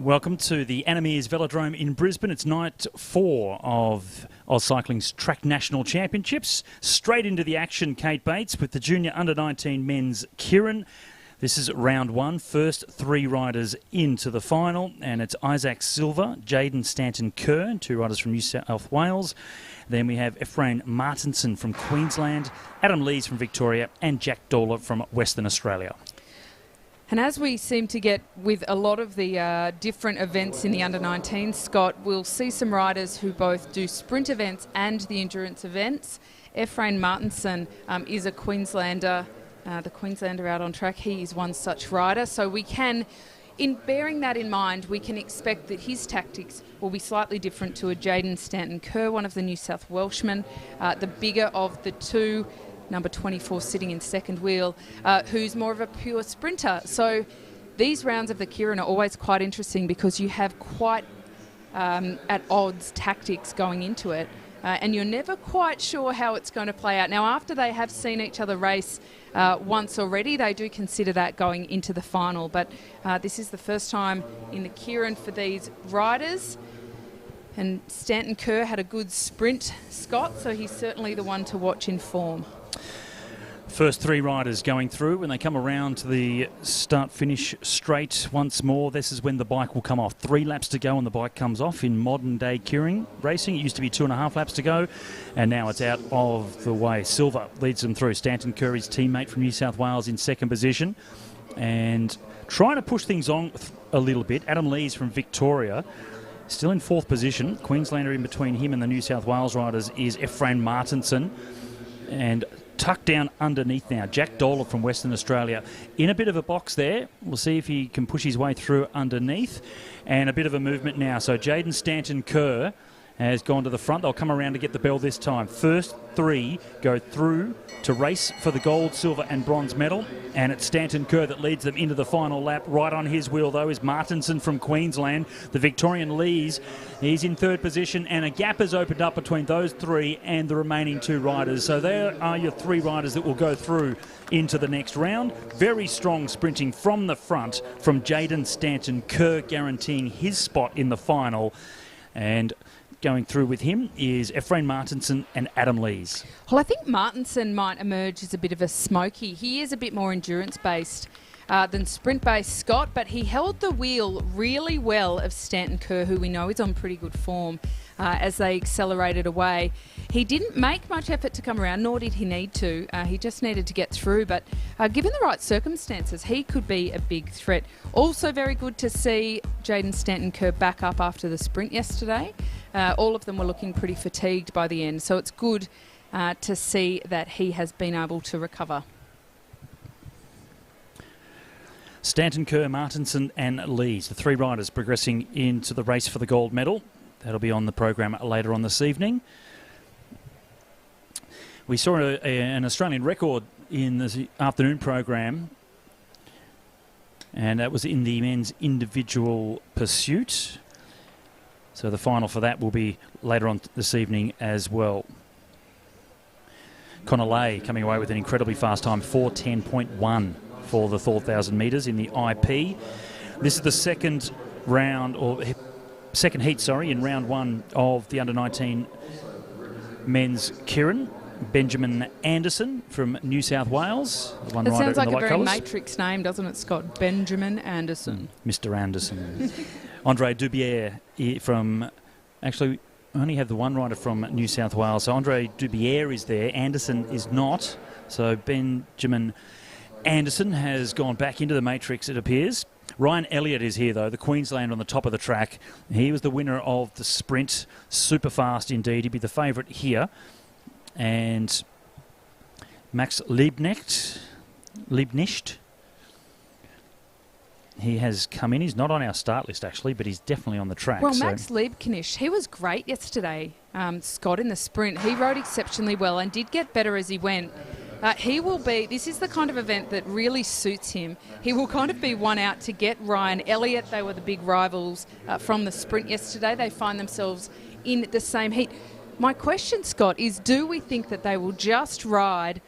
Welcome to the Meares Velodrome in Brisbane. It's night 4 of AusCycling's Track National Championships. Straight into the action, Kate Bates, with the junior under-19 men's Keirin. This is round 1, first 3 riders into the final, and it's Isaac Silva, Jaden Stanton-Kerr, 2 riders from New South Wales. Then we have Keirin Martinson from Queensland, Adam Lees from Victoria, and Jack Dawler from Western Australia. And as we seem to get with a lot of the different events in the under-19, Scott, we'll see some riders who both do sprint events and the endurance events. Keirin Martinson is a Queenslander, the Queenslander out on track. He is one such rider. So we can, in bearing that in mind, we can expect that his tactics will be slightly different to a Jaden Stanton-Kerr, one of the New South Welshmen, the bigger of the two, number 24 sitting in second wheel, who's more of a pure sprinter. So these rounds of the Keirin are always quite interesting because you have quite at odds tactics going into it, and you're never quite sure how it's going to play out. Now, after they have seen each other race once already, they do consider that going into the final. But this is the first time in the Keirin for these riders. And Stanton-Kerr had a good sprint, Scott, so he's certainly the one to watch in form. First 3 riders going through. When they come around to the start-finish straight once more, this is when the bike will come off. 3 laps to go and the bike comes off in modern-day Keirin racing. It used to be 2.5 laps to go, and now it's out of the way. Silva leads them through. Stanton-Kerr, his teammate from New South Wales, in second position. And trying to push things on a little bit, Adam Lees from Victoria, still in 4th position. Queenslander in between him and the New South Wales riders is Keirin Martinson. And tucked down underneath now, Jack Dawler from Western Australia. In a bit of a box there. We'll see if he can push his way through underneath. And a bit of a movement now. So Jaden Stanton-Kerr has gone to the front. They'll come around to get the bell this time. First 3 go through to race for the gold, silver and bronze medal. And it's Stanton-Kerr that leads them into the final lap. Right on his wheel, though, is Martinson from Queensland. The Victorian Lees, he's in 3rd position, and a gap has opened up between those 3 and the remaining 2 riders. So there are your 3 riders that will go through into the next round. Very strong sprinting from the front from Jaden Stanton-Kerr, guaranteeing his spot in the final. And going through with him is Keirin Martinson and Adam Lees. Well, I think Martinson might emerge as a bit of a smoky. He is a bit more endurance-based than sprint-based, Scott, but he held the wheel really well of Stanton-Kerr, who we know is on pretty good form, as they accelerated away. He didn't make much effort to come around, nor did he need to. He just needed to get through, but given the right circumstances, he could be a big threat. Also very good to see Jaden Stanton-Kerr back up after the sprint yesterday. All of them were looking pretty fatigued by the end, so it's good to see that he has been able to recover. Stanton-Kerr, Martinson and Lees, the 3 riders progressing into the race for the gold medal. That'll be on the program later on this evening. We saw an Australian record in the afternoon program, and that was in the men's individual pursuit. So the final for that will be later on this evening as well. Connor Lay coming away with an incredibly fast time, 4:10.1 for the 4,000 metres in the IP. This is the second round, or second heat, in round 1 of the under-19 men's Keirin. Benjamin Anderson from New South Wales. One that rider sounds like in the a very colours. Matrix name, doesn't it, Scott? Benjamin Anderson. Mr. Anderson. Andre Dubier from... Actually, we only have the one rider from New South Wales. So Andre Dubier is there. Anderson is not. So Benjamin Anderson has gone back into the Matrix, it appears. Ryan Elliott is here, though, the Queenslander on the top of the track. He was the winner of the sprint. Super fast indeed. He'd be the favourite here. And Max Liebknecht, he has come in. He's not on our start list, actually, but he's definitely on the track. Well, Max Liebknecht, he was great yesterday, Scott, in the sprint. He rode exceptionally well and did get better as he went. He will be, this is the kind of event that really suits him. He will kind of be one out to get Ryan Elliott. They were the big rivals from the sprint yesterday. They find themselves in the same heat. My question, Scott, is do we think that they will just ride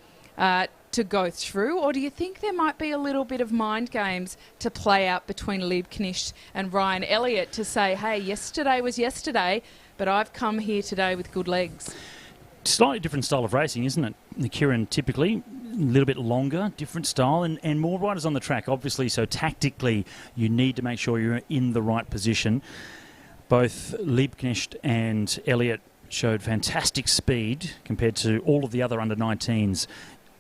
to go through, or do you think there might be a little bit of mind games to play out between Liebknecht and Ryan Elliott to say, hey, yesterday was yesterday, but I've come here today with good legs? Slightly different style of racing, isn't it? The Keirin typically a little bit longer, different style, and more riders on the track, obviously, so tactically you need to make sure you're in the right position. Both Liebknecht and Elliott showed fantastic speed compared to all of the other under-19s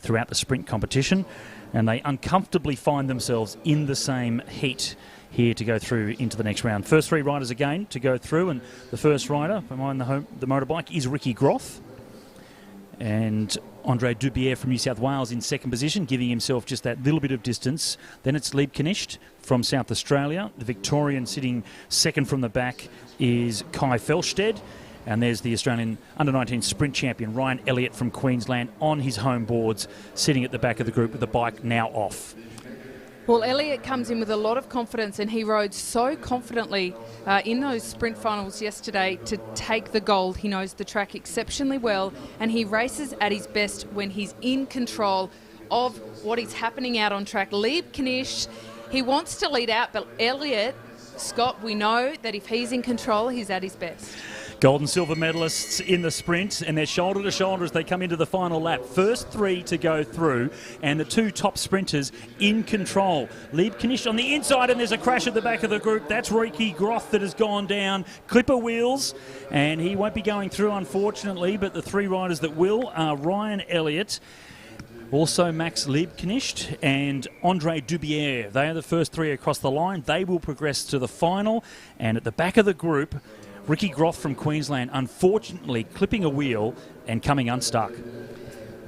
throughout the sprint competition, and they uncomfortably find themselves in the same heat here to go through into the next round. First three riders again to go through, and the first rider behind the motorbike is Ricky Groth, and Andre Dubier from New South Wales in second position, giving himself just that little bit of distance. Then it's Liebknecht from South Australia. The Victorian sitting second from the back is Kai Felsted. And there's the Australian under-19 sprint champion, Ryan Elliott from Queensland, on his home boards, sitting at the back of the group with the bike now off. Well, Elliott comes in with a lot of confidence, and he rode so confidently in those sprint finals yesterday to take the gold. He knows the track exceptionally well, and he races at his best when he's in control of what is happening out on track. Liebknecht, he wants to lead out, but Elliott, Scott, we know that if he's in control, he's at his best. Gold and silver medalists in the sprint, and they're shoulder to shoulder as they come into the final lap. First three to go through, and the two top sprinters in control. Liebknecht on the inside, and there's a crash at the back of the group. That's Ricky Groth that has gone down. Clipper wheels, and he won't be going through, unfortunately, but the three riders that will are Ryan Elliott, also Max Liebknecht and Andre Dubier. They are the first three across the line. They will progress to the final, and at the back of the group, Ricky Groth from Queensland, unfortunately clipping a wheel and coming unstuck.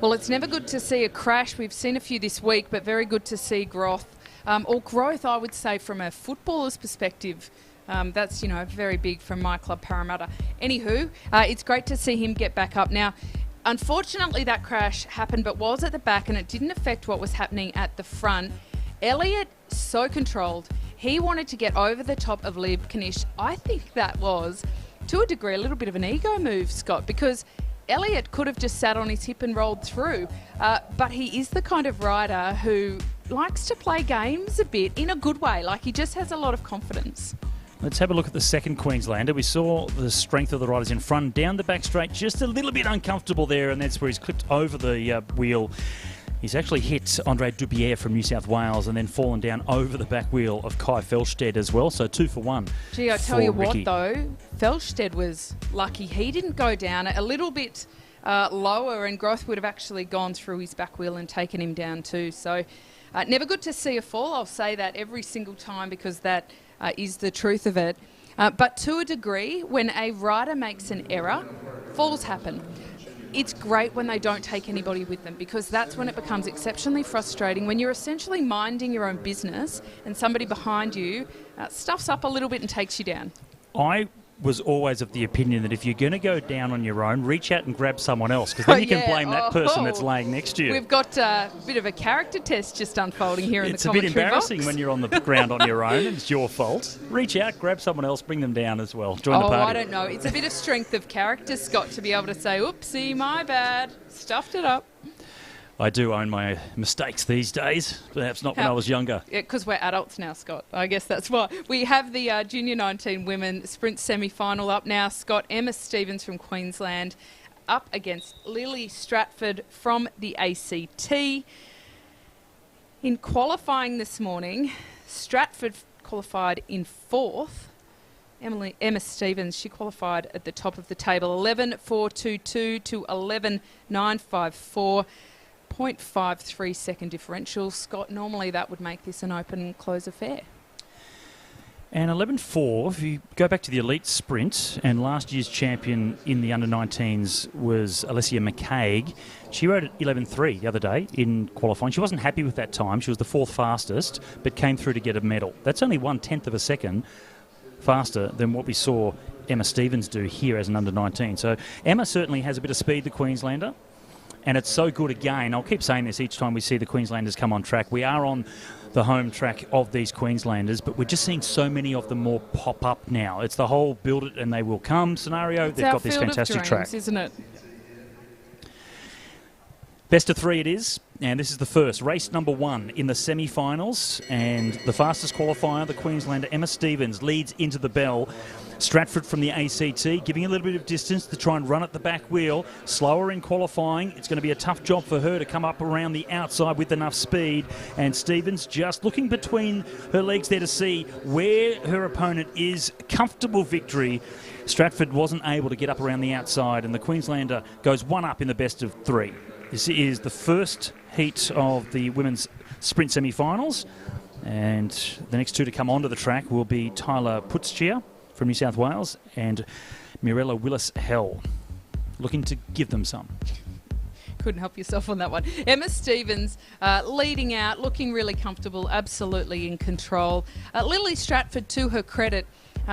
Well, it's never good to see a crash. We've seen a few this week, but very good to see Groth. Or growth, I would say, from a footballer's perspective. That's, very big from my club, Parramatta. Anywho, it's great to see him get back up. Now, unfortunately, that crash happened, but was at the back, and it didn't affect what was happening at the front. Elliott, so controlled. He wanted to get over the top of Liebknecht. I think that was, to a degree, a little bit of an ego move, Scott, because Elliott could have just sat on his hip and rolled through. But he is the kind of rider who likes to play games a bit in a good way. Like, he just has a lot of confidence. Let's have a look at the second Queenslander. We saw the strength of the riders in front, down the back straight, just a little bit uncomfortable there, and that's where he's clipped over the wheel. He's actually hit Andre Dubier from New South Wales and then fallen down over the back wheel of Kai Felsted as well. So 2 for 1. Gee, I tell you Ricky. what, though, Felsted was lucky. He didn't go down a little bit lower, and Groth would have actually gone through his back wheel and taken him down too. So never good to see a fall. I'll say that every single time, because that is the truth of it. But to a degree, when a rider makes an error, falls happen. It's great when they don't take anybody with them, because that's when it becomes exceptionally frustrating, when you're essentially minding your own business and somebody behind you stuffs up a little bit and takes you down. I was always of the opinion that if you're going to go down on your own, reach out and grab someone else, because then you can blame that person that's laying next to you. We've got a bit of a character test just unfolding here in the commentary box. It's a bit embarrassing when you're on the ground on your own and it's your fault. Reach out, grab someone else, bring them down as well. Join the party. I don't know. It's a bit of strength of character, Scott, to be able to say, oopsie, my bad, stuffed it up. I do own my mistakes these days, perhaps not when I was younger. Yeah, because we're adults now, Scott. I guess that's why. We have the Junior 19 Women Sprint Semi-Final up now. Scott, Emma Stevens from Queensland up against Lily Stratford from the ACT. In qualifying this morning, Stratford qualified in 4th. Emma Stevens, she qualified at the top of the table, 11.422 to 11.954. 0.53 second differential. Scott, normally that would make this an open and close affair. And 11.4, if you go back to the elite sprint, and last year's champion in the under-19s was Alessia McCaig. She rode at 11.3 the other day in qualifying. She wasn't happy with that time. She was the 4th fastest, but came through to get a medal. That's only 1/10 of a second faster than what we saw Emma Stevens do here as an under-19. So Emma certainly has a bit of speed, the Queenslander. And it's so good again. I'll keep saying this each time we see the Queenslanders come on track. We are on the home track of these Queenslanders, but we're just seeing so many of them more pop up now. It's the whole build it and they will come scenario. They've got this fantastic track, isn't it? Best of three it is, and this is the first, race number 1 in the semi-finals, and the fastest qualifier, the Queenslander Emma Stevens, leads into the bell. Stratford from the ACT, giving a little bit of distance to try and run at the back wheel. Slower in qualifying. It's going to be a tough job for her to come up around the outside with enough speed. And Stevens just looking between her legs there to see where her opponent is. Comfortable victory. Stratford wasn't able to get up around the outside, and the Queenslander goes one up in the best of three. This is the first heat of the women's sprint semi-finals, and the next two to come onto the track will be Tyler Putzcheer from New South Wales and Mirella Willis-Hell, looking to give them some. Couldn't help yourself on that one. Emma Stevens leading out, looking really comfortable, absolutely in control. Lily Stratford, to her credit,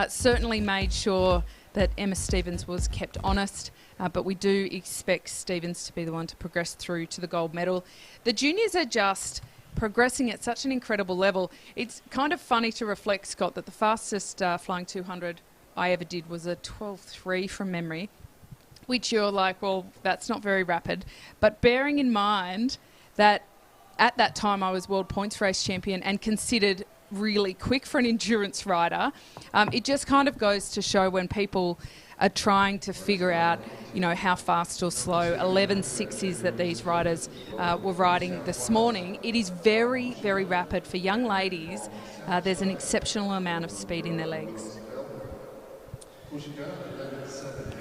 certainly made sure that Emma Stevens was kept honest, but we do expect Stevens to be the one to progress through to the gold medal. The juniors are just progressing at such an incredible level. It's kind of funny to reflect, Scott, that the fastest flying 200 I ever did was a 12.3 from memory, which you're like, well, that's not very rapid. But bearing in mind that at that time I was world points race champion and considered really quick for an endurance rider, it just kind of goes to show when people are trying to figure out, you know, how fast or slow 11.6 that these riders were riding this morning. It is very, very rapid for young ladies. There's an exceptional amount of speed in their legs.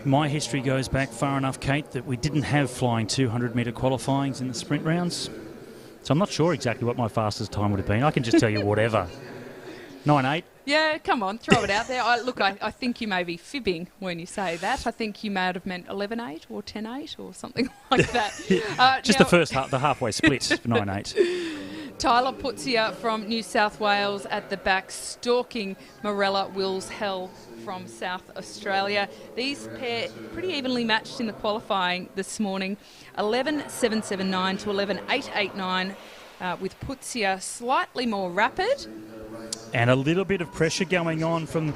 My history goes back far enough, Kate, that we didn't have flying 200-metre qualifyings in the sprint rounds. So I'm not sure exactly what my fastest time would have been. I can just tell you whatever. 9.8. Yeah, come on, throw it out there. I think you may be fibbing when you say that. I think you may have meant 11.8 or 10.8 or something like that. Just now, the halfway split for 9.8. Tyler Putzcheer from New South Wales at the back, stalking Mirella Willis-Hell from South Australia. These pair pretty evenly matched in the qualifying this morning. 11.779 to 11.889 with Putzcheer slightly more rapid. And a little bit of pressure going on from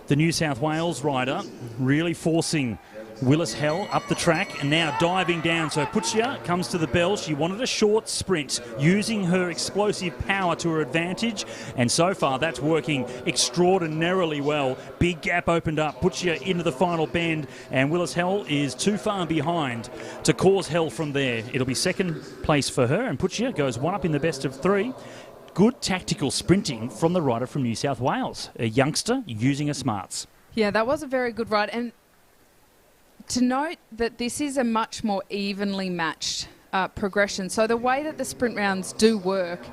the New South Wales rider, really forcing Willis-Hell up the track and now diving down. So Putzcheer comes to the bell. She wanted a short sprint, using her explosive power to her advantage, and so far that's working extraordinarily well. Big gap opened up, Putzcheer into the final bend, and Willis-Hell is too far behind to cause hell from there. It'll be second place for her, and Putzcheer goes one up in the best of three. Good tactical sprinting from the rider from New South Wales, a youngster using her smarts. Yeah, that was a very good ride. And to note that this is a much more evenly matched progression. So the way that the sprint rounds do work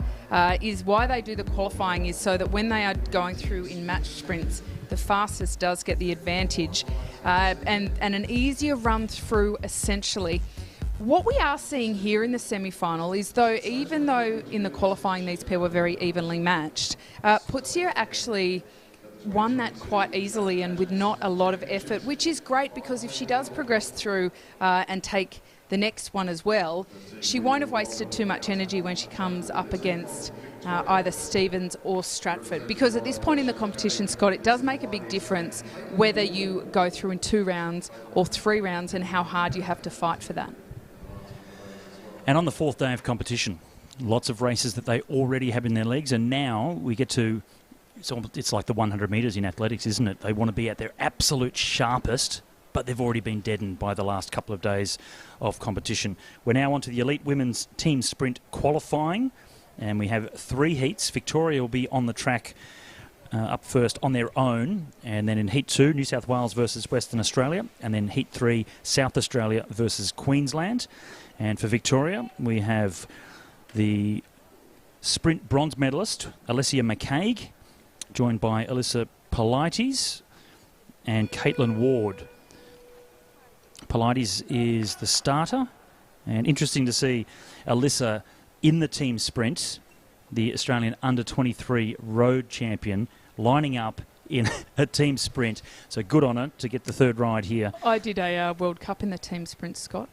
is why they do the qualifying is so that when they are going through in match sprints, the fastest does get the advantage and an easier run through essentially. What we are seeing here in the semi-final is, even though in the qualifying these pair were very evenly matched, Putzcheer actually won that quite easily and with not a lot of effort, which is great because if she does progress through and take the next one as well, she won't have wasted too much energy when she comes up against either Stevens or Stratford. Because at this point in the competition, Scott, it does make a big difference whether you go through in 2 rounds or 3 rounds and how hard you have to fight for that. And on the 4th day of competition, lots of races that they already have in their legs, and now we get to, it's like the 100 metres in athletics, isn't it? They want to be at their absolute sharpest, but they've already been deadened by the last couple of days of competition. We're now on to the elite women's team sprint qualifying, and we have 3 heats. Victoria will be on the track up first on their own, and then in Heat 2, New South Wales versus Western Australia, and then Heat 3, South Australia versus Queensland. And for Victoria, we have the sprint bronze medalist, Alessia McCaig, joined by Alyssa Politis and Caitlin Ward. Politis is the starter, and interesting to see Alyssa in the team sprint, the Australian under-23 road champion, lining up in a team sprint. So good on her to get the 3rd ride here. I did a World Cup in the team sprint, Scott.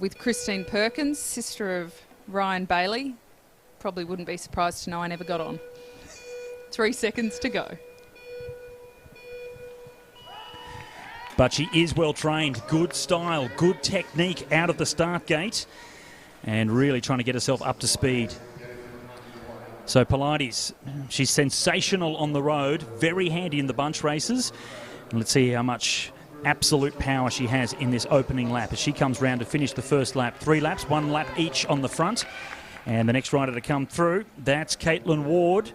With Christine Perkins, sister of Ryan Bailey. Probably wouldn't be surprised to know I never got on. 3 seconds to go. But she is well trained. Good style, good technique out of the start gate. and really trying to get herself up to speed. So Pilates, she's sensational on the road, very handy in the bunch races. And let's see how much absolute power she has in this opening lap as she comes round to finish the first lap. 3 laps, 1 lap each on the front. And the next rider to come through, that's Caitlin Ward.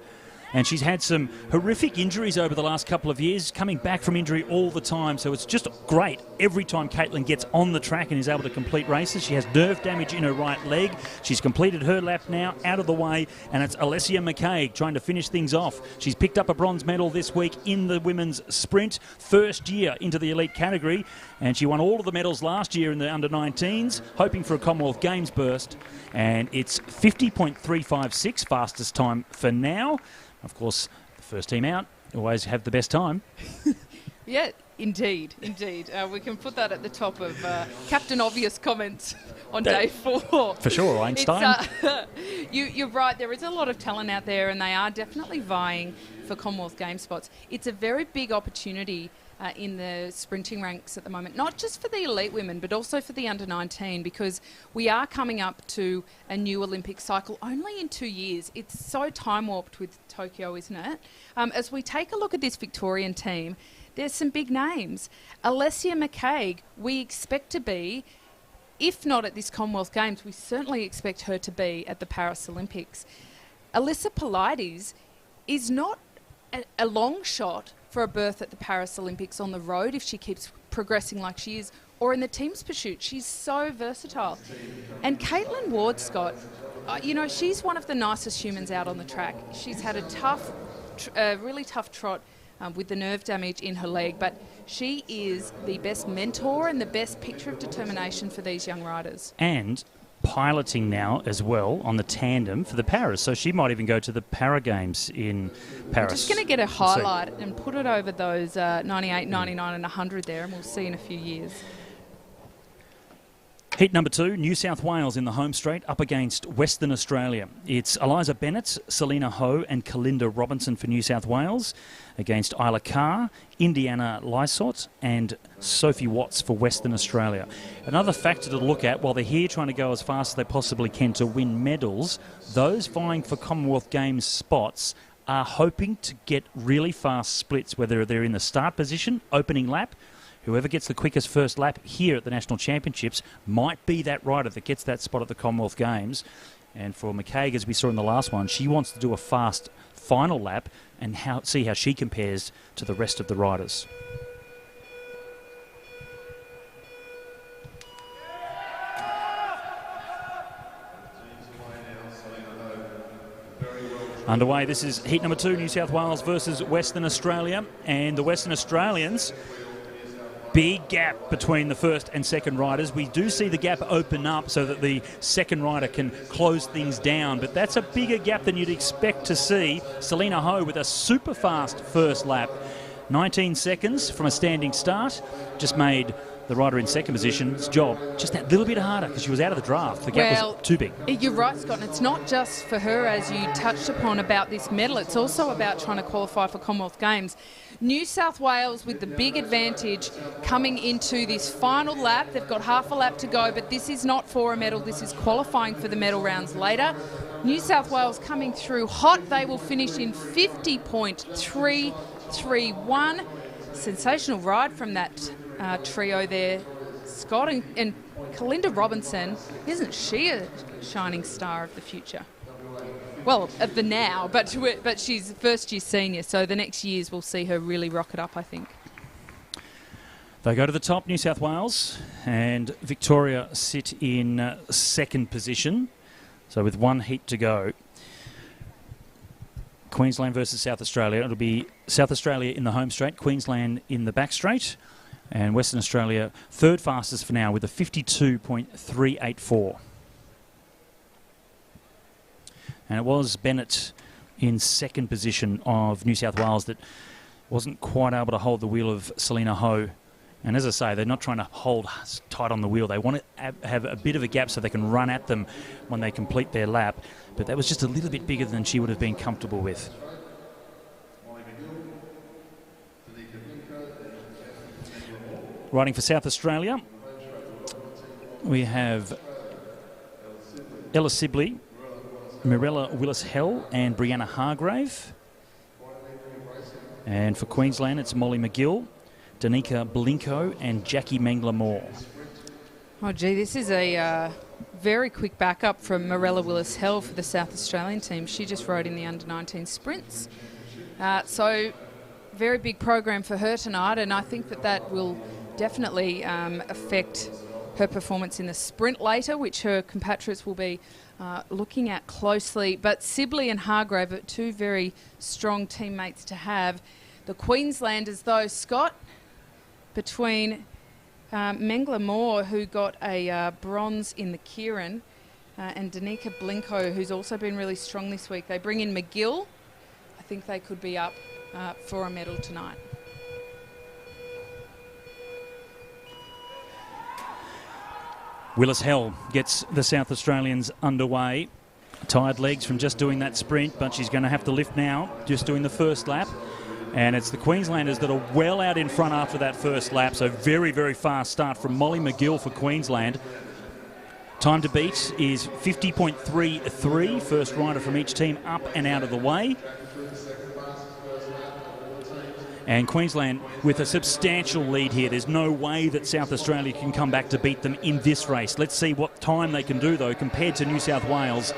And she's had some horrific injuries over the last couple of years, coming back from injury all the time. So it's just great every time Caitlin gets on the track and is able to complete races. She has nerve damage in her right leg. She's completed her lap now, out of the way, and it's Alessia McCaig trying to finish things off. She's picked up a bronze medal this week in the women's sprint, first year into the elite category, and she won all of the medals last year in the under-19s, hoping for a Commonwealth Games burst. And it's 50.356, fastest time for now. Of course, the first team out always have the best time. Yeah, indeed. We can put that at the top of Captain Obvious comments on day 4. For sure, Einstein. You're right, there is a lot of talent out there and they are definitely vying for Commonwealth Games spots. It's a very big opportunity in the sprinting ranks at the moment, not just for the elite women, but also for the under-19, because we are coming up to a new Olympic cycle only in 2 years. It's so time-warped with Tokyo, isn't it? As we take a look at this Victorian team, there's some big names. Alessia McCaig, we expect to be, if not at this Commonwealth Games, we certainly expect her to be at the Paris Olympics. Alyssa Pilates is not a long shot for a berth at the Paris Olympics on the road if she keeps progressing like she is, or in the team's pursuit. She's so versatile. And Caitlin Ward, Scott, she's one of the nicest humans out on the track. She's had a really tough trot with the nerve damage in her leg, but she is the best mentor and the best picture of determination for these young riders. And piloting now as well on the tandem for the Paris, so she might even go to the Para Games in Paris. I'm just going to get a highlight and put it over those 98, 99 and 100 there, and we'll see in a few years. Heat number 2, New South Wales in the home straight up against Western Australia. It's Eliza Bennett, Selena Ho and Kalinda Robinson for New South Wales against Isla Carr, Indiana Lysot and Sophie Watts for Western Australia. Another factor to look at, while they're here trying to go as fast as they possibly can to win medals, those vying for Commonwealth Games spots are hoping to get really fast splits, whether they're in the start position, opening lap. Whoever gets the quickest first lap here at the National Championships might be that rider that gets that spot at the Commonwealth Games. And for McCaig, as we saw in the last one, she wants to do a fast final lap and see how she compares to the rest of the riders. Underway, this is heat number 2, New South Wales versus Western Australia. And the Western Australians, big gap between the first and second riders. We do see the gap open up so that the second rider can close things down, but that's a bigger gap than you'd expect to see. Selena Ho with a super fast first lap. 19 seconds from a standing start. Just made the rider in second position's job just that little bit harder because she was out of the draft. The gap was too big. You're right, Scott, and it's not just for her, as you touched upon, about this medal. It's also about trying to qualify for Commonwealth Games. New South Wales with the big advantage coming into this final lap. They've got half a lap to go, but this is not for a medal. This is qualifying for the medal rounds later. New South Wales coming through hot. They will finish in 50.331. Sensational ride from that trio there, Scott. And Kalinda Robinson, isn't she a shining star of the future? Well, of the now, but she's a first-year senior, so the next years we'll see her really rocket up, I think. They go to the top, New South Wales, and Victoria sit in second position. So with one heat to go, Queensland versus South Australia. It'll be South Australia in the home straight, Queensland in the back straight, and Western Australia third fastest for now with a 52.384. And it was Bennett in second position of New South Wales that wasn't quite able to hold the wheel of Selena Ho. And as I say, they're not trying to hold tight on the wheel. They want to have a bit of a gap so they can run at them when they complete their lap. But that was just a little bit bigger than she would have been comfortable with. Riding for South Australia, we have Ella Sibley, Mirella Willis-Hell and Brianna Hargrave. And for Queensland, it's Molly McGill, Danica Blinko and Jackie Mangler-Moore. Oh, gee, this is a very quick backup from Mirella Willis-Hell for the South Australian team. She just rode in the under-19 sprints. So very big program for her tonight, and I think that will definitely affect her performance in the sprint later, which her compatriots will be looking at closely. But Sibley and Hargrave are two very strong teammates to have. The Queenslanders, though, Scott, between Mangler-Moore, who got a bronze in the Keirin, and Danica Blinko, who's also been really strong this week. They bring in McGill. I think they could be up for a medal tonight. Willis-Hell gets the South Australians underway. Tired legs from just doing that sprint, but she's going to have to lift now, just doing the first lap. And it's the Queenslanders that are well out in front after that first lap. So very, very fast start from Molly McGill for Queensland. Time to beat is 50.33. First rider from each team up and out of the way. And Queensland with a substantial lead here. There's no way that South Australia can come back to beat them in this race. Let's see what time they can do, though, compared to New South Wales.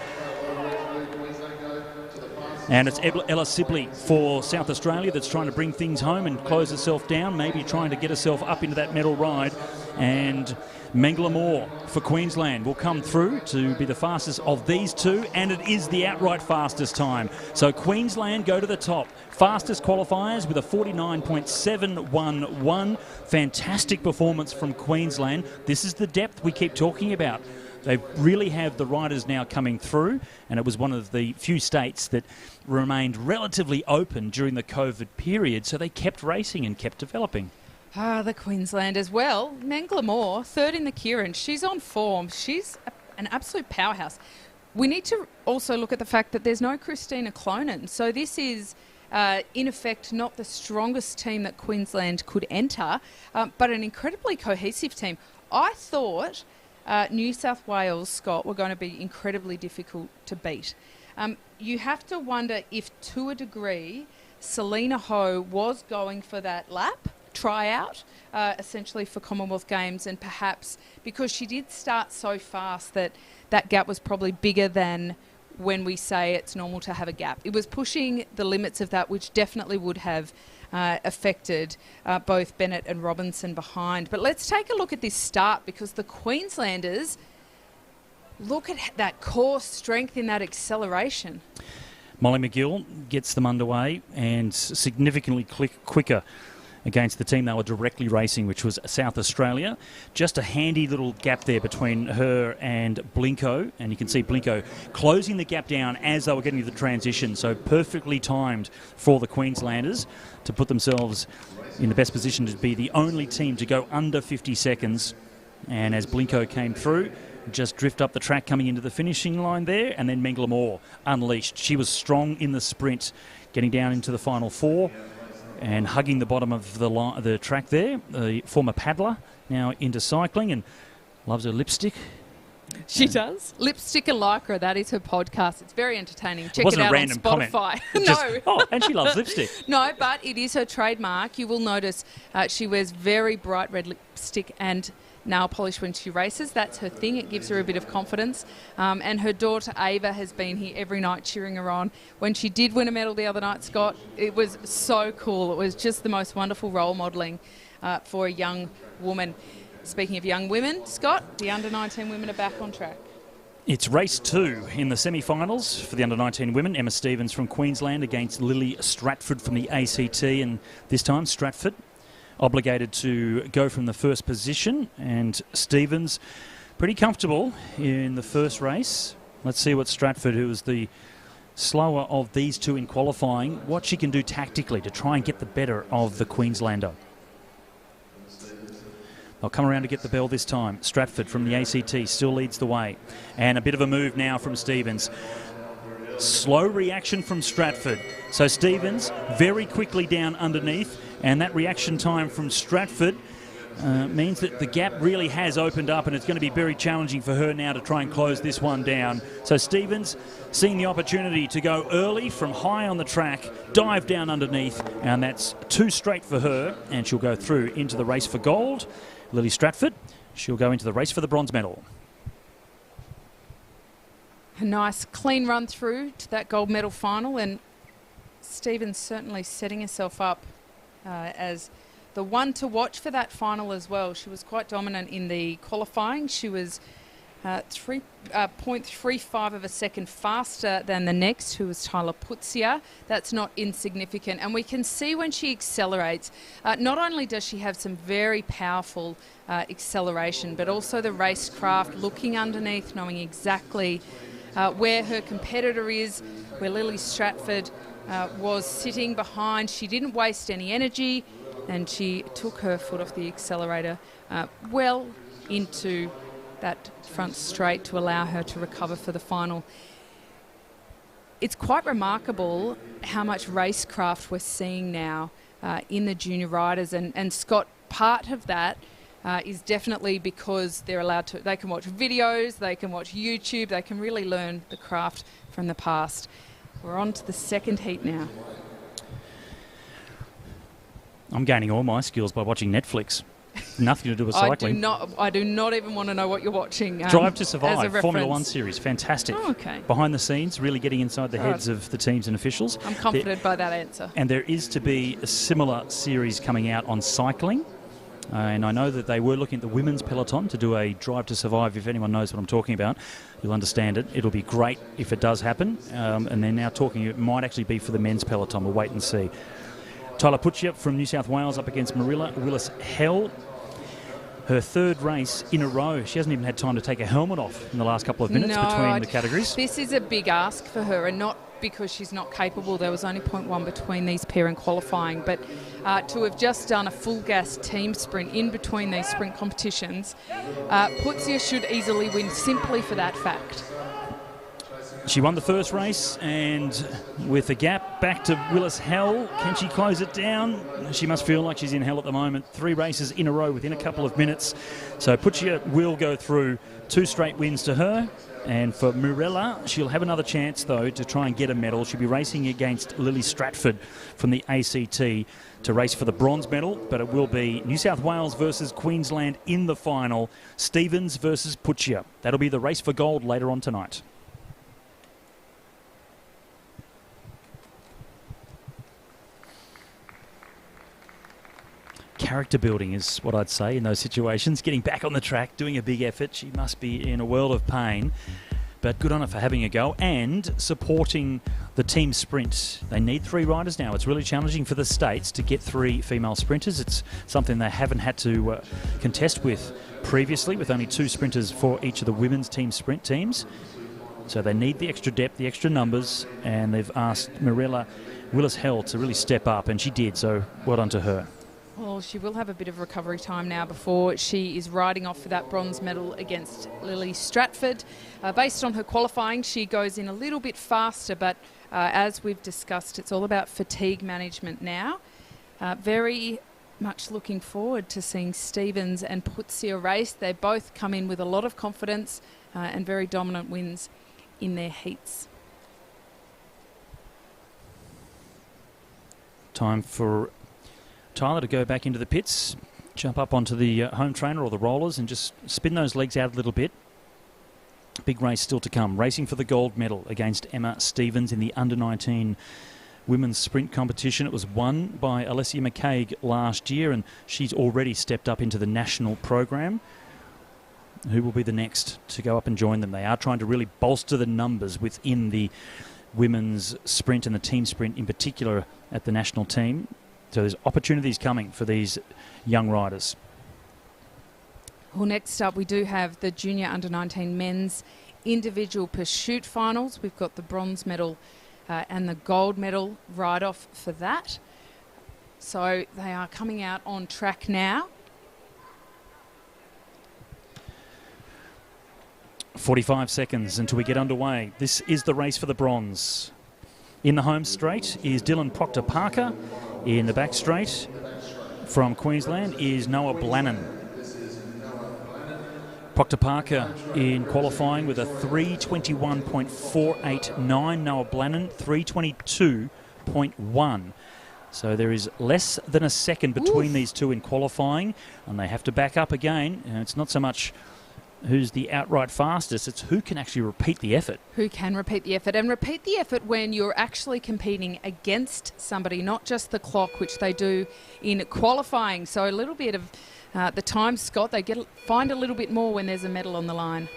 And it's Ella Sibley for South Australia that's trying to bring things home and close herself down, maybe trying to get herself up into that medal ride. And Mangler-Moore for Queensland will come through to be the fastest of these two, and it is the outright fastest time. So Queensland go to the top. Fastest qualifiers with a 49.711. Fantastic performance from Queensland. This is the depth we keep talking about. They really have the riders now coming through, and it was one of the few states that remained relatively open during the COVID period, so they kept racing and kept developing. The Queensland as well. Mangler-Moore, third in the Keirin. She's on form. She's an absolute powerhouse. We need to also look at the fact that there's no Christina Clonan, so this is in effect not the strongest team that Queensland could enter, but an incredibly cohesive team. I thought New South Wales, Scott, were going to be incredibly difficult to beat. You have to wonder if, to a degree, Selena Ho was going for that lap tryout, essentially for Commonwealth Games, and perhaps because she did start so fast that gap was probably bigger than when we say it's normal to have a gap. It was pushing the limits of that, which definitely would have affected both Bennett and Robinson behind. But let's take a look at this start, because the Queenslanders, look at that core strength in that acceleration. Molly McGill gets them underway and significantly quicker against the team they were directly racing, which was South Australia. Just a handy little gap there between her and Blinko, and you can see Blinko closing the gap down as they were getting to the transition, so perfectly timed for the Queenslanders to put themselves in the best position to be the only team to go under 50 seconds. And as Blinko came through, just drift up the track coming into the finishing line there, and then Mangler-Moore unleashed. She was strong in the sprint, getting down into the final four and hugging the bottom of the track there. The former paddler, now into cycling, and loves her lipstick. She does. Lipstick and Lycra, that is her podcast. It's very entertaining. Check it out on Spotify. No. And she loves lipstick. No, but it is her trademark. You will notice she wears very bright red lipstick and nail polish when she races. That's her thing. It gives her a bit of confidence. And her daughter Ava has been here every night cheering her on. When she did win a medal the other night, Scott, it was so cool. It was just the most wonderful role modelling for a young woman. Speaking of young women, Scott, the under-19 women are back on track. It's race 2 in the semi-finals for the under-19 women. Emma Stevens from Queensland against Lily Stratford from the ACT, and this time Stratford obligated to go from the first position, and Stevens pretty comfortable in the first race. Let's see what Stratford, who was the slower of these two in qualifying, what she can do tactically to try and get the better of the Queenslander. They'll come around to get the bell this time. Stratford from the ACT still leads the way, and a bit of a move now from Stevens. Slow reaction from Stratford. So Stevens very quickly down underneath, and that reaction time from Stratford means that the gap really has opened up, and it's going to be very challenging for her now to try and close this one down. So Stevens seeing the opportunity to go early from high on the track, dive down underneath, and that's 2 straight for her, and she'll go through into the race for gold. Lily Stratford, she'll go into the race for the bronze medal. A nice clean run through to that gold medal final, and Stevens certainly setting herself up as the one to watch for that final as well. She was quite dominant in the qualifying. She was 3.35 of a second faster than the next, who was Tyler Putzia. That's not insignificant. And we can see when she accelerates, not only does she have some very powerful acceleration, but also the racecraft, looking underneath, knowing exactly where her competitor is, where Lily Stratford was sitting behind. She didn't waste any energy, and she took her foot off the accelerator well into that front straight to allow her to recover for the final. It's quite remarkable how much racecraft we're seeing now in the junior riders, and Scott, part of that is definitely because they're allowed to, they can watch videos, they can watch YouTube, they can really learn the craft from the past. We're on to the second heat now. I'm gaining all my skills by watching Netflix. Nothing to do with cycling. I do not even want to know what you're watching. Drive to Survive, Formula One series, fantastic. Oh, okay. Behind the scenes, really getting inside the heads of the teams and officials. I'm comforted by that answer. And there is to be a similar series coming out on cycling. And I know that they were looking at the women's peloton to do a Drive to Survive. If anyone knows what I'm talking about, you'll understand it. It'll be great if it does happen. And they're now talking, it might actually be for the men's peloton. We'll wait and see. Tyler Putzia from New South Wales up against Marilla Willis-Hell. Her third race in a row. She hasn't even had time to take her helmet off in the last couple of minutes between the categories. This is a big ask for her, and not because she's not capable. There was only 0.1 between these pair in qualifying, but to have just done a full gas team sprint in between these sprint competitions, Putzia should easily win simply for that fact. She won the first race, and with the gap back to Willis-Hell, can she close it down? She must feel like she's in hell at the moment. 3 races in a row within a couple of minutes. So Putzia will go through, 2 straight wins to her. And for Murella, she'll have another chance, though, to try and get a medal. She'll be racing against Lily Stratford from the ACT to race for the bronze medal, but it will be New South Wales versus Queensland in the final. Stevens versus Putzia. That'll be the race for gold later on tonight. Character building is what I'd say in those situations. Getting back on the track, doing a big effort. She must be in a world of pain, but good on her for having a go and supporting the team sprint. They need 3 riders now. It's really challenging for the states to get 3 female sprinters. It's something they haven't had to contest with previously, with only 2 sprinters for each of the women's team sprint teams. So they need the extra depth, the extra numbers, and they've asked Marilla Willis-Hell to really step up, and she did, so well done to her. Well, she will have a bit of recovery time now before she is riding off for that bronze medal against Lily Stratford. Based on her qualifying, she goes in a little bit faster, but as we've discussed, it's all about fatigue management now. Very much looking forward to seeing Stevens and Putzia race. They both come in with a lot of confidence and very dominant wins in their heats. Time for Tyler to go back into the pits, jump up onto the home trainer or the rollers and just spin those legs out a little bit. Big race still to come. Racing for the gold medal against Emma Stevens in the under-19 women's sprint competition. It was won by Alessia McCaig last year, and she's already stepped up into the national program. Who will be the next to go up and join them? They are trying to really bolster the numbers within the women's sprint and the team sprint in particular at the national team. So there's opportunities coming for these young riders. Well, next up we do have the junior under-19 men's individual pursuit finals. We've got the bronze medal and the gold medal ride-off for that. So they are coming out on track now. 45 seconds until we get underway. This is the race for the bronze. In the home straight is Dylan Proctor-Parker. In the back straight from Queensland is Noah Blannon. Proctor Parker in qualifying with a 3:21.489. Noah Blannon, 3:22.1. So there is less than a second between these two in qualifying, and they have to back up again. And it's not so much who's the outright fastest, it's who can actually repeat the effort. Who can repeat the effort, and repeat the effort when you're actually competing against somebody, not just the clock, which they do in qualifying. So a little bit of the time, Scott, they find a little bit more when there's a medal on the line.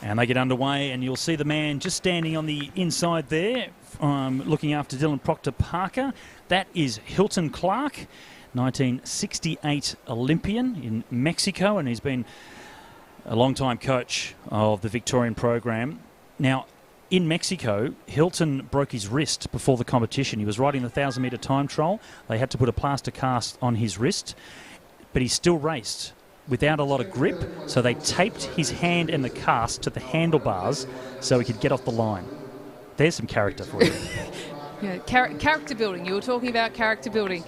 And they get underway, and you'll see the man just standing on the inside there, looking after Dylan Proctor Parker. That is Hilton Clark, 1968 Olympian in Mexico, and he's been a long-time coach of the Victorian program. Now, in Mexico, Hilton broke his wrist before the competition. He was riding the 1,000-metre time trial. They had to put a plaster cast on his wrist, but he still raced without a lot of grip, so they taped his hand and the cast to the handlebars so he could get off the line. There's some character for you. Yeah, character building. You were talking about character building.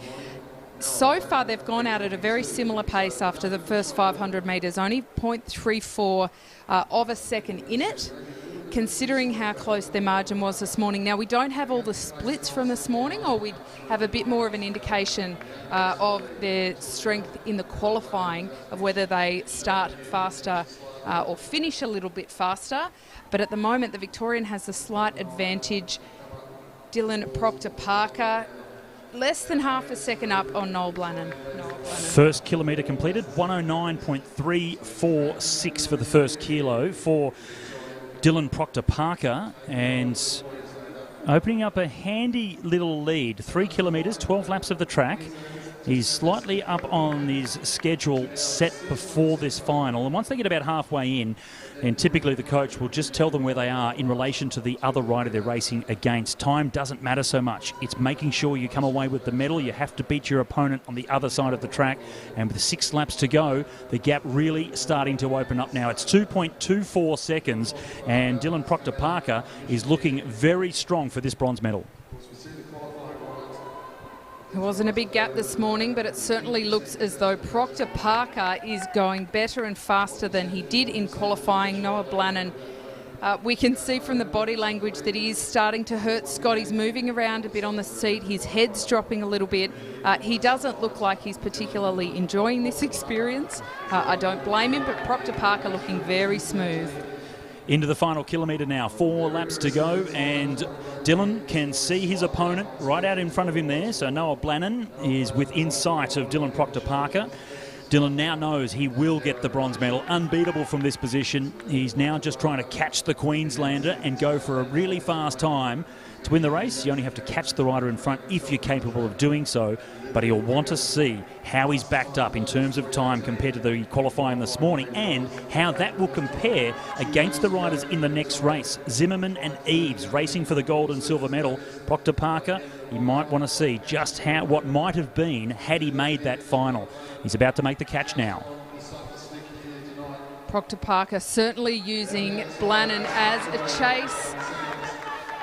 So far, they've gone out at a very similar pace after the first 500 metres, only 0.34 of a second in it, considering how close their margin was this morning. Now, we don't have all the splits from this morning, or we'd have a bit more of an indication of their strength in the qualifying, of whether they start faster or finish a little bit faster. But at the moment, the Victorian has a slight advantage. Dylan Proctor Parker, less than half a second up on Noel Blannon. First kilometre completed, 109.346 for the first kilo for Dylan Proctor Parker, and opening up a handy little lead. 3 kilometres, 12 laps of the track. He's slightly up on his schedule set before this final, and once they get about halfway in, and typically the coach will just tell them where they are in relation to the other rider they're racing against. Time doesn't matter so much. It's making sure you come away with the medal. You have to beat your opponent on the other side of the track, and with 6 laps to go, the gap really starting to open up now. It's 2.24 seconds, and Dylan Proctor Parker is looking very strong for this bronze medal. There wasn't a big gap this morning, but it certainly looks as though Proctor Parker is going better and faster than he did in qualifying. Noah Blannon, we can see from the body language that he is starting to hurt Scott. He's moving around a bit on the seat. His head's dropping a little bit. He doesn't look like he's particularly enjoying this experience. I don't blame him, but Proctor Parker looking very smooth. Into the final kilometre now, 4 laps to go, and Dylan can see his opponent right out in front of him there. So Noah Blannon is within sight of Dylan Proctor Parker. Dylan now knows he will get the bronze medal, unbeatable from this position. He's now just trying to catch the Queenslander and go for a really fast time. To win the race, you only have to catch the rider in front if you're capable of doing so, but he'll want to see how he's backed up in terms of time compared to the qualifying this morning, and how that will compare against the riders in the next race. Zimmerman and Eves racing for the gold and silver medal. Proctor Parker, you might want to see just what might have been had he made that final. He's about to make the catch now. Proctor Parker certainly using Blannon as a chase.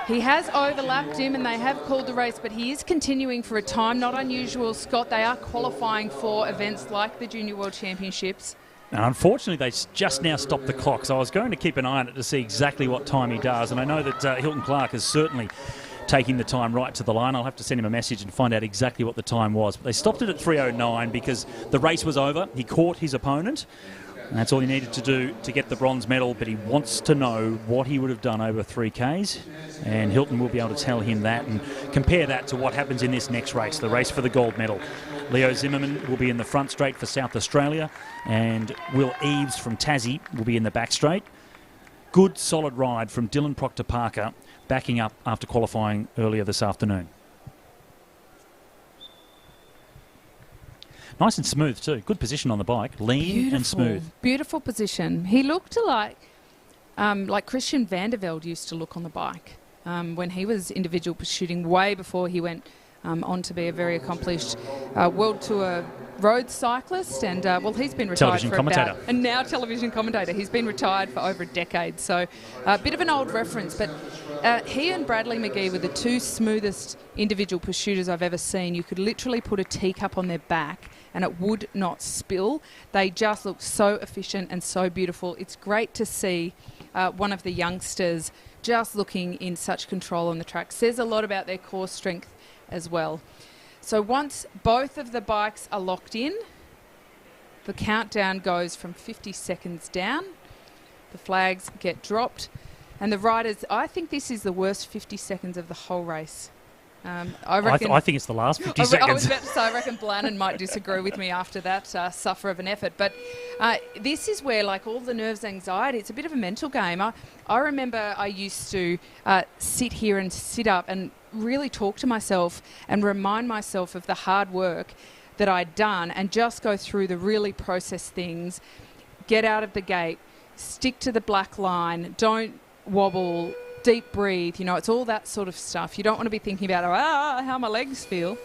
He has overlapped him and they have called the race, but he is continuing for a time. Not unusual, Scott. They are qualifying for events like the Junior World Championships. Now, unfortunately, they just now stopped the clock, so I was going to keep an eye on it to see exactly what time he does. And I know that Hilton Clark is certainly taking the time right to the line. I'll have to send him a message and find out exactly what the time was. But they stopped it at 3:09 because the race was over. He caught his opponent. And that's all he needed to do to get the bronze medal, but he wants to know what he would have done over 3Ks, and Hilton will be able to tell him that and compare that to what happens in this next race, the race for the gold medal. Leo Zimmerman will be in the front straight for South Australia, and Will Eves from Tassie will be in the back straight. Good, solid ride from Dylan Proctor Parker, backing up after qualifying earlier this afternoon. Nice and smooth too. Good position on the bike. Lean and smooth. Beautiful position. He looked like Christian Vandervelde used to look on the bike when he was individual shooting way before he went on to be a very accomplished World Tour road cyclist, and well, he's been retired television for commentator. and now television commentator. He's been retired for over a decade, so a bit of an old reference. But he and Bradley McGee were the two smoothest individual pursuiters I've ever seen. You could literally put a teacup on their back and it would not spill. They just look so efficient and so beautiful. It's great to see one of the youngsters just looking in such control on the track. Says a lot about their core strength as well. So once both of the bikes are locked in, the countdown goes from 50 seconds down. The flags get dropped. And the riders, I think this is the worst 50 seconds of the whole race. I think it's the last 50 seconds. I was about to say, I reckon Blannon might disagree with me after that suffer of an effort. But this is where, like, all the nerves, anxiety, it's a bit of a mental game. I remember I used to sit here and sit up and really talk to myself and remind myself of the hard work that I'd done and just go through the really process things, get out of the gate, stick to the black line, don't wobble, deep breathe, it's all that sort of stuff. You don't want to be thinking about how my legs feel.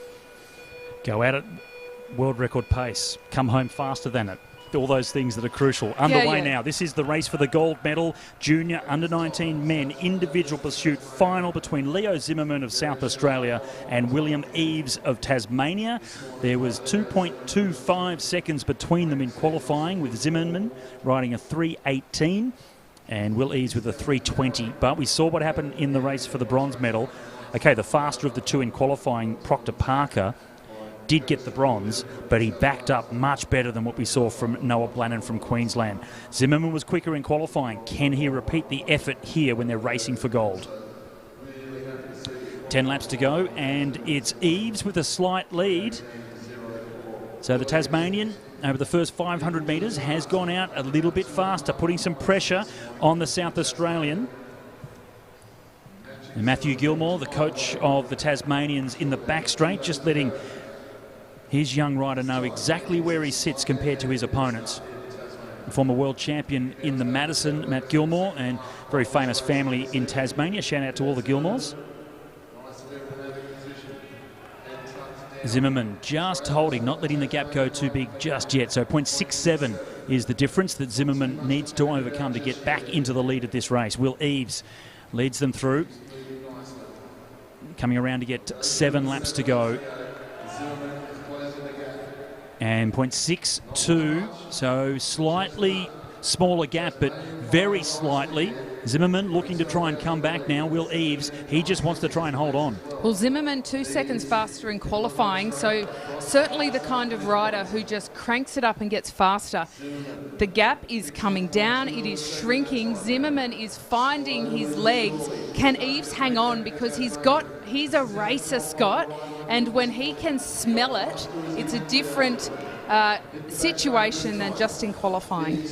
Go at it, world record pace, come home faster than it. All those things that are crucial. Underway now. This is the race for the gold medal. Junior under-19 men individual pursuit final between Leo Zimmerman of South Australia and William Eaves of Tasmania. There was 2.25 seconds between them in qualifying, with Zimmerman riding a 3:18 and Will Eaves with a 3:20. But we saw what happened in the race for the bronze medal. Okay, the faster of the two in qualifying, Proctor Parker, did get the bronze, but he backed up much better than what we saw from Noah Blannon from Queensland. Zimmerman was quicker in qualifying. Can he repeat the effort here when they're racing for gold? 10 laps to go, and it's Eaves with a slight lead. So the Tasmanian, over the first 500 metres, has gone out a little bit faster, putting some pressure on the South Australian. And Matthew Gilmore, the coach of the Tasmanians, in the back straight, just letting his young rider know exactly where he sits compared to his opponents. Former world champion in the Madison, Matt Gilmore, and very famous family in Tasmania. Shout out to all the Gilmores. Zimmerman just holding, not letting the gap go too big just yet. So 0.67 is the difference that Zimmerman needs to overcome to get back into the lead of this race. Will Eaves leads them through. Coming around to get 7 laps to go. And 0.62, so slightly smaller gap, but very slightly. Zimmerman looking to try and come back now. Will Eaves, he just wants to try and hold on. Well, Zimmerman 2 seconds faster in qualifying, so certainly the kind of rider who just cranks it up and gets faster. The gap is coming down, it is shrinking. Zimmerman is finding his legs. Can Eaves hang on? Because he's a racer, Scott, and when he can smell it, it's a different situation than just in qualifying.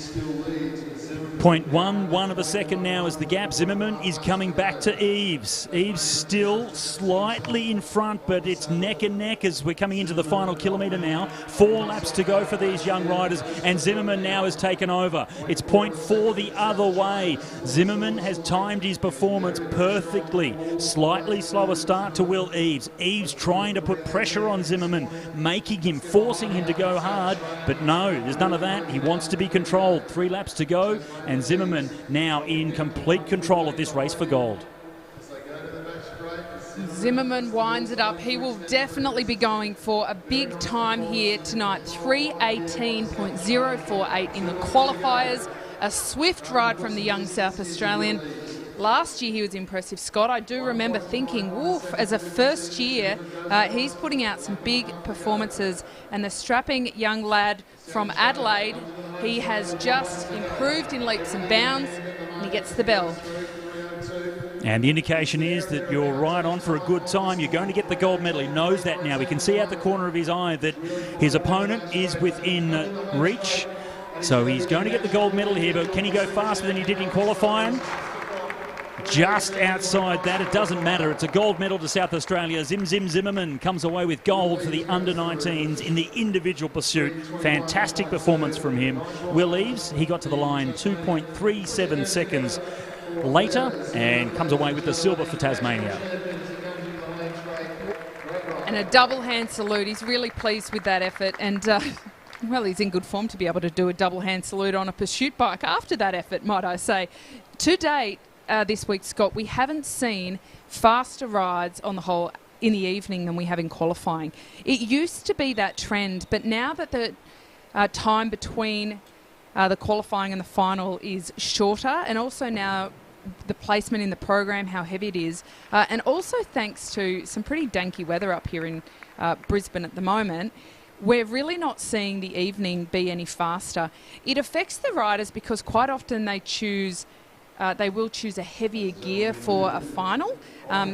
0.11 of a second now as the gap. Zimmerman is coming back to Eaves. Eaves still slightly in front, but it's neck and neck as we're coming into the final kilometre now. 4 laps to go for these young riders, and Zimmerman now has taken over. It's 0.4 the other way. Zimmerman has timed his performance perfectly. Slightly slower start to Will Eaves. Eaves trying to put pressure on Zimmerman, forcing him to go hard, but no, there's none of that. He wants to be controlled. 3 laps to go, and Zimmerman now in complete control of this race for gold. Zimmerman winds it up. He will definitely be going for a big time here tonight. 3:18.048 in the qualifiers. A swift ride from the young South Australian. Last year he was impressive, Scott. I do remember thinking, woof, as a first year, he's putting out some big performances. And the strapping young lad from Adelaide, he has just improved in leaps and bounds, and he gets the bell. And the indication is that you're right on for a good time. You're going to get the gold medal. He knows that now. He can see out the corner of his eye that his opponent is within reach. So he's going to get the gold medal here, but can he go faster than he did in qualifying? Just outside that, it doesn't matter. It's a gold medal to South Australia. Zimmerman comes away with gold for the under-19s in the individual pursuit. Fantastic performance from him. Will Eaves, he got to the line 2.37 seconds later and comes away with the silver for Tasmania. And a double hand salute. He's really pleased with that effort. And, well, he's in good form to be able to do a double hand salute on a pursuit bike after that effort, might I say. To date, this week, Scott, we haven't seen faster rides on the whole in the evening than we have in qualifying. It used to be that trend, but now that the time between the qualifying and the final is shorter, and also now the placement in the program, how heavy it is, and also thanks to some pretty danky weather up here in Brisbane at the moment, we're really not seeing the evening be any faster. It affects the riders because quite often they will choose a heavier gear for a final.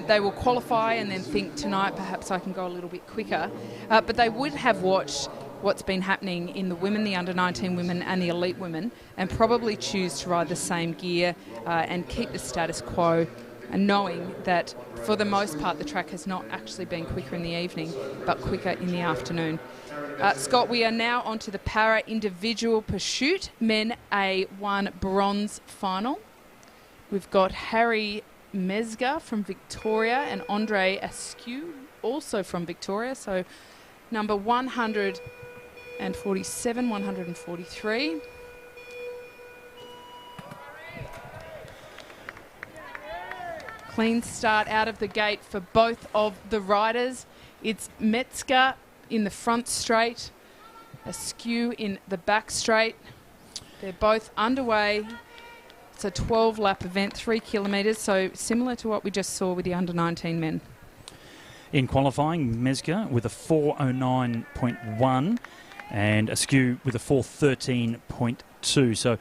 They will qualify and then think, tonight perhaps I can go a little bit quicker. But they would have watched what's been happening in the women, the under-19 women and the elite women, and probably choose to ride the same gear and keep the status quo, and knowing that for the most part the track has not actually been quicker in the evening but quicker in the afternoon. Scott, we are now on to the para individual pursuit, men A1 bronze final. We've got Harry Meares from Victoria and Andre Askew, also from Victoria, so number 147, 143. Clean start out of the gate for both of the riders. It's Metzger in the front straight, Askew in the back straight. They're both underway. It's a 12-lap event, 3 kilometres, so similar to what we just saw with the under-19 men. In qualifying, Metzger with a 4:09.1 and Askew with a 4:13.2. So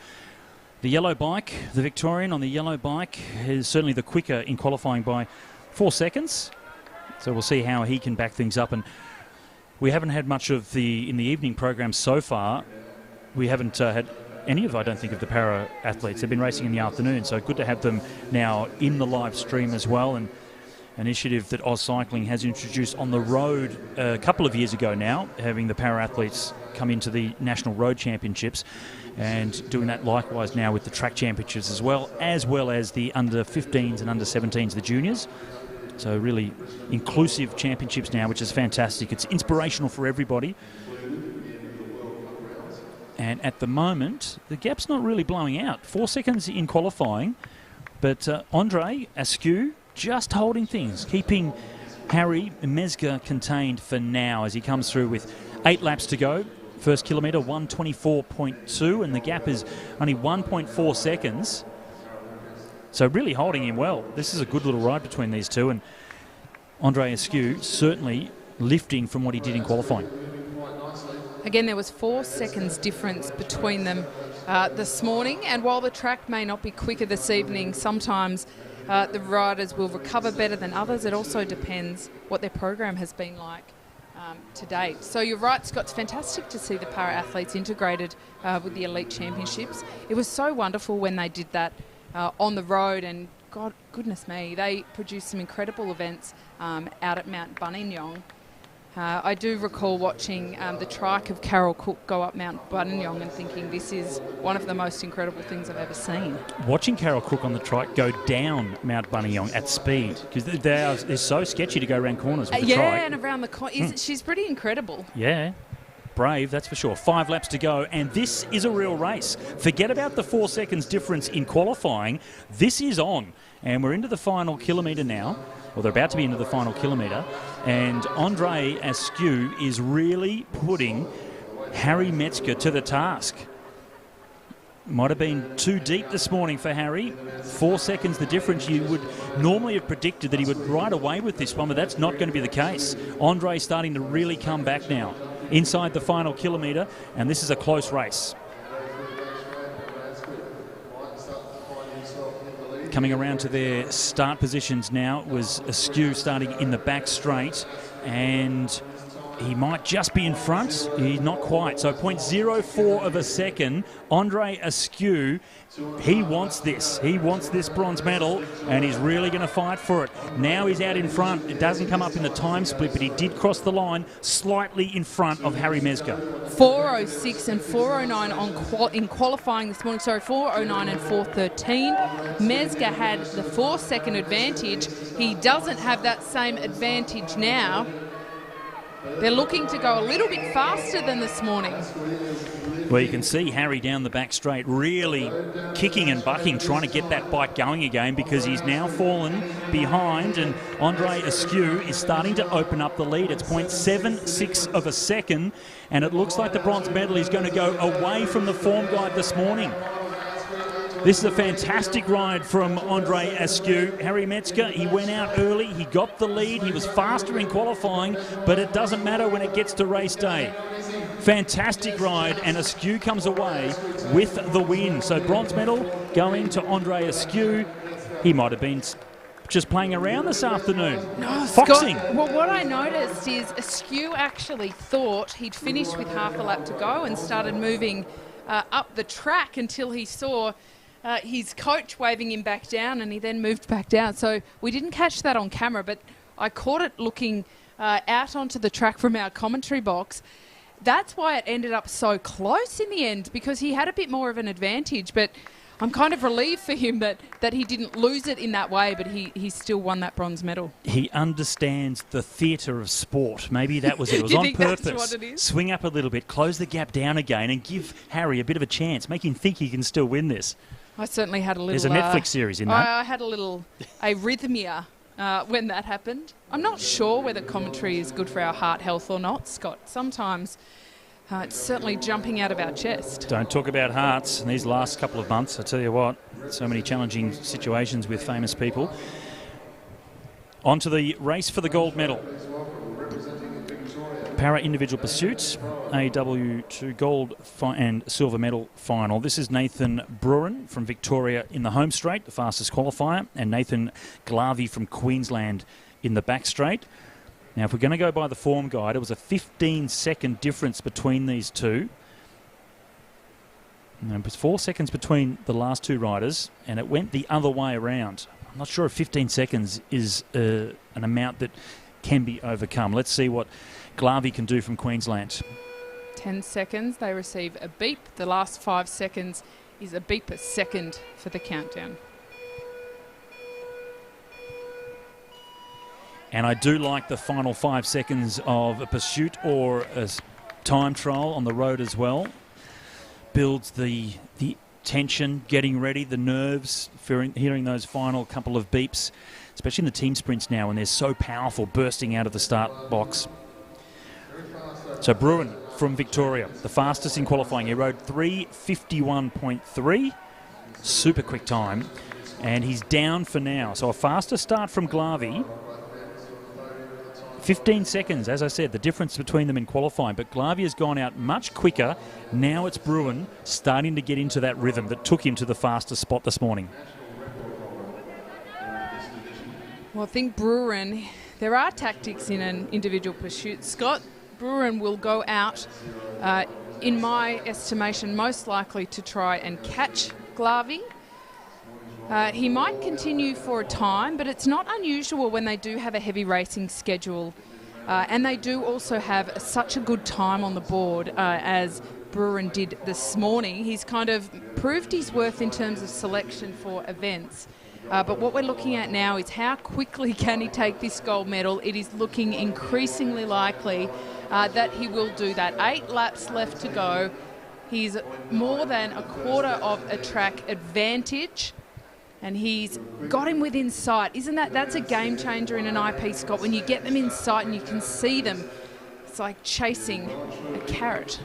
the yellow bike, the Victorian on the yellow bike, is certainly the quicker in qualifying by 4 seconds. So we'll see how he can back things up. And we haven't had much of in the evening program so far. We haven't had any of, I don't think, of the para athletes. They've been racing in the afternoon, so good to have them now in the live stream as well. And an initiative that AusCycling has introduced on the road a couple of years ago now, having the para athletes come into the National Road Championships, and doing that likewise now with the track championships as well as the under-15s and under-17s, the juniors. So really inclusive championships now, which is fantastic. It's inspirational for everybody. And at the moment, the gap's not really blowing out. 4 seconds in qualifying, but Andre Askew just holding things, keeping Harry Meares contained for now as he comes through with 8 laps to go. First kilometre, 1:24.2, and the gap is only 1.4 seconds. So really holding him well. This is a good little ride between these two, and Andre Askew certainly lifting from what he did in qualifying. Again, there was 4 seconds difference between them this morning, and while the track may not be quicker this evening, sometimes the riders will recover better than others. It also depends what their program has been like to date. So you're right, Scott, it's fantastic to see the para-athletes integrated with the elite championships. It was so wonderful when they did that on the road, and goodness me, they produced some incredible events out at Mount Buninyong. I do recall watching the trike of Carol Cook go up Mount Buninyong and thinking this is one of the most incredible things I've ever seen. Watching Carol Cook on the trike go down Mount Buninyong at speed, because they're so sketchy to go around corners with the trike. Yeah, and around the corner. She's pretty incredible. Yeah. Brave, that's for sure. 5 laps to go, and this is a real race. Forget about the 4 seconds difference in qualifying. This is on, and we're into the final kilometre now. Well, they're about to be into the final kilometre, and Andre Askew is really putting Harry Metzger to the task. Might have been too deep this morning for Harry. 4 seconds the difference. You would normally have predicted that he would ride away with this one, but that's not going to be the case. Andre starting to really come back now inside the final kilometre, and this is a close race. Coming around to their start positions now was Askew starting in the back straight, and he might just be in front. He's not quite. So 0.04 of a second. Andre Askew, he wants this. He wants this bronze medal, and he's really going to fight for it. Now he's out in front. It doesn't come up in the time split, but he did cross the line slightly in front of Harry Metzger. 4:06 and 4:09 in qualifying this morning. Sorry, 4:09 and 4:13. Metzger had the 4 second advantage. He doesn't have that same advantage now. they're looking to go a little bit faster than this morning. Well, you can see Harry down the back straight really kicking and bucking, trying to get that bike going again, because he's now fallen behind, and Andre Askew is starting to open up the lead. It's 0.76 of a second, and it looks like the bronze medal is going to go away from the form guide this morning. This is a fantastic ride from Andre Askew. Harry Metzger, he went out early, he got the lead, he was faster in qualifying, but it doesn't matter when it gets to race day. Fantastic ride, and Askew comes away with the win. So bronze medal going to Andre Askew. He might have been just playing around this afternoon. No, foxing. Scott, well, what I noticed is Askew actually thought he'd finished with half a lap to go and started moving up the track until he saw his coach waving him back down, and he then moved back down. So we didn't catch that on camera, but I caught it looking out onto the track from our commentary box. That's why it ended up so close in the end, because he had a bit more of an advantage. But I'm kind of relieved for him that he didn't lose it in that way, but he still won that bronze medal. He understands the theatre of sport. Maybe that was it. It was on purpose. That's what it is? Swing up a little bit, close the gap down again, and give Harry a bit of a chance. Make him think he can still win this. I certainly had a little... There's a Netflix series in that. I had a little arrhythmia when that happened. I'm not sure whether commentary is good for our heart health or not, Scott. Sometimes it's certainly jumping out of our chest. Don't talk about hearts in these last couple of months. I tell you what, so many challenging situations with famous people. On to the race for the gold medal. Para individual pursuits, AW2 gold and silver medal final. This is Nathan Bruin from Victoria in the home straight, the fastest qualifier, and Nathan Glavey from Queensland in the back straight. Now, if we're going to go by the form guide, it was a 15-second difference between these two. And it was 4 seconds between the last two riders, and it went the other way around. I'm not sure if 15 seconds is an amount that can be overcome. Let's see what Glavey can do from Queensland. 10 seconds, they receive a beep. The last 5 seconds is a beep a second for the countdown. And I do like the final 5 seconds of a pursuit or a time trial on the road as well. Builds the tension, getting ready, the nerves, hearing those final couple of beeps, especially in the team sprints now when they're so powerful, bursting out of the start box. So Bruin from Victoria, the fastest in qualifying. He rode 3:51.3, super quick time, and he's down for now. So a faster start from Glavey. 15 seconds, as I said, the difference between them in qualifying. But Glavey has gone out much quicker. Now it's Bruin starting to get into that rhythm that took him to the fastest spot this morning. Well, I think Bruin, there are tactics in an individual pursuit. Scott, Bruin will go out, in my estimation, most likely to try and catch Glavey. He might continue for a time, but it's not unusual when they do have a heavy racing schedule. And they do also have such a good time on the board as Bruin did this morning. He's kind of proved his worth in terms of selection for events. But what we're looking at now is how quickly can he take this gold medal. It is looking increasingly likely that he will do that. 8 laps left to go. He's more than a quarter of a track advantage. And he's got him within sight. That's a game changer in an IP, Scott, when you get them in sight and you can see them. It's like chasing a carrot.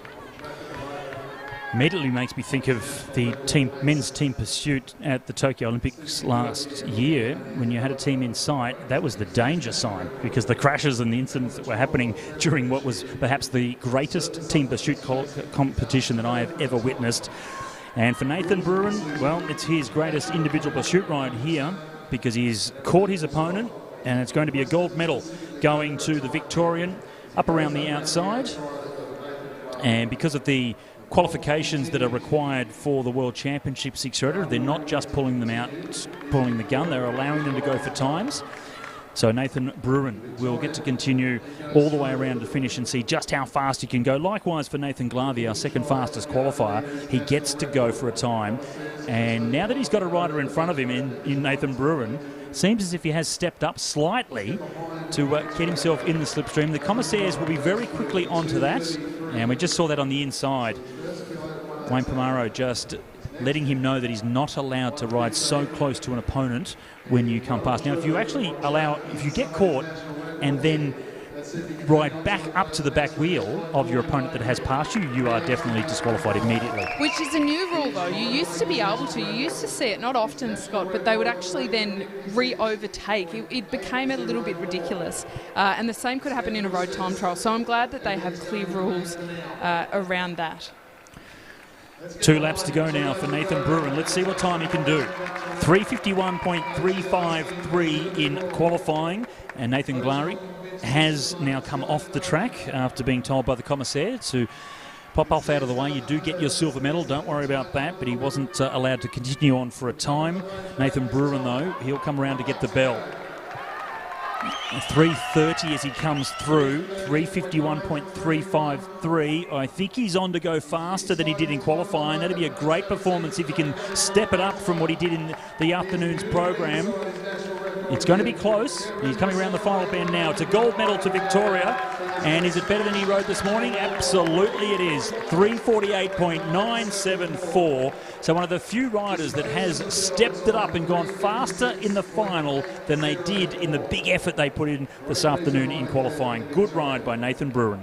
Immediately makes me think of the men's team pursuit at the Tokyo Olympics last year. When you had a team in sight, that was the danger sign, because the crashes and the incidents that were happening during what was perhaps the greatest team pursuit competition that I have ever witnessed. And for Nathan Bruin, well, it's his greatest individual pursuit ride here, because he's caught his opponent, and it's going to be a gold medal going to the Victorian up around the outside. And because of the qualifications that are required for the World Championships, etc., they're not just pulling them out, pulling the gun, they're allowing them to go for times. So Nathan Bruin will get to continue all the way around to finish and see just how fast he can go. Likewise for Nathan Glavey, our second fastest qualifier, he gets to go for a time. And now that he's got a rider in front of him in Nathan Bruin, seems as if he has stepped up slightly to get himself in the slipstream. The commissaires will be very quickly onto that, and we just saw that on the inside. Wayne Pomaro just letting him know that he's not allowed to ride so close to an opponent when you come past. Now, if you get caught and then ride back up to the back wheel of your opponent that has passed you, you are definitely disqualified immediately. Which is a new rule, though. You used to be able to. You used to see it, not often, Scott, but they would actually then re-overtake. It became a little bit ridiculous. And the same could happen in a road time trial. So I'm glad that they have clear rules around that. 2 laps to go now for Nathan Brewer, and let's see what time he can do. 3:51.353 in qualifying, and Nathan Glary has now come off the track after being told by the commissaire to pop off out of the way. You do get your silver medal, don't worry about that, but he wasn't allowed to continue on for a time. Nathan Brewer, though, he'll come around to get the bell. 3:30 as he comes through, 3:51.353. I think he's on to go faster than he did in qualifying. That'd be a great performance if he can step it up from what he did in the afternoon's program. It's going to be close. He's coming around the final bend now. It's a gold medal to Victoria. And is it better than he rode this morning? Absolutely it is. 3:48.974. So one of the few riders that has stepped it up and gone faster in the final than they did in the big effort they put in this afternoon in qualifying. Good ride by Nathan Brewer.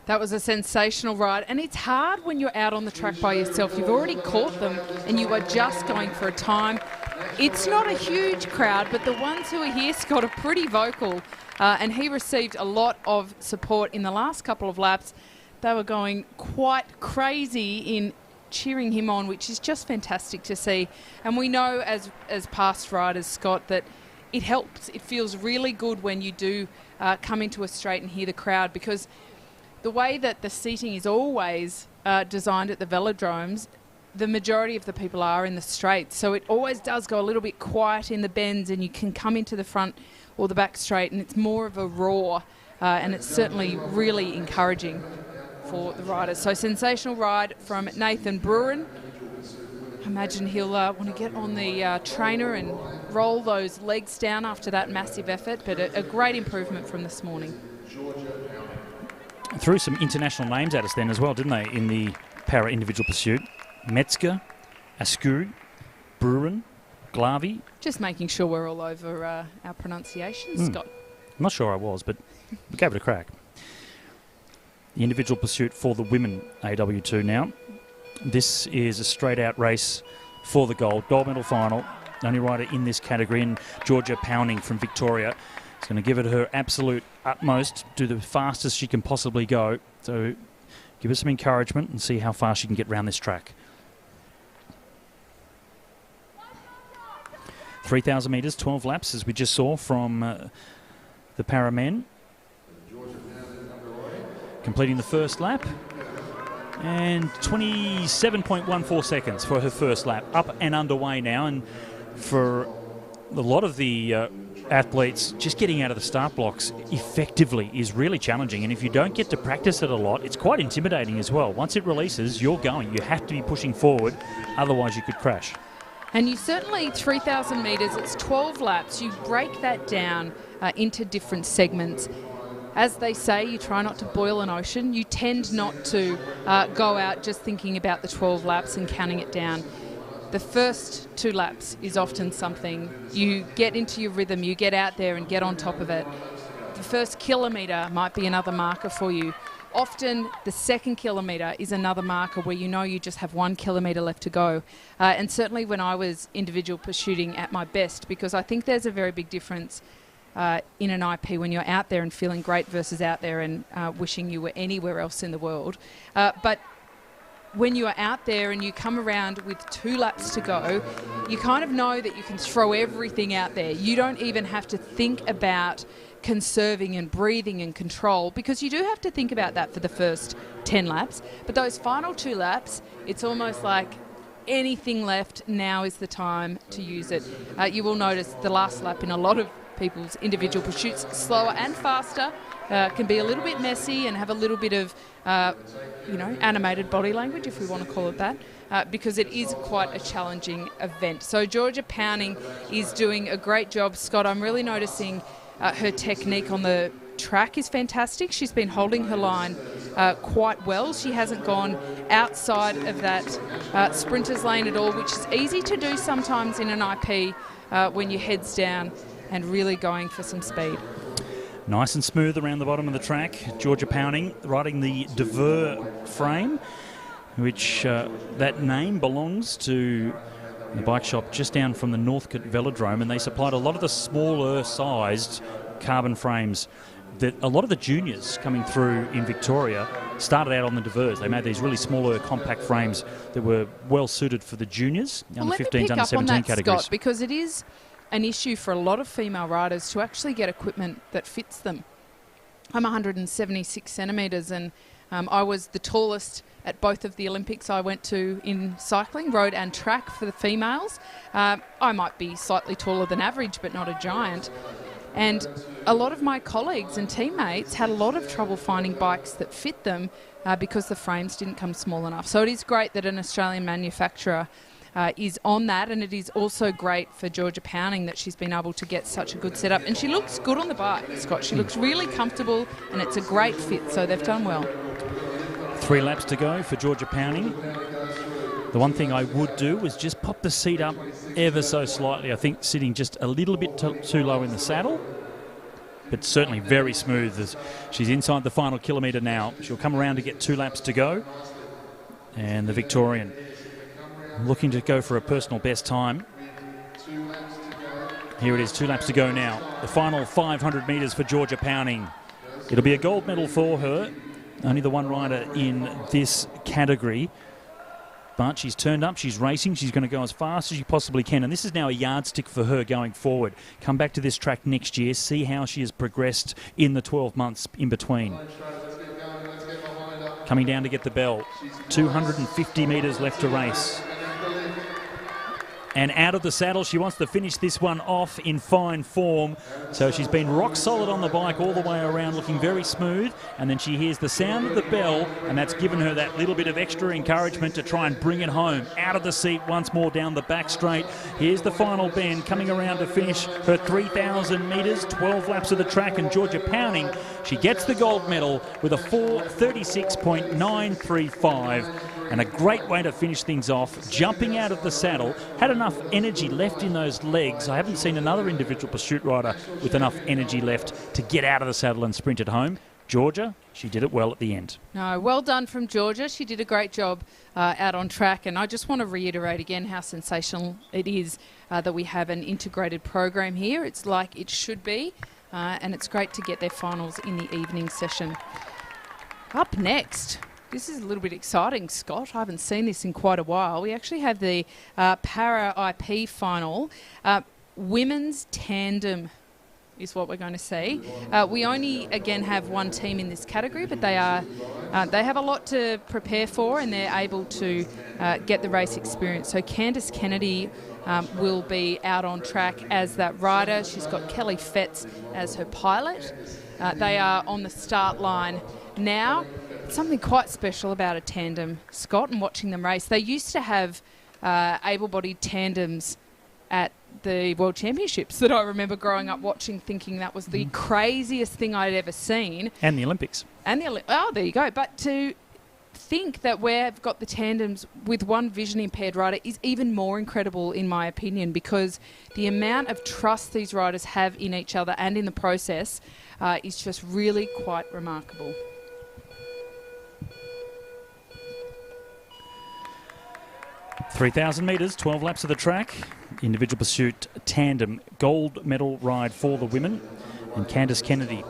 That was a sensational ride, and it's hard when you're out on the track by yourself. You've already caught them and you are just going for a time. It's not a huge crowd, but the ones who are here, Scott, are pretty vocal, and he received a lot of support in the last couple of laps. They were going quite crazy in cheering him on, which is just fantastic to see. And we know as past riders, Scott, that it helps. It feels really good when you do come into a straight and hear the crowd, because the way that the seating is always designed at the velodromes, the majority of the people are in the straight. So it always does go a little bit quiet in the bends, and you can come into the front or the back straight, and it's more of a roar, and it's certainly really encouraging for the riders. So sensational ride from Nathan Brewer. I imagine he'll want to get on the trainer and roll those legs down after that massive effort, but a great improvement from this morning. Threw some international names at us then as well, didn't they, in the para individual pursuit? Metzger, Ascuri, Brewer, Glavi. Just making sure we're all over our pronunciations, Scott. I'm not sure I was, but we gave it a crack. The individual pursuit for the women AW2 now. This is a straight-out race for the gold medal final. The only rider in this category, and Georgia Pounding from Victoria, is going to give it her absolute utmost, do the fastest she can possibly go. So give her some encouragement and see how fast she can get around this track. 3,000 metres, 12 laps, as we just saw from the para men. Completing the first lap. And 27.14 seconds for her first lap. Up and underway now. And for a lot of the athletes, just getting out of the start blocks effectively is really challenging. And if you don't get to practice it a lot, it's quite intimidating as well. Once it releases, you're going. You have to be pushing forward. Otherwise, you could crash. And you certainly, 3,000 metres, it's 12 laps. You break that down into different segments. As they say, you try not to boil an ocean. You tend not to go out just thinking about the 12 laps and counting it down. The first 2 laps is often something. You get into your rhythm, you get out there and get on top of it. The first kilometre might be another marker for you. Often the second kilometre is another marker where you know you just have 1 kilometre left to go. And certainly when I was individual pursuing at my best, because I think there's a very big difference in an IP when you're out there and feeling great versus out there and wishing you were anywhere else in the world. But when you are out there and you come around with 2 laps to go, you kind of know that you can throw everything out there. You don't even have to think about conserving and breathing and control, because you do have to think about that for the first 10 laps. But those final 2 laps, it's almost like anything left, now is the time to use it. You will notice the last lap in a lot of people's individual pursuits, slower and faster, can be a little bit messy and have a little bit of animated body language, if we want to call it that, because it is quite a challenging event. So Georgia Pounding is doing a great job. Scott, I'm really noticing her technique on the track is fantastic. She's been holding her line quite well. She hasn't gone outside of that sprinter's lane at all, which is easy to do sometimes in an IP when your head's down and really going for some speed. Nice and smooth around the bottom of the track. Georgia Pounding riding the Devere frame, which that name belongs to the bike shop just down from the Northcote Velodrome, and they supplied a lot of the smaller sized carbon frames that a lot of the juniors coming through in Victoria started out on the Devers. They made these really smaller compact frames that were well suited for the juniors, under 15s, under 17 categories. Scott, because it is an issue for a lot of female riders to actually get equipment that fits them. I'm 176 centimetres and I was the tallest at both of the Olympics I went to in cycling, road and track for the females. I might be slightly taller than average, but not a giant. And a lot of my colleagues and teammates had a lot of trouble finding bikes that fit them because the frames didn't come small enough. So it is great that an Australian manufacturer is on that, and it is also great for Georgia Pounding that she's been able to get such a good setup. And she looks good on the bike, Scott. She looks really comfortable, and it's a great fit, so they've done well. 3 laps to go for Georgia Pounding. The one thing I would do was just pop the seat up ever so slightly. I think sitting just a little bit too low in the saddle, but certainly very smooth as she's inside the final kilometre now. She'll come around to get 2 laps to go. And the Victorian looking to go for a personal best time. Here it is, 2 laps to go now. The final 500 metres for Georgia Pounding. It'll be a gold medal for her. Only the one rider in this category. But she's turned up, she's racing, she's going to go as fast as she possibly can. And this is now a yardstick for her going forward. Come back to this track next year, see how she has progressed in the 12 months in between. Coming down to get the bell. 250 metres left to race. And out of the saddle, she wants to finish this one off in fine form. So she's been rock solid on the bike all the way around, looking very smooth. And then she hears the sound of the bell, and that's given her that little bit of extra encouragement to try and bring it home. Out of the seat once more down the back straight. Here's the final bend, coming around to finish her 3,000 metres, 12 laps of the track. And Georgia Pounding, she gets the gold medal with a 4:36.935. And a great way to finish things off, jumping out of the saddle, had enough energy left in those legs. I haven't seen another individual pursuit rider with enough energy left to get out of the saddle and sprint it home. Georgia, she did it well at the end. No, well done from Georgia. She did a great job out on track. And I just want to reiterate again how sensational it is that we have an integrated program here. It's like it should be. And it's great to get their finals in the evening session. Up next, this is a little bit exciting, Scott. I haven't seen this in quite a while. We actually have the Para IP final. Women's tandem is what we're going to see. We only, again, have one team in this category, but they have a lot to prepare for, and they're able to get the race experience. So Candice Kennedy will be out on track as that rider. She's got Kelly Fetz as her pilot. They are on the start line now. Something quite special about a tandem, Scott, and watching them race. They used to have able-bodied tandems at the World Championships that I remember growing up watching, thinking that was the craziest thing I'd ever seen. And the Olympics. Oh, there you go. But to think that we've got the tandems with one vision-impaired rider is even more incredible, in my opinion, because the amount of trust these riders have in each other and in the process is just really quite remarkable. 3,000 metres, 12 laps of the track. Individual pursuit tandem gold medal ride for the women. And Candice Kennedy,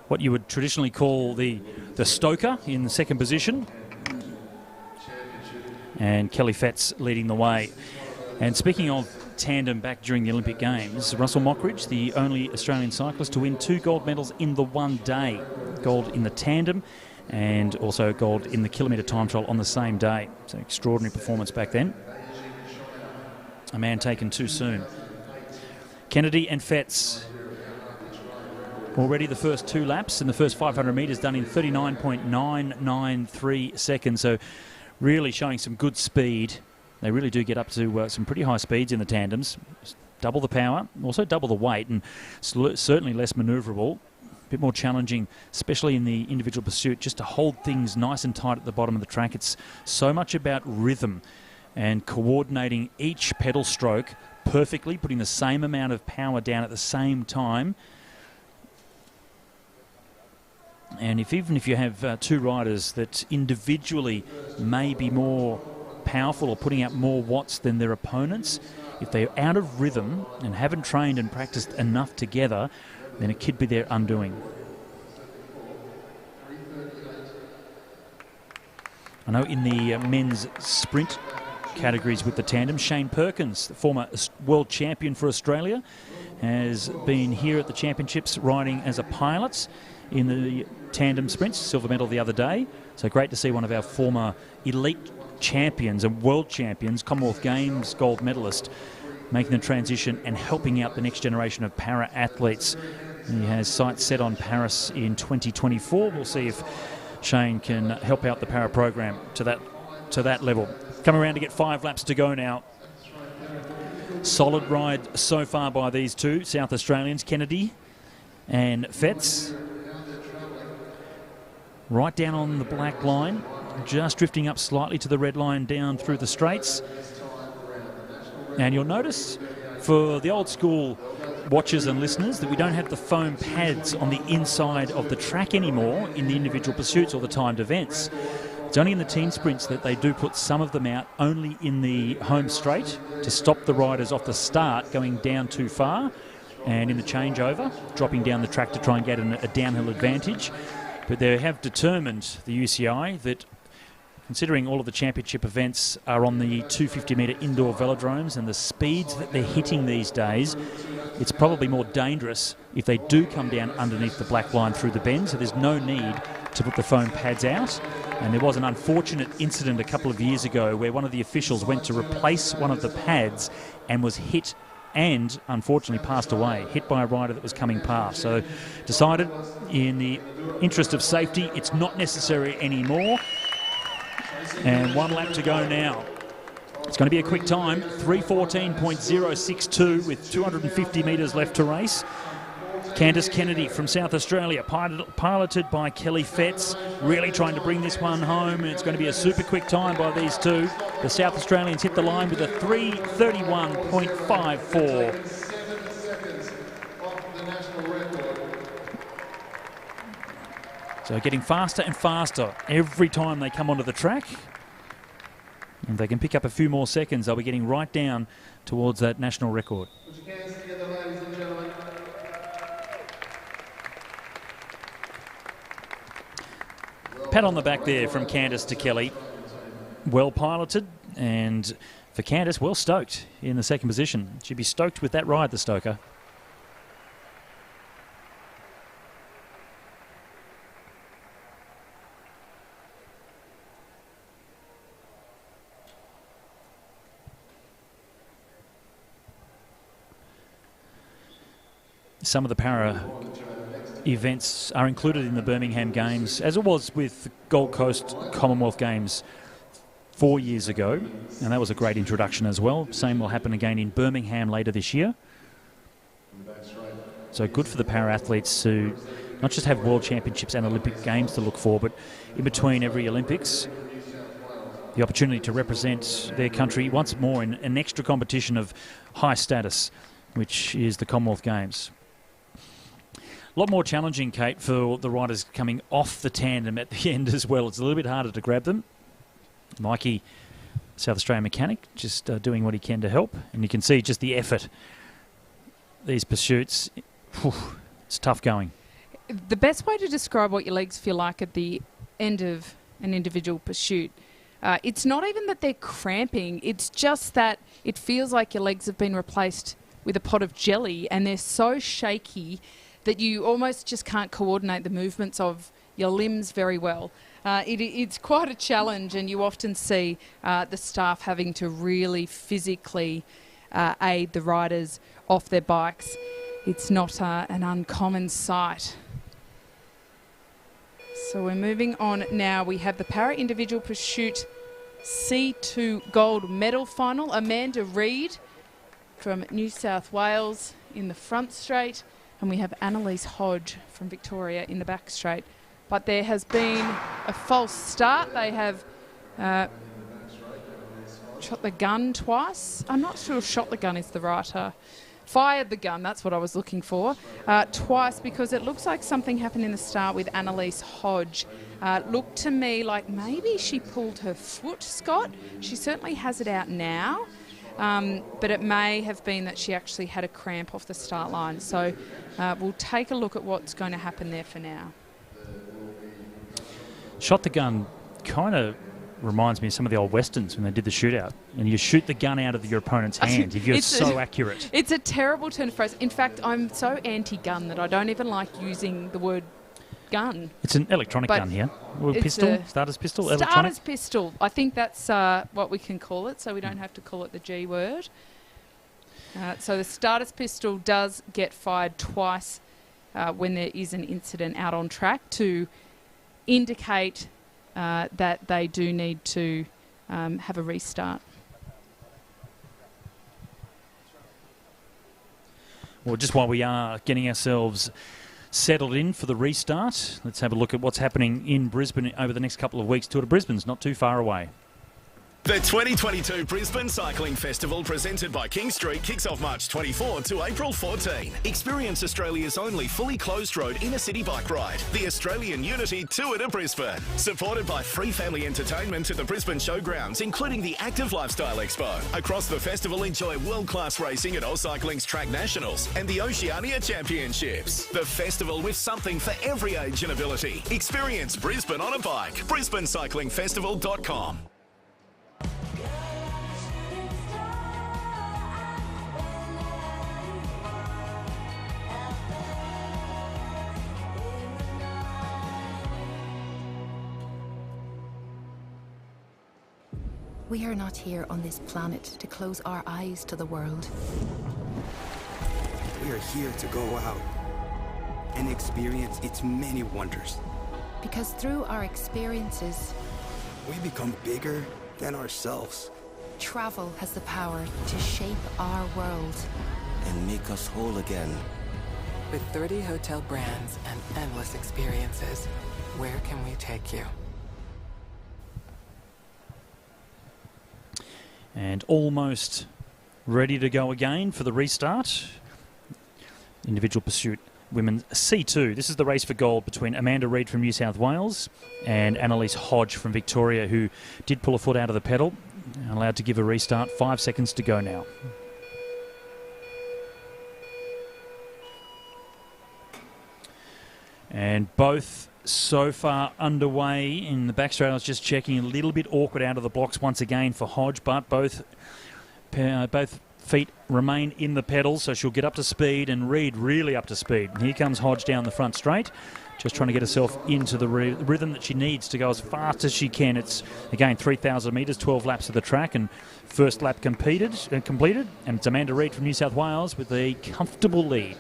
what you would traditionally call the stoker in the second position. And Kelly Fetz leading the way. And speaking of tandem back during the Olympic Games, Russell Mockridge, the only Australian cyclist to win 2 gold medals in the one day. Gold in the tandem and also gold in the kilometre time trial on the same day. So extraordinary performance back then. A man taken too soon. Kennedy and Fetz Already the first 2 laps and the first 500 metres done in 39.993 seconds. So really showing some good speed. They really do get up to some pretty high speeds in the tandems. Double the power, also double the weight, and certainly less manoeuvrable. A bit more challenging, especially in the individual pursuit, just to hold things nice and tight at the bottom of the track. It's so much about rhythm and coordinating each pedal stroke perfectly, putting the same amount of power down at the same time. And even if you have 2 riders that individually may be more powerful or putting out more watts than their opponents, if they're out of rhythm and haven't trained and practiced enough together, then it could be their undoing. I know in the men's sprint categories with the tandem, Shane Perkins, the former world champion for Australia, has been here at the championships riding as a pilot in the tandem sprints, silver medal the other day. So great to see one of our former elite champions and world champions, Commonwealth Games gold medalist, making the transition and helping out the next generation of para-athletes. He has sights set on Paris in 2024. We'll see if Shane can help out the para program to that level. Coming around to get 5 laps to go now. Solid ride so far by these 2 South Australians, Kennedy and Fetz. Right down on the black line, just drifting up slightly to the red line down through the straights. And you'll notice for the old school watchers and listeners that we don't have the foam pads on the inside of the track anymore in the individual pursuits or the timed events. It's only in the team sprints that they do put some of them out only in the home straight to stop the riders off the start going down too far, and in the changeover dropping down the track to try and get a downhill advantage. But they have determined, the UCI, that considering all of the championship events are on the 250-metre indoor velodromes and the speeds that they're hitting these days, it's probably more dangerous if they do come down underneath the black line through the bend, so there's no need to put the foam pads out. And there was an unfortunate incident a couple of years ago where one of the officials went to replace one of the pads and was hit and unfortunately passed away, hit by a rider that was coming past. So decided in the interest of safety, it's not necessary anymore. And 1 lap to go now. It's going to be a quick time, 3:14.062 with 250 metres left to race. Candice Kennedy from South Australia, piloted by Kelly Fetz, really trying to bring this one home, and it's going to be a super quick time by these 2. The South Australians hit the line with a 3:31.54. So getting faster and faster every time they come onto the track. If they can pick up a few more seconds, they'll be getting right down towards that national record. Pat on the back there from Candice to Kelly. Well piloted, and for Candice, well stoked in the second position. She'd be stoked with that ride, the Stoker. Some of the para events are included in the Birmingham Games, as it was with the Gold Coast Commonwealth Games 4 years ago, and that was a great introduction as well. Same will happen again in Birmingham later this year. So good for the para athletes to not just have World Championships and Olympic Games to look for, but in between every Olympics, the opportunity to represent their country once more in an extra competition of high status, which is the Commonwealth Games. A lot more challenging, Kate, for the riders coming off the tandem at the end as well. It's a little bit harder to grab them. Mikey, South Australian mechanic, just doing what he can to help. And you can see just the effort. These pursuits, it's tough going. The best way to describe what your legs feel like at the end of an individual pursuit, it's not even that they're cramping. It's just that it feels like your legs have been replaced with a pot of jelly, and they're so shaky that you almost just can't coordinate the movements of your limbs very well. It's quite a challenge, and you often see the staff having to really physically aid the riders off their bikes. it's not an uncommon sight. So we're moving on now. We have the para individual pursuit C2 gold medal final. Amanda Reid from New South Wales in the front straight, and we have Annalise Hodge from Victoria in the back straight. But there has been a false start. They have shot the gun twice. I'm not sure shot the gun is the right. Fired the gun, that's what I was looking for, twice, because it looks like something happened in the start with Annalise Hodge. Looked to me like maybe she pulled her foot, Scott. She certainly has it out now, but it may have been that she actually had a cramp off the start line. So we'll take a look at what's going to happen there for now. Shot the gun kind of reminds me of some of the old westerns when they did the shootout, and you shoot the gun out of your opponent's hand if you're so accurate. It's a terrible turn of phrase. In fact, I'm so anti-gun that I don't even like using the word gun. It's an electronic gun here. Pistol? Starter's pistol? Starter's pistol. I think that's what we can call it, so we don't have to call it the G word. So the starter's pistol does get fired twice when there is an incident out on track to indicate that they do need to have a restart. Well, just while we are getting ourselves settled in for the restart, let's have a look at what's happening in Brisbane over the next couple of weeks. Tour de Brisbane's not too far away. The 2022 Brisbane Cycling Festival, presented by King Street, kicks off March 24 to April 14. Experience Australia's only fully closed road inner city bike ride, the Australian Unity Tour de Brisbane. Supported by free family entertainment at the Brisbane Showgrounds, including the Active Lifestyle Expo. Across the festival, enjoy world-class racing at AusCycling's Track Nationals and the Oceania Championships. The festival with something for every age and ability. Experience Brisbane on a bike. BrisbaneCyclingFestival.com. We are not here on this planet to close our eyes to the world. We are here to go out and experience its many wonders. Because through our experiences, we become bigger than ourselves. Travel has the power to shape our world. And make us whole again. With 30 hotel brands and endless experiences, where can we take you? And almost ready to go again for the restart. Individual pursuit women's C2. This is the race for gold between Amanda Reid from New South Wales and Annalise Hodge from Victoria, who did pull a foot out of the pedal. Allowed to give a restart. 5 seconds to go now. And both so far underway in the backstraight. I was just checking, a little bit awkward out of the blocks once again for Hodge, but both feet remain in the pedals, so she'll get up to speed, and Reid really up to speed. And here comes Hodge down the front straight, just trying to get herself into the rhythm that she needs to go as fast as she can. It's, again, 3,000 metres, 12 laps of the track, and first lap completed, and it's Amanda Reid from New South Wales with a comfortable lead.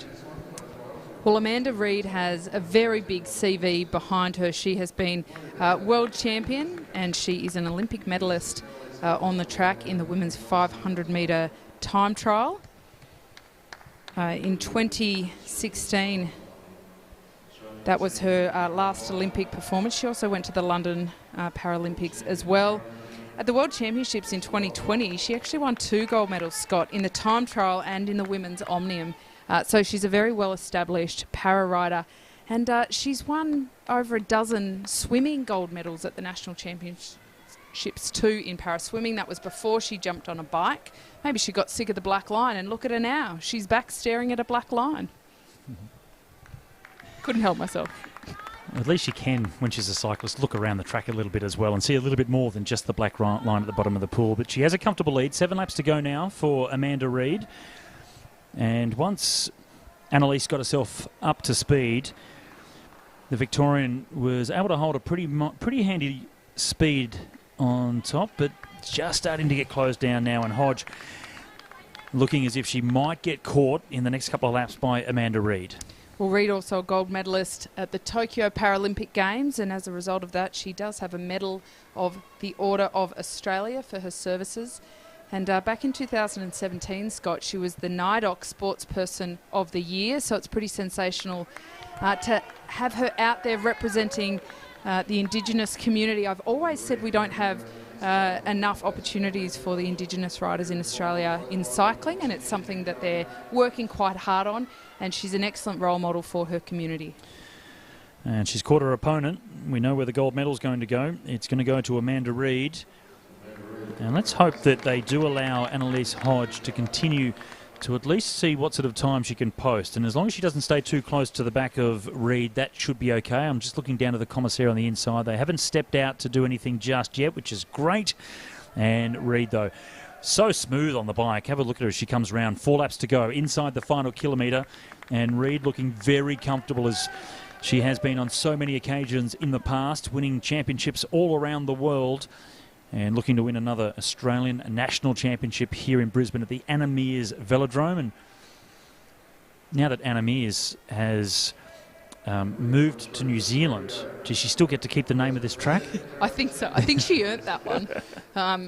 Well, Amanda Reid has a very big CV behind her. She has been world champion, and she is an Olympic medalist on the track in the women's 500-metre time trial. In 2016, that was her last Olympic performance. She also went to the London Paralympics as well. At the World Championships in 2020, she actually won 2 gold medals, Scott, in the time trial and in the women's omnium. So she's a very well-established para rider, and she's won over a dozen swimming gold medals at the National Championships too in para swimming. That was before she jumped on a bike. Maybe she got sick of the black line, and look at her now. She's back staring at a black line. Couldn't help myself. At least she can, when she's a cyclist, look around the track a little bit as well and see a little bit more than just the black line at the bottom of the pool. But she has a comfortable lead. 7 laps to go now for Amanda Reid. And once Annalise got herself up to speed, the Victorian was able to hold a pretty handy speed on top, but just starting to get closed down now. And Hodge looking as if she might get caught in the next couple of laps by Amanda Reid. Well, Reid also a gold medalist at the Tokyo Paralympic Games, and as a result of that, she does have a Medal of the Order of Australia for her services. And back in 2017, Scott, she was the NIDOC Sportsperson of the Year, so it's pretty sensational to have her out there representing the Indigenous community. I've always said we don't have enough opportunities for the Indigenous riders in Australia in cycling, and it's something that they're working quite hard on, and she's an excellent role model for her community. And she's caught her opponent. We know where the gold medal's going to go. It's going to go to Amanda Reid. And let's hope that they do allow Annalise Hodge to continue to at least see what sort of time she can post. And as long as she doesn't stay too close to the back of Reid, that should be okay. I'm just looking down to the commissaire on the inside. They haven't stepped out to do anything just yet, which is great. And Reid, though, so smooth on the bike. Have a look at her as she comes around. 4 laps to go inside the final kilometre. And Reid looking very comfortable as she has been on so many occasions in the past, winning championships all around the world. And looking to win another Australian national championship here in Brisbane at the Meares Velodrome. And now that Meares has moved to New Zealand, does she still get to keep the name of this track? I think so. I think she earned that one.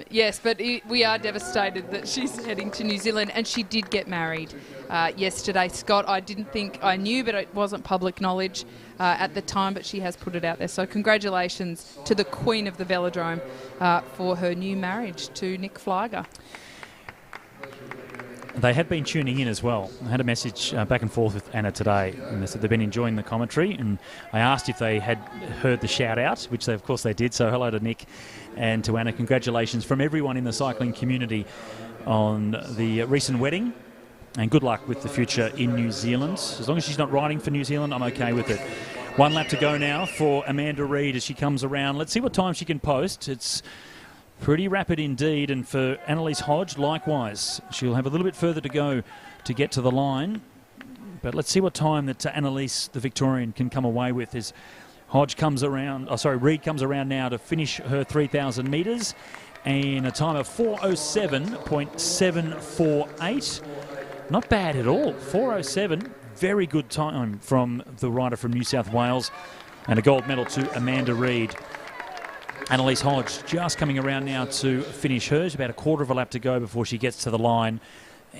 Yes, but we are devastated that she's heading to New Zealand, and she did get married yesterday. Scott, I didn't think I knew, but it wasn't public knowledge at the time, but she has put it out there. So congratulations to the Queen of the Velodrome for her new marriage to Nick Flyger. They had been tuning in as well. I had a message back and forth with Anna today, and they said they've been enjoying the commentary, and I asked if they had heard the shout-out, which of course they did, so hello to Nick and to Anna. Congratulations from everyone in the cycling community on the recent wedding, and good luck with the future in New Zealand. As long as she's not riding for New Zealand, I'm okay with it. 1 lap to go now for Amanda Reid as she comes around. Let's see what time she can post. It's pretty rapid indeed, and for Annalise Hodge, likewise. She'll have a little bit further to go to get to the line, but let's see what time that Annalise, the Victorian, can come away with as Hodge comes around. Reid comes around now to finish her 3,000 metres, and a time of 4:07.748. Not bad at all. 4:07, very good time from the rider from New South Wales, and a gold medal to Amanda Reid. Annalise Hodge just coming around now to finish hers. About a quarter of a lap to go before she gets to the line,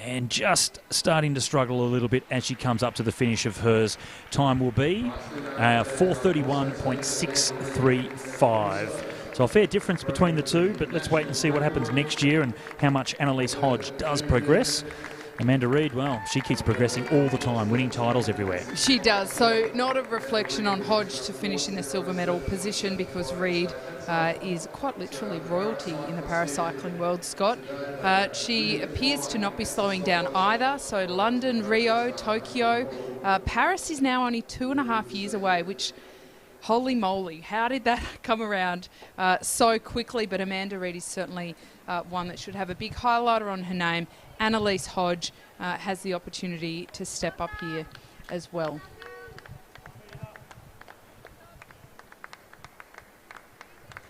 and just starting to struggle a little bit as she comes up to the finish of hers. Time will be 4:31.635. So a fair difference between the two, but let's wait and see what happens next year and how much Annalise Hodge does progress. Amanda Reid, well, she keeps progressing all the time, winning titles everywhere. She does. So not a reflection on Hodge to finish in the silver medal position, because Reid is quite literally royalty in the paracycling world, Scott. She appears to not be slowing down either. So London, Rio, Tokyo. Paris is now only 2.5 years away, which, holy moly, how did that come around so quickly? But Amanda Reid is certainly one that should have a big highlighter on her name. Annalise Hodge has the opportunity to step up here as well.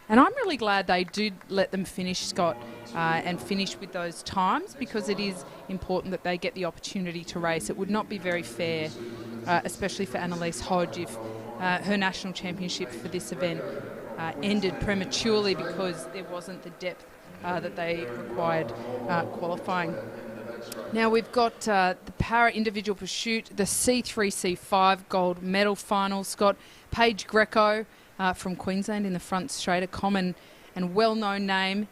And I'm really glad they did let them finish, Scott, and finish with those times, because it is important that they get the opportunity to race. It would not be very fair, especially for Annalise Hodge, if her national championship for this event ended prematurely because there wasn't the depth that they required qualifying. Now we've got the para individual pursuit, the C3, C5 gold medal final. Scott, Paige Greco from Queensland in the front straight, a common and well-known name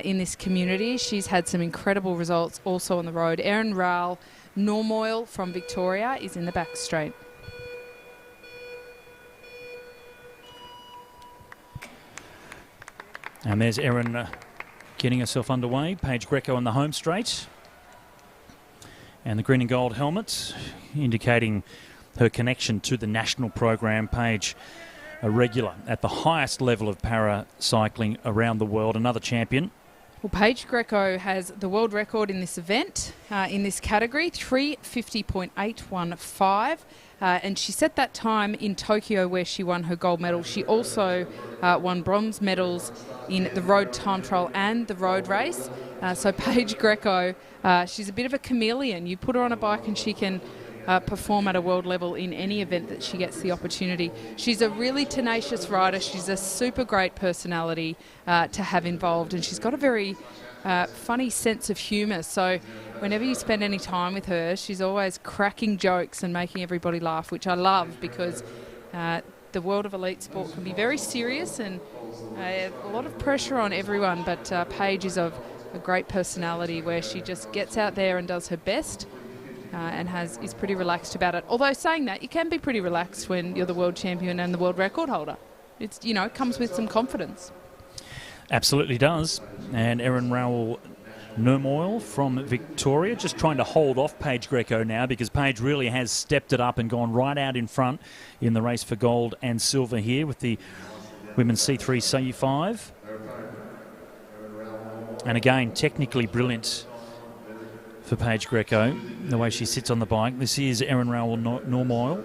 in this community. She's had some incredible results also on the road. Erin Rowell Normoyle from Victoria is in the back straight. And there's Erin getting herself underway. Paige Greco on the home straight. And the green and gold helmet indicating her connection to the national program. Paige, a regular at the highest level of paracycling around the world, another champion. Well, Paige Greco has the world record in this event, in this category, 3:50.815. And she set that time in Tokyo where she won her gold medal. She also won bronze medals in the road time trial and the road race. So Paige Greco, she's a bit of a chameleon. You put her on a bike and she can perform at a world level in any event that she gets the opportunity. She's a really tenacious rider. She's a super great personality to have involved, and she's got a very funny sense of humour. So whenever you spend any time with her, she's always cracking jokes and making everybody laugh, which I love, because the world of elite sport can be very serious and a lot of pressure on everyone, but Paige is of a great personality where she just gets out there and does her best. And is pretty relaxed about it. Although saying that, you can be pretty relaxed when you're the world champion and the world record holder. It's, you know, it comes with some confidence. Absolutely does. And Erin Rowell Nurmoil from Victoria just trying to hold off Paige Greco now, because Paige really has stepped it up and gone right out in front in the race for gold and silver here with the women's C3 C5. And again, technically brilliant for Paige Greco, the way she sits on the bike. This is Erin Rowell Nurmoil.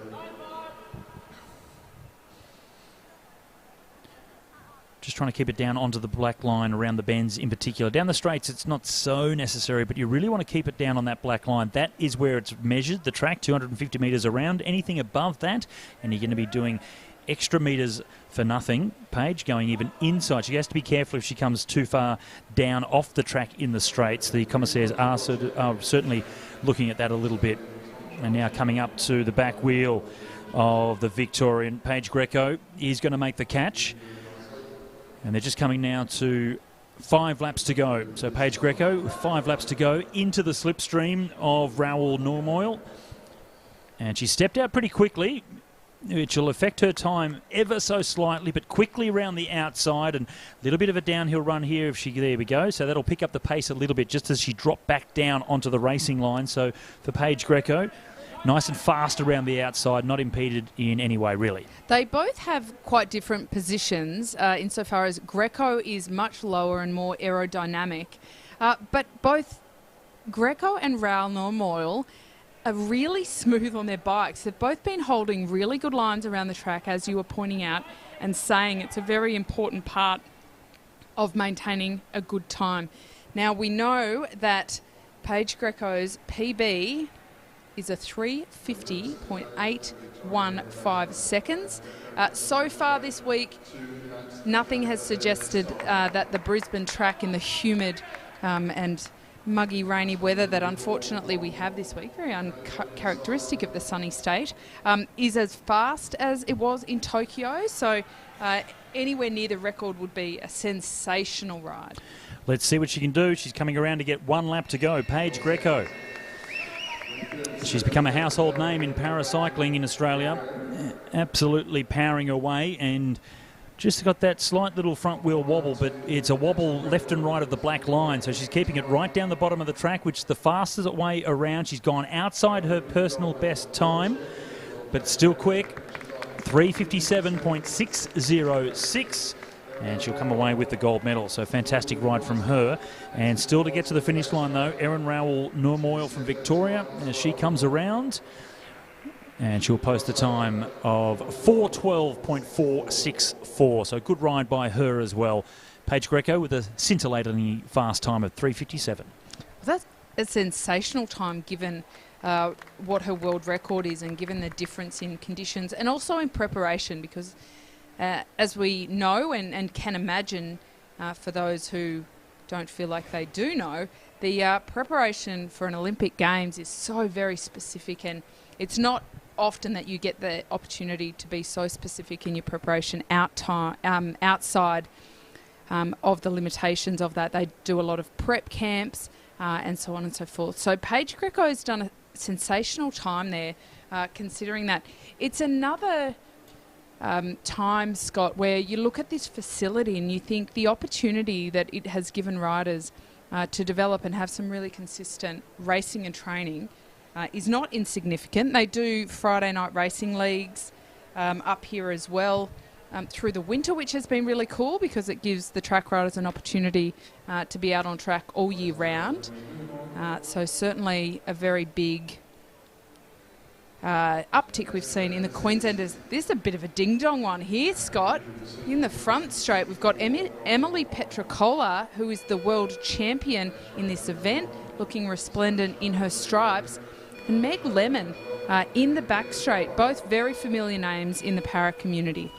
Just trying to keep it down onto the black line around the bends in particular. Down the straights, it's not so necessary, but you really want to keep it down on that black line. That is where it's measured, the track, 250 metres around. Anything above that, and you're going to be doing extra metres for nothing. Paige going even inside. She has to be careful if she comes too far down off the track in the straights. The commissaires are certainly looking at that a little bit. And now coming up to the back wheel of the Victorian, Paige Greco is going to make the catch. And they're just coming now to 5 laps to go. So Paige Greco, 5 laps to go into the slipstream of Rowell Nurmoil. And she stepped out pretty quickly, which will affect her time ever so slightly, but quickly around the outside, and a little bit of a downhill run here if she, there we go. So that'll pick up the pace a little bit just as she dropped back down onto the racing line. So for Paige Greco, nice and fast around the outside, not impeded in any way, really. They both have quite different positions insofar as Greco is much lower and more aerodynamic. But both Greco and Rowell Nurmoil are really smooth on their bikes. They've both been holding really good lines around the track, as you were pointing out, and saying it's a very important part of maintaining a good time. Now, we know that Paige Greco's PB is a 3:50.815 seconds. So far this week, nothing has suggested that the Brisbane track in the humid and muggy, rainy weather that unfortunately we have this week, very uncharacteristic of the sunny state, is as fast as it was in Tokyo. So anywhere near the record would be a sensational ride. Let's see what she can do. She's coming around to get 1 lap to go. Paige Greco. She's become a household name in paracycling in Australia. Absolutely powering away, and just got that slight little front wheel wobble, but it's a wobble left and right of the black line. So she's keeping it right down the bottom of the track, which is the fastest way around. She's gone outside her personal best time, but still quick. 3:57.606. And she'll come away with the gold medal. So fantastic ride from her. And still to get to the finish line, though, Erin Rowell Nurmoil from Victoria, as she comes around. And she'll post a time of 4:12.464. So good ride by her as well. Paige Greco with a scintillatingly fast time of 3:57. That's a sensational time given what her world record is, and given the difference in conditions and also in preparation, because as we know and can imagine, for those who don't feel like they do know, the preparation for an Olympic Games is so very specific, and it's not often that you get the opportunity to be so specific in your preparation outside of the limitations of that. They do a lot of prep camps and so on and so forth. So Paige Greco has done a sensational time there, considering that it's another time, Scott, where you look at this facility and you think the opportunity that it has given riders to develop and have some really consistent racing and training is not insignificant. They do Friday night racing leagues up here as well. through the winter, which has been really cool because it gives the track riders an opportunity to be out on track all year round. So certainly a very big uptick we've seen in the Queenslanders. This is a bit of a ding-dong one here, Scott. In the front straight, we've got Emily Petricola, who is the world champion in this event, looking resplendent in her stripes, and Meg Lemon in the back straight, both very familiar names in the para community.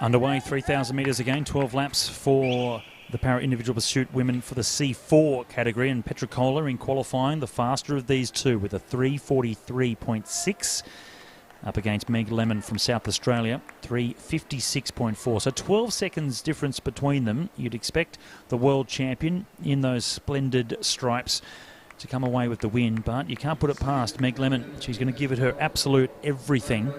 Underway, 3,000 metres again, 12 laps for the para individual pursuit women for the C4 category, and Petricola in qualifying, the faster of these two with a 3:43.6 up against Meg Lemon from South Australia, 3:56.4. So 12 seconds difference between them. You'd expect the world champion in those splendid stripes to come away with the win, but you can't put it past Meg Lemon. She's going to give it her absolute everything.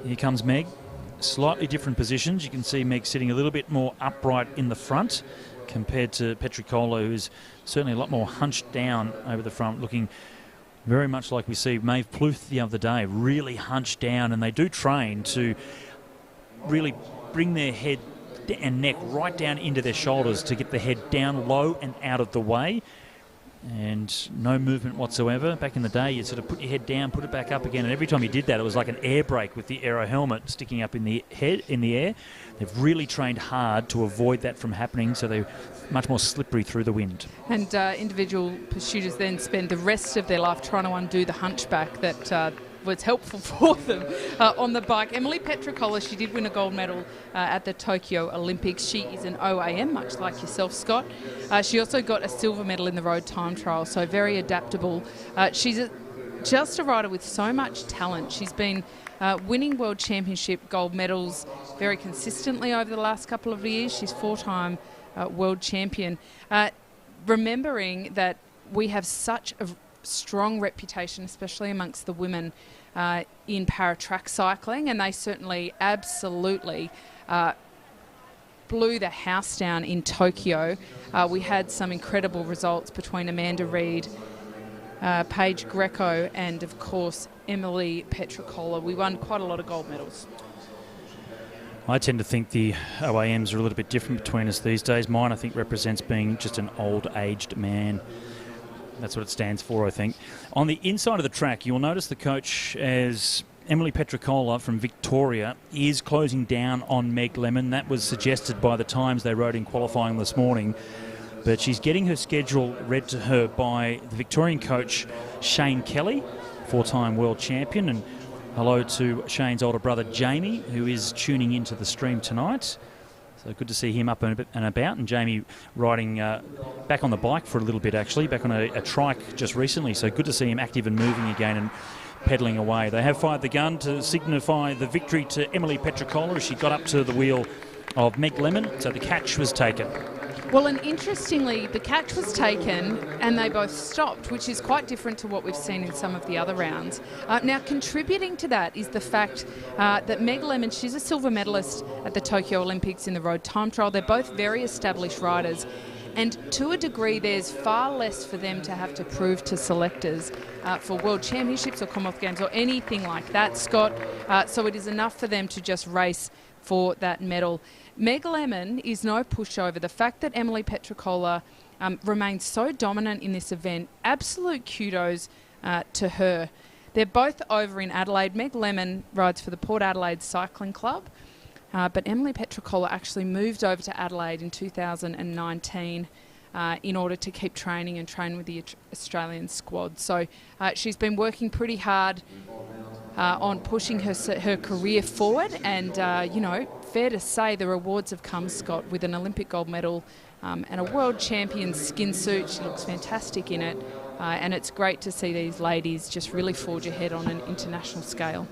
Here comes Meg. Slightly different positions. You can see Meg sitting a little bit more upright in the front compared to Petricola, who's certainly a lot more hunched down over the front, looking very much like we see Maeve Pluth the other day, really hunched down, and they do train to really bring their head and neck right down into their shoulders to get the head down low and out of the way. And no movement whatsoever. Back in the day, you'd sort of put your head down, put it back up again, and every time you did that, it was like an air brake with the aero helmet sticking up in the air. They've really trained hard to avoid that from happening, so they're much more slippery through the wind. And individual pursuiters then spend the rest of their life trying to undo the hunchback that was helpful for them on the bike. Emily Petricola, she did win a gold medal at the Tokyo Olympics. She is an OAM, much like yourself, Scott. She also got a silver medal in the road time trial, so very adaptable. She's just a rider with so much talent. She's been winning world championship gold medals very consistently over the last couple of years. She's four-time world champion. Remembering that we have such a strong reputation, especially amongst the women in para-track cycling, and they certainly absolutely blew the house down in Tokyo. We had some incredible results between Amanda Reid, Paige Greco, and of course Emily Petricola. We won quite a lot of gold medals. I tend to think the OAMs are a little bit different between us these days. Mine, I think, represents being just an old-aged man. That's what it stands for, I think. On the inside of the track, you'll notice the coach, as Emily Petricola from Victoria, is closing down on Meg Lemon. That was suggested by the times they rode in qualifying this morning. But she's getting her schedule read to her by the Victorian coach, Shane Kelly, four-time world champion. And hello to Shane's older brother, Jamie, who is tuning into the stream tonight. So good to see him up and about, and Jamie riding back on the bike for a little bit, actually, back on a trike just recently. So good to see him active and moving again and pedalling away. They have fired the gun to signify the victory to Emily Petricola as she got up to the wheel of Meg Lemon. So the catch was taken. Well, and interestingly, the catch was taken and they both stopped, which is quite different to what we've seen in some of the other rounds. Now, contributing to that is the fact that Meg Lemon, she's a silver medalist at the Tokyo Olympics in the road time trial. They're both very established riders. And to a degree, there's far less for them to have to prove to selectors for World Championships or Commonwealth Games or anything like that, Scott. So it is enough for them to just race for that medal. Meg Lemon is no pushover. The fact that Emily Petricola remains so dominant in this event, absolute kudos to her. They're both over in Adelaide. Meg Lemon rides for the Port Adelaide Cycling Club, but Emily Petricola actually moved over to Adelaide in 2019 in order to keep training and train with the Australian squad. So she's been working pretty hard on pushing her career forward, and you know, fair to say the rewards have come, Scott, with an Olympic gold medal and a world champion skin suit. She looks fantastic in it, and it's great to see these ladies just really forge ahead on an international scale.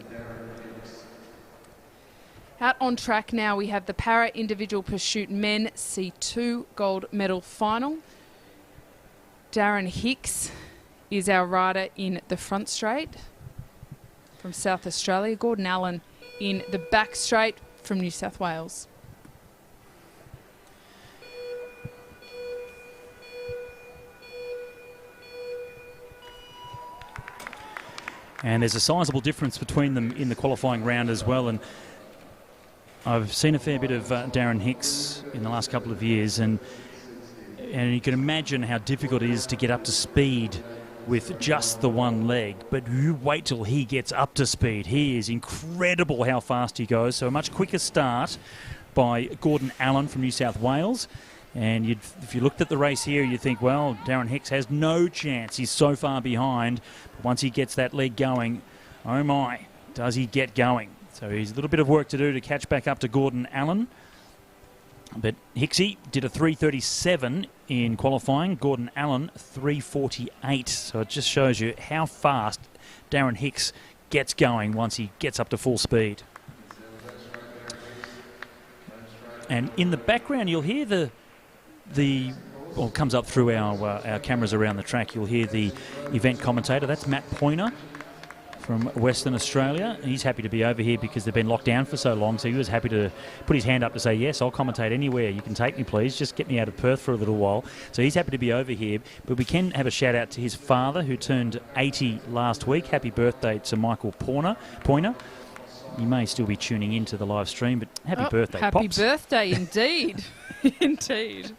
Out on track now, we have the para individual pursuit men C2 gold medal final. Darren Hicks is our rider in the front straight from South Australia. Gordon Allen in the back straight from New South Wales. And there's a sizable difference between them in the qualifying round as well. And I've seen a fair bit of Darren Hicks in the last couple of years, and you can imagine how difficult it is to get up to speed with just the one leg. But you wait till he gets up to speed. He is incredible how fast he goes. So a much quicker start by Gordon Allen from New South Wales. And if you looked at the race here, you'd think, well, Darren Hicks has no chance. He's so far behind. But once he gets that leg going, oh my, does he get going. So he's a little bit of work to do to catch back up to Gordon Allen. But Hicksy did a 3:37 in qualifying. Gordon Allen, 3:48. So it just shows you how fast Darren Hicks gets going once he gets up to full speed. And in the background, you'll hear well, it comes up through our cameras around the track. You'll hear the event commentator. That's Matt Poyner from Western Australia. He's happy to be over here because they've been locked down for so long, so he was happy to put his hand up to say, yes, I'll commentate anywhere. You can take me, please. Just get me out of Perth for a little while. So he's happy to be over here. But we can have a shout out to his father, who turned 80 last week. Happy birthday to Michael Poyner. You may still be tuning into the live stream, but happy birthday, happy Pops. Birthday, indeed. Indeed.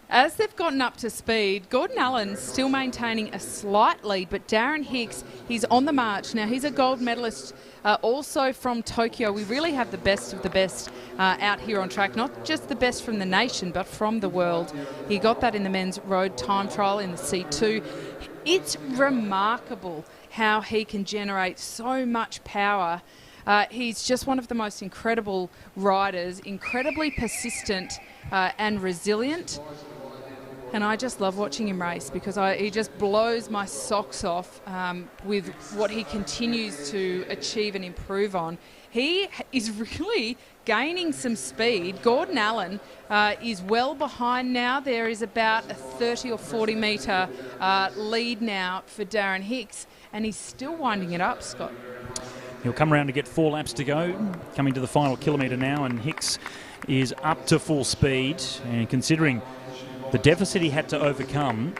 As they've gotten up to speed, Gordon Allen's still maintaining a slight lead, but Darren Hicks, he's on the march. Now, he's a gold medalist also from Tokyo. We really have the best of the best out here on track, not just the best from the nation, but from the world. He got that in the men's road time trial in the C2. It's remarkable how he can generate so much power. He's just one of the most incredible riders, incredibly persistent and resilient. And I just love watching him race because he just blows my socks off with what he continues to achieve and improve on. He is really gaining some speed. Gordon Allen is well behind now. There is about a 30 or 40 metre lead now for Darren Hicks, and he's still winding it up, Scott. He'll come around to get 4 laps to go, coming to the final kilometre now, and Hicks is up to full speed. And considering the deficit he had to overcome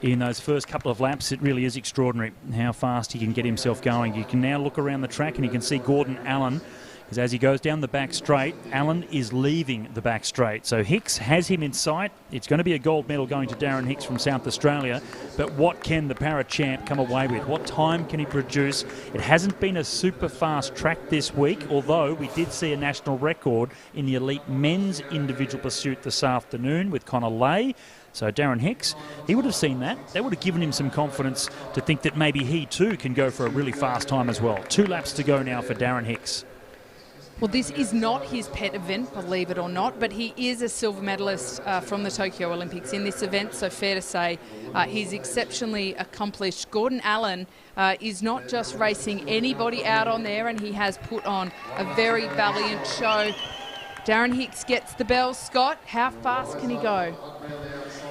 in those first couple of laps, it really is extraordinary how fast he can get himself going. You can now look around the track and you can see Gordon Allen, because as he goes down the back straight, Allen is leaving the back straight. So Hicks has him in sight. It's going to be a gold medal going to Darren Hicks from South Australia. But what can the para champ come away with? What time can he produce? It hasn't been a super fast track this week, although we did see a national record in the elite men's individual pursuit this afternoon with Connor Lay. So Darren Hicks, he would have seen that. That would have given him some confidence to think that maybe he too can go for a really fast time as well. 2 laps to go now for Darren Hicks. Well, this is not his pet event, believe it or not, but he is a silver medalist from the Tokyo Olympics in this event, so fair to say he's exceptionally accomplished. Gordon Allen is not just racing anybody out on there, and he has put on a very valiant show. Darren Hicks gets the bell. Scott, how fast can he go?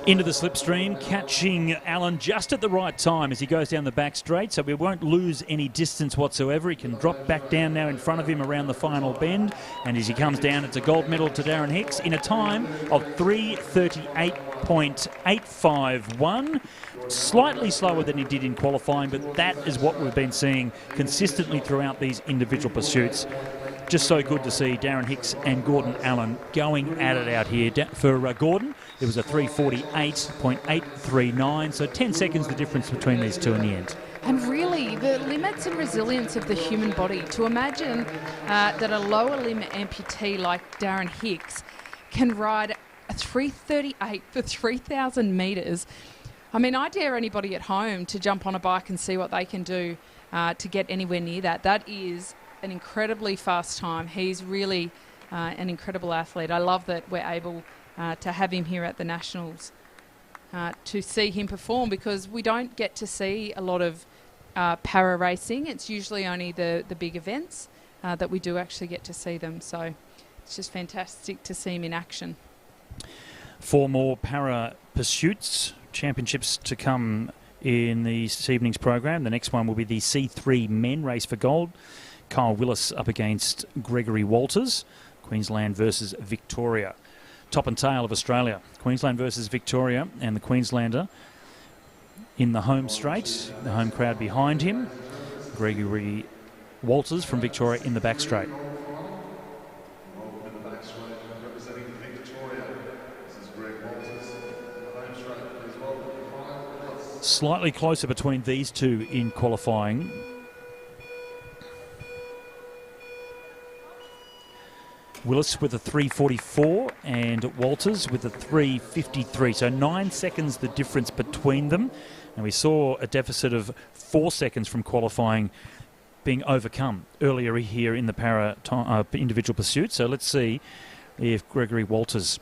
Into the slipstream, catching Allen just at the right time as he goes down the back straight, so we won't lose any distance whatsoever. He can drop back down now in front of him around the final bend, and as he comes down, it's a gold medal to Darren Hicks in a time of 3:38.851. Slightly slower than he did in qualifying, but that is what we've been seeing consistently throughout these individual pursuits. Just so good to see Darren Hicks and Gordon Allen going at it out here. For Gordon, it was a 3:48.839, so 10 seconds the difference between these two in the end. And really, the limits and resilience of the human body. To imagine that a lower limb amputee like Darren Hicks can ride a 3:38 for 3,000 metres. I mean, I dare anybody at home to jump on a bike and see what they can do to get anywhere near that. That is an incredibly fast time. He's really an incredible athlete. I love that we're able to have him here at the Nationals to see him perform, because we don't get to see a lot of para racing. It's usually only the big events that we do actually get to see them. So it's just fantastic to see him in action. 4 more para pursuits, championships to come in this evening's program. The next one will be the C3 men race for gold. Kyle Willis up against Gregory Walters. Queensland versus Victoria. Top and tail of Australia. Queensland versus Victoria, and the Queenslander in the home straight. The home crowd behind him. Gregory Walters from Victoria in the back straight. Slightly closer between these two in qualifying. Willis with a 3:44 and Walters with a 3:53. So 9 seconds the difference between them. And we saw a deficit of 4 seconds from qualifying being overcome earlier here in the para individual pursuit. So let's see if Gregory Walters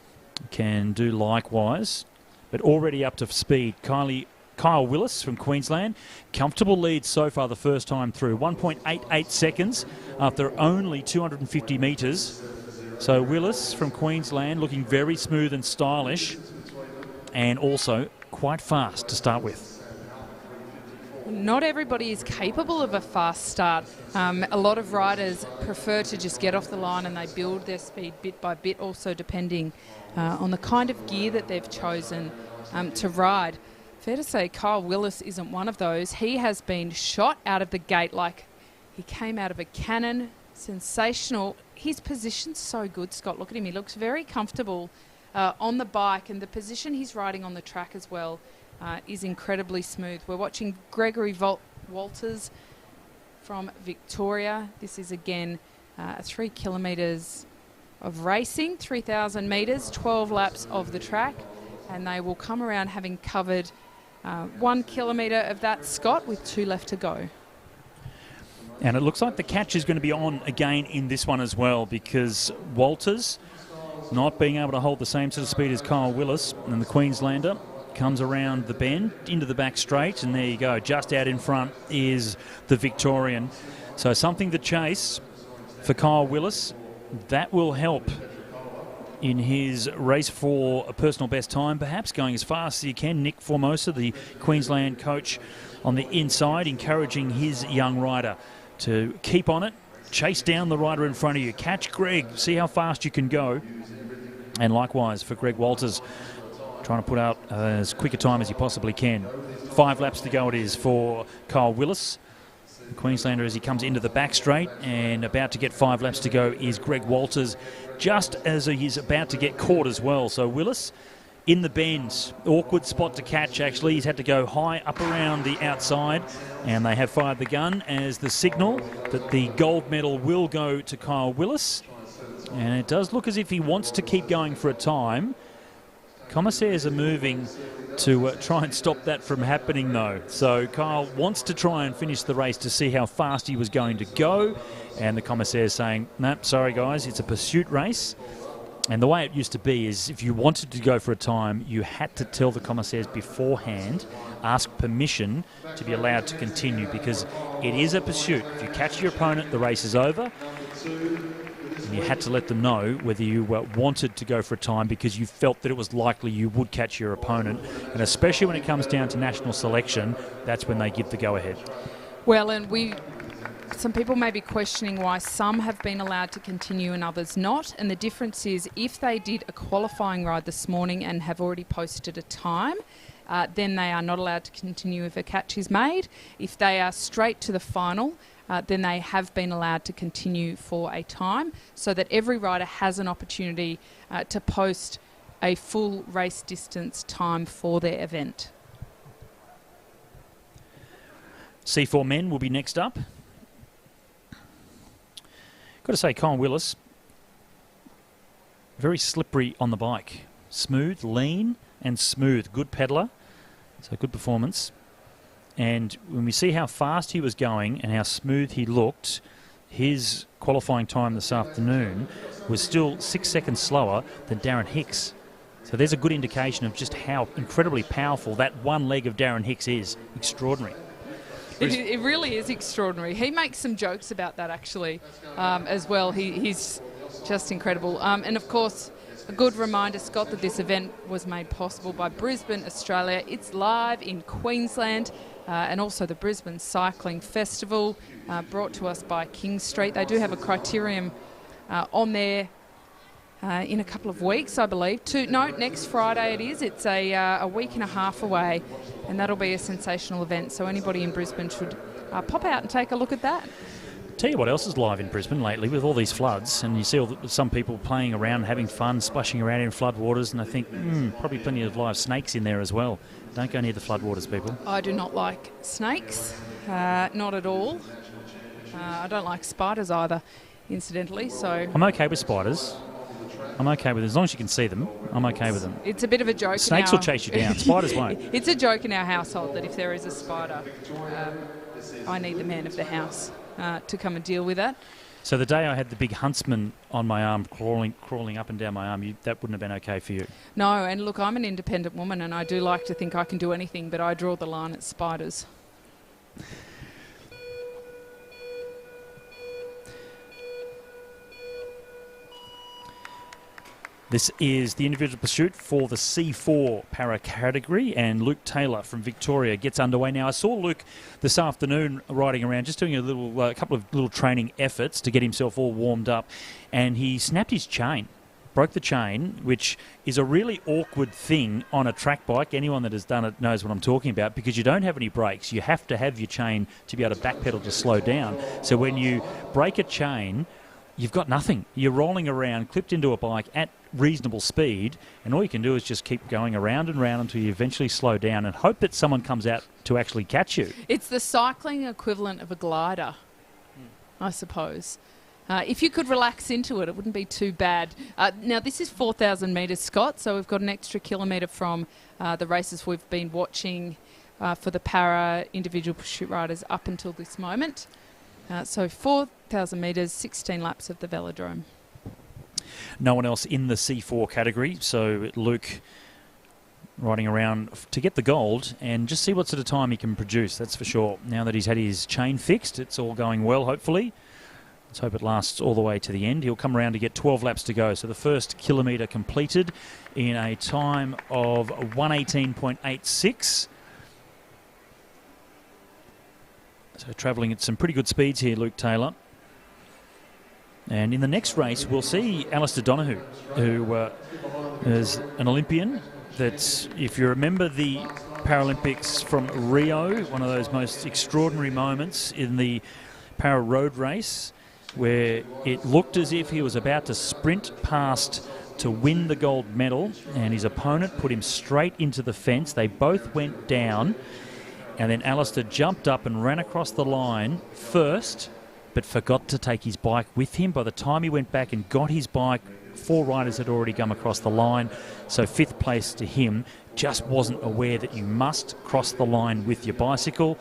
can do likewise. But already up to speed. Kyle Willis from Queensland. Comfortable lead so far the first time through. 1.88 seconds after only 250 metres. So Willis from Queensland looking very smooth and stylish and also quite fast to start with. Not everybody is capable of a fast start. A lot of riders prefer to just get off the line and they build their speed bit by bit, also depending on the kind of gear that they've chosen to ride. Fair to say Kyle Willis isn't one of those. He has been shot out of the gate like he came out of a cannon. Sensational. His position's so good, Scott. Look at him. He looks very comfortable on the bike, and the position he's riding on the track as well is incredibly smooth. We're watching Gregory Walters from Victoria. This is, again, 3 kilometres of racing, 3,000 metres, 12 laps of the track, and they will come around having covered 1 kilometre of that, Scott, with 2 left to go. And it looks like the catch is going to be on again in this one as well, because Walters not being able to hold the same sort of speed as Kyle Willis, and the Queenslander comes around the bend into the back straight, and there you go, just out in front is the Victorian. So something to chase for Kyle Willis. That will help in his race for a personal best time, perhaps, going as fast as he can. Nick Formosa, the Queensland coach, on the inside, encouraging his young rider to keep on it, chase down the rider in front of you, catch Greg, see how fast you can go. And likewise for Greg Walters, trying to put out as quick a time as he possibly can. 5 laps to go it is for Kyle Willis, the Queenslander, as he comes into the back straight, and about to get 5 laps to go is Greg Walters, just as he's about to get caught as well. So Willis in the bend, awkward spot to catch actually. He's had to go high up around the outside, and they have fired the gun as the signal that the gold medal will go to Kyle Willis. And it does look as if he wants to keep going for a time. Commissaires are moving to try and stop that from happening though. So Kyle wants to try and finish the race to see how fast he was going to go, and the commissaire saying, no, sorry guys, it's a pursuit race. And the way it used to be is if you wanted to go for a time, you had to tell the commissaires beforehand, ask permission to be allowed to continue, because it is a pursuit. If you catch your opponent, the race is over. And you had to let them know whether you wanted to go for a time because you felt that it was likely you would catch your opponent. And especially when it comes down to national selection, that's when they give the go-ahead. Well, and some people may be questioning why some have been allowed to continue and others not. And the difference is if they did a qualifying ride this morning and have already posted a time, then they are not allowed to continue if a catch is made. If they are straight to the final, then they have been allowed to continue for a time, so that every rider has an opportunity to post a full race distance time for their event. C4 men will be next up. Got to say, Kyle Willis, very slippery on the bike. Smooth, lean and smooth. Good pedaler, so good performance. And when we see how fast he was going and how smooth he looked, his qualifying time this afternoon was still 6 seconds slower than Darren Hicks. So there's a good indication of just how incredibly powerful that one leg of Darren Hicks is. Extraordinary. It really is extraordinary. He makes some jokes about that, actually, as well. He's just incredible. And, of course, a good reminder, Scott, that this event was made possible by Brisbane, Australia. It's live in Queensland, and also the Brisbane Cycling Festival, brought to us by King Street. They do have a criterium on their in a couple of weeks, I believe. Next Friday it is. It's a week and a half away, and that'll be a sensational event. So anybody in Brisbane should pop out and take a look at that. Tell you what else is live in Brisbane lately with all these floods, and you see some people playing around, having fun, splashing around in floodwaters, and I think probably plenty of live snakes in there as well. Don't go near the floodwaters, people. I do not like snakes, not at all. I don't like spiders either, incidentally. So I'm okay with spiders. I'm okay with it. As long as you can see them, I'm okay with them. It's a bit of a joke. Snakes will chase you down. Spiders won't. It's a joke in our household that if there is a spider, I need the man of the house to come and deal with that. So the day I had the big huntsman on my arm crawling up and down my arm, that wouldn't have been okay for you? No, and look, I'm an independent woman and I do like to think I can do anything, but I draw the line at spiders. This is the individual pursuit for the C4 para category, and Luke Taylor from Victoria gets underway now. I saw Luke this afternoon riding around, just doing a couple of little training efforts to get himself all warmed up, and he snapped his chain, broke the chain, which is a really awkward thing on a track bike. Anyone that has done it knows what I'm talking about, because you don't have any brakes. You have to have your chain to be able to backpedal to slow down. So when you break a chain, you've got nothing. You're rolling around, clipped into a bike at reasonable speed, and all you can do is just keep going around and round until you eventually slow down and hope that someone comes out to actually catch you. It's the cycling equivalent of a glider, I suppose. If you could relax into it, it wouldn't be too bad. Now, this is 4,000 metres, Scott, so we've got an extra kilometre from the races we've been watching for the para individual pursuit riders up until this moment. So 4,000 metres, 16 laps of the Velodrome. No one else in the C4 category, so Luke riding around to get the gold and just see what sort of time he can produce, that's for sure. Now that he's had his chain fixed, it's all going well, hopefully. Let's hope it lasts all the way to the end. He'll come around to get 12 laps to go. So the first kilometre completed in a time of 1:18.86. So travelling at some pretty good speeds here, Luke Taylor. And in the next race, we'll see Alistair Donoghue, who is an Olympian. That, if you remember the Paralympics from Rio, one of those most extraordinary moments in the para road race, where it looked as if he was about to sprint past to win the gold medal, and his opponent put him straight into the fence. They both went down, and then Alistair jumped up and ran across the line first, but forgot to take his bike with him. By the time he went back and got his bike, 4 riders had already come across the line. So 5th place to him. Just wasn't aware that you must cross the line with your bicycle.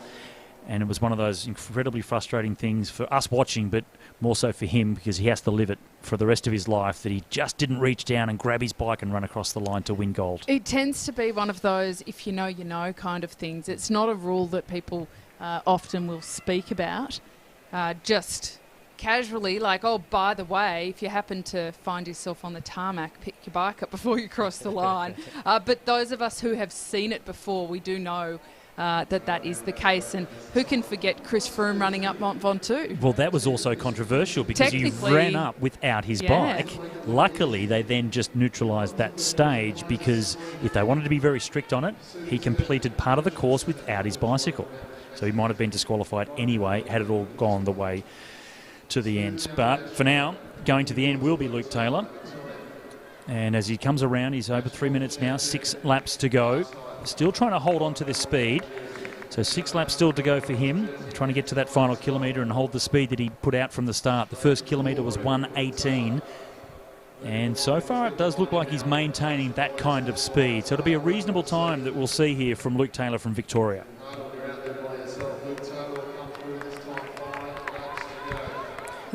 And it was one of those incredibly frustrating things for us watching, but more so for him, because he has to live it for the rest of his life, that he just didn't reach down and grab his bike and run across the line to win gold. It tends to be one of those if you know kind of things. It's not a rule that people often will speak about. Just casually, like, oh, by the way, if you happen to find yourself on the tarmac, pick your bike up before you cross the line. But those of us who have seen it before, we do know that is the case. And who can forget Chris Froome running up Mont Ventoux? Well, that was also controversial because he ran up without his bike. Luckily, they then just neutralised that stage, because if they wanted to be very strict on it, he completed part of the course without his bicycle. So he might have been disqualified anyway, had it all gone the way to the end. But for now, going to the end will be Luke Taylor. And as he comes around, he's over 3 minutes now, 6 laps to go. Still trying to hold on to this speed. So 6 laps still to go for him. Trying to get to that final kilometre and hold the speed that he put out from the start. The first kilometre was 1:18. And so far it does look like he's maintaining that kind of speed. So it'll be a reasonable time that we'll see here from Luke Taylor from Victoria.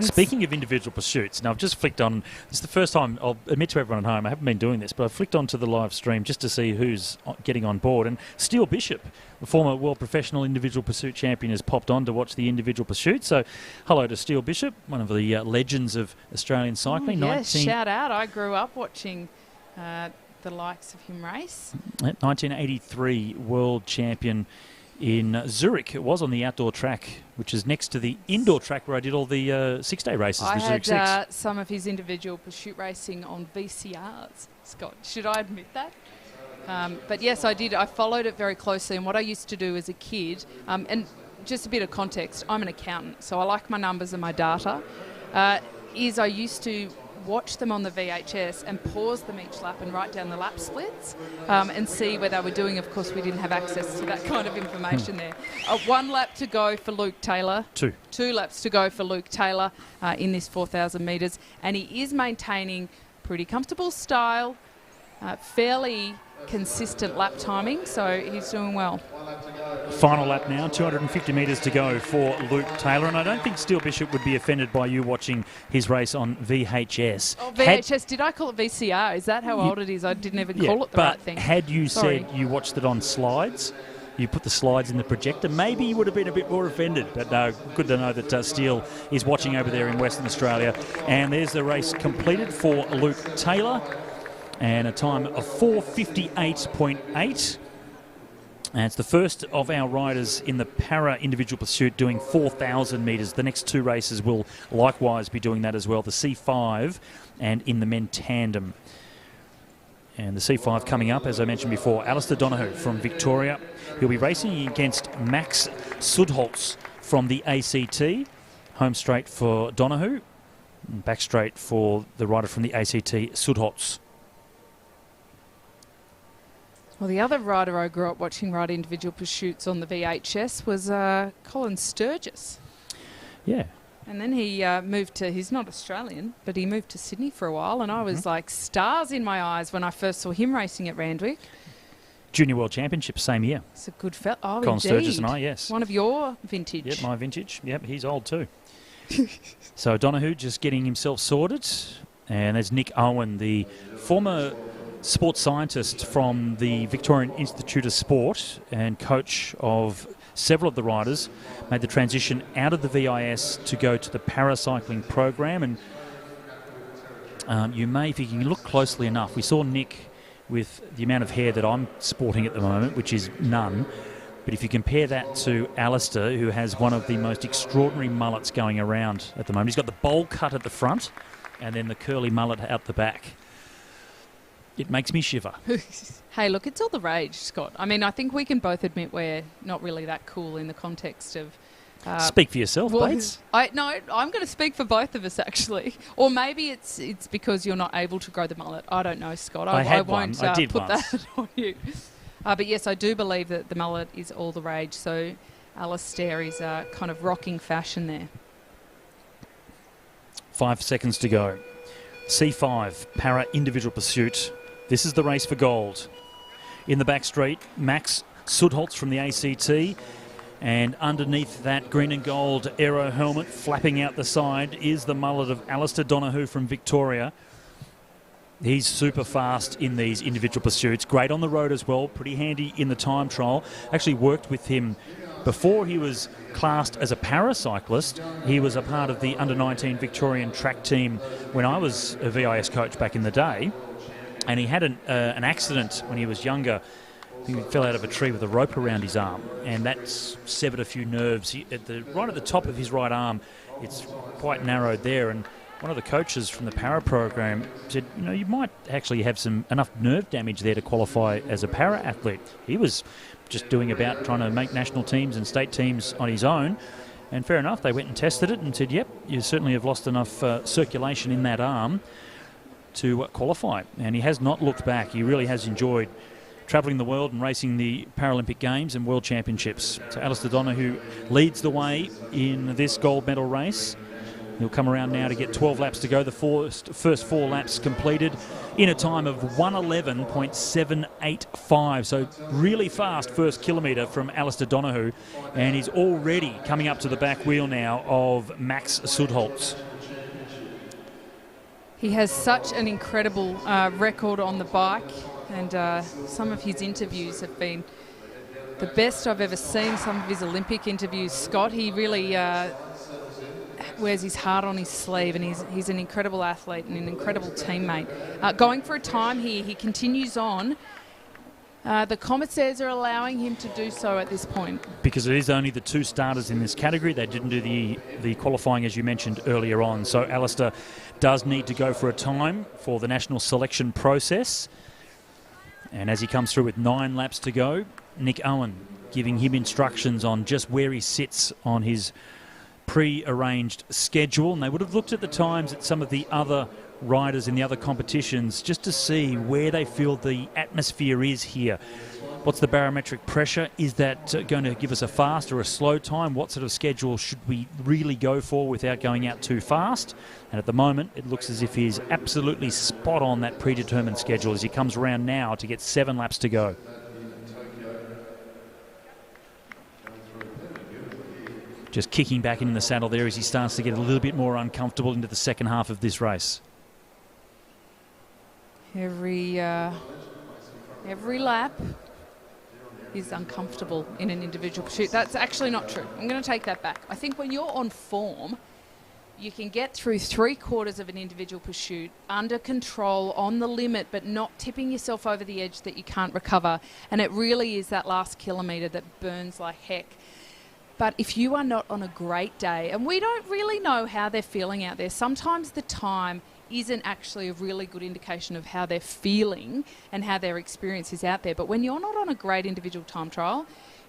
Speaking of individual pursuits, now I've just flicked on, this is the first time, I'll admit to everyone at home, I haven't been doing this, but I've flicked onto the live stream just to see who's getting on board. And Steele Bishop, the former world professional individual pursuit champion, has popped on to watch the individual pursuit. So hello to Steele Bishop, one of the legends of Australian cycling. Yes, shout out. I grew up watching the likes of him race. 1983 world champion in Zurich. It was on the outdoor track, which is next to the indoor track where I did all the 6-day races. I Zurich had 6. some of his individual pursuit racing on VCRs, Scott. Should I admit that? But yes, I did. I followed it very closely. And what I used to do as a kid, and just a bit of context, I'm an accountant, so I like my numbers and my data, is I used to watch them on the VHS and pause them each lap and write down the lap splits and see where they were doing. Of course, we didn't have access to that kind of information there. 1 lap to go for Luke Taylor. 2 laps to go for Luke Taylor in this 4,000 metres. And he is maintaining pretty comfortable style, fairly consistent lap timing, so he's doing well. Final lap now, 250 metres to go for Luke Taylor, and I don't think Steele Bishop would be offended by you watching his race on VHS. Oh, VHS, did I call it VCR? Is that how old it is? I didn't even call it the right thing. But had you said you watched it on slides, you put the slides in the projector, maybe you would have been a bit more offended. But no, good to know that Steele is watching over there in Western Australia. And there's the race completed for Luke Taylor, and a time of 4:58.8. And it's the first of our riders in the para individual pursuit doing 4,000 metres. The next 2 races will likewise be doing that as well, the C5 and in the men tandem. And the C5 coming up, as I mentioned before, Alistair Donoghue from Victoria. He'll be racing against Max Sudholz from the ACT. Home straight for Donoghue, and back straight for the rider from the ACT, Sudholz. Well, the other rider I grew up watching ride individual pursuits on the VHS was Colin Sturgis. Yeah. And then he moved to, he's not Australian, but he moved to Sydney for a while, and I was like stars in my eyes when I first saw him racing at Randwick. Junior World Championship, same year. It's a good fella. Oh, Colin indeed. Sturgis and I, yes. One of your vintage. Yep, my vintage. Yep, he's old too. So Donoghue just getting himself sorted. And there's Nick Owen, the former sports scientist from the Victorian Institute of Sport and coach of several of the riders, made the transition out of the VIS to go to the paracycling program. And you may, if you can look closely enough, we saw Nick with the amount of hair that I'm sporting at the moment, which is none. But if you compare that to Alistair, who has one of the most extraordinary mullets going around at the moment, he's got the bowl cut at the front and then the curly mullet out the back. It makes me shiver. Hey, look, it's all the rage, Scott. I mean, I think we can both admit we're not really that cool in the context of... Speak for yourself, Bates. No, I'm going to speak for both of us, actually. Or maybe it's because you're not able to grow the mullet. I don't know, Scott. I won't put that on you. But yes, I do believe that the mullet is all the rage. So Alistair is kind of rocking fashion there. 5 seconds to go. C5, para individual pursuit. This is the race for gold. In the back straight, Max Sudholz from the ACT. And underneath that green and gold aero helmet flapping out the side is the mullet of Alistair Donoghue from Victoria. He's super fast in these individual pursuits. Great on the road as well. Pretty handy in the time trial. Actually worked with him before he was classed as a paracyclist. He was a part of the under-19 Victorian track team when I was a VIS coach back in the day. And he had an accident when he was younger. I think he fell out of a tree with a rope around his arm, and that severed a few nerves. Right at the top of his right arm, it's quite narrowed there. And one of the coaches from the para program said, you know, you might actually have enough nerve damage there to qualify as a para athlete. He was just doing about trying to make national teams and state teams on his own. And fair enough, they went and tested it and said, yep, you certainly have lost enough circulation in that arm to qualify. And he has not looked back. He really has enjoyed travelling the world and racing the Paralympic Games and World Championships. So Alistair Donoghue leads the way in this gold medal race. He'll come around now to get 12 laps to go. The first 4 laps completed in a time of 1:11.785. So really fast first kilometre from Alistair Donoghue. And he's already coming up to the back wheel now of Max Sudholz. He has such an incredible record on the bike, and some of his interviews have been the best I've ever seen. Some of his Olympic interviews, Scott, he really wears his heart on his sleeve, and he's an incredible athlete and an incredible teammate. Going for a time here, he continues on The commissaires are allowing him to do so at this point. Because it is only the 2 starters in this category. They didn't do the qualifying, as you mentioned earlier on. So Alistair does need to go for a time for the national selection process. And as he comes through with 9 laps to go, Nick Owen giving him instructions on just where he sits on his pre-arranged schedule. And they would have looked at the times at some of the other riders in the other competitions just to see where they feel the atmosphere is here. What's the barometric pressure? Is that going to give us a fast or a slow time? What sort of schedule should we really go for without going out too fast? And at the moment, it looks as if he's absolutely spot on that predetermined schedule as he comes around now to get 7 laps to go. Just kicking back in the saddle there as he starts to get a little bit more uncomfortable into the second half of this race. Every lap is uncomfortable in an individual pursuit. That's actually not true. I'm going to take that back. I think when you're on form, you can get through 3/4 of an individual pursuit under control, on the limit, but not tipping yourself over the edge that you can't recover. And it really is that last kilometre that burns like heck. But if you are not on a great day, and we don't really know how they're feeling out there, sometimes the time isn't actually a really good indication of how they're feeling and how their experience is out there. But when you're not on a great individual time trial,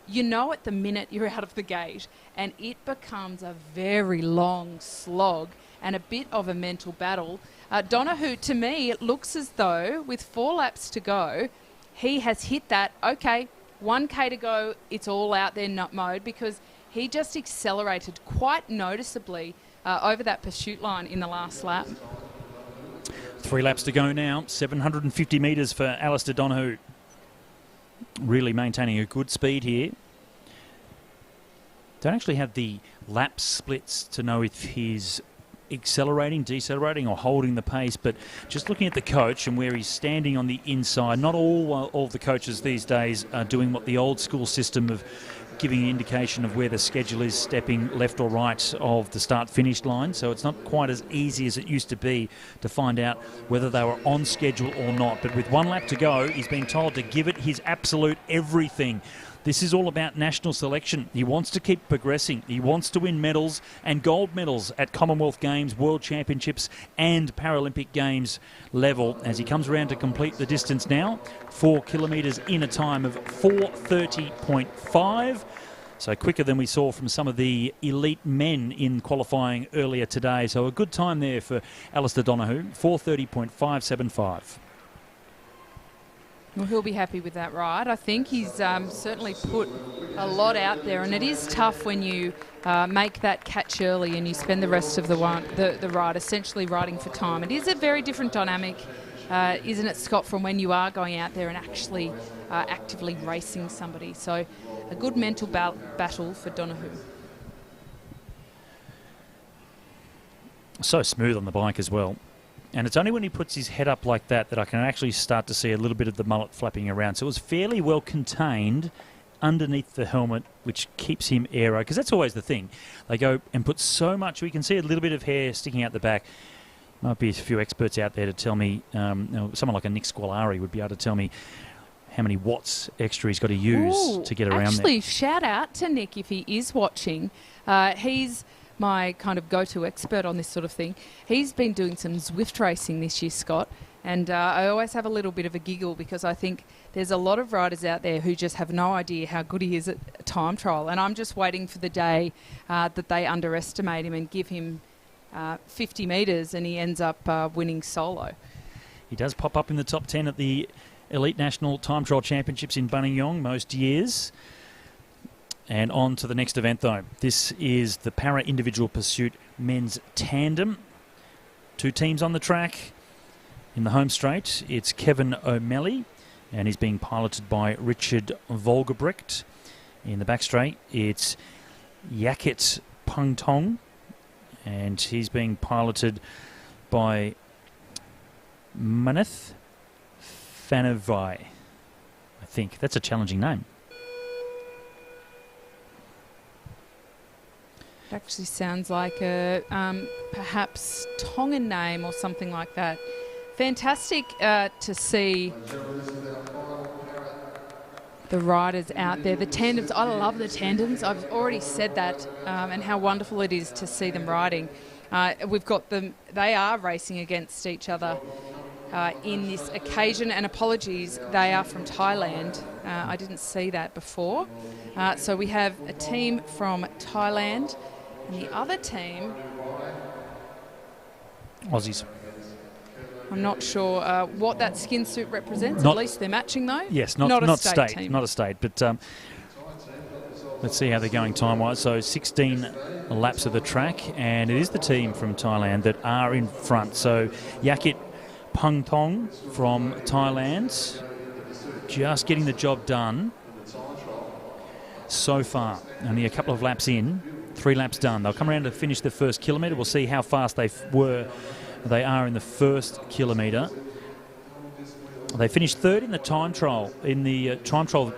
you know at the minute you're out of the gate, and it becomes a very long slog and a bit of a mental battle. Donahue, to me, it looks as though with 4 laps to go, he has hit that, okay, 1K to go, it's all out there nut mode, because he just accelerated quite noticeably over that pursuit line in the last lap. 3 laps to go now, 750 metres for Alistair Donahue. Really maintaining a good speed here. Don't actually have the lap splits to know if he's accelerating, decelerating or holding the pace, but just looking at the coach and where he's standing on the inside, not all the coaches these days are doing what the old school system of giving an indication of where the schedule is, stepping left or right of the start-finish line. So it's not quite as easy as it used to be to find out whether they were on schedule or not. But with 1 lap to go, he's being told to give it his absolute everything. This is all about national selection. He wants to keep progressing. He wants to win medals and gold medals at Commonwealth Games, World Championships and Paralympic Games level as he comes around to complete the distance now. 4 kilometres in a time of 4:30.5. So quicker than we saw from some of the elite men in qualifying earlier today. So a good time there for Alistair Donahue, 4:30.575. Well, he'll be happy with that ride. I think he's certainly put a lot out there, and it is tough when you make that catch early and you spend the rest of the ride essentially riding for time. It is a very different dynamic, isn't it, Scott, from when you are going out there and actually actively racing somebody. So a good mental battle for Donahue. So smooth on the bike as well. And it's only when he puts his head up like that that I can actually start to see a little bit of the mullet flapping around. So it was fairly well contained underneath the helmet, which keeps him aero, because that's always the thing. They go and put so much, we can see a little bit of hair sticking out the back. Might be a few experts out there to tell me, someone like a Nick Squalari would be able to tell me how many watts extra he's got to use to get around there. Actually, shout out to Nick if he is watching. He's my kind of go-to expert on this sort of thing. He's been doing some Zwift racing this year, Scott, and I always have a little bit of a giggle because I think there's a lot of riders out there who just have no idea how good he is at a time trial, and I'm just waiting for the day that they underestimate him and give him 50 metres and he ends up winning solo. He does pop up in the top 10 at the Elite National Time Trial Championships in Buninyong most years. And on to the next event, though. This is the para-individual pursuit men's tandem. 2 teams on the track. In the home straight, it's Kevin O'Malley, and he's being piloted by Richard Volgerbrecht. In the back straight, it's Yakit Pungtong, and he's being piloted by Maneth Fanavai. I think that's a challenging name. Actually sounds like a perhaps Tongan name or something like that. Fantastic to see the riders out there. The tandems, I love the tandems. I've already said that, and how wonderful it is to see them riding. We've got them, they are racing against each other in this occasion, and apologies, they are from Thailand. I didn't see that before. So we have a team from Thailand, and the other team... Aussies. I'm not sure what that skin suit represents. At least they're matching, though. Yes, not a state team. Not a state, but let's see how they're going time-wise. So 16 laps of the track, and it is the team from Thailand that are in front. So Yakit Pungthong from Thailand, just getting the job done so far. Only a couple of laps in, 3 laps done. They'll come around to finish the first kilometre. We'll see how fast they are in the first kilometre. They finished third in the time trial,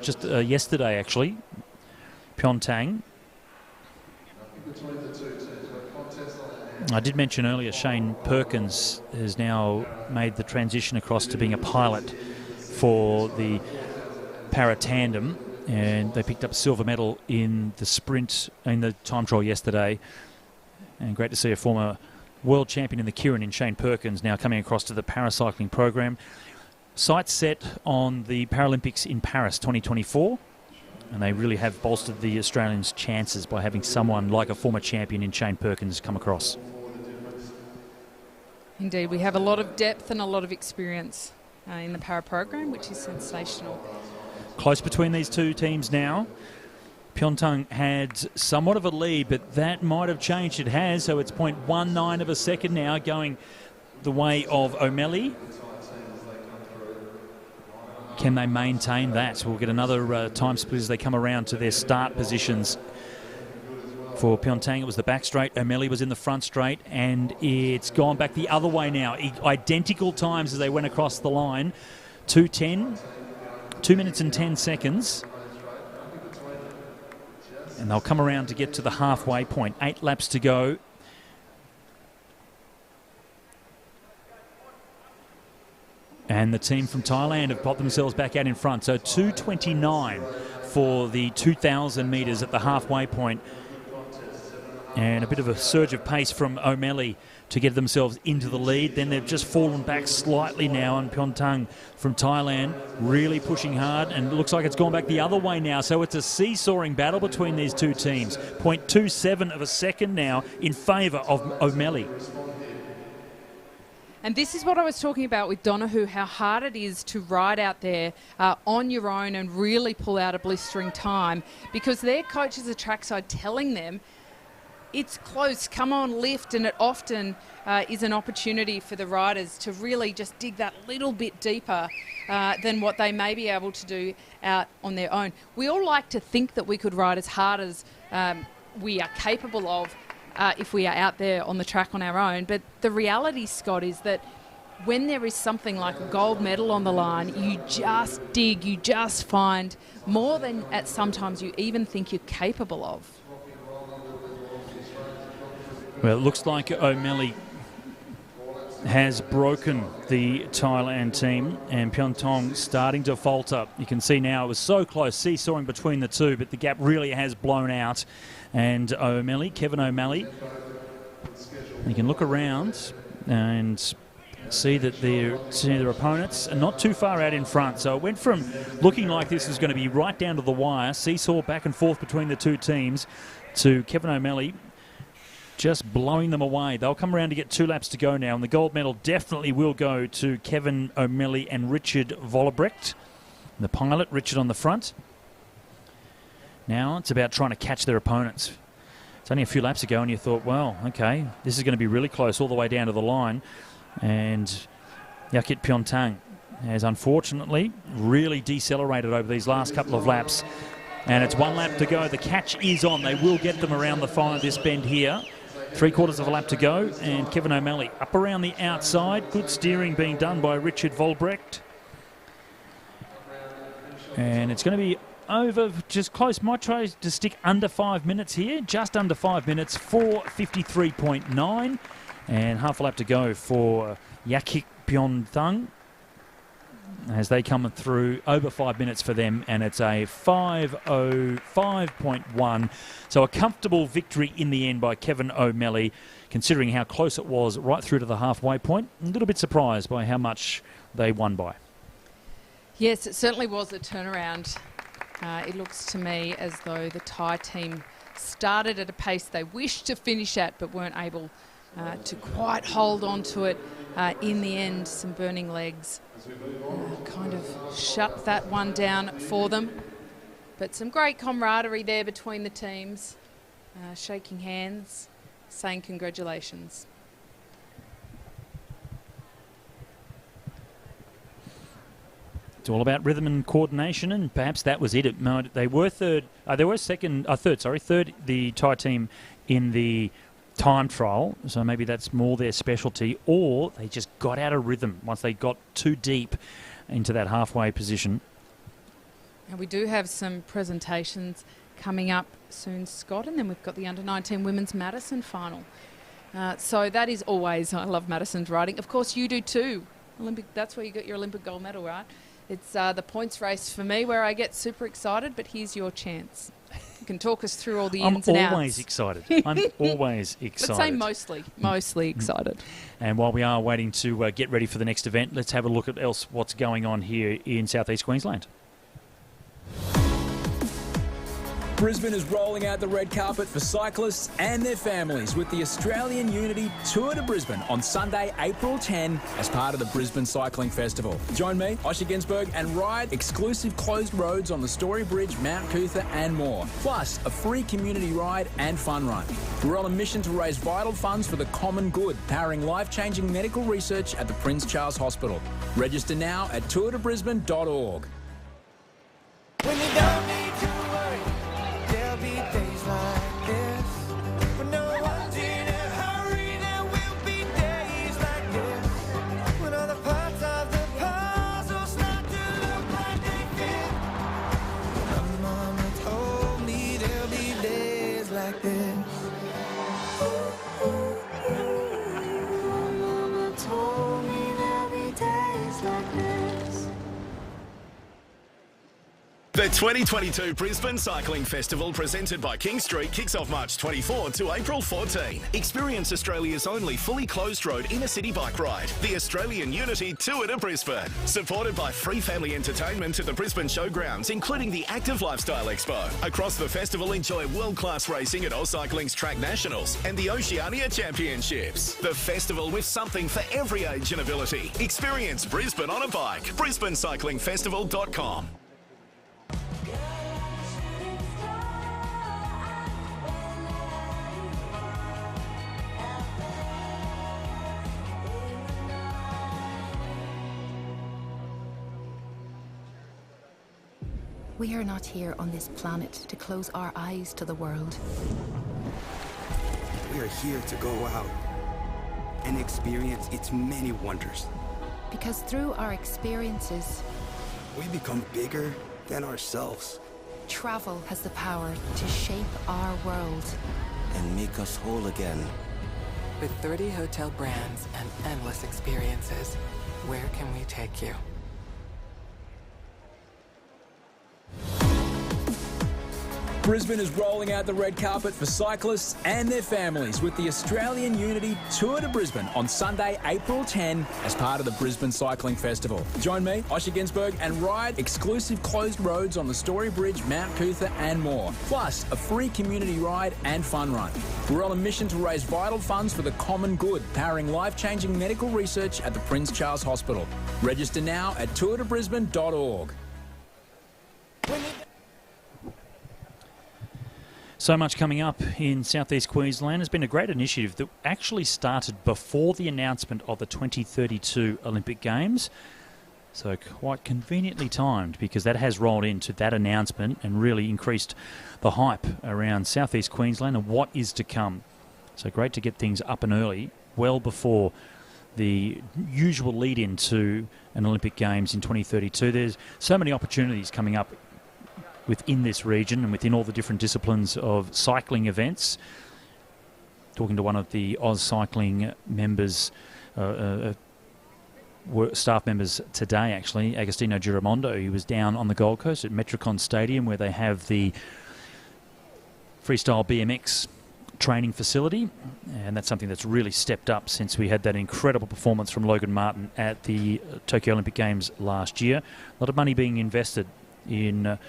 just yesterday, actually, Pyeongtaeng. I did mention earlier Shane Perkins has now made the transition across to being a pilot for the para-tandem, and they picked up a silver medal in the sprint in the time trial yesterday. And great to see a former world champion in the Keirin in Shane Perkins now coming across to the paracycling program. Sights set on the Paralympics in Paris 2024, and they really have bolstered the Australians' chances by having someone like a former champion in Shane Perkins come across. Indeed, we have a lot of depth and a lot of experience in the para program, which is sensational. Close between these two teams now. Pyeongtaeng had somewhat of a lead, but that might have changed. It has, so it's 0.19 of a second now, going the way of O'Malley. Can they maintain that? We'll get another time split as they come around to their start positions. For Pyeongtaeng, it was the back straight. O'Malley was in the front straight, and it's gone back the other way now. Identical times as they went across the line. 2:10, 2 minutes and 10 seconds. And they'll come around to get to the halfway point. 8 laps to go. And the team from Thailand have popped themselves back out in front. So 2:29 for the 2,000 metres at the halfway point. And a bit of a surge of pace from O'Malley to get themselves into the lead. Then they've just fallen back slightly now, and Pyeongtaeng from Thailand really pushing hard, and it looks like it's gone back the other way now. So it's a seesawing battle between these two teams. 0.27 of a second now in favour of O'Malley. And this is what I was talking about with Donahue, how hard it is to ride out there on your own and really pull out a blistering time, because their coaches are trackside telling them it's close, come on, lift, and it often is an opportunity for the riders to really just dig that little bit deeper than what they may be able to do out on their own. We all like to think that we could ride as hard as we are capable of if we are out there on the track on our own, but the reality, Scott, is that when there is something like a gold medal on the line, you just dig, you just find more than at sometimes you even think you're capable of. Well, it looks like O'Malley has broken the Thailand team, and Pyeongtaeng starting to falter. You can see now it was so close, seesawing between the two, but the gap really has blown out. And O'Malley, Kevin O'Malley, you can look around and see that their opponents are not too far out in front. So it went from looking like this was going to be right down to the wire, seesaw back and forth between the two teams, to Kevin O'Malley just blowing them away. They'll come around to get 2 laps to go now, and the gold medal definitely will go to Kevin O'Malley and Richard Vollerbrecht. The pilot, Richard on the front. Now it's about trying to catch their opponents. It's only a few laps ago and you thought, well, okay, this is going to be really close all the way down to the line. And Yakit Pyeongtaeng has unfortunately really decelerated over these last couple of laps. And it's 1 lap to go. The catch is on. They will get them around the final of this bend here. 3/4 of a lap to go, and Kevin O'Malley up around the outside. Good steering being done by Richard Vollerbrecht. And it's going to be over just close. Might try to stick under 5 minutes here. Just under 5 minutes, 4:53.9. And half a lap to go for Yakit Pyeongtaeng. as they come through. Over 5 minutes for them, and it's a 5:05.1. So a comfortable victory in the end by Kevin O'Malley, considering how close it was right through to the halfway point. A little bit surprised by how much they won by. Yes, it certainly was a turnaround. It looks to me as though the Thai team started at a pace they wished to finish at, but weren't able to quite hold on to it. In the end, some burning legs kind of shut that one down for them. But some great camaraderie there between the teams, shaking hands, saying congratulations. It's all about rhythm and coordination, and perhaps that was it. They were third, the Thai team in the time trial, so maybe that's more their specialty, or they just got out of rhythm once they got too deep into that halfway position. And we do have some presentations coming up soon, Scott, and then we've got the under-19 women's Madison final. So that is always, I love Madison's riding. Of course, you do too. That's where you got your Olympic gold medal, right? It's the points race for me where I get super excited, but here's your chance. You can talk us through all the ins and outs. I'm always excited. I'm always excited. Let's say mostly excited. And while we are waiting to get ready for the next event, let's have a look at what's going on here in southeast Queensland. Brisbane is rolling out the red carpet for cyclists and their families with the Australian Unity Tour de Brisbane on Sunday, April 10 as part of the Brisbane Cycling Festival. Join me, Osher Ginsberg, and ride exclusive closed roads on the Story Bridge, Mount Cootha and more. Plus, a free community ride and fun run. We're on a mission to raise vital funds for the common good, powering life-changing medical research at the Prince Charles Hospital. Register now at tourdebrisbane.org. When you don't need to worry, there'll be days like this. When no one's in a hurry, there will be days like this. When all the parts of the puzzle start to look like they fit. My mama told me there'll be days like this. Mama told me there'll be days like this. The 2022 Brisbane Cycling Festival, presented by King Street, kicks off March 24 to April 14. Experience Australia's only fully closed road inner city bike ride, the Australian Unity Tour de Brisbane. Supported by free family entertainment at the Brisbane Showgrounds, including the Active Lifestyle Expo. Across the festival, enjoy world-class racing at AusCycling's Track Nationals and the Oceania Championships. The festival with something for every age and ability. Experience Brisbane on a bike. BrisbaneCyclingFestival.com. We are not here on this planet to close our eyes to the world. We are here to go out and experience its many wonders. Because through our experiences, We become bigger than ourselves. travel has the power to shape our world. And make us whole again. With 30 hotel brands and endless experiences, where can we take you? Brisbane is rolling out the red carpet for cyclists and their families with the Australian Unity Tour de Brisbane on Sunday, April 10 as part of the Brisbane Cycling Festival. Join me, Osher Ginsberg, and ride exclusive closed roads on the Story Bridge, Mount Cootha and more. Plus, a free community ride and fun run. We're on a mission to raise vital funds for the common good, powering life-changing medical research at the Prince Charles Hospital. Register now at tourdebrisbane.org. So much coming up in southeast Queensland. Has been a great initiative that actually started before the announcement of the 2032 Olympic Games. So quite conveniently timed, because that has rolled into that announcement and really increased the hype around southeast Queensland and what is to come. So great to get things up and early, well before the usual lead-in to an Olympic Games in 2032. There's so many opportunities coming up within this region and within all the different disciplines of cycling events. Talking to one of the AusCycling members, staff members today, actually. Agostino Giramondo, he was down on the Gold Coast at Metricon Stadium, where they have the freestyle BMX training facility, and that's something that's really stepped up since we had that incredible performance from Logan Martin at the Tokyo Olympic Games last year. A lot of money being invested in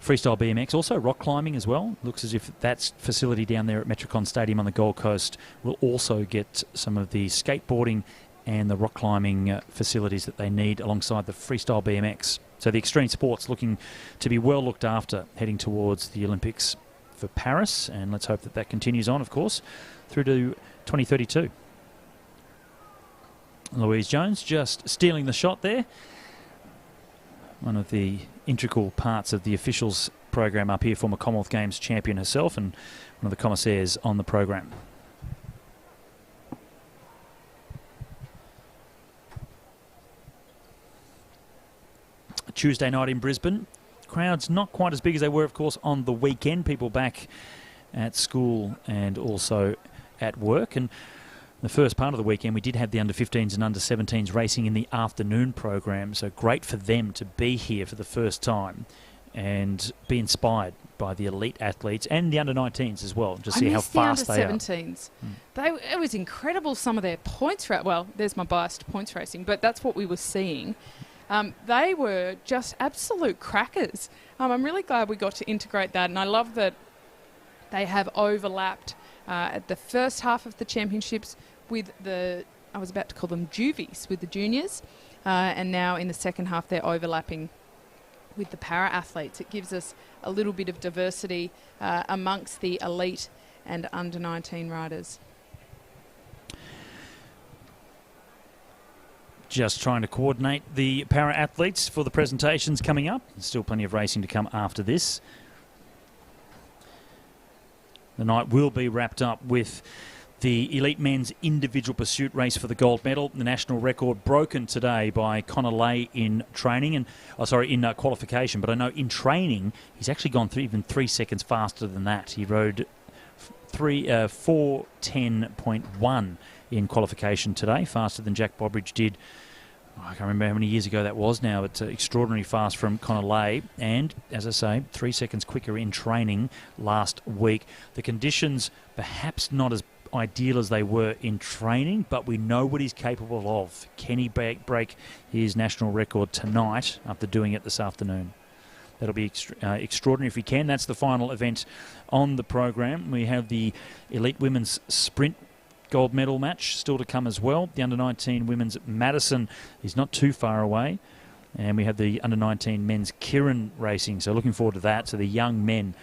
freestyle BMX, also rock climbing as well. Looks as if that facility down there at Metricon Stadium on the Gold Coast will also get some of the skateboarding and the rock climbing facilities that they need alongside the freestyle BMX. So the extreme sports looking to be well looked after heading towards the Olympics for Paris, and let's hope that that continues on, of course, through to 2032. Louise Jones just stealing the shot there. One of the integral parts of the officials program up here, former Commonwealth Games champion herself and one of the commissaires on the program. Tuesday night in Brisbane. Crowds not quite as big as they were, of course, on the weekend. People back at school and also at work. And the first part of the weekend, we did have the under-15s and under-17s racing in the afternoon program. So great for them to be here for the first time and be inspired by the elite athletes and the under-19s as well, to see how fast they are. I missed the under-17s. It was incredible, some of their points. Well, there's my bias to points racing, but that's what we were seeing. They were just absolute crackers. I'm really glad we got to integrate that, and I love that they have overlapped at the first half of the championships with I was about to call them juvies, with the juniors, and now in the second half they're overlapping with the para-athletes. It gives us a little bit of diversity amongst the elite and under-19 riders. Just trying to coordinate the para-athletes for the presentations coming up. There's still plenty of racing to come after this. The night will be wrapped up with the elite men's individual pursuit race for the gold medal. The national record broken today by Connor Lay in training and in qualification. But I know in training he's actually gone through even 3 seconds faster than that. He rode 4:10.1 in qualification today, faster than Jack Bobridge did. I can't remember how many years ago that was now, but extraordinary fast from Connor Lay. And, as I say, 3 seconds quicker in training last week. The conditions perhaps not as ideal as they were in training, but we know what he's capable of. Can he break his national record tonight after doing it this afternoon? That'll be extraordinary if he can. That's the final event on the program. We have the elite women's sprint gold medal match still to come as well. The under-19 women's Madison is not too far away. And we have the under-19 men's Keirin racing. So looking forward to that. So the young men,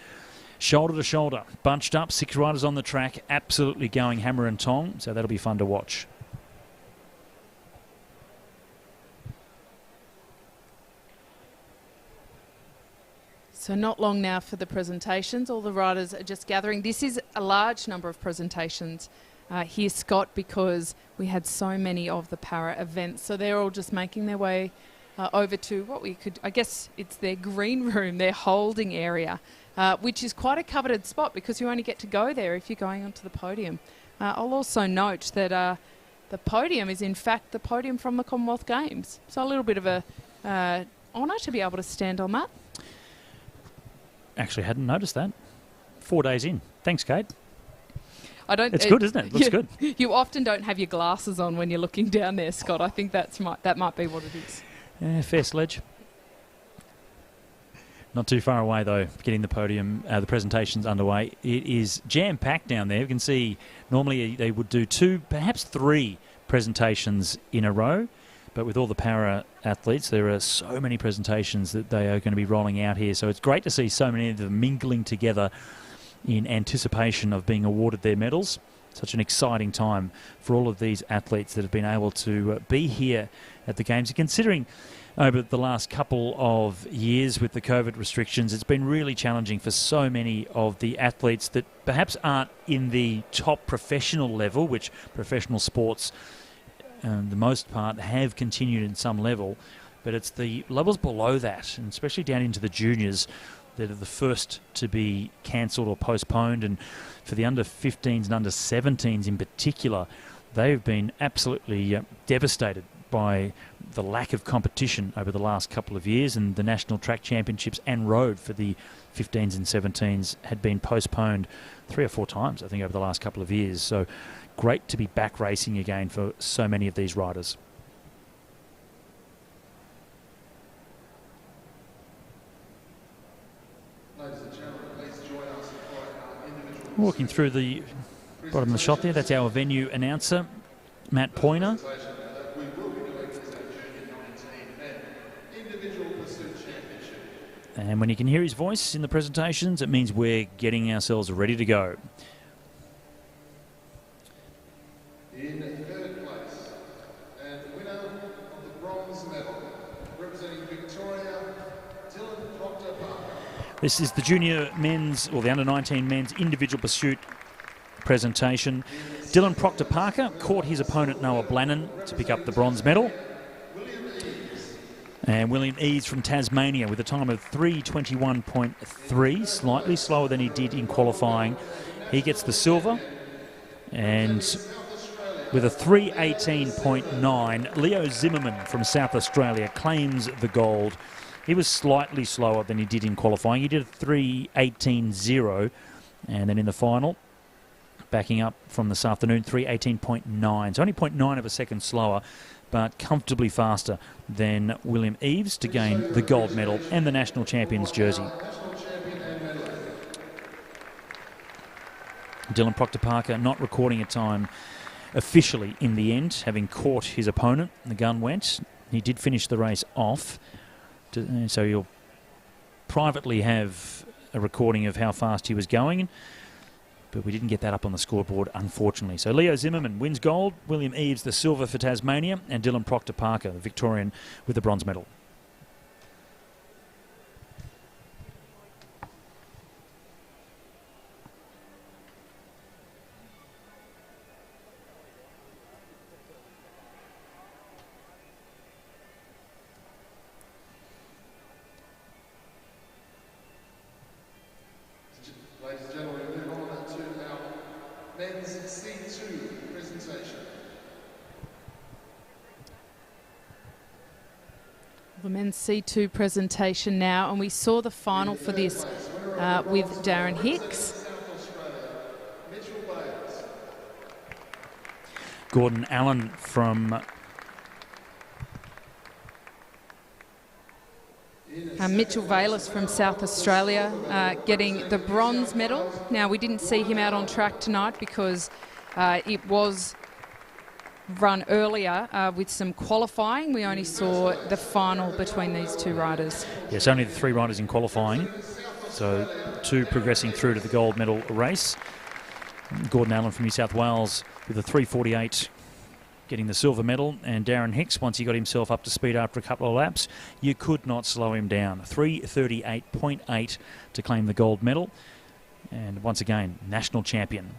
shoulder to shoulder, bunched up, 6 riders on the track, absolutely going hammer and tong. So that'll be fun to watch. So not long now for the presentations. All the riders are just gathering. This is a large number of presentations here, Scott, because we had so many of the para events. So they're all just making their way over to what we could, I guess it's their green room, their holding area, which is quite a coveted spot because you only get to go there if you're going onto the podium. I'll also note that the podium is in fact the podium from the Commonwealth Games. So a little bit of a honour to be able to stand on that. Actually hadn't noticed that. 4 days in. Thanks, Kate. It's good, isn't it? Looks good. You often don't have your glasses on when you're looking down there, Scott. I think that might be what it is. Fair sledge. Not too far away, though, getting the podium, the presentations underway. It is jam-packed down there. You can see normally they would do 2, perhaps 3 presentations in a row. But with all the para-athletes, there are so many presentations that they are going to be rolling out here. So it's great to see so many of them mingling together in anticipation of being awarded their medals. Such an exciting time for all of these athletes that have been able to be here at the Games. And considering over the last couple of years with the COVID restrictions, it's been really challenging for so many of the athletes that perhaps aren't in the top professional level, which professional sports, the most part, have continued in some level. But it's the levels below that, and especially down into the juniors, that are the first to be cancelled or postponed. And for the under-15s and under-17s in particular, they've been absolutely devastated by the lack of competition over the last couple of years, and the National Track Championships and Road for the 15s and 17s had been postponed 3 or 4 times, I think, over the last couple of years. So great to be back racing again for so many of these riders. Walking through the bottom of the shot there, that's our venue announcer, Matt Poyner. And when you can hear his voice in the presentations, it means we're getting ourselves ready to go. In third place, and winner of the bronze medal, representing Victoria, Dylan Proctor-Parker. This is the junior men's, or the under-19 men's individual pursuit presentation. Dylan Proctor-Parker caught his opponent Noah Blannon to pick up the bronze medal. And William Eaves from Tasmania with a time of 3:21.3, slightly slower than he did in qualifying. He gets the silver. And with a 3:18.9, Leo Zimmerman from South Australia claims the gold. He was slightly slower than he did in qualifying. He did a 3:18.0, and then in the final, backing up from this afternoon, 3:18.9. So only 0.9 of a second slower, but comfortably faster than William Eaves to gain the gold medal and the national champion's jersey. Dylan Proctor-Parker not recording a time officially in the end, having caught his opponent. The gun went. He did finish the race off, so you'll privately have a recording of how fast he was going, but we didn't get that up on the scoreboard, unfortunately. So Leo Zimmerman wins gold, William Eaves the silver for Tasmania, and Dylan Proctor-Parker, the Victorian, with the bronze medal. Ladies and gentlemen, we move on to our men's C2 presentation. The men's C2 presentation now, and we saw the final for this with Darren Hicks. Gordon Allen from Mitchell Valis from South Australia getting the bronze medal. Now, we didn't see him out on track tonight because it was run earlier with some qualifying. We only saw the final between these two riders. Yes, only the 3 riders in qualifying, so 2 progressing through to the gold medal race. Gordon Allen from New South Wales with a 3:48 getting the silver medal, and Darren Hicks, once he got himself up to speed after a couple of laps, you could not slow him down. 3:38.8 to claim the gold medal, and once again, national champion.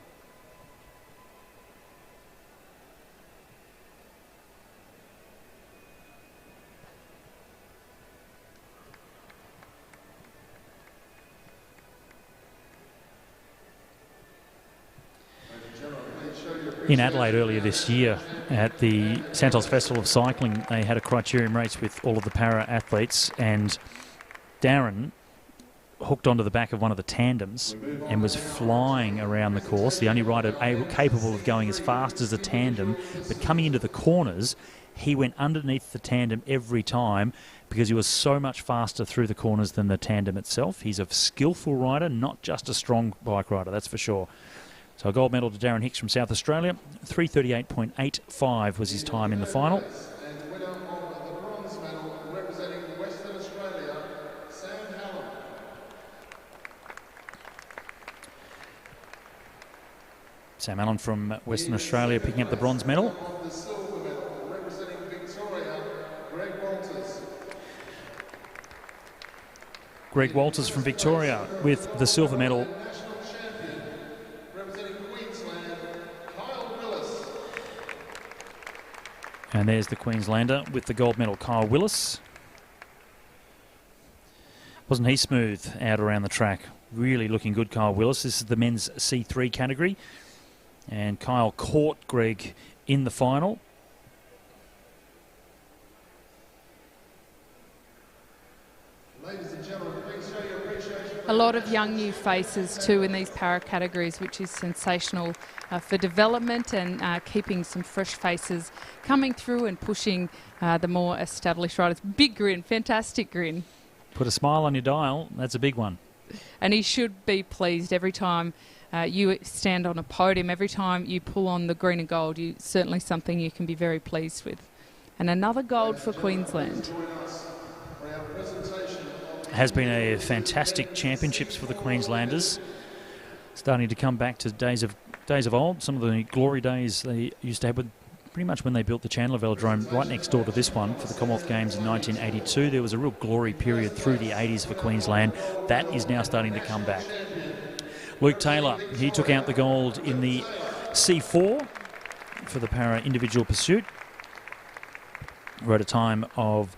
In Adelaide earlier this year at the Santos Festival of Cycling, they had a criterium race with all of the para-athletes, and Darren hooked onto the back of one of the tandems and was flying around the course. The only rider capable of going as fast as a tandem, but coming into the corners, he went underneath the tandem every time because he was so much faster through the corners than the tandem itself. He's a skillful rider, not just a strong bike rider, that's for sure. So a gold medal to Darren Hicks from South Australia. 3:38.85 was his time in the final. And winner of the bronze medal, representing Western Australia, Sam Hallam. Sam Allen from Western Australia picking up the bronze medal. Of the silver medal, representing Victoria, Greg Walters. Greg Walters from Victoria with the silver medal. National champion, representing Queensland, Kyle Willis. And there's the Queenslander with the gold medal, Kyle Willis. Wasn't he smooth out around the track? Really looking good, Kyle Willis. This is the men's C3 category. And Kyle caught Greg in the final. A lot of young new faces too in these para categories, which is sensational for development and keeping some fresh faces coming through and pushing the more established riders. Big grin, fantastic grin. Put a smile on your dial, that's a big one. And he should be pleased every time you stand on a podium, every time you pull on the green and gold. Certainly something you can be very pleased with. And another gold for Queensland. Has been a fantastic championships for the Queenslanders. Starting to come back to days of old. Some of the glory days they used to have with pretty much when they built the Chandler Velodrome right next door to this one for the Commonwealth Games in 1982. There was a real glory period through the 80s for Queensland. That is now starting to come back. Luke Taylor, he took out the gold in the C4 for the para individual pursuit. Rode a time of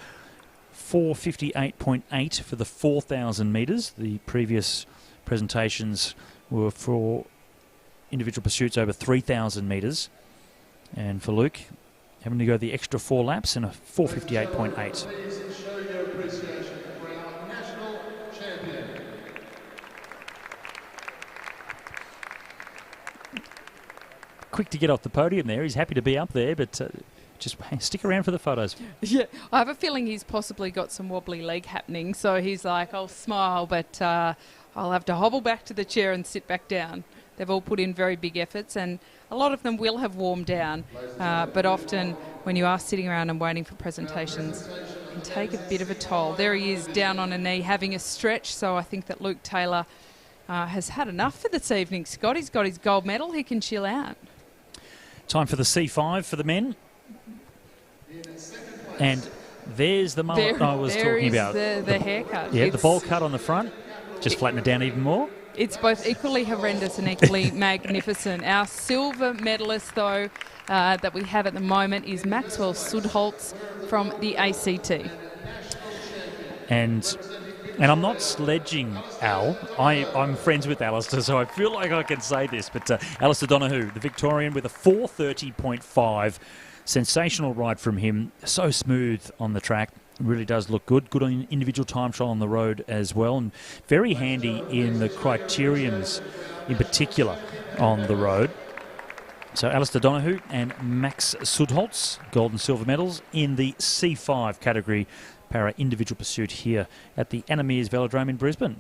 4:58.8 for the 4,000 metres. The previous presentations were for individual pursuits over 3,000 metres. And for Luke, having to go the extra 4 laps in a 4:58.8. Please show your appreciation for our national champion. Quick to get off the podium there. He's happy to be up there, but just stick around for the photos. Yeah, I have a feeling he's possibly got some wobbly leg happening, so he's like, I'll smile, but I'll have to hobble back to the chair and sit back down. They've all put in very big efforts, and a lot of them will have warmed down, but often when you are sitting around and waiting for presentations, it can take a bit of a toll. There he is down on a knee having a stretch, so I think that Luke Taylor has had enough for this evening. Scott, he's got his gold medal, he can chill out. Time for the C5 for the men. And there's the mullet I was talking about. The haircut. Yeah, the bowl cut on the front. Just flatten it down even more. It's both equally horrendous and equally magnificent. Our silver medalist, though, that we have at the moment is Maxwell Sudholtz from the ACT. And I'm not sledging Al. I'm friends with Alistair, so I feel like I can say this. But Alistair Donahue, the Victorian, with a 4:30.5. Sensational ride from him. So smooth on the track. Really does look good. Good on individual time trial on the road as well. And very handy in the criteriums in particular on the road. So Alistair Donahue and Max Sudholtz, gold and silver medals in the C5 category para individual pursuit here at the Meares Velodrome in Brisbane.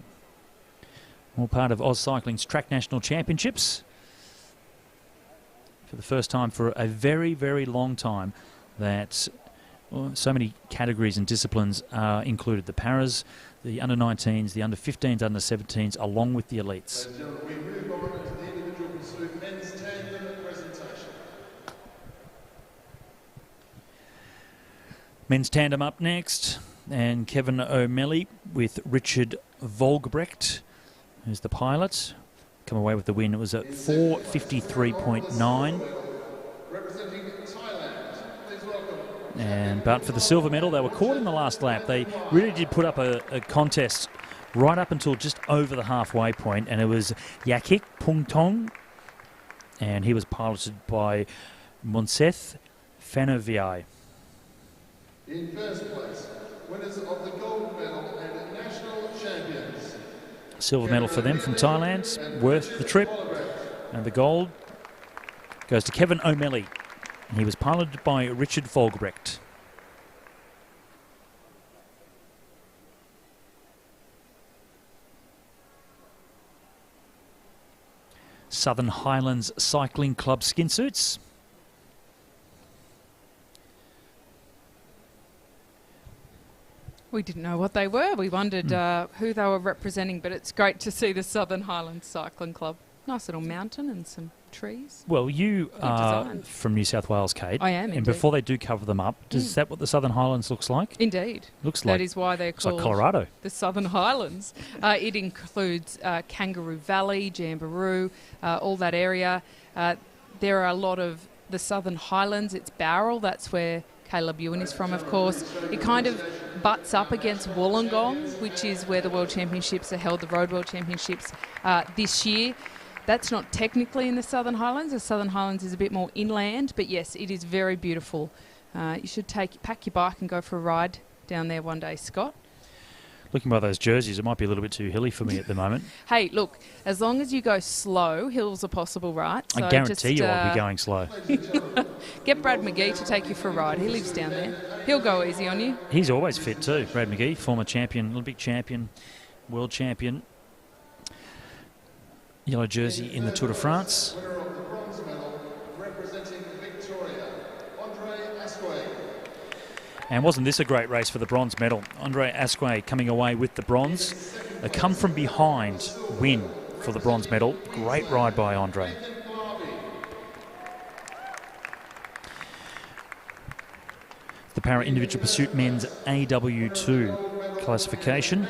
All part of AusCycling's Track National Championships. For the first time for a very, very long time that so many categories and disciplines are included. The paras, the under-19s, the under-15s, under-17s, along with the elites. We move on to the individual pursuit men's tandem presentation. Men's tandem up next, and Kevin O'Malley with Richard Volgbrecht, who's the pilot. Come away with the win. It was at 4:53.9. Representing Thailand, please welcome. But for the silver medal, they were caught in the last lap. They really did put up a contest right up until just over the halfway point, and it was Yakik Pungtong, and he was piloted by Monseth Fanoviai. In first place, winners of the gold medal and national champions. Silver medal for them from Thailand, worth the trip. And the gold goes to Kevin O'Malley. He was piloted by Richard Volgbrecht. Southern Highlands Cycling Club skin suits. We didn't know what they were. We wondered who they were representing, but it's great to see the Southern Highlands Cycling Club. Nice little mountain and some trees. Well, you are from New South Wales, Kate. I am, indeed. And before they do cover them up, is that what the Southern Highlands looks like? Indeed. Looks like. That is why they're called like Colorado. The Southern Highlands. It includes Kangaroo Valley, Jamboree, all that area. There are a lot of the Southern Highlands. It's Bowral. That's where Caleb Ewan is from, of course. It kind of butts up against Wollongong, which is where the World Championships are held, the Road World Championships this year. That's not technically in the Southern Highlands. The Southern Highlands is a bit more inland, but yes, it is very beautiful. You should pack your bike and go for a ride down there one day, Scott. Looking by those jerseys, it might be a little bit too hilly for me at the moment. Hey, look, as long as you go slow, hills are possible, right? I guarantee you I'll be going slow. Get Brad McGee to take you for a ride. He lives down there. He'll go easy on you. He's always fit too, Brad McGee, former champion, Olympic champion, world champion. Yellow jersey in the Tour de France. Winner of the bronze medal, representing Victoria, Andre Asquay. And wasn't this a great race for the bronze medal? Andre Asquay coming away with the bronze. A come from behind win for the bronze medal. Great ride by Andre. The para individual pursuit men's AW2 classification.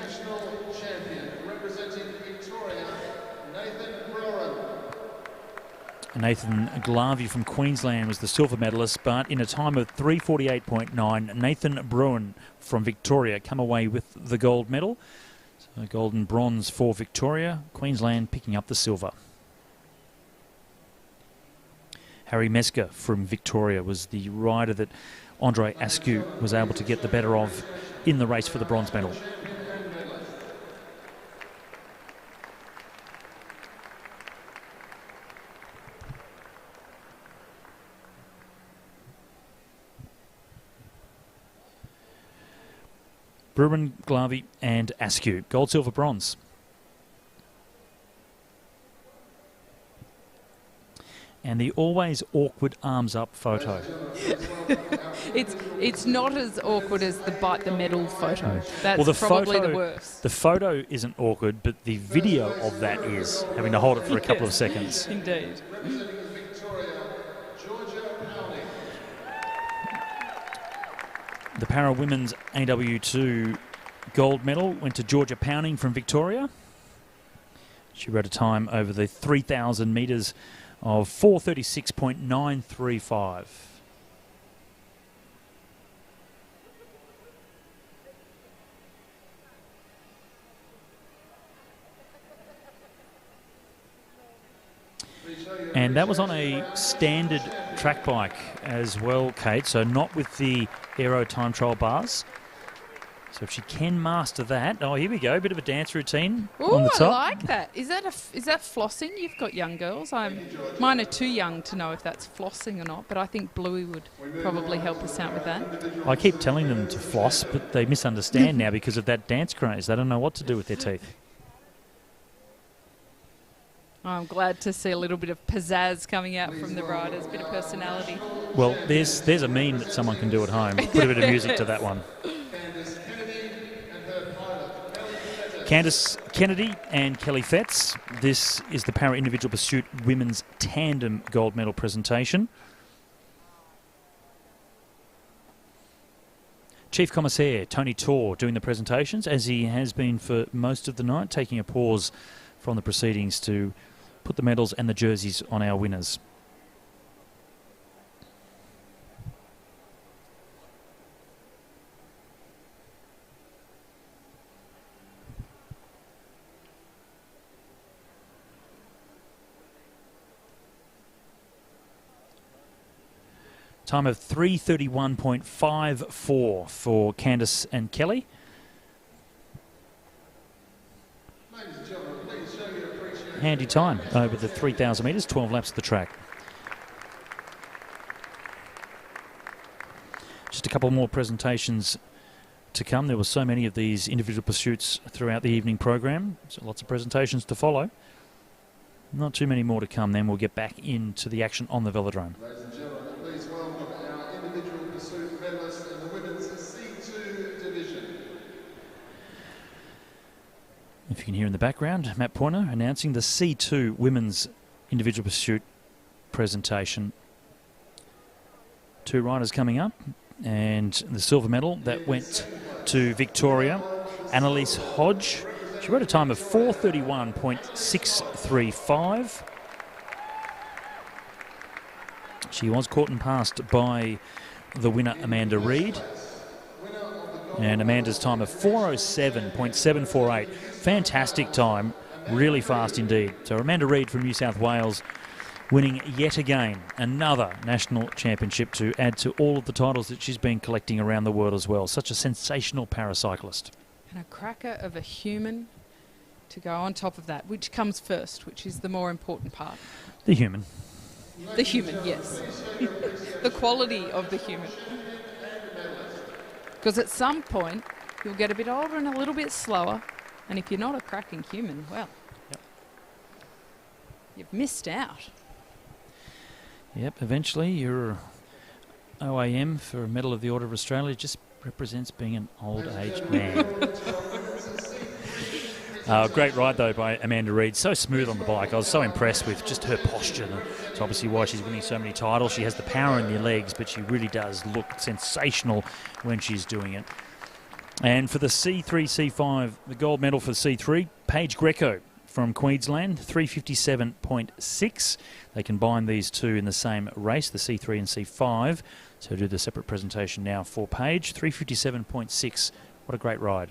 Nathan Glavey from Queensland was the silver medalist, but in a time of 3:48.9, Nathan Bruin from Victoria come away with the gold medal. So gold and bronze for Victoria, Queensland picking up the silver. Harry Mesker from Victoria was the rider that Andre Askew was able to get the better of in the race for the bronze medal. Bruin, Glavey and Askew. Gold, silver, bronze. And the always awkward arms up photo. It's not as awkward as the bite the medal photo. That's well, probably the worst. The photo isn't awkward, but the video of that is, having to hold it for a couple of seconds. Indeed. The para women's AW2 gold medal went to Georgia Pounding from Victoria. She rode a time over the 3,000 metres of 4:36.935. And that was on a standard track bike as well, Kate, so not with the aero time trial bars. So if she can master that, oh, here we go, a bit of a dance routine on the top. I like that. Is that flossing? You've got young girls. Mine are too young to know if that's flossing or not, but I think Bluey would probably help us out with that. I keep telling them to floss, but they misunderstand now because of that dance craze. They don't know what to do with their teeth. I'm glad to see a little bit of pizzazz coming out from the riders, a bit of personality. Well, there's a meme that someone can do at home. Put a bit of music to that one. Candice Kennedy and Kelly Fetz. This is the para individual pursuit women's tandem gold medal presentation. Chief Commissaire Tony Torr doing the presentations, as he has been for most of the night, taking a pause from the proceedings to put the medals and the jerseys on our winners. Time of 3:31.54 for Candice and Kelly. Handy time over the 3,000 metres, 12 laps of the track. Just a couple more presentations to come. There were so many of these individual pursuits throughout the evening program, so lots of presentations to follow. Not too many more to come, then we'll get back into the action on the Velodrome. Ladies and gentlemen, please welcome our individual pursuit medalists in the women's C2 division. If you can hear in the background, Matt Pointer announcing the C2 women's individual pursuit presentation. Two riders coming up, and the silver medal that went to Victoria. Annalise Hodge, she rode a time of 4:31.635. She was caught and passed by the winner, Amanda Reid. And Amanda's time of 4:07.748. Fantastic time, really fast indeed. So Amanda Reid from New South Wales winning yet again another national championship to add to all of the titles that she's been collecting around the world as well. Such a sensational paracyclist. and a cracker of a human to go on top of that. Which comes first, which is the more important part? The human. The human, yes. The quality of the human. Because at some point, you'll get a bit older and a little bit slower, and if you're not a cracking human, well, you've missed out. Yep, eventually your OAM for a Medal of the Order of Australia just represents being an old-aged man. Great ride, though, by Amanda Reid. So smooth on the bike. I was so impressed with just her posture. It's obviously why she's winning so many titles. She has the power in the legs, but she really does look sensational when she's doing it. And for the C3, C5, the gold medal for C3, Paige Greco from Queensland, 357.6. They combine these two in the same race, the C3 and C5. So we'll do the separate presentation now for Paige, 357.6. What a great ride.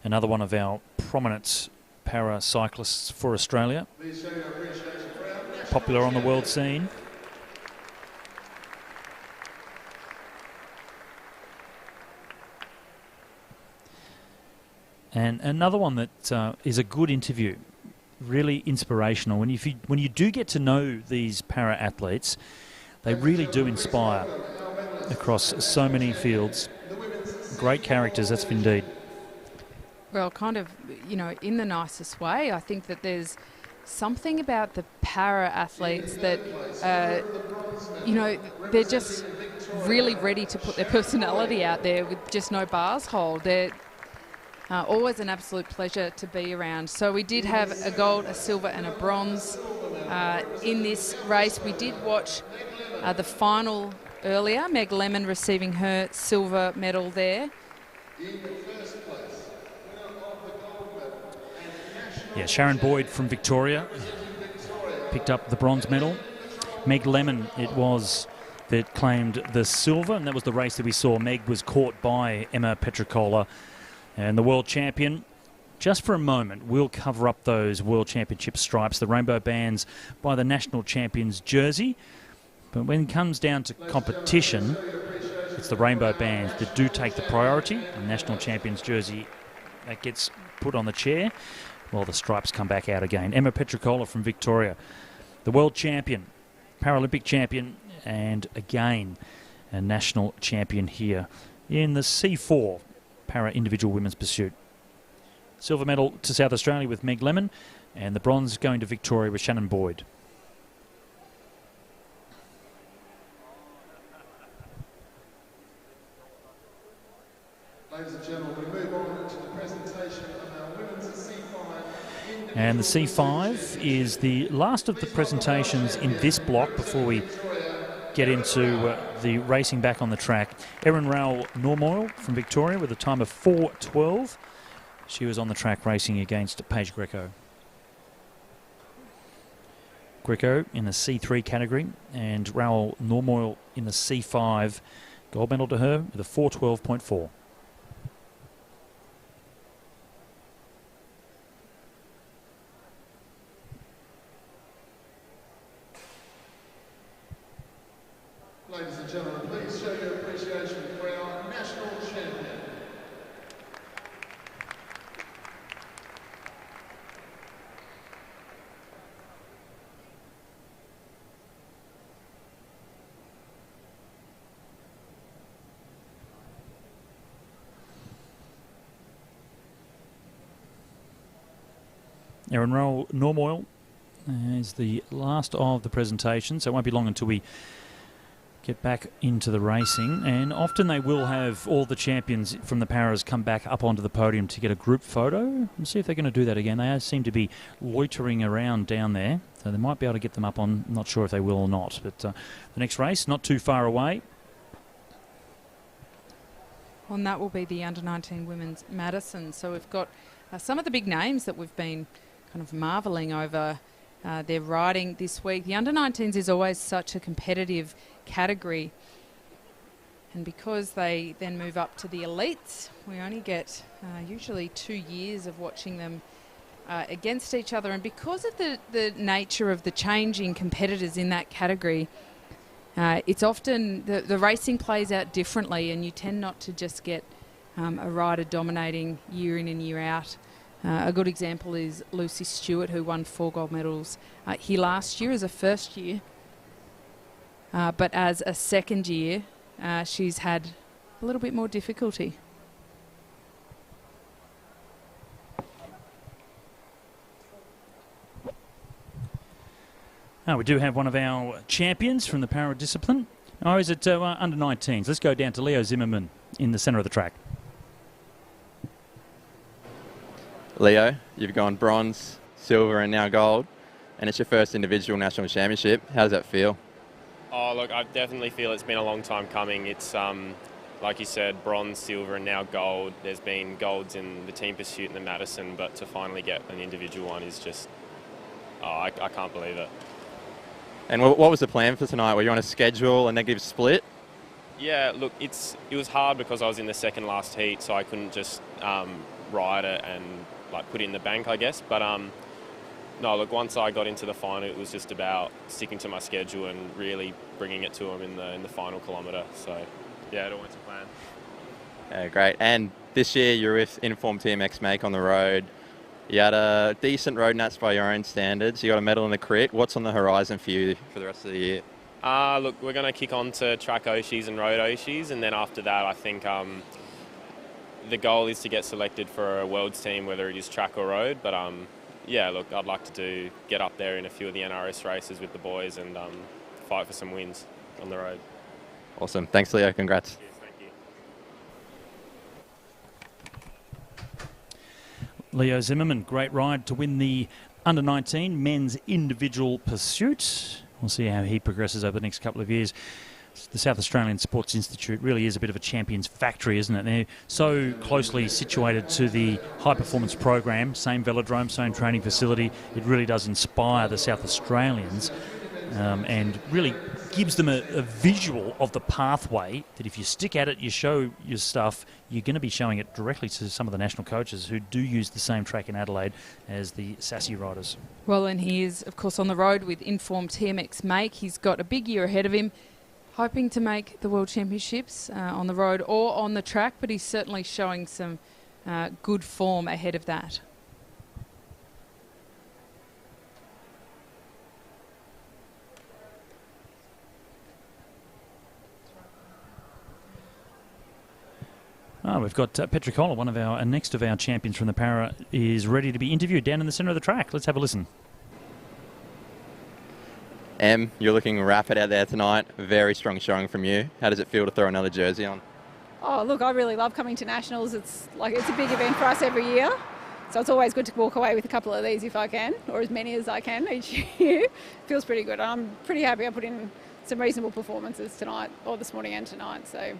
Another one of our prominent para-cyclists for Australia. Popular on the world scene. And another one that is a good interview, really inspirational. When you do get to know these para-athletes, they really do inspire across so many fields. Great characters, that's indeed. Well, kind of, in the nicest way. I think that there's something about the para-athletes that, they're just really ready to put their personality out there with just no bars hold. They're always an absolute pleasure to be around. So we did have a gold, a silver and a bronze in this race. We did watch the final earlier, Meg Lemon receiving her silver medal there. Yeah, Sharon Boyd from Victoria picked up the bronze medal. Meg Lemon, it was that claimed the silver, and that was the race that we saw. Meg was caught by Emma Petricola, and the world champion. Just for a moment, we'll cover up those World Championship stripes, the rainbow bands by the national champion's jersey. But when it comes down to competition, it's the rainbow bands that do take the priority. The national champion's jersey, that gets put on the chair, while the stripes come back out again. Emma Petricola from Victoria, the world champion, Paralympic champion, and again a national champion here in the C4 para individual women's pursuit. Silver medal to South Australia with Meg Lemon, and the bronze going to Victoria with Shannon Boyd. Ladies and gentlemen, we move on to the presentation of our women's C5. And the C5 is the last of the presentations in this block before we get into the racing back on the track. Erin Rowell Normoyle from Victoria with a time of 4:12. She was on the track racing against Paige Greco. Greco in the C3 category and Rowell Normoyle in the C5. Gold medal to her with a 4:12.4. Ladies and gentlemen, please show your appreciation for our national champion. Erin Rowell Normoyle is the last of the presentation, so it won't be long until we get back into the racing, and often they will have all the champions from the paras come back up onto the podium to get a group photo. We'll see if they're going to do that again. They seem to be loitering around down there, so they might be able to get them up on. I'm not sure if they will or not, but the next race, not too far away. Well, and that will be the under-19 women's Madison. So we've got some of the big names that we've been kind of marvelling over their riding this week. The under-19s is always such a competitive category, and because they then move up to the elites, we only get usually 2 years of watching them against each other. And because of the nature of the changing competitors in that category, It's often the racing plays out differently, and you tend not to just get a rider dominating year in and year out. A good example is Lucy Stewart, who won 4 gold medals here last year as a first year. But as a second year, she's had a little bit more difficulty. We do have one of our champions from the para discipline. Is it under 19s? Let's go down to Leo Zimmerman in the centre of the track. Leo, you've gone bronze, silver and now gold, and it's your first individual national championship. How does that feel? Oh, look, I definitely feel it's been a long time coming. It's, like you said, bronze, silver and now gold. There's been golds in the team pursuit and the Madison, but to finally get an individual one is just, I can't believe it. And what was the plan for tonight? Were you on a schedule, a negative split? Yeah, look, it was hard because I was in the second last heat, so I couldn't just ride it and put it in the bank, I guess. But no, look, once I got into the final, it was just about sticking to my schedule and really bringing it to them in the final kilometre. So yeah, it all went to plan. Yeah, great. And this year you're with Inform TMX Make on the road. You had a decent road nats by your own standards. You got a medal in the crit. What's on the horizon for you for the rest of the year? Look, we're going to kick on to track Oshis and road Oshis, and then after that, I think the goal is to get selected for a world's team, whether it is track or road. But yeah, look, I'd like to get up there in a few of the NRS races with the boys and fight for some wins on the road. Awesome. Thanks, Leo. Congrats. Cheers, thank you. Leo Zimmerman, great ride to win the under-19 men's individual pursuit. We'll see how he progresses over the next couple of years. The South Australian Sports Institute really is a bit of a champions factory, isn't it? They're so closely situated to the high-performance program, same velodrome, same training facility. It really does inspire the South Australians and really gives them a visual of the pathway that if you stick at it, you show your stuff, you're going to be showing it directly to some of the national coaches who do use the same track in Adelaide as the Sassy riders. Well, and he is, of course, on the road with Inform TMX Make. He's got a big year ahead of him, hoping to make the World Championships on the road or on the track, but he's certainly showing some good form ahead of that. We've got Petricola, one of our next of our champions from the para, is ready to be interviewed down in the centre of the track. Let's have a listen. Em, you're looking rapid out there tonight. Very strong showing from you. How does it feel to throw another jersey on? Oh, look, I really love coming to Nationals. It's a big event for us every year. So it's always good to walk away with a couple of these if I can, or as many as I can each year. Feels pretty good. I'm pretty happy I put in some reasonable performances tonight, or this morning and tonight. So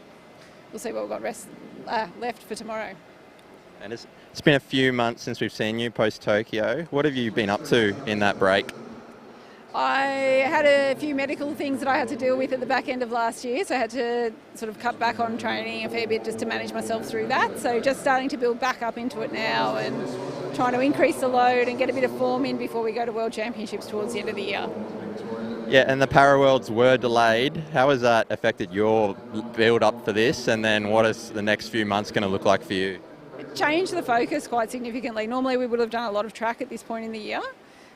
we'll see what we've got left for tomorrow. And it's been a few months since we've seen you post-Tokyo. What have you been up to in that break? I had a few medical things that I had to deal with at the back end of last year, so I had to sort of cut back on training a fair bit just to manage myself through that. So just starting to build back up into it now and trying to increase the load and get a bit of form in before we go to World Championships towards the end of the year. Yeah, and the Para Worlds were delayed. How has that affected your build-up for this, and then what is the next few months going to look like for you? It changed the focus quite significantly. Normally we would have done a lot of track at this point in the year.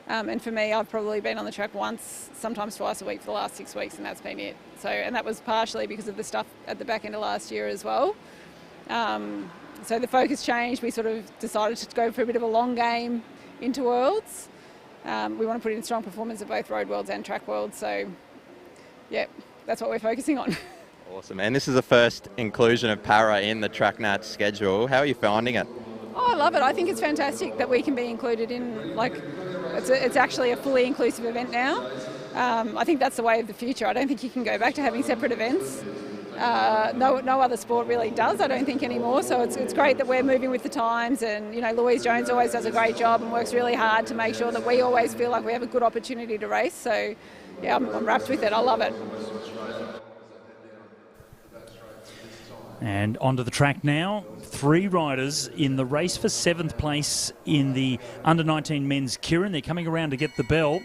And for me, I've probably been on the track once, sometimes twice a week for the last 6 weeks, and that's been it. So, and that was partially because of the stuff at the back end of last year as well. So the focus changed. We sort of decided to go for a bit of a long game into Worlds. We want to put in strong performance at both Road Worlds and Track Worlds. So, yeah, that's what we're focusing on. Awesome. And this is the first inclusion of Para in the Track Nat schedule. How are you finding it? Oh, I love it. I think it's fantastic that we can be included in, it's actually a fully inclusive event now. I think that's the way of the future. I don't think you can go back to having separate events. No other sport really does, I don't think, anymore. So it's great that we're moving with the times, and Louise Jones always does a great job and works really hard to make sure that we always feel like we have a good opportunity to race. So yeah, I'm wrapped with it. I love it. And onto the track now. 3 riders in the race for 7th place in the under-19 men's Keirin. They're coming around to get the bell.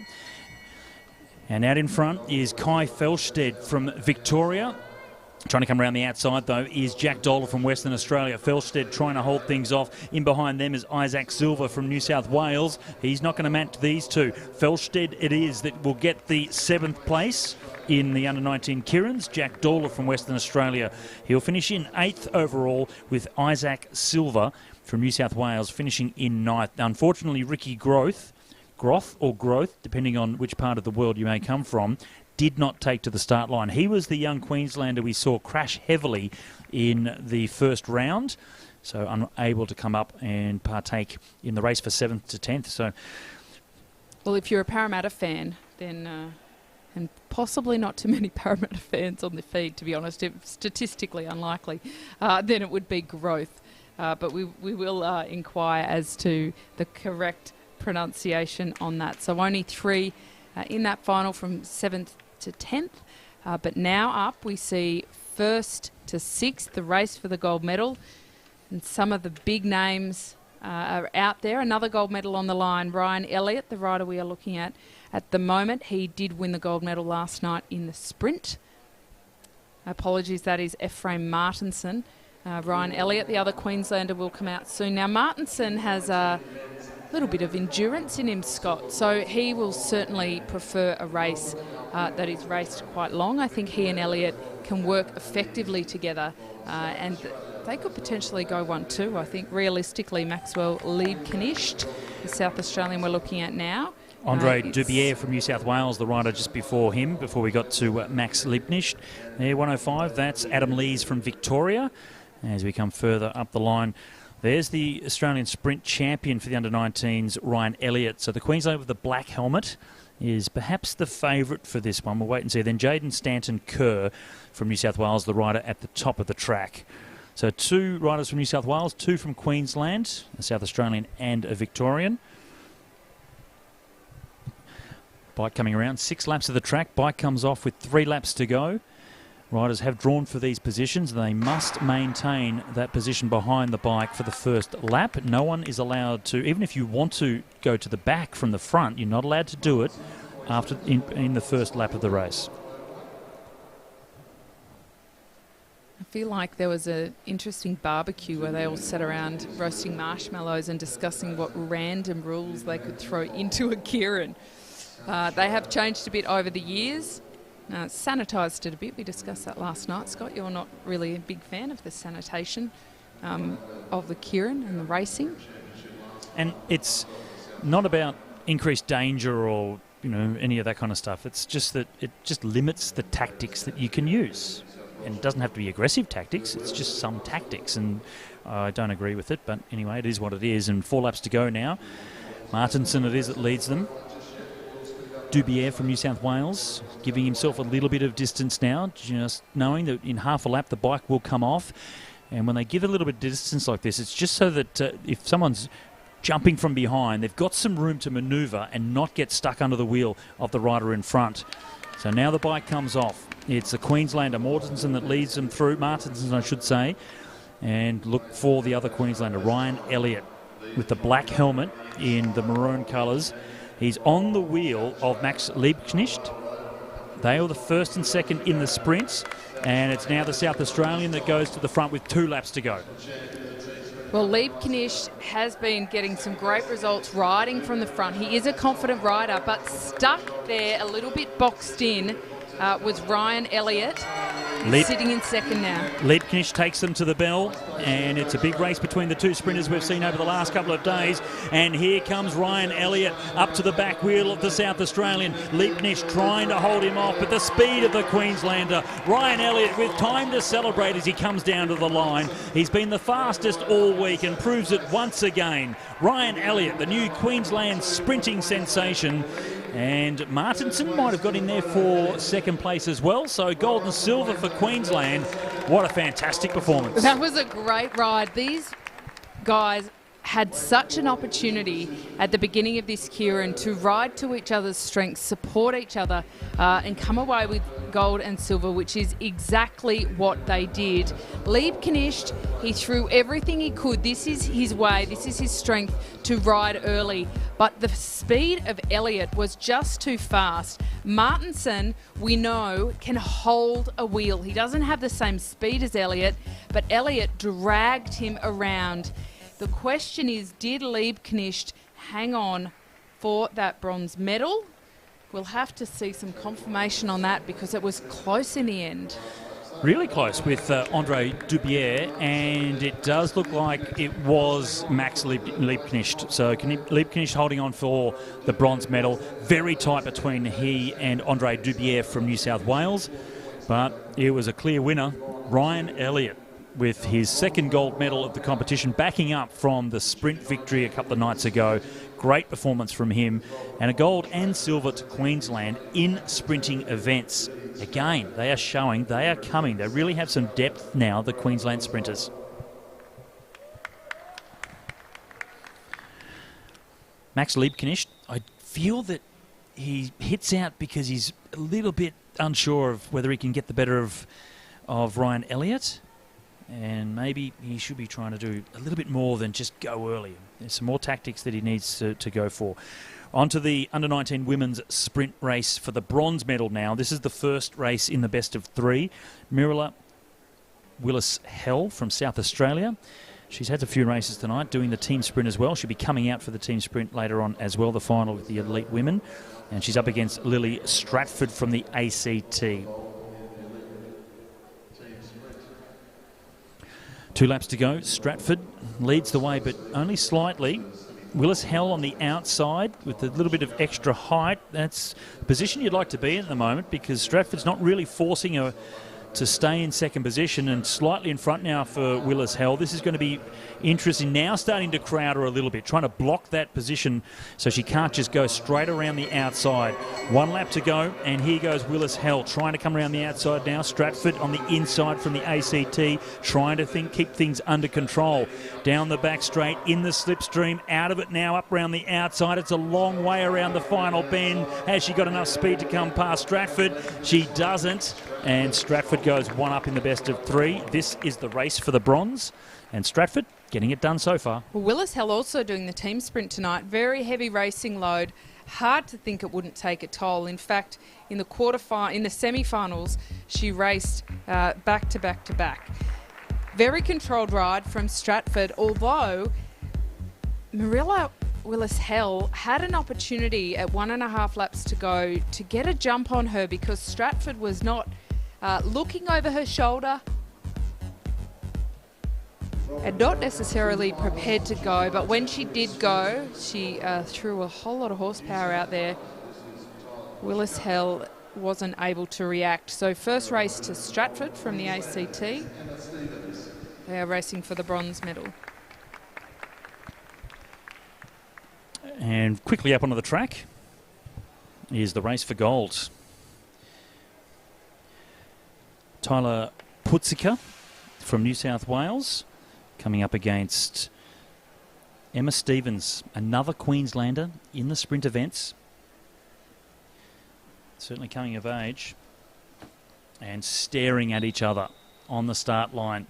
And out in front is Kai Felsted from Victoria. Trying to come around the outside, though, is Jack Doller from Western Australia. Felsted trying to hold things off. In behind them is Isaac Silva from New South Wales. He's not going to match these two. Felsted it is that will get the 7th place in the under-19 Keirins. Jack Doller from Western Australia. He'll finish in 8th overall, with Isaac Silva from New South Wales finishing in 9th. Unfortunately, Ricky Groth, depending on which part of the world you may come from, did not take to the start line. He was the young Queenslander we saw crash heavily in the first round, so unable to come up and partake in the race for 7th to 10th. So, well, if you're a Parramatta fan, then and possibly not too many Parramatta fans on the feed, to be honest, statistically unlikely, then it would be Growth. But we will inquire as to the correct pronunciation on that. So only 3 in that final from 7th to 10th. But now up we see 1st to 6th, the race for the gold medal. And some of the big names are out there. Another gold medal on the line. Ryan Elliott, the rider we are looking at the moment. He did win the gold medal last night in the sprint. Apologies, that is Ephraim Martinson. Ryan Elliott, the other Queenslander, will come out soon. Now, Martinson has a little bit of endurance in him, Scott, so he will certainly prefer a race that is raced quite long. I think he and Elliott can work effectively together, and they could potentially go 1-2. I think realistically, Maxwell Liebknecht, the South Australian we're looking at now. Andre Dubier from New South Wales, the rider just before him, before we got to Max Liebknecht. There, 105, that's Adam Lees from Victoria. As we come further up the line, there's the Australian sprint champion for the under-19s, Ryan Elliott. So the Queenslander with the black helmet is perhaps the favourite for this one. We'll wait and see. Then Jaden Stanton-Kerr from New South Wales, the rider at the top of the track. So 2 riders from New South Wales, 2 from Queensland, a South Australian and a Victorian. Bike coming around, 6 laps of the track. Bike comes off with 3 laps to go. Riders have drawn for these positions. They must maintain that position behind the bike for the first lap. No one is allowed to, even if you want to go to the back from the front, you're not allowed to do it after in the first lap of the race. I feel like there was an interesting barbecue where they all sat around roasting marshmallows and discussing what random rules they could throw into a Keirin. They have changed a bit over the years. Sanitised it a bit. We discussed that last night. Scott, you're not really a big fan of the sanitation of the Keirin and the racing. And it's not about increased danger or any of that kind of stuff. It's just that it just limits the tactics that you can use. And it doesn't have to be aggressive tactics. It's just some tactics. And I don't agree with it. But anyway, it is what it is. And 4 laps to go now. Martinson it is that leads them. Dubier from New South Wales, giving himself a little bit of distance now, just knowing that in half a lap the bike will come off. And when they give a little bit of distance like this, it's just so that if someone's jumping from behind, they've got some room to manoeuvre and not get stuck under the wheel of the rider in front. So now the bike comes off. It's the Queenslander, Martinson, that leads them through. Martinson, I should say. And look for the other Queenslander, Ryan Elliott, with the black helmet in the maroon colours. He's on the wheel of Max Liebknecht. They are the first and second in the sprints, and it's now the South Australian that goes to the front with 2 laps to go. Well, Liebknecht has been getting some great results riding from the front. He is a confident rider, but stuck there a little bit boxed in was Ryan Elliott, sitting in second now. Liebknecht takes them to the bell, and it's a big race between the 2 sprinters we've seen over the last couple of days. And here comes Ryan Elliott up to the back wheel of the South Australian. Liebknecht trying to hold him off, but the speed of the Queenslander. Ryan Elliott with time to celebrate as he comes down to the line. He's been the fastest all week and proves it once again. Ryan Elliott, the new Queensland sprinting sensation. And Martinson might have got in there for second place as well. So gold and silver for Queensland. What a fantastic performance. That was a great ride. These guys had such an opportunity at the beginning of this, Keirin, to ride to each other's strengths, support each other, and come away with gold and silver, which is exactly what they did. Liebknecht, he threw everything he could. This is his way, this is his strength to ride early. But the speed of Elliott was just too fast. Martinson, we know, can hold a wheel. He doesn't have the same speed as Elliott, but Elliott dragged him around. The question is, did Liebknecht hang on for that bronze medal? We'll have to see some confirmation on that because it was close in the end. Really close with Andre Dubier, and it does look like it was Max Liebknecht. So Liebknecht holding on for the bronze medal. Very tight between he and Andre Dubier from New South Wales, but it was a clear winner. Ryan Elliott with his second gold medal of the competition, backing up from the sprint victory a couple of nights ago. Great performance from him, and a gold and silver to Queensland in sprinting events. Again, they are showing, they are coming. They really have some depth now, the Queensland sprinters. Max Liebknecht, I feel that he hits out because he's a little bit unsure of whether he can get the better of Ryan Elliott. And maybe he should be trying to do a little bit more than just go early. There's some more tactics that he needs to go for. On to the under-19 women's sprint race for the bronze medal now. This is the first race in the best of three. Mirella Willis-Hell from South Australia. She's had a few races tonight, doing the team sprint as well. She'll be coming out for the team sprint later on as well, the final with the elite women. And she's up against Lily Stratford from the ACT. 2 laps to go. Stratford leads the way, but only slightly. Willis-Hell on the outside with a little bit of extra height. That's a position you'd like to be in at the moment because Stratford's not really forcing her to stay in second position, and slightly in front now for Willis-Hell. This is going to be interesting. Now starting to crowd her a little bit, trying to block that position so she can't just go straight around the outside. 1 lap to go, and here goes Willis-Hell trying to come around the outside now. Stratford on the inside from the ACT, trying to keep things under control. Down the back straight, in the slipstream, out of it now, up around the outside. It's a long way around the final bend. Has she got enough speed to come past Stratford? She doesn't. And Stratford goes 1 up in the best of 3. This is the race for the bronze, and Stratford getting it done so far. Well, Willis-Hell also doing the team sprint tonight. Very heavy racing load. Hard to think it wouldn't take a toll. In fact, in the semi-finals, she raced back to back to back. Very controlled ride from Stratford, although Mirella Willis-Hell had an opportunity at 1.5 laps to go to get a jump on her because Stratford was not looking over her shoulder and not necessarily prepared to go, but when she did go, she threw a whole lot of horsepower out there. Willis-Hell wasn't able to react. So first race to Stratford from the ACT. They are racing for the bronze medal. And quickly up onto the track is the race for gold. Tyler Putzika from New South Wales coming up against Emma Stevens, another Queenslander in the sprint events. Certainly coming of age and staring at each other on the start line.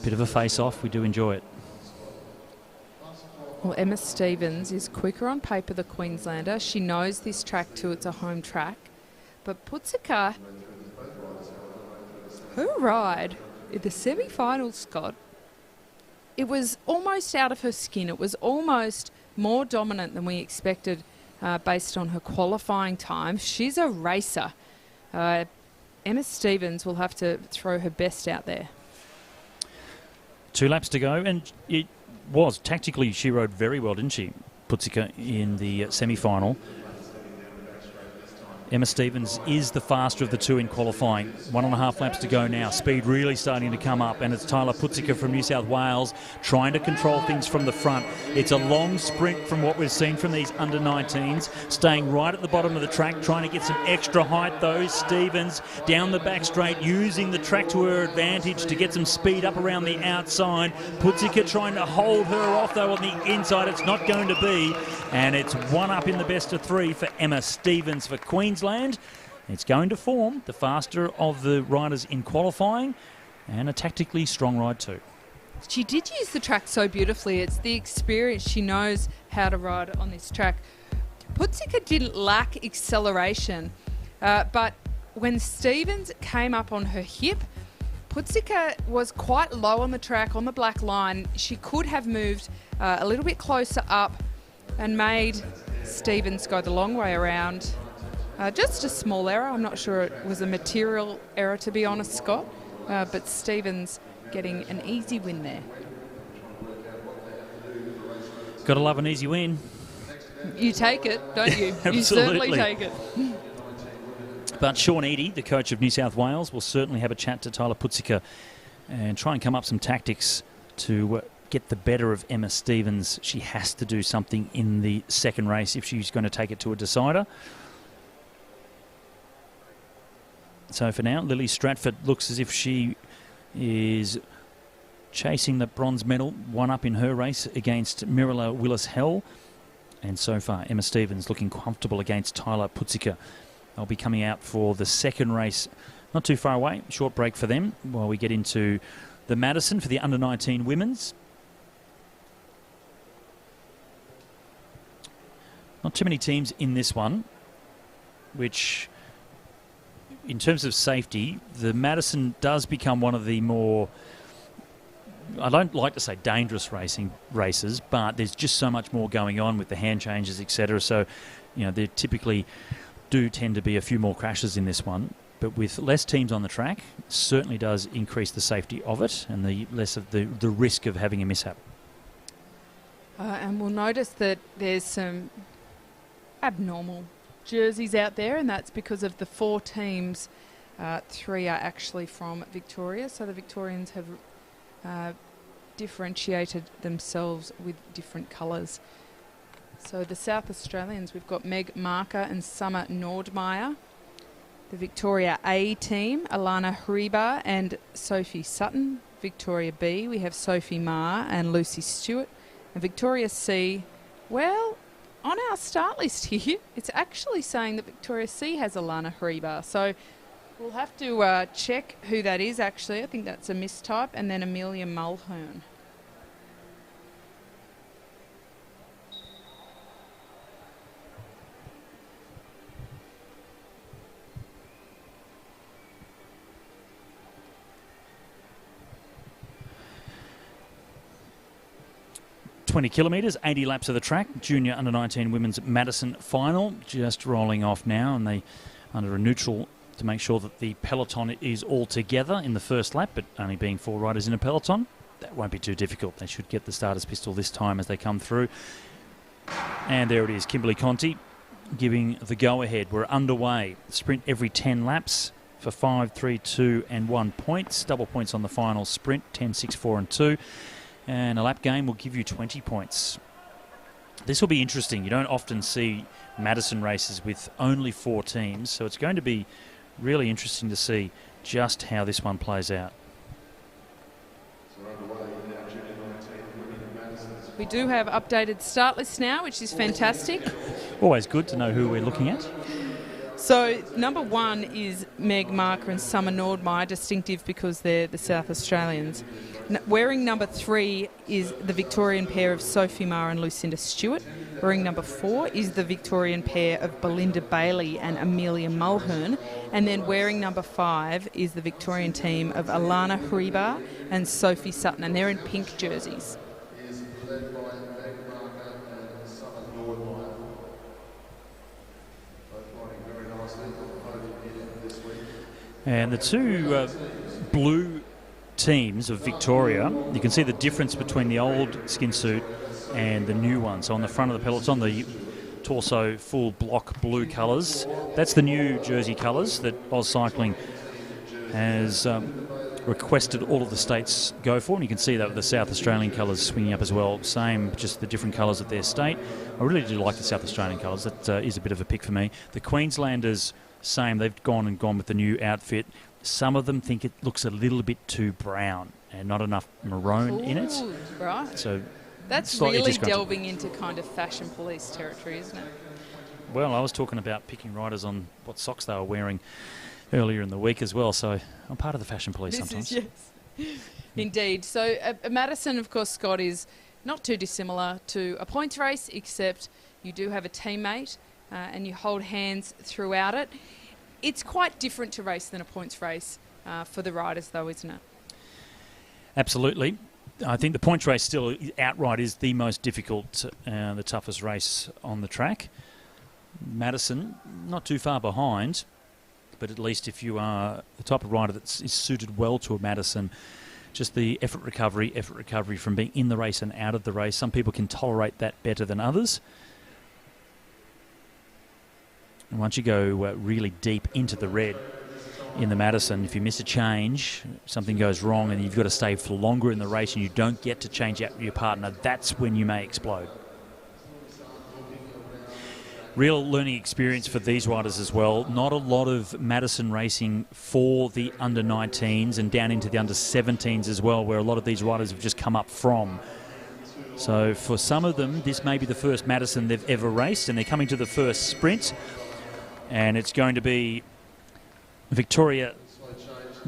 Bit of a face-off. We do enjoy it. Well, Emma Stevens is quicker on paper, the Queenslander. She knows this track too. It's a home track. But Putzika, her ride in the semi-finals, Scott, it was almost out of her skin. It was almost more dominant than we expected based on her qualifying time. She's a racer. Emma Stevens will have to throw her best out there. 2 laps to go, and it was tactically, she rode very well, didn't she, Putzika, in the semi-final. Emma Stevens is the faster of the two in qualifying. 1.5 laps to go now. Speed really starting to come up, and it's Tyler Putzika from New South Wales trying to control things from the front. It's a long sprint from what we've seen from these under-19s, staying right at the bottom of the track, trying to get some extra height though. Stevens down the back straight, using the track to her advantage to get some speed up around the outside. Putzika trying to hold her off though on the inside. It's not going to be, and it's one up in the best of three for Emma Stevens for Queensland. It's going to form the faster of the riders in qualifying, and a tactically strong ride too. She did use the track so beautifully. It's the experience. She knows how to ride on this track. Putzika didn't lack acceleration, but when Stevens came up on her hip, Putzika was quite low on the track, on the black line. She could have moved a little bit closer up and made Stevens go the long way around. Just a small error. I'm not sure it was a material error, to be honest, Scott. But Stevens getting an easy win there. Got to love an easy win. You take it, don't you? You certainly take it. But Sean Eadie, the coach of New South Wales, will certainly have a chat to Tyler Putzika and try and come up some tactics to get the better of Emma Stevens. She has to do something in the second race if she's going to take it to a decider. So for now, Lily Stratford looks as if she is chasing the bronze medal, one up in her race against Mirella Willis-Hell. And so far, Emma Stevens looking comfortable against Tyler Putzika. They'll be coming out for the second race not too far away. Short break for them while we get into the Madison for the under-19 women's. Not too many teams in this one, which, in terms of safety, the Madison does become one of the more, I don't like to say dangerous races, but there's just so much more going on with the hand changes, etc. So, you know, there typically do tend to be a few more crashes in this one. But with less teams on the track, it certainly does increase the safety of it and the less of the risk of having a mishap. And we'll notice that there's some abnormal jerseys out there, and that's because of the 4 teams. 3 are actually from Victoria, so the Victorians have differentiated themselves with different colours. So the South Australians, we've got Meg Marker and Summer Nordmeyer. The Victoria A team, Alana Hribar and Sophie Sutton. Victoria B, we have Sophie Marr and Lucy Stewart. And Victoria C, well, on our start list here, it's actually saying that Victoria C has Alana Hribar. So we'll have to check who that is, actually. I think that's a mistype. And then Amelia Mulhern. .20 kilometres, 80 laps of the track. Junior under-19 women's Madison final just rolling off now, and they under a neutral to make sure that the peloton is all together in the first lap, but only being 4 riders in a peloton, that won't be too difficult. They should get the starter's pistol this time as they come through. And there it is, Kimberly Conti giving the go-ahead. We're underway. Sprint every 10 laps for 5, 3, 2 and 1 points. Double points on the final sprint, 10, 6, 4 and 2. And a lap game will give you 20 points. This will be interesting. You don't often see Madison races with only 4 teams, so it's going to be really interesting to see just how this one plays out. We do have updated start lists now, which is fantastic. Always good to know who we're looking at. So number 1 is Meg Marker and Summer Nordmeyer, distinctive because they're the South Australians. Wearing number 3 is the Victorian pair of Sophie Marr and Lucinda Stewart. Wearing number 4 is the Victorian pair of Belinda Bailey and Amelia Mulhern. And then wearing number 5 is the Victorian team of Alana Hribar and Sophie Sutton, and they're in pink jerseys. And the two blue teams of Victoria, you can see the difference between the old skin suit and the new one. So on the front of the peloton, the torso full block blue colours. That's the new jersey colours that AusCycling has requested all of the states go for, and you can see that with the South Australian colours swinging up as well. Same, just the different colours of their state. I really do like the South Australian colours. That is a bit of a pick for me. The Queenslanders, same. They've gone with the new outfit. Some of them think it looks a little bit too brown and not enough maroon in it. Right. So that's really delving into kind of fashion police territory, isn't it? Well, I was talking about picking riders on what socks they were wearing earlier in the week as well, so I'm part of the fashion police sometimes. Yes. Indeed. So Madison, of course, Scott, is not too dissimilar to a points race, except you do have a teammate and you hold hands throughout it. It's quite different to race than a points race for the riders, though, isn't it? Absolutely. I think the points race still outright is the most difficult, the toughest race on the track. Madison, not too far behind, but at least if you are the type of rider that is suited well to a Madison, just the effort recovery from being in the race and out of the race. Some people can tolerate that better than others. And once you go really deep into the red in the Madison, if you miss a change, something goes wrong and you've got to stay for longer in the race and you don't get to change out your partner, that's when you may explode. Real learning experience for these riders as well. Not a lot of Madison racing for the under-19s and down into the under-17s as well, where a lot of these riders have just come up from. So for some of them, this may be the first Madison they've ever raced, and they're coming to the first sprint. And it's going to be Victoria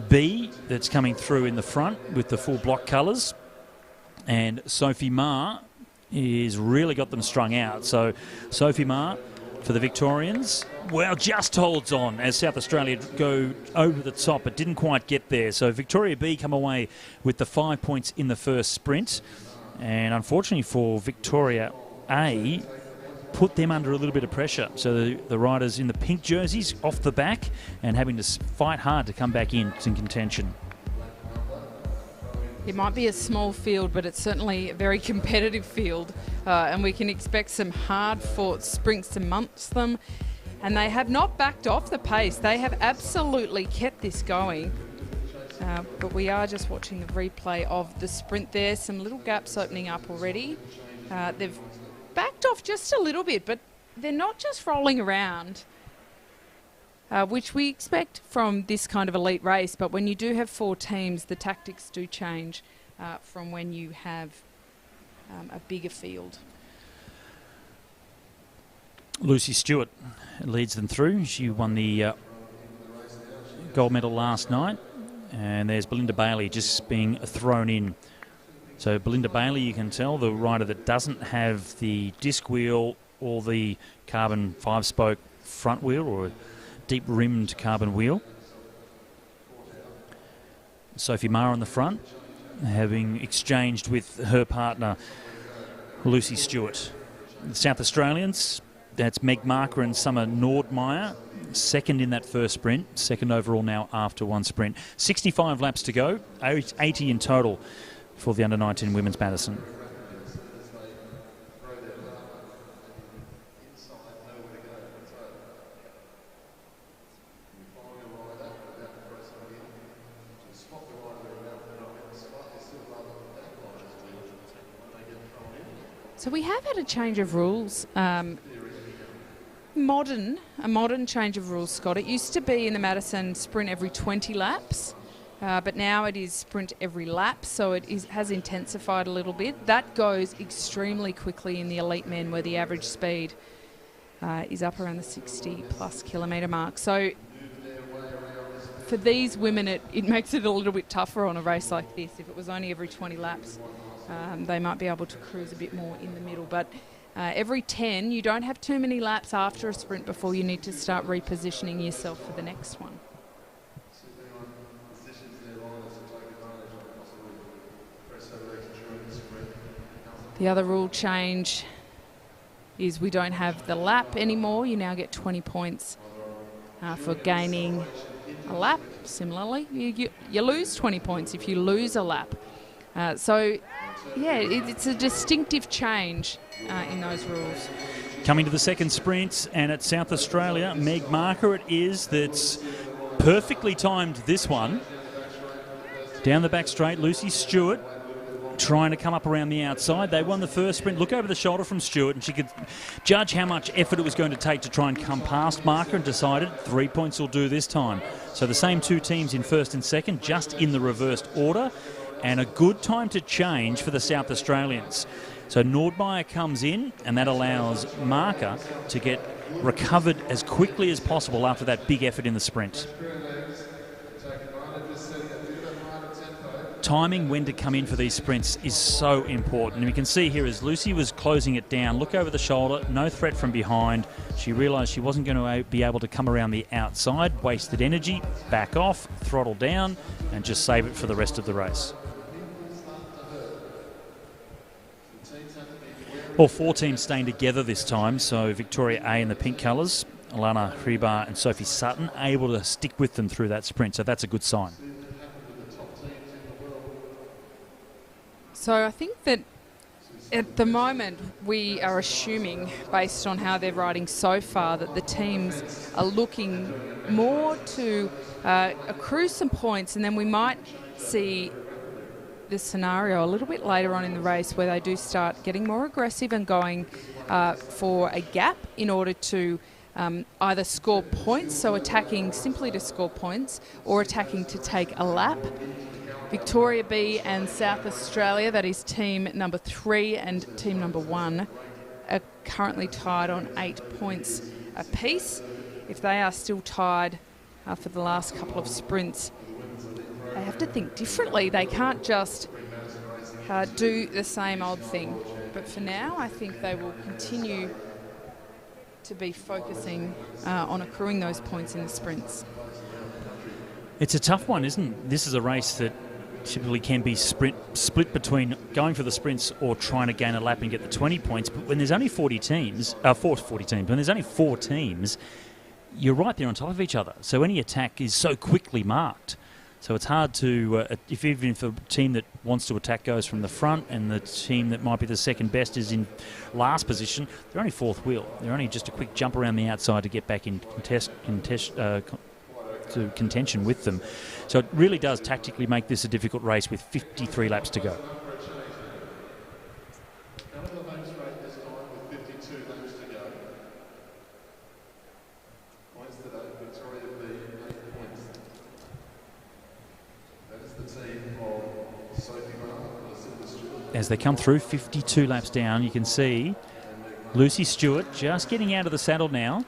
B that's coming through in the front with the full block colours. And Sophie Meares is really got them strung out. So Sophie Meares for the Victorians, well, just holds on as South Australia go over the top, but didn't quite get there. So Victoria B come away with the 5 points in the first sprint. And unfortunately for Victoria A, put them under a little bit of pressure. So the riders in the pink jerseys off the back and having to fight hard to come back in contention. It might be a small field, but it's certainly a very competitive field, and we can expect some hard-fought sprints amongst them. And they have not backed off the pace. They have absolutely kept this going. But we are just watching the replay of the sprint there. Some little gaps opening up already. They've backed off just a little bit, but they're not just rolling around, which we expect from this kind of elite race. But when you do have four teams, the tactics do change from when you have a bigger field. Lucy Stewart leads them through. She won the gold medal last night. And there's Belinda Bailey just being thrown in. So Belinda Bailey, you can tell, the rider that doesn't have the disc wheel or the carbon 5-spoke front wheel or deep rimmed carbon wheel. Sophie Meares on the front, having exchanged with her partner Lucy Stewart. The South Australians, that's Meg Marker and Summer Nordmeyer, second in that first sprint, second overall now after one sprint. 65 laps to go, 80 in total for the under-19 women's Madison. So we have had a change of rules. A modern change of rules, Scott. It used to be in the Madison sprint every 20 laps, but now it is sprint every lap, so it has intensified a little bit. That goes extremely quickly in the elite men, where the average speed is up around the 60+ kilometre mark. So for these women, it makes it a little bit tougher on a race like this. If it was only every 20 laps, they might be able to cruise a bit more in the middle. But every 10, you don't have too many laps after a sprint before you need to start repositioning yourself for the next one. The other rule change is we don't have the lap anymore. You now get 20 points for gaining a lap. Similarly, you lose 20 points if you lose a lap. So, yeah, it's a distinctive change in those rules. Coming to the second sprint, and at South Australia, Meg Marker it is that's perfectly timed this one. Down the back straight, Lucy Stewart trying to come up around the outside. They won the first sprint. Look over the shoulder from Stewart, and she could judge how much effort it was going to take to try and come past Marker, and decided 3 points will do this time. So the same two teams in first and second, just in the reversed order, and a good time to change for the South Australians. So Nordmeyer comes in, and that allows Marker to get recovered as quickly as possible after that big effort in the sprint. Timing when to come in for these sprints is so important. And we can see here as Lucy was closing it down, look over the shoulder, no threat from behind. She realised she wasn't going to be able to come around the outside, wasted energy, back off, throttle down, and just save it for the rest of the race. All four teams staying together this time, so Victoria A in the pink colours, Alana Hribar and Sophie Sutton able to stick with them through that sprint, so that's a good sign. So I think that at the moment we are assuming, based on how they're riding so far, that the teams are looking more to accrue some points, and then we might see this scenario a little bit later on in the race where they do start getting more aggressive and going for a gap in order to either score points, so attacking simply to score points, or attacking to take a lap. Victoria B and South Australia, that is team number 3 and team number 1, are currently tied on 8 points apiece. If they are still tied for the last couple of sprints, they have to think differently. They can't just do the same old thing. But for now, I think they will continue to be focusing on accruing those points in the sprints. It's a tough one, isn't it? This is a race that typically can be split between going for the sprints or trying to gain a lap and get the 20 points. But when there's only 40 teams, when there's only 4 teams, you're right there on top of each other. So any attack is so quickly marked. So it's hard to, even if the team that wants to attack goes from the front and the team that might be the second best is in last position, they're only fourth wheel. They're only just a quick jump around the outside to get back in to contention with them. So it really does tactically make this a difficult race with 53 laps to go. As they come through, 52 laps down, you can see Lucy Stewart just getting out of the saddle now,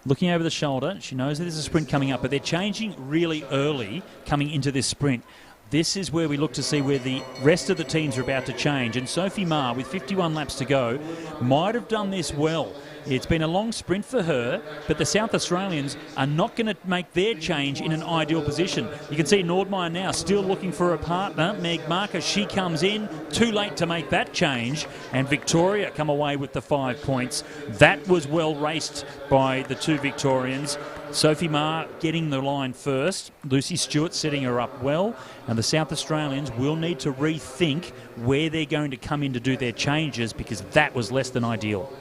looking over the shoulder. She knows that there's a sprint coming up, but they're changing really early coming into this sprint. This is where we look to see where the rest of the teams are about to change. And Sophie Meares, with 51 laps to go, might have done this well. It's been a long sprint for her, but the South Australians are not going to make their change in an ideal position. You can see Nordmeyer now still looking for a partner. Meg Marker, she comes in, too late to make that change, and Victoria come away with the 5 points. That was well raced by the two Victorians. Sophie Meares getting the line first, Lucy Stewart setting her up well, and the South Australians will need to rethink where they're going to come in to do their changes, because that was less than ideal.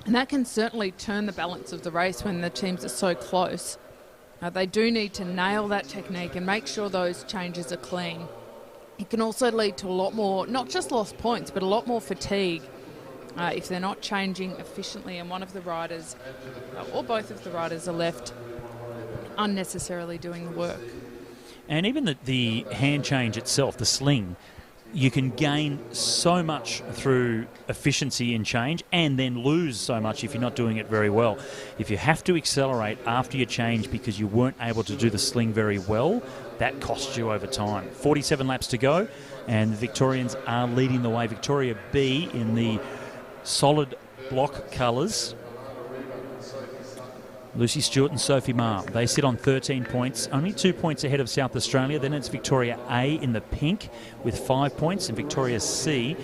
And that can certainly turn the balance of the race when the teams are so close. They do need to nail that technique and make sure those changes are clean. It can also lead to a lot more, not just lost points, but a lot more fatigue if they're not changing efficiently and one of the riders or both of the riders are left unnecessarily doing the work. And even the hand change itself, the sling, you can gain so much through efficiency in change and then lose so much if you're not doing it very well. If you have to accelerate after you change because you weren't able to do the sling very well, that costs you over time. 47 laps to go, and the Victorians are leading the way. Victoria B in the solid block colours. Lucy Stewart and Sophie Meares, they sit on 13 points, only 2 points ahead of South Australia. Then it's Victoria A in the pink with 5 points, and Victoria C,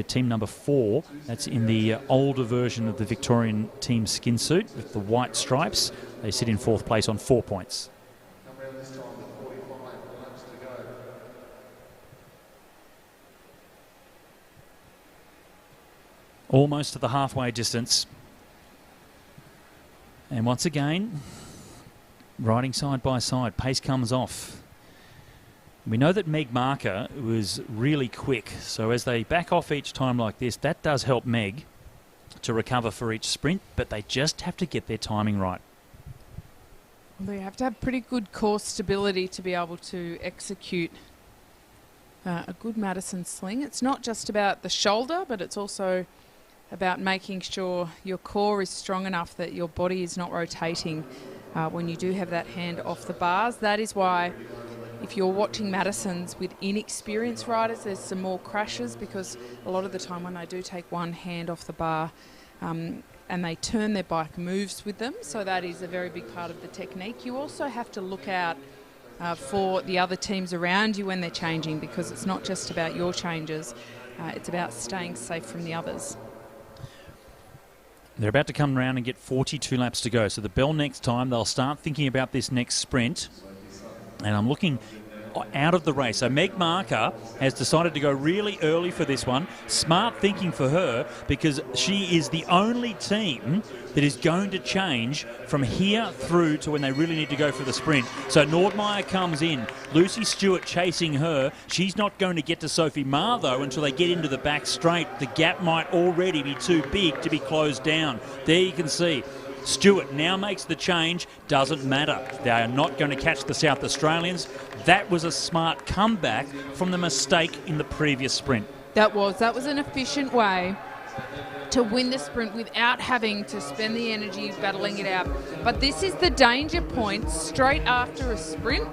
team number 4, that's in the older version of the Victorian team skin suit with the white stripes. They sit in 4th place on 4 points. Almost to the halfway distance. And once again, riding side by side, pace comes off. We know that Meg Marker was really quick, so as they back off each time like this, that does help Meg to recover for each sprint, but they just have to get their timing right. Well, they have to have pretty good core stability to be able to execute a good Madison sling. It's not just about the shoulder, but it's also about making sure your core is strong enough that your body is not rotating when you do have that hand off the bars. That is why if you're watching Madisons with inexperienced riders, there's some more crashes, because a lot of the time when they do take one hand off the bar and they turn their bike moves with them, so that is a very big part of the technique. You also have to look out for the other teams around you when they're changing, because it's not just about your changes, it's about staying safe from the others. They're about to come round and get 42 laps to go. So the bell next time, they'll start thinking about this next sprint. And I'm looking out of the race. So Meg Marker has decided to go really early for this one. Smart thinking for her, because she is the only team that is going to change from here through to when they really need to go for the sprint. So Nordmeyer comes in. Lucy Stewart chasing her. She's not going to get to Sophie Maher, though, until they get into the back straight. The gap might already be too big to be closed down. There you can see Stewart now makes the change. Doesn't matter. They are not going to catch the South Australians. That was a smart comeback from the mistake in the previous sprint. That was an efficient way to win the sprint without having to spend the energy battling it out. But this is the danger point straight after a sprint.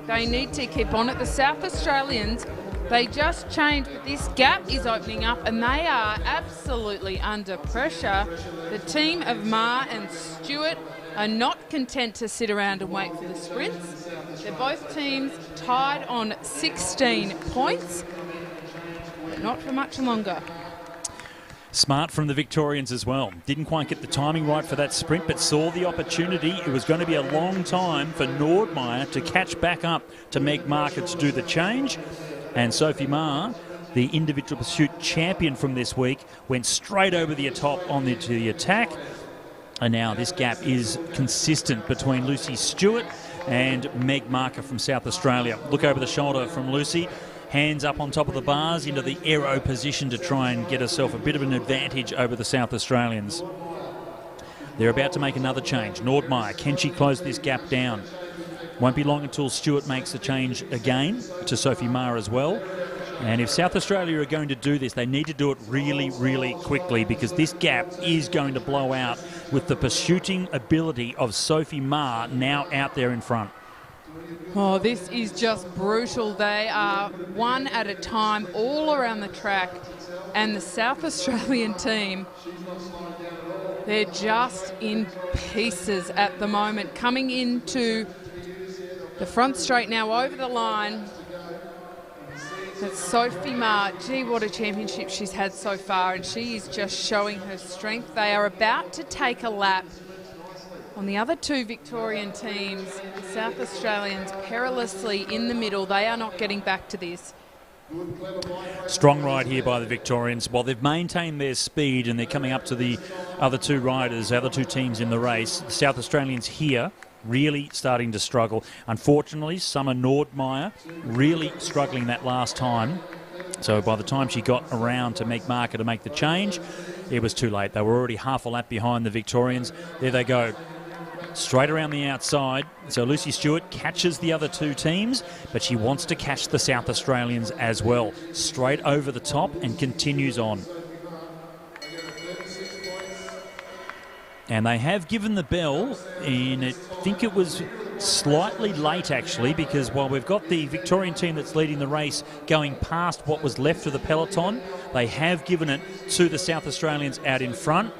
They need to keep on it. The South Australians, they just changed, but this gap is opening up and they are absolutely under pressure. The team of Maher and Stewart are not content to sit around and wait for the sprints. They're both teams tied on 16 points, but not for much longer. Smart from the Victorians as well. Didn't quite get the timing right for that sprint, but saw the opportunity. It was going to be a long time for Nordmeyer to catch back up to Meg Marker to do the change. And Sophie Maher, the individual pursuit champion from this week, went straight over the top on the attack. And now this gap is consistent between Lucy Stewart and Meg Marker from South Australia. Look over the shoulder from Lucy. Hands up on top of the bars into the aero position to try and get herself a bit of an advantage over the South Australians. They're about to make another change. Nordmeyer, can she close this gap down? Won't be long until Stewart makes the change again to Sophie Maher as well. And if South Australia are going to do this, they need to do it really, really quickly, because this gap is going to blow out with the pursuing ability of Sophie Maher now out there in front. Oh, this is just brutal. They are one at a time all around the track, and the South Australian team, they're just in pieces at the moment. Coming into the front straight now, over the line. That's Sophie Maher. Gee, what a championship she's had so far, and she is just showing her strength. They are about to take a lap on the other two Victorian teams. The South Australians perilously in the middle. They are not getting back to this. Strong ride here by the Victorians. While they've maintained their speed and they're coming up to the other two riders, other two teams in the race, the South Australians here really starting to struggle. Unfortunately, Summer Nordmeyer really struggling that last time. So by the time she got around to Meg Marker to make the change, it was too late. They were already half a lap behind the Victorians. There they go, straight around the outside. So Lucy Stewart catches the other two teams, but she wants to catch the South Australians as well. Straight over the top and continues on. And they have given the bell in, I think it was slightly late actually, because while we've got the Victorian team that's leading the race going past what was left of the peloton, they have given it to the South Australians out in front.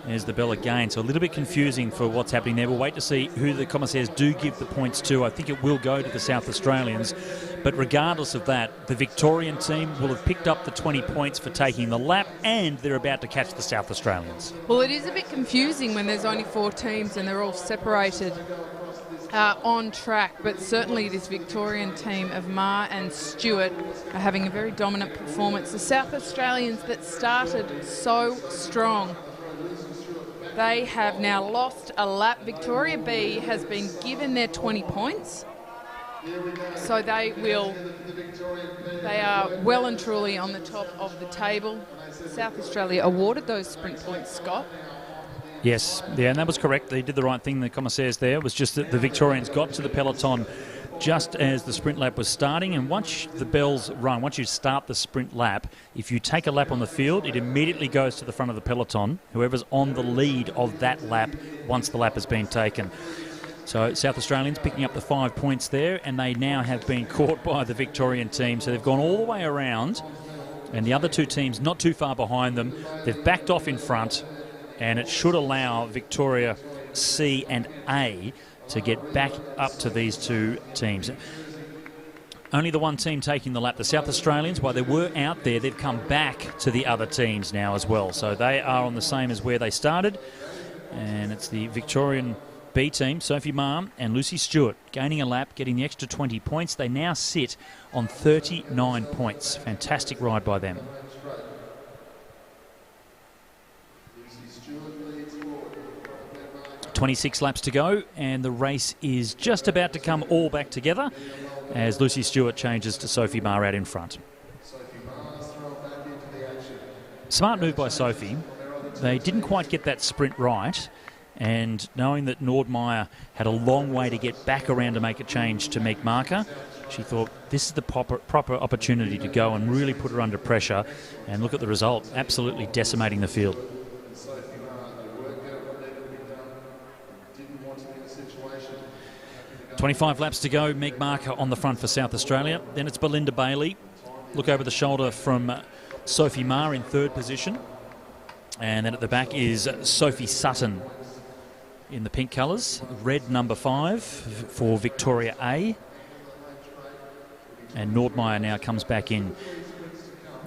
There's the bell again, so a little bit confusing for what's happening there. We'll wait to see who the commissaires do give the points to. I think it will go to the South Australians. But regardless of that, the Victorian team will have picked up the 20 points for taking the lap, and they're about to catch the South Australians. Well, it is a bit confusing when there's only 4 teams and they're all separated on track, but certainly this Victorian team of Ma and Stewart are having a very dominant performance. The South Australians that started so strong, they have now lost a lap. Victoria B has been given their 20 points, so they are well and truly on the top of the table. South Australia awarded those sprint points, Scott. Yes, yeah, and that was correct. They did the right thing, the commissaires there. It was just that the Victorians got to the peloton just as the sprint lap was starting, and once the bells rung, once you start the sprint lap, if you take a lap on the field, it immediately goes to the front of the peloton, whoever's on the lead of that lap once the lap has been taken. So South Australians picking up the 5 points there, and they now have been caught by the Victorian team, so they've gone all the way around, and the other two teams not too far behind them. They've backed off in front, and it should allow Victoria C and A to get back up to these two teams. Only the one team taking the lap. The South Australians, while they were out there, they've come back to the other teams now as well. So they are on the same as where they started. And it's the Victorian B team, Sophie Ma and Lucy Stewart, gaining a lap, getting the extra 20 points. They now sit on 39 points. Fantastic ride by them. 26 laps to go, and the race is just about to come all back together as Lucy Stewart changes to Sophie Ma out in front. Smart move by Sophie. They didn't quite get that sprint right, and knowing that Nordmeyer had a long way to get back around to make a change to Meg Marker, she thought this is the proper opportunity to go and really put her under pressure, and look at the result, absolutely decimating the field. 25 laps to go. Meg Marker on the front for South Australia. Then it's Belinda Bailey. Look over the shoulder from Sophie Ma in third position. And then at the back is Sophie Sutton in the pink colours. Red number 5 for Victoria A. And Nordmeyer now comes back in.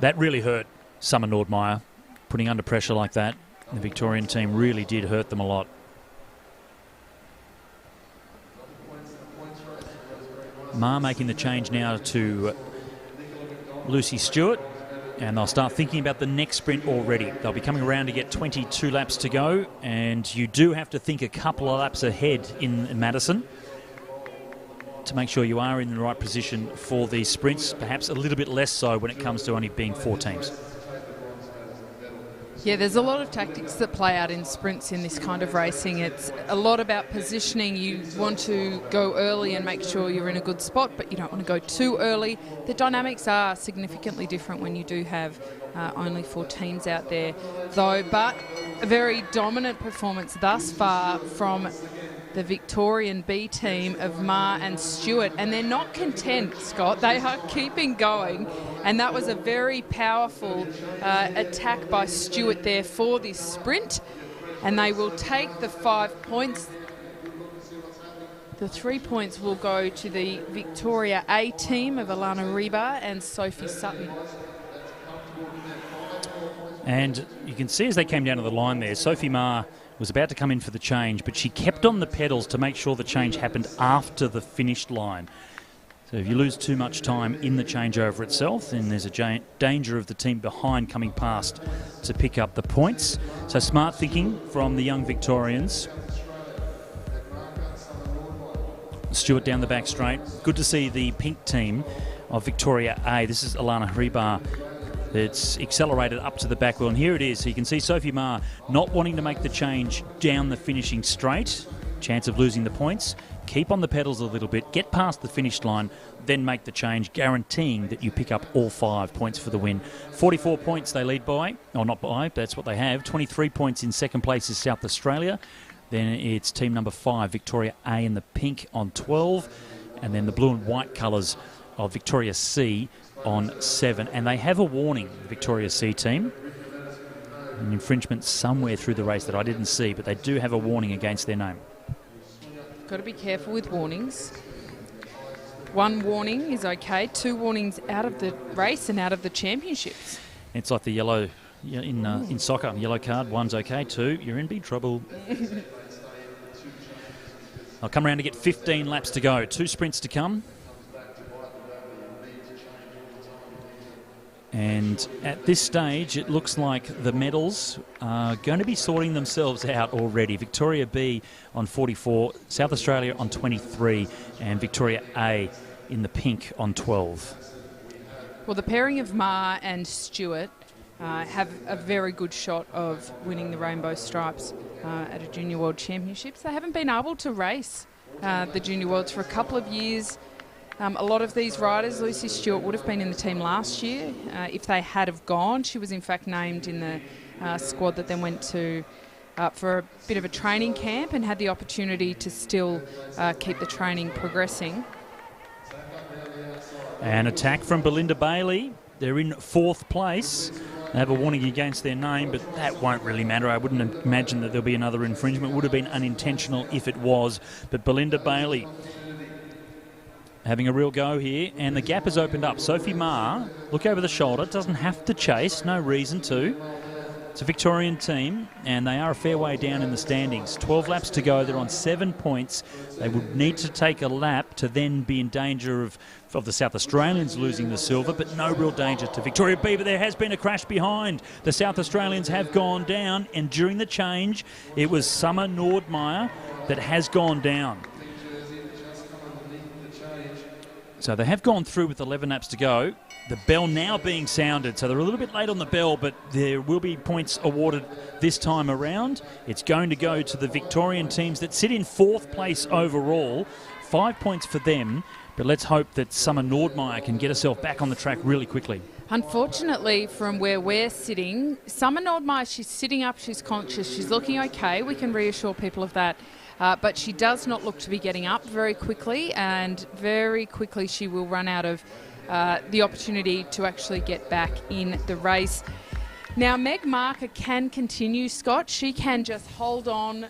That really hurt Summer Nordmeyer, putting under pressure like that. The Victorian team really did hurt them a lot. Ma making the change now to Lucy Stewart, and they'll start thinking about the next sprint already. They'll be coming around to get 22 laps to go, and you do have to think a couple of laps ahead in Madison to make sure you are in the right position for these sprints, perhaps a little bit less so when it comes to only being 4 teams. Yeah, there's a lot of tactics that play out in sprints in this kind of racing. It's a lot about positioning. You want to go early and make sure you're in a good spot, but you don't want to go too early. The dynamics are significantly different when you do have only 4 teams out there, though. But a very dominant performance thus far from the Victorian B team of Ma and Stewart, and they're not content, Scott. They are keeping going, and that was a very powerful attack by Stewart there for this sprint, and they will take the 5 points. The 3 points will go to the Victoria A team of Alana Reba and Sophie Sutton. And you can see as they came down to the line there, Sophie Ma was about to come in for the change, but she kept on the pedals to make sure the change happened after the finished line. So if you lose too much time in the changeover itself, then there's a danger of the team behind coming past to pick up the points. So smart thinking from the young Victorians. Stewart down the back straight. Good to see the pink team of Victoria A. This is Alana Hribar. It's accelerated up to the back wheel, and here it is. So you can see Sophie Ma not wanting to make the change down the finishing straight. Chance of losing the points. Keep on the pedals a little bit, get past the finish line, then make the change, guaranteeing that you pick up all 5 points for the win. 44 points they lead by, or not by, that's what they have. 23 points in second place is South Australia. Then it's team number 5, Victoria A in the pink on 12, and then the blue and white colours of Victoria C on 7. And they have a warning, the Victoria C team. An infringement somewhere through the race that I didn't see, but they do have a warning against their name. Got to be careful with warnings. 1 warning is okay, 2 warnings out of the race and out of the championships. It's like the yellow in soccer, yellow card, 1's okay, 2, you're in big trouble. I'll come around to get 15 laps to go. 2 sprints to come. And at this stage, it looks like the medals are going to be sorting themselves out already. Victoria B on 44, South Australia on 23, and Victoria A in the pink on 12. Well, the pairing of Ma and Stewart have a very good shot of winning the Rainbow Stripes at a Junior World Championships. They haven't been able to race the Junior Worlds for a couple of years. A lot of these riders, Lucy Stewart would have been in the team last year if they had have gone. She was in fact named in the squad that then went to for a bit of a training camp and had the opportunity to still keep the training progressing. An attack from Belinda Bailey. They're in 4th place. They have a warning against their name, but that won't really matter. I wouldn't imagine that there'll be another infringement. It would have been unintentional if it was. But Belinda Bailey having a real go here, and the gap has opened up. Sophie Ma, look over the shoulder, doesn't have to chase, no reason to. It's a Victorian team, and they are a fair way down in the standings. 12 laps to go, they're on 7 points. They would need to take a lap to then be in danger of the South Australians losing the silver, but no real danger to Victoria B. But there has been a crash behind. The South Australians have gone down, and during the change, it was Summer Nordmeyer that has gone down. So they have gone through with 11 laps to go. The bell now being sounded, so they're a little bit late on the bell, but there will be points awarded this time around. It's going to go to the Victorian teams that sit in 4th place overall. 5 points for them, but let's hope that Summer Nordmeyer can get herself back on the track really quickly. Unfortunately, from where we're sitting, Summer Nordmeyer, she's sitting up, she's conscious, she's looking okay. We can reassure people of that. But she does not look to be getting up very quickly, and very quickly she will run out of the opportunity to actually get back in the race. Now, Meg Marker can continue, Scott. She can just hold on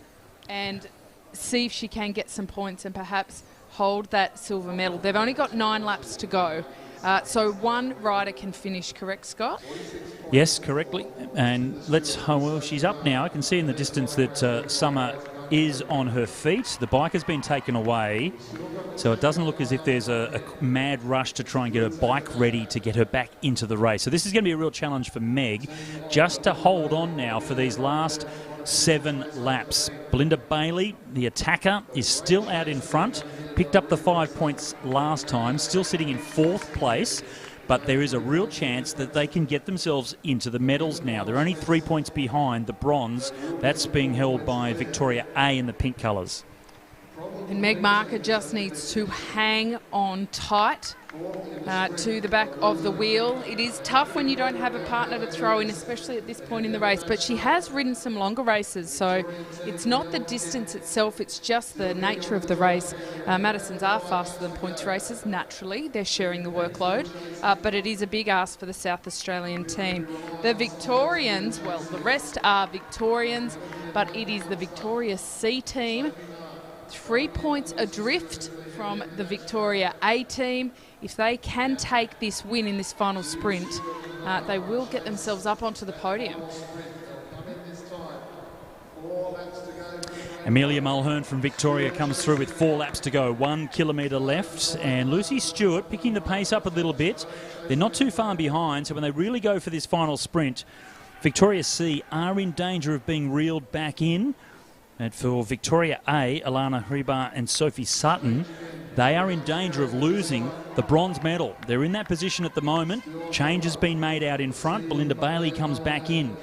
and see if she can get some points and perhaps hold that silver medal. They've only got 9 laps to go. So one rider can finish, correct, Scott? Yes, correctly. And well, she's up now. I can see in the distance that Summer is on her feet. The bike has been taken away, so it doesn't look as if there's a mad rush to try and get her bike ready to get her back into the race. So this is going to be a real challenge for Meg, just to hold on now for these last 7 laps. Belinda Bailey, the attacker, is still out in front, picked up the 5 points last time, still sitting in 4th place. But there is a real chance that they can get themselves into the medals now. They're only 3 points behind the bronze. That's being held by Victoria A in the pink colours. And Meg Marker just needs to hang on tight to the back of the wheel. It is tough when you don't have a partner to throw in, especially at this point in the race, but she has ridden some longer races, so it's not the distance itself, it's just the nature of the race. Madisons are faster than points races, naturally. They're sharing the workload, but it is a big ask for the South Australian team. The Victorians, well, the rest are Victorians, but it is the Victoria C team. 3 points adrift from the Victoria A team. If they can take this win in this final sprint, they will get themselves up onto the podium. Amelia Mulhern from Victoria comes through with 4 laps to go, 1 kilometre left, and Lucy Stewart picking the pace up a little bit. They're not too far behind, so when they really go for this final sprint, Victoria C are in danger of being reeled back in. And for Victoria A, Alana Hribar and Sophie Sutton, they are in danger of losing the bronze medal. They're in that position at the moment. Change has been made out in front. Belinda Bailey comes back in.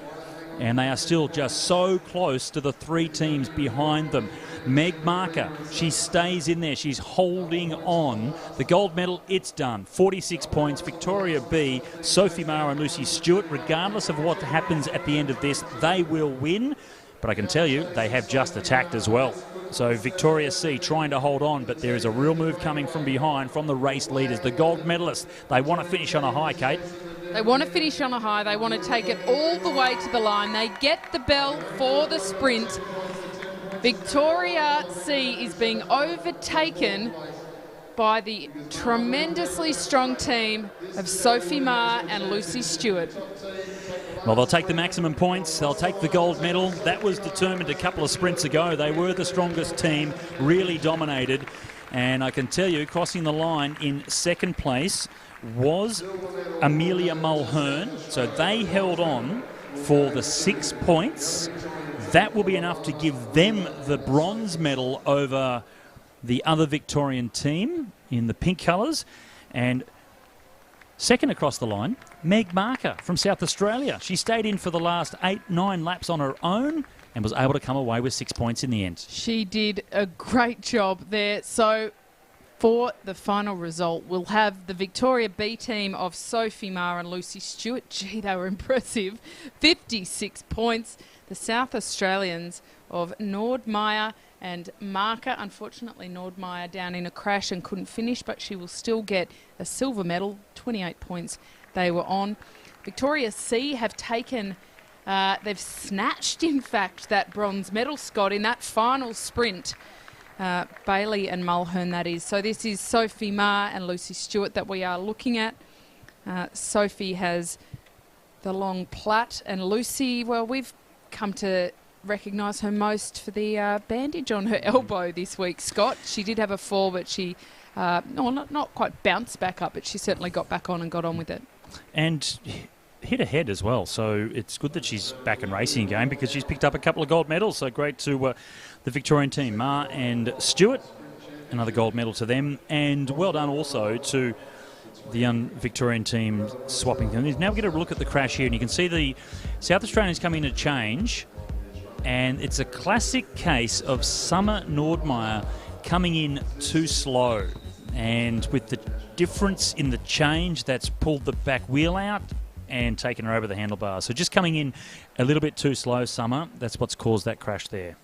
And they are still just so close to the 3 teams behind them. Meg Marker, she stays in there. She's holding on. The gold medal, it's done. 46 points. Victoria B, Sophie Mara and Lucy Stewart, regardless of what happens at the end of this, they will win. But I can tell you, they have just attacked as well. So Victoria C trying to hold on, but there is a real move coming from behind from the race leaders, the gold medalists. They want to finish on a high, Kate. They want to finish on a high. They want to take it all the way to the line. They get the bell for the sprint. Victoria C is being overtaken by the tremendously strong team of Sophie Ma and Lucy Stewart. Well, they'll take the maximum points. They'll take the gold medal. That was determined a couple of sprints ago. They were the strongest team, really dominated. And I can tell you, crossing the line in second place was Amelia Mulhern. So they held on for the 6 points. That will be enough to give them the bronze medal over the other Victorian team in the pink colours. And second across the line, Meg Marker from South Australia. She stayed in for the last 8-9 laps on her own and was able to come away with 6 points in the end. She did a great job there. So for the final result, we'll have the Victoria B team of Sophie Ma and Lucy Stewart. Gee, they were impressive. 56 points. The South Australians of Nordmeyer and Marker. Unfortunately, Nordmeyer down in a crash and couldn't finish, but she will still get a silver medal. 28 points they were on. Victoria C have taken, they've snatched, in fact, that bronze medal, Scott, in that final sprint. Bailey and Mulhern, that is. So this is Sophie Ma and Lucy Stewart that we are looking at. Sophie has the long plait, and Lucy, well, we've come to recognise her most for the bandage on her elbow this week, Scott. She did have a fall, but she, not quite bounced back up, but she certainly got back on and got on with it. And hit ahead as well, so it's good that she's back in racing again because she's picked up a couple of gold medals. So great to the Victorian team, Ma and Stewart, another gold medal to them, and well done also to the young Victorian team swapping them. Now we get a look at the crash here, and you can see the South Australians coming to change, and it's a classic case of Summer Nordmeyer coming in too slow, and with the difference in the change, that's pulled the back wheel out and taken her over the handlebars. So just coming in a little bit too slow, Summer. That's what's caused that crash there.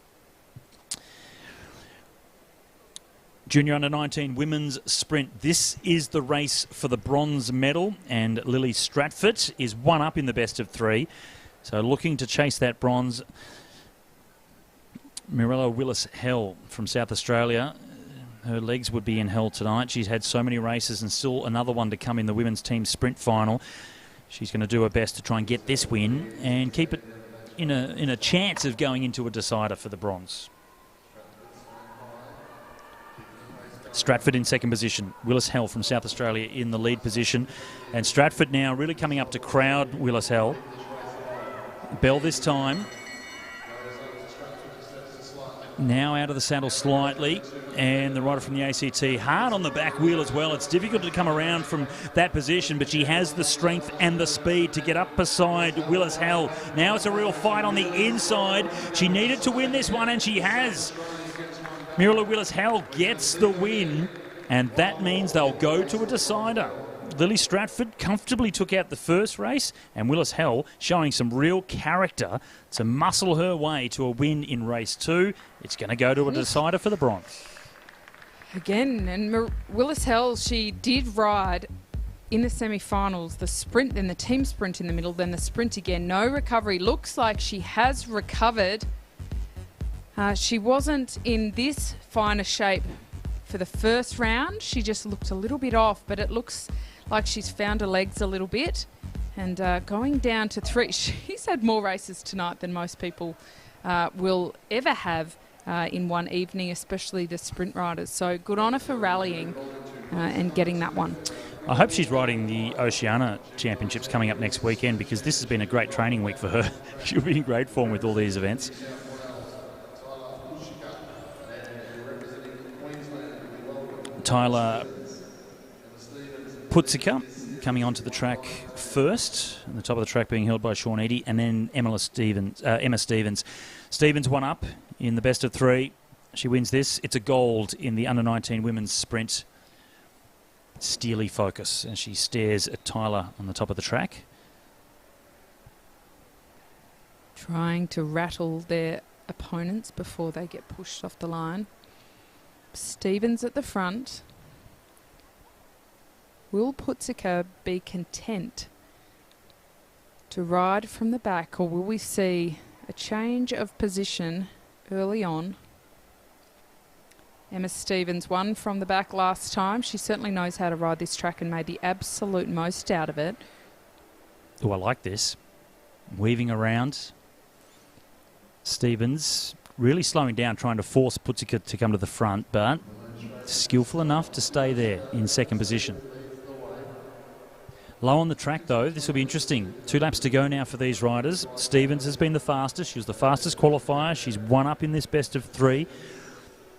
Junior under-19 women's sprint. This is the race for the bronze medal, and Lily Stratford is one up in the best of three. So looking to chase that bronze. Mirella Willis-Hell from South Australia. Her legs would be in hell tonight. She's had so many races and still another one to come in the women's team sprint final. She's going to do her best to try and get this win and keep it in a chance of going into a decider for the bronze. Stratford in second position. Willis-Hell from South Australia in the lead position. And Stratford now really coming up to crowd Willis-Hell. Bell this time. Now out of the saddle slightly, and the rider from the ACT hard on the back wheel as well. It's difficult to come around from that position, but she has the strength and the speed to get up beside Willis-Hell. Now it's a real fight on the inside. She needed to win this one, and she has. Mirella Willis-Hell gets the win, and that means they'll go to a decider. Lily Stratford comfortably took out the first race, and Willis-Hell showing some real character to muscle her way to a win in race 2. It's going to go to a decider for the bronze. Again, and Willis-Hell, she did ride in the semi-finals, the sprint, then the team sprint in the middle, then the sprint again. No recovery. Looks like she has recovered. She wasn't in this finer shape for the first round. She just looked a little bit off, but it looks like she's found her legs a little bit. And going down to 3, she's had more races tonight than most people will ever have in one evening, especially the sprint riders. So good on her for rallying and getting that one. I hope she's riding the Oceania Championships coming up next weekend, because this has been a great training week for her. She'll be in great form with all these events. Tyler Putzika coming onto the track first, and the top of the track being held by Sean Eadie, and then Emma Stevens. Stevens one up in the best of 3. She wins this. It's a gold in the under-19 women's sprint. Steely focus as she stares at Tyler on the top of the track. Trying to rattle their opponents before they get pushed off the line. Stevens at the front. Will Putzika be content to ride from the back, or will we see a change of position early on? Emma Stevens won from the back last time. She certainly knows how to ride this track and made the absolute most out of it. Oh, I like this. Weaving around. Stevens really slowing down, trying to force Putica to come to the front, but skillful enough to stay there in second position. Low on the track, though. This will be interesting. 2 laps to go now for these riders. Stevens has been the fastest. She was the fastest qualifier. She's one up in this best of 3.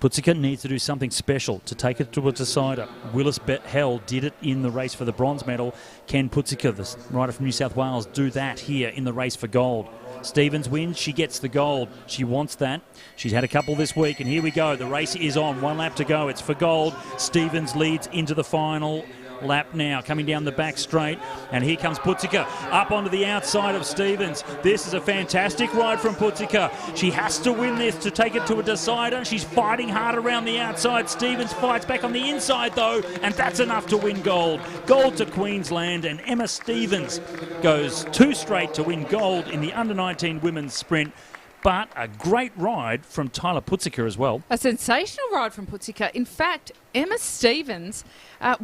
Putica needs to do something special to take it to a decider. Willis Hell did it in the race for the bronze medal. Can Putica, the rider from New South Wales, do that here in the race for gold? Stevens wins, she gets the gold. She wants that. She's had a couple this week, and here we go. The race is on. 1 lap to go. It's for gold. Stevens leads into the final lap now, coming down the back straight, and here comes Putica up onto the outside of Stevens. This is a fantastic ride from Putica. She has to win this to take it to a decider. She's fighting hard around the outside. Stevens fights back on the inside though, and that's enough to win gold. Gold to Queensland, and Emma Stevens goes 2 straight to win gold in the under-19 women's sprint. But a great ride from Tyler Putica as well. A sensational ride from Putica. In fact, Emma Stevens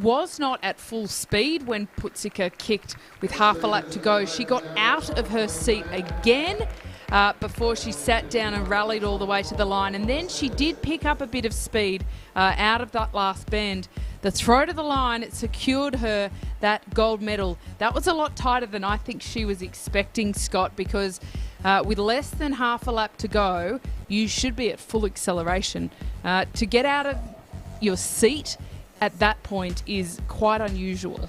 was not at full speed when Putica kicked with half a lap to go. She got out of her seat again before she sat down and rallied all the way to the line. And then she did pick up a bit of speed out of that last bend. The throw to the line, it secured her that gold medal. That was a lot tighter than I think she was expecting, Scott, because with less than half a lap to go, you should be at full acceleration. To get out of your seat at that point is quite unusual.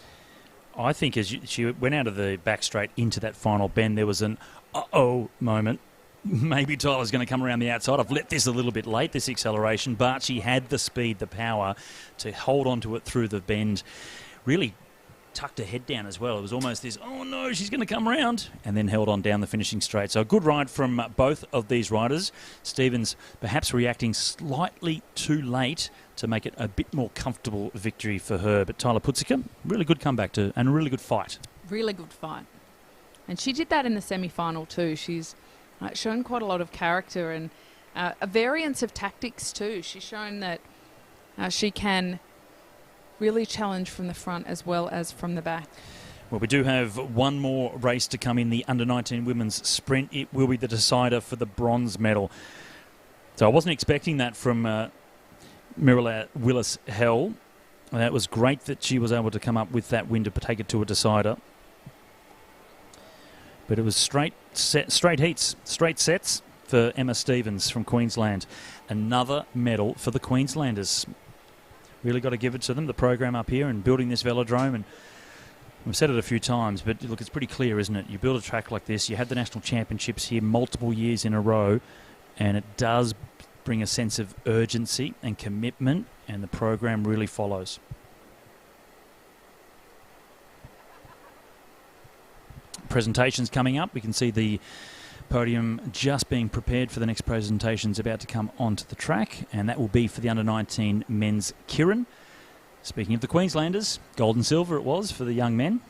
I think as she went out of the back straight into that final bend, there was an uh-oh moment. Maybe Tyler's going to come around the outside. I've let this a little bit late, this acceleration, but she had the speed, the power to hold on to it through the bend. Really tucked her head down as well. It was almost this, oh no, she's going to come around, and then held on down the finishing straight. So a good ride from both of these riders. Stevens perhaps reacting slightly too late to make it a bit more comfortable victory for her. But Tyler Putica, really good comeback and a really good fight. Really good fight. And she did that in the semi-final too. She's shown quite a lot of character and a variance of tactics too. She's shown that she can really challenge from the front as well as from the back. Well, we do have one more race to come in the under-19 women's sprint. It will be the decider for the bronze medal. So I wasn't expecting that from Mirella Willis Hell. It was great that she was able to come up with that win to take it to a decider. But it was straight heats, straight sets for Emma Stevens from Queensland. Another medal for the Queenslanders. Really got to give it to them, the program up here and building this velodrome. And we've said it a few times, but look, it's pretty clear, isn't it? You build a track like this, you had the national championships here multiple years in a row, and it does bring a sense of urgency and commitment, and the program really follows. Presentations coming up. We can see the podium just being prepared for the next presentations about to come onto the track, and that will be for the under-19 men's Keirin. Speaking of the Queenslanders, gold and silver it was for the young men.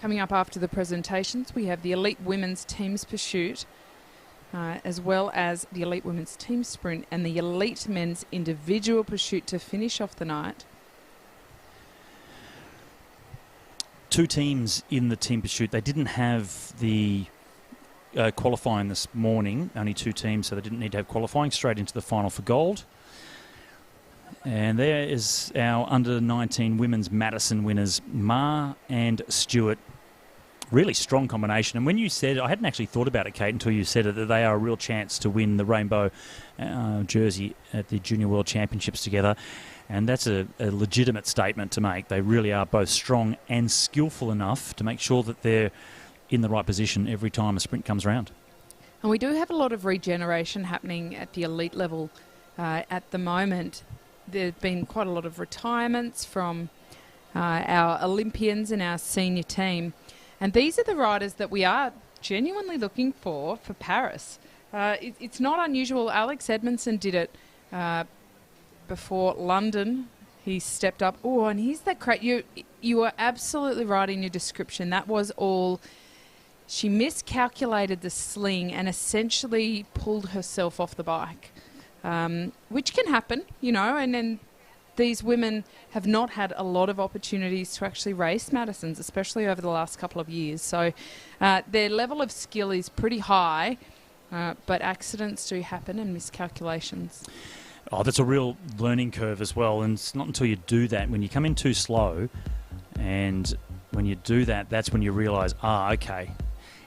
Coming up after the presentations, we have the elite women's teams pursuit, as well as the elite women's team sprint and the elite men's individual pursuit to finish off the night. 2 teams in the team pursuit. They didn't have the qualifying this morning, only 2 teams, so they didn't need to have qualifying. Straight into the final for gold. And there is our under-19 women's Madison winners, Ma and Stewart. Really strong combination. And when you said, I hadn't actually thought about it, Kate, until you said it, that they are a real chance to win the rainbow jersey at the Junior World Championships together. And that's a legitimate statement to make. They really are both strong and skillful enough to make sure that they're in the right position every time a sprint comes around. And we do have a lot of regeneration happening at the elite level at the moment. There have been quite a lot of retirements from our Olympians and our senior team. And these are the riders that we are genuinely looking for Paris. It's not unusual. Alex Edmondson did it before London. He stepped up. Oh, and here's that crate. You are absolutely right in your description. That was all She miscalculated the sling and essentially pulled herself off the bike, which can happen, and then these women have not had a lot of opportunities to actually race Madisons, especially over the last couple of years. So their level of skill is pretty high, but accidents do happen and miscalculations. Oh, that's a real learning curve as well, and it's not until you do that, when you come in too slow, and when you do that, that's when you realise, okay.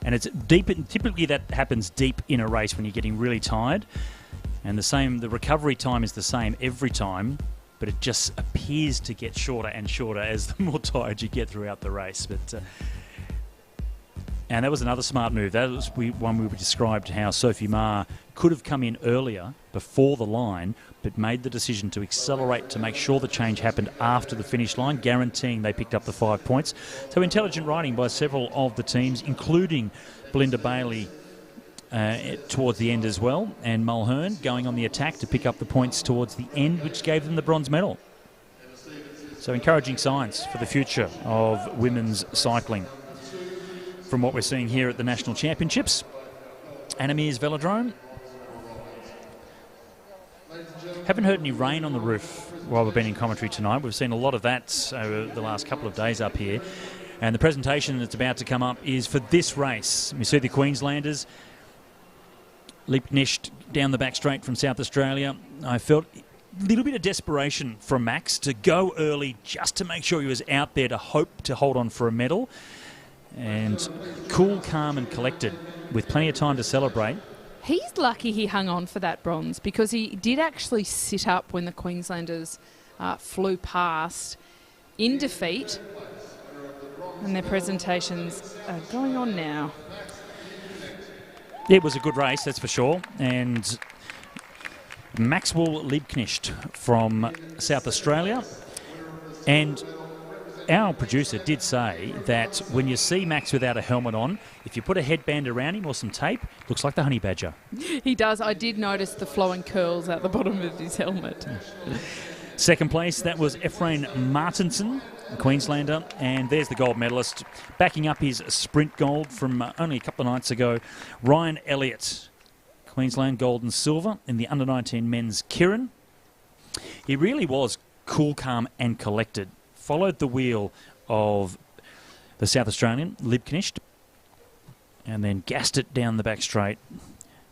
And it's deep. Typically that happens deep in a race when you're getting really tired, and the recovery time is the same every time, but it just appears to get shorter and shorter as the more tired you get throughout the race. But and that was another smart move. That was one we described how Sophie Meares could have come in earlier before the line, but made the decision to accelerate to make sure the change happened after the finish line, guaranteeing they picked up the 5 points. So intelligent riding by several of the teams, including Belinda Bailey towards the end as well, and Mulhern going on the attack to pick up the points towards the end, which gave them the bronze medal. So encouraging signs for the future of women's cycling from what we're seeing here at the National Championships. Meares Velodrome. Haven't heard any rain on the roof while we've been in commentary tonight. We've seen a lot of that over the last couple of days up here. And the presentation that's about to come up is for this race. We see the Queenslanders. Liebknecht down the back straight from South Australia. I felt a little bit of desperation from Max to go early just to make sure he was out there to hope to hold on for a medal. And cool, calm and collected with plenty of time to celebrate. He's lucky he hung on for that bronze, because he did actually sit up when the Queenslanders flew past in defeat. And their presentations are going on now. It was a good race, that's for sure. And Maxwell Liebknecht from South Australia. And our producer did say that when you see Max without a helmet on, if you put a headband around him or some tape, looks like the honey badger. He does. I did notice the flowing curls at the bottom of his helmet. Second place, that was Efrain Martinson, Queenslander, and there's the gold medalist. Backing up his sprint gold from only a couple of nights ago, Ryan Elliott, Queensland gold and silver in the under-19 men's Keirin. He really was cool, calm and collected. Followed the wheel of the South Australian, Liebknecht, and then gassed it down the back straight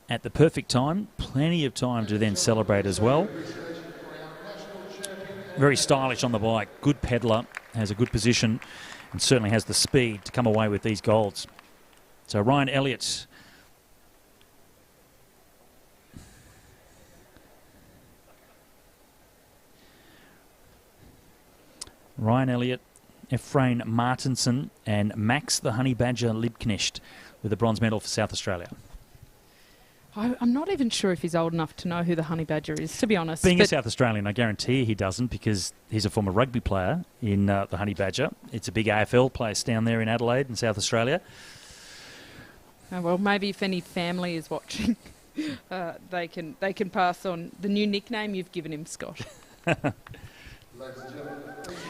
at the perfect time. Plenty of time to then celebrate as well. Very stylish on the bike. Good peddler, has a good position, and certainly has the speed to come away with these golds. So Ryan Elliott. Ryan Elliott, Efrain Martinson and Max the Honey Badger Liebknecht with the bronze medal for South Australia. I'm not even sure if he's old enough to know who the Honey Badger is, to be honest. Being a South Australian, I guarantee he doesn't, because he's a former rugby player in the Honey Badger. It's a big AFL place down there in Adelaide in South Australia. Oh, well, maybe if any family is watching, they can pass on the new nickname you've given him, Scott. Well,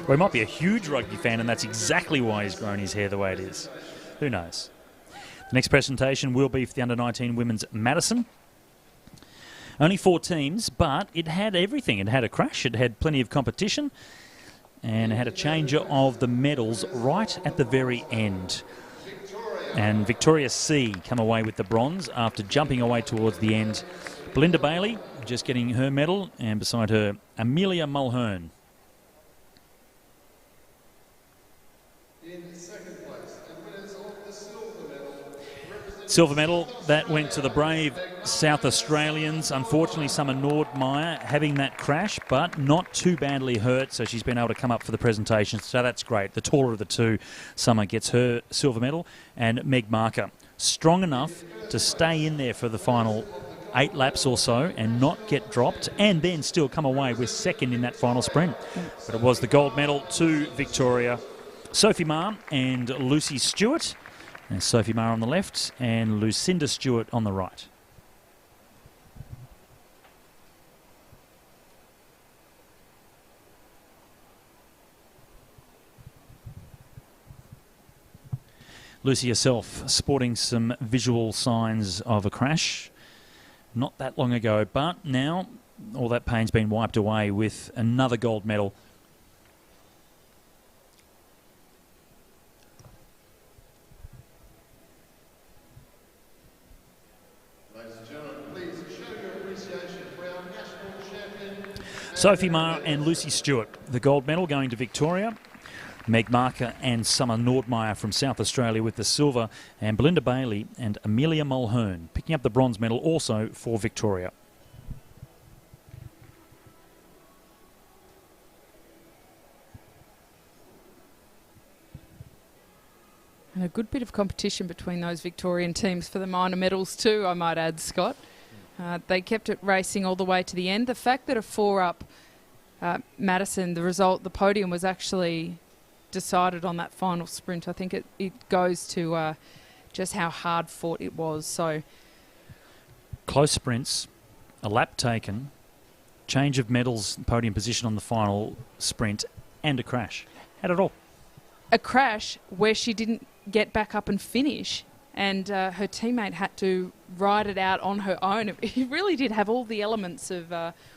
he might be a huge rugby fan, and that's exactly why he's grown his hair the way it is. Who knows? The next presentation will be for the under-19 women's Madison. Only 4 teams, but it had everything. It had a crash, it had plenty of competition, and it had a change of the medals right at the very end. And Victoria C come away with the bronze after jumping away towards the end. Belinda Bailey just getting her medal, and beside her, Amelia Mulhern. In second place, and winners of the silver medal. Silver medal, that went to the brave South Australians. Unfortunately, Summer Nordmeyer having that crash, but not too badly hurt, so she's been able to come up for the presentation, so that's great. The taller of the two, Summer gets her silver medal, and Meg Marker, strong enough to stay in there for the final 8 laps or so and not get dropped, and then still come away with second in that final sprint. But it was the gold medal to Victoria. Sophie Meares and Lucy Stewart. And Sophie Meares on the left and Lucinda Stewart on the right. Lucy herself sporting some visual signs of a crash not that long ago, but now all that pain's been wiped away with another gold medal. Ladies and gentlemen, please show your appreciation for our national champion. Sophie Meares and Lucy Stewart, the gold medal going to Victoria. Meg Marker and Summer Nordmeyer from South Australia with the silver, and Belinda Bailey and Amelia Mulhern picking up the bronze medal also for Victoria. And a good bit of competition between those Victorian teams for the minor medals too, I might add, Scott. They kept it racing all the way to the end. The fact that a 4-up Madison, the podium was actually decided on that final sprint. I think it goes to just how hard fought it was. So close sprints, a lap taken, change of medals, podium position on the final sprint, and a crash. Had it all. A crash where she didn't get back up and finish, and her teammate had to ride it out on her own. It really did have all the elements of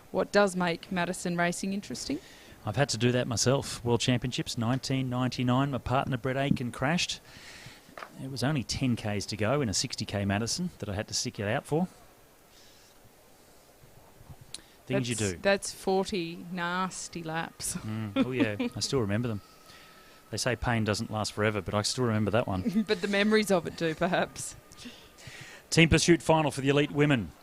what does make Madison racing interesting. I've had to do that myself. World Championships, 1999. My partner, Brett Aiken, crashed. It was only 10 Ks to go in a 60K Madison that I had to stick it out for. Things you do. That's 40 nasty laps. Oh, yeah. I still remember them. They say pain doesn't last forever, but I still remember that one. But the memories of it do, perhaps. Team pursuit final for the elite women.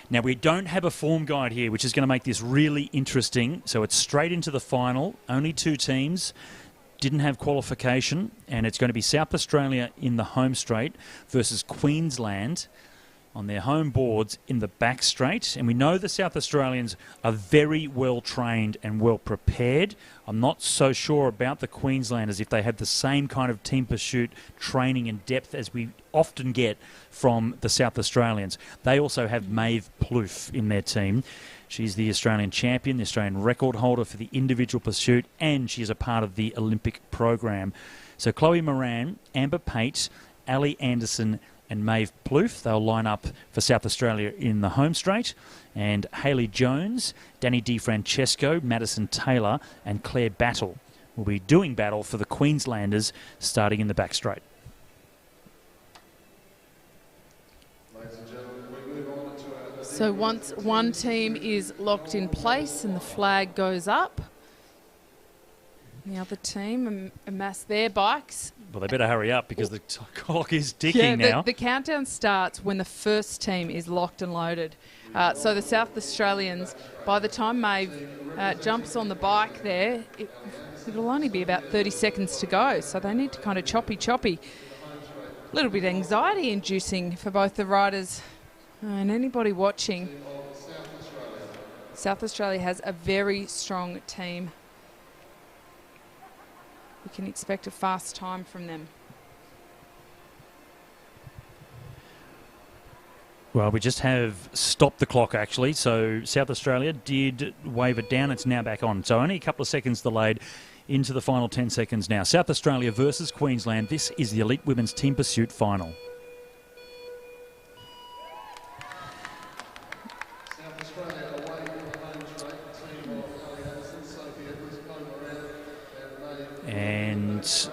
Now, we don't have a form guide here, which is going to make this really interesting. So it's straight into the final. Only 2 teams. Didn't have qualification. And it's going to be South Australia in the home straight versus Queensland on their home boards in the back straight. And we know the South Australians are very well trained and well prepared. I'm not so sure about the Queenslanders if they have the same kind of team pursuit training and depth as we often get from the South Australians. They also have Maeve Plouffe in their team. She's the Australian champion, the Australian record holder for the individual pursuit, and she is a part of the Olympic program. So Chloe Moran, Amber Pate, Ali Anderson and Maeve Plouffe, they'll line up for South Australia in the home straight. And Hayley Jones, Danny DiFrancesco, Madison Taylor and Claire Battle will be doing battle for the Queenslanders starting in the back straight. So once one team is locked in place and the flag goes up, the other team amass their bikes. Well, they better hurry up because the clock is ticking now. The countdown starts when the first team is locked and loaded. So the South Australians, by the time Maeve jumps on the bike there, it'll only be about 30 seconds to go. So they need to kind of choppy. A little bit anxiety inducing for both the riders and anybody watching. South Australia has a very strong team. We can expect a fast time from them. Well, we just have stopped the clock, actually. So South Australia did wave it down. It's now back on. So only a couple of seconds delayed into the final 10 seconds now. South Australia versus Queensland. This is the Elite Women's Team Pursuit Final. And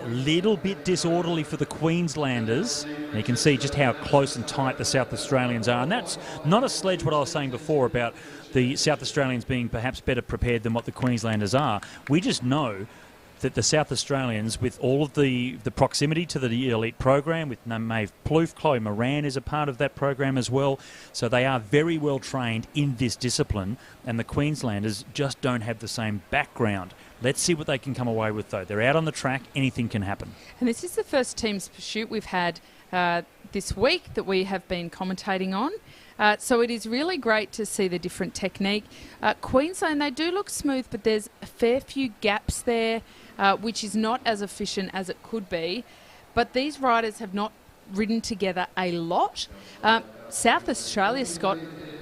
a little bit disorderly for the Queenslanders. And you can see just how close and tight the South Australians are. And that's not a sledge what I was saying before about the South Australians being perhaps better prepared than what the Queenslanders are. We just know that the South Australians, with all of the proximity to the elite program, with Maeve Plouffe, Chloe Moran is a part of that program as well. So they are very well trained in this discipline, and the Queenslanders just don't have the same background. Let's see what they can come away with, though. They're out on the track. Anything can happen. And this is the first team's pursuit we've had this week that we have been commentating on. So it is really great to see the different technique. Queensland, they do look smooth, but there's a fair few gaps there, which is not as efficient as it could be. But these riders have not ridden together a lot. South Australia, Scott,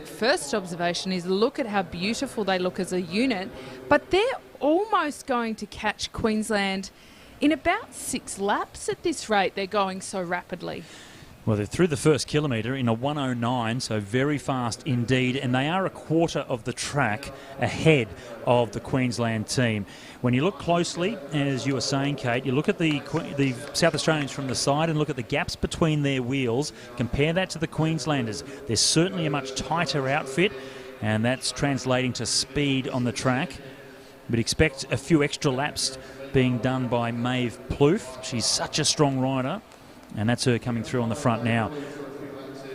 first observation is look at how beautiful they look as a unit, but they're almost going to catch Queensland in about 6 laps at this rate. They're going so rapidly. Well, they're through the first kilometre in a 1:09, so very fast indeed, and they are a quarter of the track ahead of the Queensland team. When you look closely, as you were saying, Kate, you look at the South Australians from the side and look at the gaps between their wheels, compare that to the Queenslanders. They're certainly a much tighter outfit, and that's translating to speed on the track. We'd expect a few extra laps being done by Maeve Plouffe. She's such a strong rider. And that's her coming through on the front now.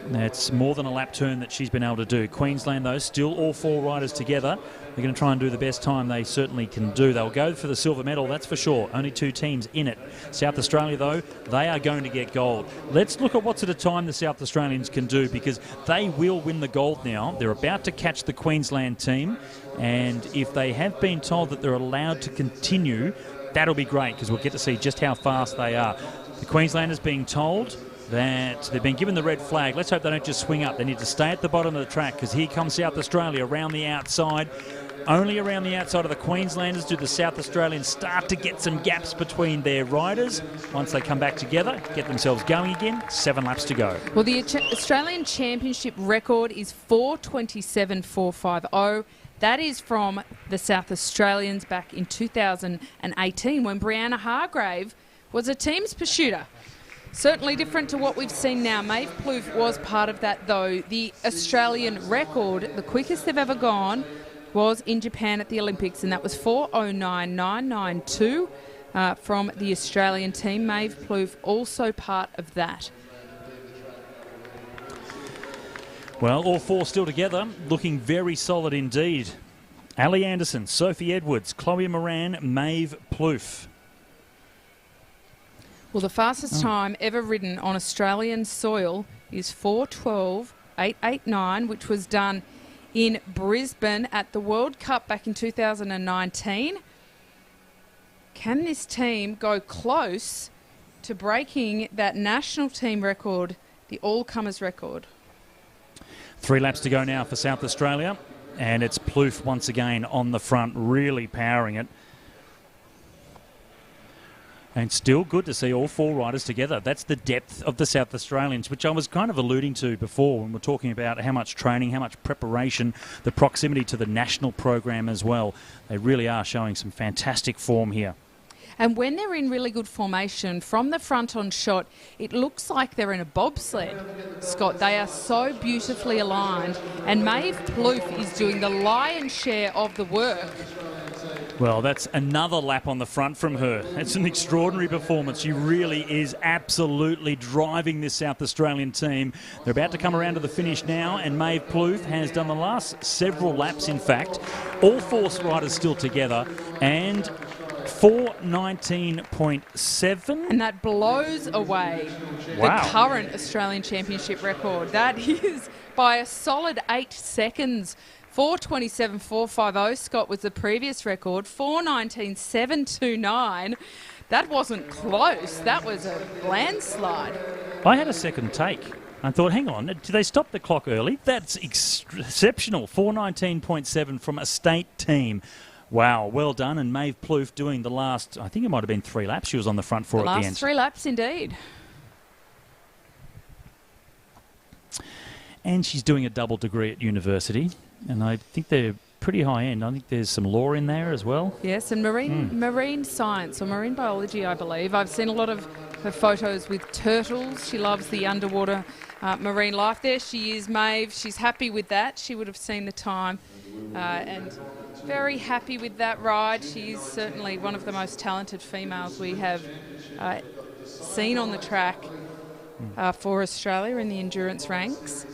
That's more than a lap turn that she's been able to do. Queensland, though, still all 4 riders together. They're going to try and do the best time they certainly can do. They'll go for the silver medal, that's for sure. Only 2 teams in it. South Australia, though, they are going to get gold. Let's look at what sort of time the South Australians can do, because they will win the gold now. They're about to catch the Queensland team. And if they have been told that they're allowed to continue, that'll be great, because we'll get to see just how fast they are. The Queenslanders being told that they've been given the red flag. Let's hope they don't just swing up. They need to stay at the bottom of the track, because here comes South Australia around the outside. Only around the outside of the Queenslanders do the South Australians start to get some gaps between their riders. Once they come back together, get themselves going again, 7 laps to go. Well, the Australian Championship record is 4:27.450. That is from the South Australians back in 2018 when Brianna Hargrave was a team's pursuiter. Certainly different to what we've seen now. Maeve Plouffe was part of that, though. The Australian record, the quickest they've ever gone, was in Japan at the Olympics, and that was 4:09.992 from the Australian team. Maeve Plouffe also part of that. Well, all 4 still together, looking very solid indeed. Ali Anderson, Sophie Edwards, Chloe Moran, Maeve Plouffe. Well, the fastest time ever ridden on Australian soil is 4:12.889, which was done in Brisbane at the World Cup back in 2019. Can this team go close to breaking that national team record, the all-comers record? 3 laps to go now for South Australia, and it's Plouffe once again on the front, really powering it. And still good to see all 4 riders together. That's the depth of the South Australians, which I was kind of alluding to before when we're talking about how much training, how much preparation, the proximity to the national program as well. They really are showing some fantastic form here. And when they're in really good formation, from the front on shot, it looks like they're in a bobsled, Scott. They are so beautifully aligned, and Maeve Plouffe is doing the lion's share of the work. Well, that's another lap on the front from her. It's an extraordinary performance. She really is absolutely driving this South Australian team. They're about to come around to the finish now, and Maeve Plouffe has done the last several laps, in fact. All 4 riders still together, and 4:19.7. And that blows away the current Australian Championship record. That is by a solid 8 seconds. 4:27.450, Scott, was the previous record. 4:19.729. That wasn't close. That was a landslide. I had a second take. I thought, hang on, did they stop the clock early? That's exceptional. 4:19.7 from a state team. Wow, well done. And Maeve Plouffe doing the last, I think it might have been 3 laps she was on the front for at the end. Last 3 laps, indeed. And she's doing a double degree at university. And I think they're pretty high end. I think there's some law in there as well. Yes, and marine science or marine biology, I believe. I've seen a lot of her photos with turtles. She loves the underwater marine life. There she is, Maeve. She's happy with that. She would have seen the time and very happy with that ride. She's certainly one of the most talented females we have seen on the track for Australia in the endurance ranks.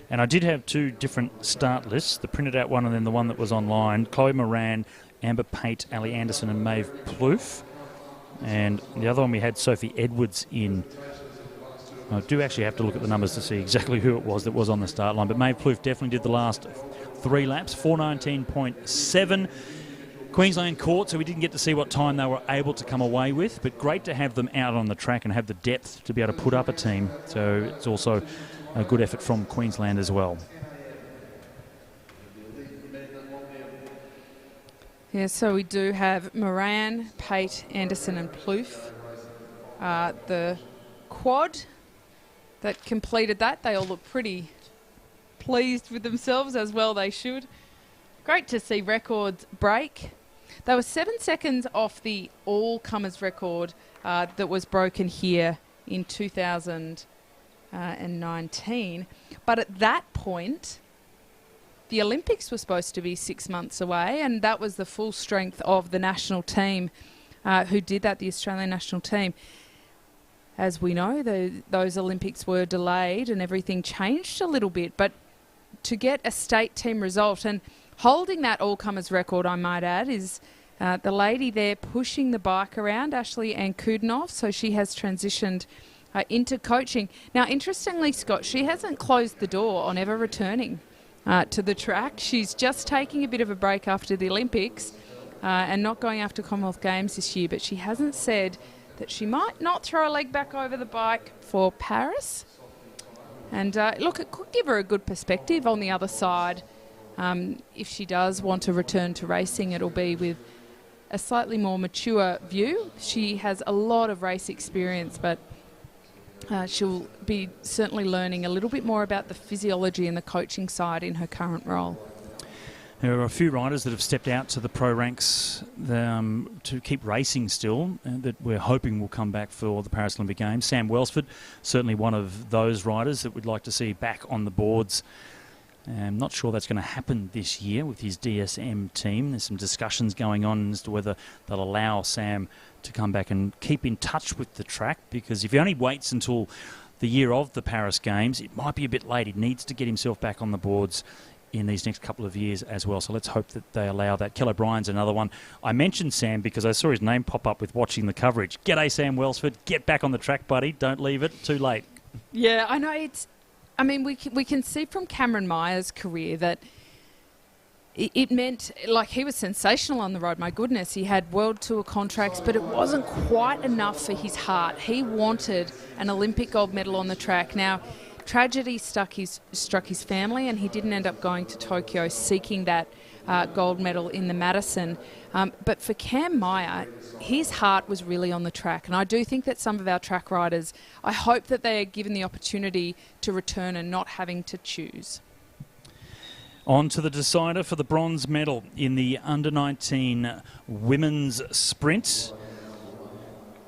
And I did have 2 different start lists, the printed out one and then the one that was online. Chloe Moran, Amber Pate, Ali Anderson and Maeve Plouffe. And the other one we had Sophie Edwards in. I do actually have to look at the numbers to see exactly who it was that was on the start line. But Maeve Plouffe definitely did the last 3 laps, 4:19.7. Queensland caught, so we didn't get to see what time they were able to come away with. But great to have them out on the track and have the depth to be able to put up a team. So it's also a good effort from Queensland as well. Yeah, so we do have Moran, Pate, Anderson and Plouffe. The quad that completed that, they all look pretty pleased with themselves, as well they should. Great to see records break. They were 7 seconds off the all-comers record that was broken here in 2019. But at that point, the Olympics were supposed to be 6 months away, and that was the full strength of the national team who did that, the Australian national team. As we know, those Olympics were delayed and everything changed a little bit. But to get a state team result, and holding that all-comers record, I might add, is the lady there pushing the bike around, Ashley Ankudinov. So she has transitioned into coaching. Now, interestingly, Scott, she hasn't closed the door on ever returning to the track. She's just taking a bit of a break after the Olympics and not going after Commonwealth Games this year, but she hasn't said that she might not throw a leg back over the bike for Paris. And look, it could give her a good perspective on the other side. If she does want to return to racing, it'll be with a slightly more mature view. She has a lot of race experience, but she'll be certainly learning a little bit more about the physiology and the coaching side in her current role. There are a few riders that have stepped out to the pro ranks to keep racing still, that we're hoping will come back for the Paris Olympic Games. Sam Welsford, certainly one of those riders that we'd like to see back on the boards. I'm not sure that's going to happen this year with his DSM team. There's some discussions going on as to whether they'll allow Sam to come back and keep in touch with the track, because if he only waits until the year of the Paris Games, it might be a bit late. He needs to get himself back on the boards in these next couple of years as well. So let's hope that they allow that. Kell O'Brien's another one. I mentioned Sam because I saw his name pop up with watching the coverage. G'day, Sam Welsford. Get back on the track, buddy. Don't leave it too late. Yeah, I know. We can see from Cameron Meares' career that it meant, like, he was sensational on the road. My goodness, he had World Tour contracts, but it wasn't quite enough for his heart. He wanted an Olympic gold medal on the track. Now, tragedy struck his family, and he didn't end up going to Tokyo seeking that gold medal in the Madison. But for Cam Meyer, his heart was really on the track. And I do think that some of our track riders, I hope that they are given the opportunity to return and not having to choose. On to the decider for the bronze medal in the under-19 women's sprint.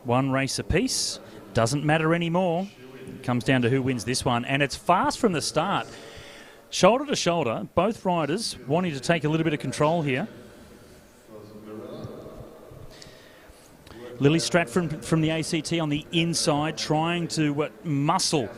One race apiece. Doesn't matter anymore. It comes down to who wins this one. And it's fast from the start. Shoulder to shoulder, both riders wanting to take a little bit of control here. Lily Stratford from the ACT on the inside, trying to muscle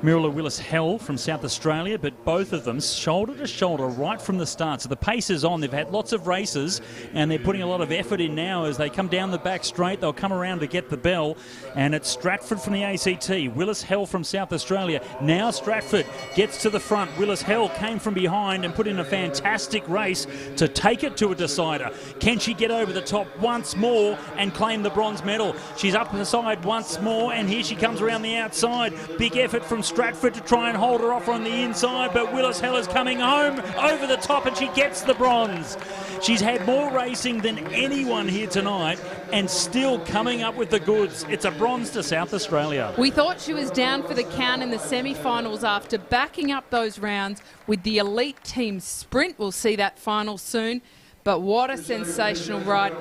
Mirala Willis-Hell from South Australia, but both of them shoulder to shoulder right from the start. So the pace is on. They've had lots of races, and they're putting a lot of effort in now as they come down the back straight. They'll come around to get the bell, and it's Stratford from the ACT, Willis-Hell from South Australia. Now Stratford gets to the front. Willis-Hell came from behind and put in a fantastic race to take it to a decider. Can she get over the top once more and claim the bronze medal? She's up the side once more, and here she comes around the outside. Big effort from Stratford to try and hold her off on the inside, but Willis-Hell is coming home over the top, and she gets the bronze. She's had more racing than anyone here tonight and still coming up with the goods. It's a bronze to South Australia. We thought she was down for the count in the semi-finals after backing up those rounds with the elite team sprint. We'll see that final soon. But what a sensational ride.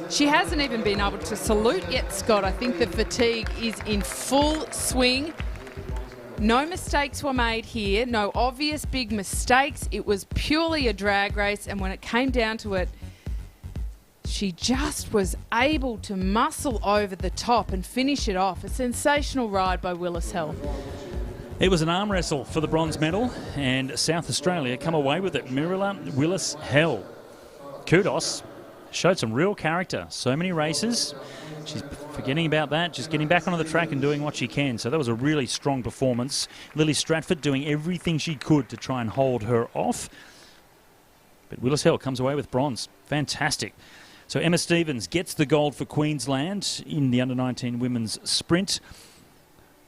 She hasn't even been able to salute yet, Scott. I think the fatigue is in full swing. No mistakes were made here, no obvious big mistakes. It was purely a drag race, and when it came down to it, she just was able to muscle over the top and finish it off. A sensational ride by Willis-Hell. It was an arm wrestle for the bronze medal, and South Australia come away with it. Mirala Willis-Hell. Kudos. Showed some real character. So many races. She's forgetting about that, just getting back onto the track and doing what she can. So that was a really strong performance. Lily Stratford doing everything she could to try and hold her off. But Willis-Hell comes away with bronze. Fantastic. So Emma Stevens gets the gold for Queensland in the under-19 women's sprint.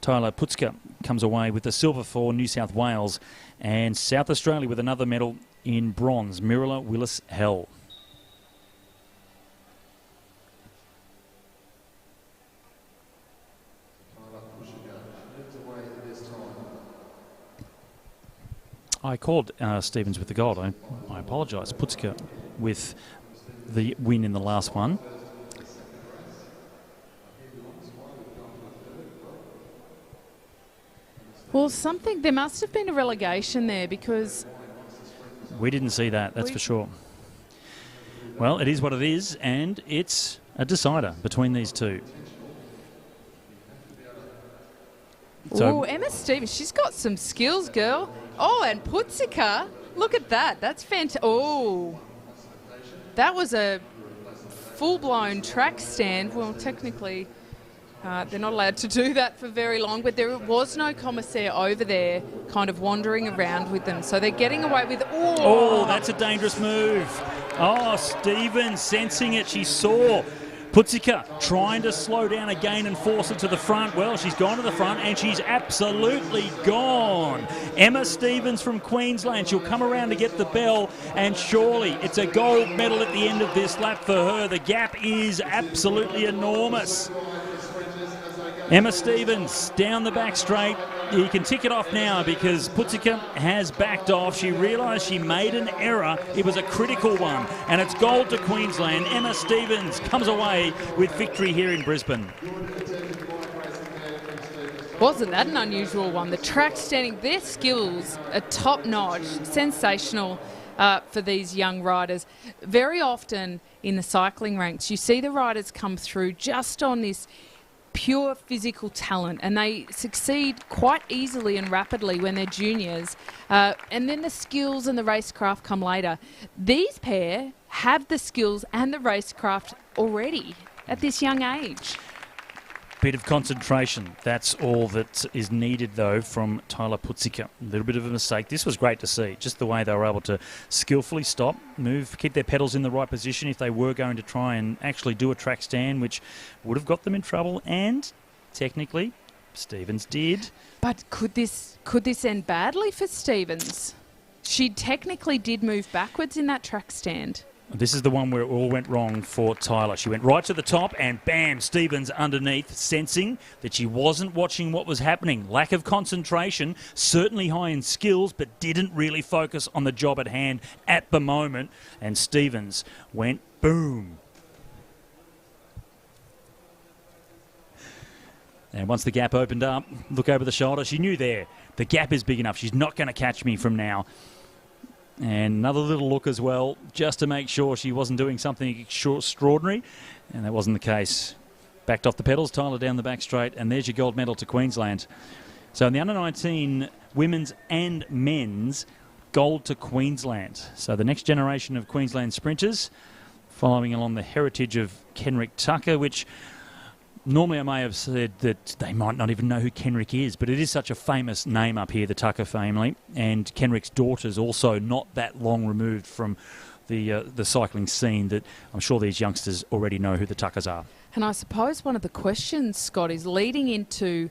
Tyler Putzka comes away with the silver for New South Wales. And South Australia with another medal in bronze. Mirala Willis-Hell. I called Stevens with the gold. I apologise. Putzka with the win in the last one. Well, there must have been a relegation there because... We didn't see that, that's for sure. Well, it is what it is, and it's a decider between these two. Oh, Emma Stevens, she's got some skills, girl. Oh, and Putzka, look at that. That's fantastic. Oh, that was a full-blown track stand. Well, technically, they're not allowed to do that for very long, but there was no commissaire over there kind of wandering around with them. So they're getting away with... Oh, that's a dangerous move. Oh, Stevens sensing it. She saw Putzka trying to slow down again and force it to the front. Well, she's gone to the front and she's absolutely gone. Emma Stevens from Queensland. She'll come around to get the bell, and surely it's a gold medal at the end of this lap for her. The gap is absolutely enormous. Emma Stevens down the back straight. You can tick it off now because Putzka has backed off. She realised she made an error. It was a critical one, and it's gold to Queensland. Emma Stevens comes away with victory here in Brisbane. Wasn't that an unusual one? The track standing, their skills are top-notch, sensational for these young riders. Very often in the cycling ranks, you see the riders come through just on this pure physical talent, and they succeed quite easily and rapidly when they're juniors, and then the skills and the racecraft come later. These pair have the skills and the racecraft already at this young age. Bit of concentration. That's all that is needed, though, from Tyler Putzka. A little bit of a mistake. This was great to see, just the way they were able to skillfully stop, move, keep their pedals in the right position if they were going to try and actually do a track stand, which would have got them in trouble, and technically Stevens did. But could this end badly for Stevens? She technically did move backwards in that track stand. This is the one where it all went wrong for Tyler. She went right to the top and bam, Stevens underneath, sensing that she wasn't watching what was happening. Lack of concentration, certainly high in skills, but didn't really focus on the job at hand at the moment. And Stevens went boom. And once the gap opened up, look over the shoulder. She knew there, the gap is big enough. She's not going to catch me from now. And another little look as well, just to make sure she wasn't doing something extraordinary. And that wasn't the case. Backed off the pedals, Tyler down the back straight, and there's your gold medal to Queensland. So in the under-19 women's and men's, gold to Queensland. So the next generation of Queensland sprinters, following along the heritage of Kenrick Tucker, which... Normally I may have said that they might not even know who Kenrick is, but it is such a famous name up here, the Tucker family, and Kenrick's daughter's also not that long removed from the cycling scene that I'm sure these youngsters already know who the Tuckers are. And I suppose one of the questions, Scott, is leading into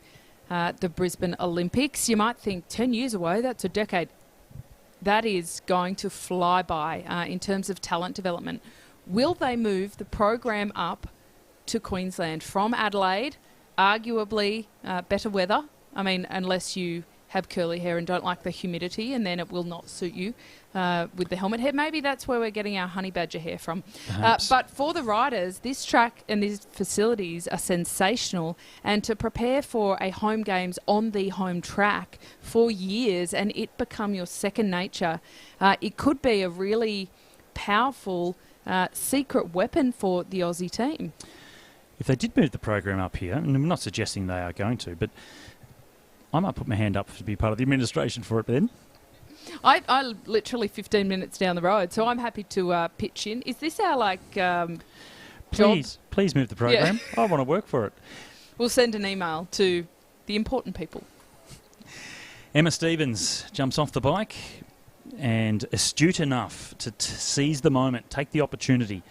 the Brisbane Olympics. You might think 10 years away, that's a decade. That is going to fly by in terms of talent development. Will they move the program up to Queensland from Adelaide? Arguably better weather. I mean, unless you have curly hair and don't like the humidity, and then it will not suit you with the helmet hair. Maybe that's where we're getting our honey badger hair from. But for the riders, this track and these facilities are sensational, and to prepare for a home games on the home track for years and it become your second nature, it could be a really powerful secret weapon for the Aussie team. If they did move the program up here, and I'm not suggesting they are going to, but I might put my hand up to be part of the administration for it then. I literally 15 minutes down the road, so I'm happy to pitch in. Is this our, Please move the program. Yeah. I want to work for it. We'll send an email to the important people. Emma Stevens jumps off the bike and astute enough to seize the moment, take the opportunity.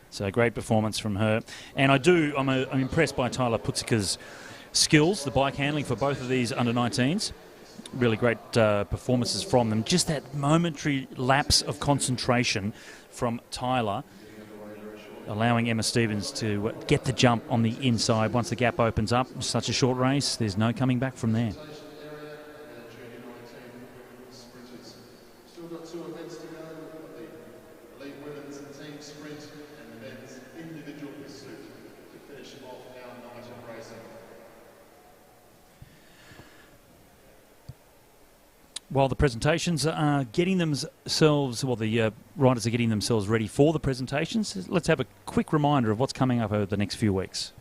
So great performance from her. And I'm impressed by Tyler Putzka's skills, the bike handling for both of these under-19s. Really great performances from them. Just that momentary lapse of concentration from Tyler, allowing Emma Stevens to get the jump on the inside. Once the gap opens up, such a short race, there's no coming back from there. While the presentations are getting themselves, well, the riders are getting themselves ready for the presentations, let's have a quick reminder of what's coming up over the next few weeks.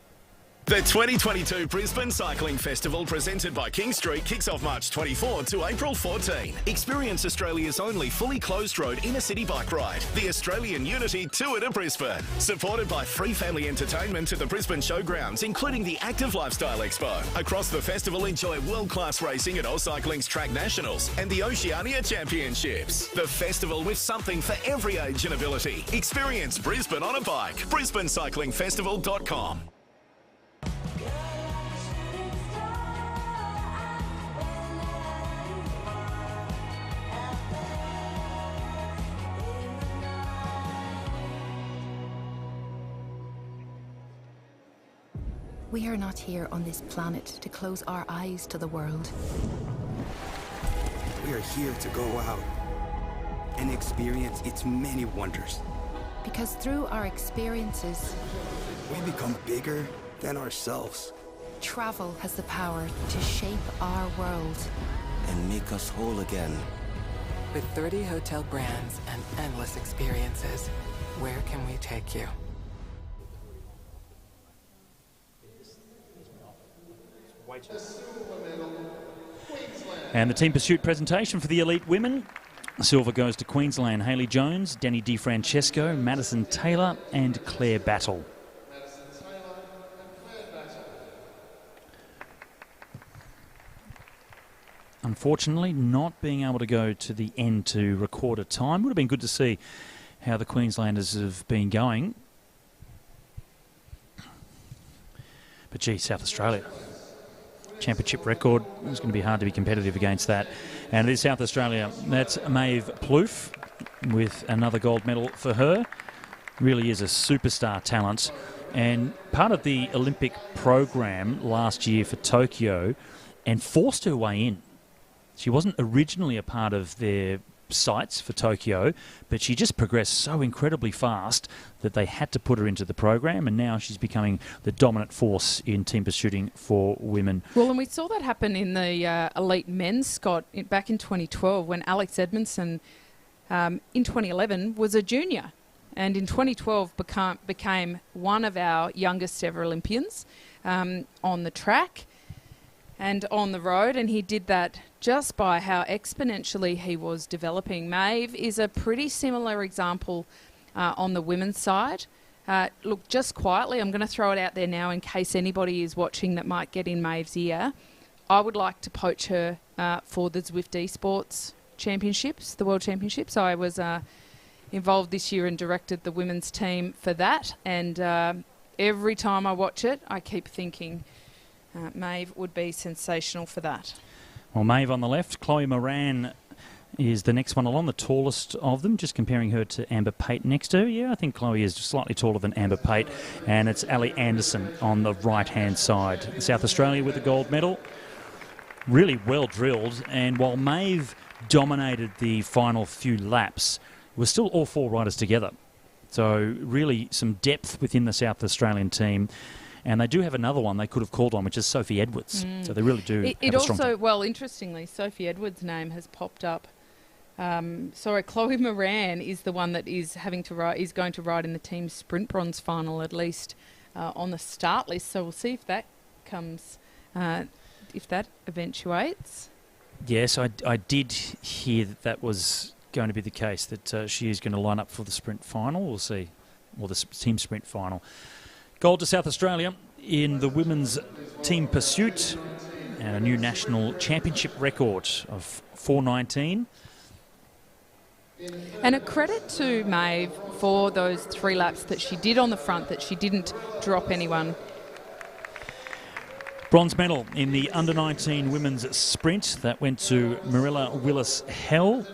The 2022 Brisbane Cycling Festival, presented by King Street, kicks off March 24 to April 14. Experience Australia's only fully closed road inner city bike ride, the Australian Unity Tour to Brisbane. Supported by free family entertainment at the Brisbane Showgrounds, including the Active Lifestyle Expo. Across the festival, enjoy world-class racing at AusCycling's Track Nationals and the Oceania Championships. The festival with something for every age and ability. Experience Brisbane on a bike. BrisbaneCyclingFestival.com. We are not here on this planet to close our eyes to the world. We are here to go out and experience its many wonders. Because through our experiences, We become bigger than ourselves. travel has the power to shape our world. And make us whole again. With 30 hotel brands and endless experiences, where can we take you? And the team pursuit presentation for the elite women. Silver goes to Queensland. Hayley Jones, Danny DiFrancesco, Madison Taylor and Claire Battle. Unfortunately, not being able to go to the end to record a time. Would have been good to see how the Queenslanders have been going. But gee, South Australia. Championship record. It's going to be hard to be competitive against that. And it is South Australia. That's Maeve Plouffe with another gold medal for her. Really is a superstar talent. And part of the Olympic program last year for Tokyo, and forced her way in. She wasn't originally a part of their sights for Tokyo, but she just progressed so incredibly fast that they had to put her into the program, and now she's becoming the dominant force in team pursuing for women. Well, and we saw that happen in the elite men's, Scott, back in 2012 when Alex Edmondson in 2011 was a junior, and in 2012 became one of our youngest ever Olympians on the track and on the road, and he did that just by how exponentially he was developing. Maeve is a pretty similar example on the women's side. Look, just quietly, I'm going to throw it out there now in case anybody is watching that might get in Maeve's ear. I would like to poach her for the Zwift eSports Championships, the World Championships. I was involved this year and directed the women's team for that, and every time I watch it, I keep thinking Maeve would be sensational for that. Well, Maeve on the left, Chloe Moran is the next one along, the tallest of them, just comparing her to Amber Pate next to her. Yeah, I think Chloe is slightly taller than Amber Pate, and it's Ali Anderson on the right-hand side. South Australia with the gold medal. Really well drilled, and while Maeve dominated the final few laps, it was still all four riders together. So really some depth within the South Australian team. And they do have another one they could have called on, which is Sophie Edwards. So they really do have a strong team. Well, interestingly, Sophie Edwards' name has popped up. Chloe Moran is the one that is going to ride in the team sprint bronze final, at least on the start list. So we'll see if that comes, if that eventuates. Yes, I did hear that was going to be the case, that she is going to line up for the sprint final. We'll see. Or the team sprint final. Gold to South Australia in the women's team pursuit, and a new national championship record of 4:19. And a credit to Maeve for those 3 laps that she did on the front, that she didn't drop anyone. Bronze medal in the under-19 women's sprint. That went to Marilla Willis-Hell.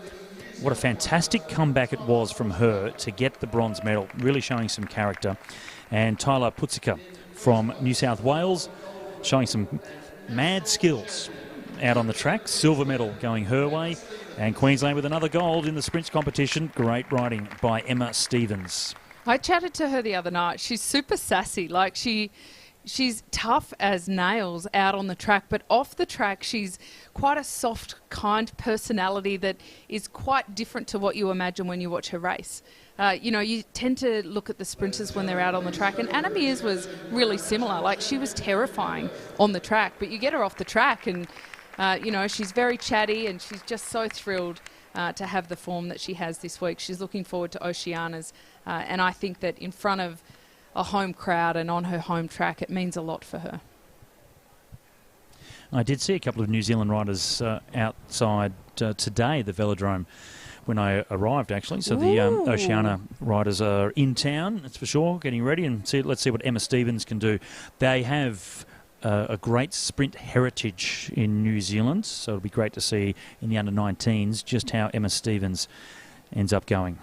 What a fantastic comeback it was from her to get the bronze medal, really showing some character. And Tyler Putzika from New South Wales showing some mad skills out on the track. Silver medal going her way. And Queensland with another gold in the sprints competition. Great riding by Emma Stevens. I chatted to her the other night. She's super sassy. Like she she's tough as nails out on the track, but off the track she's quite a soft, kind personality that is quite different to what you imagine when you watch her race. You tend to look at the sprinters when they're out on the track, and Anna Meares was really similar. Like, she was terrifying on the track, but you get her off the track and, she's very chatty, and she's just so thrilled to have the form that she has this week. She's looking forward to Oceanias, and I think that in front of a home crowd and on her home track, it means a lot for her. I did see a couple of New Zealand riders outside today, the Velodrome, when I arrived, actually. So the Oceania riders are in town, that's for sure, getting ready. And let's see what Emma Stevens can do. They have a great sprint heritage in New Zealand, so it'll be great to see in the under-19s just how Emma Stevens ends up going.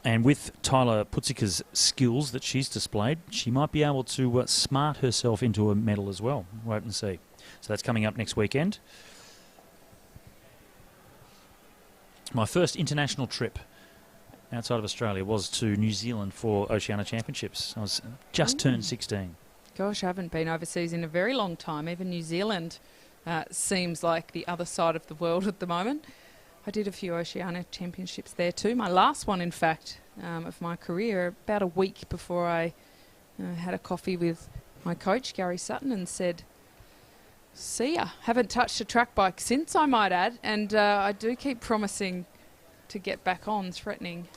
And with Tyler Putzika's skills that she's displayed, she might be able to smart herself into a medal as well. We'll wait and see. So that's coming up next weekend. My first international trip outside of Australia was to New Zealand for Oceania Championships. I was just turned 16. Gosh, I haven't been overseas in a very long time. Even New Zealand seems like the other side of the world at the moment. I did a few Oceania Championships there too. My last one, in fact, of my career, about a week before I had a coffee with my coach, Gary Sutton, and said, see ya. Haven't touched a track bike since, I might add, and I do keep promising to get back on, threatening.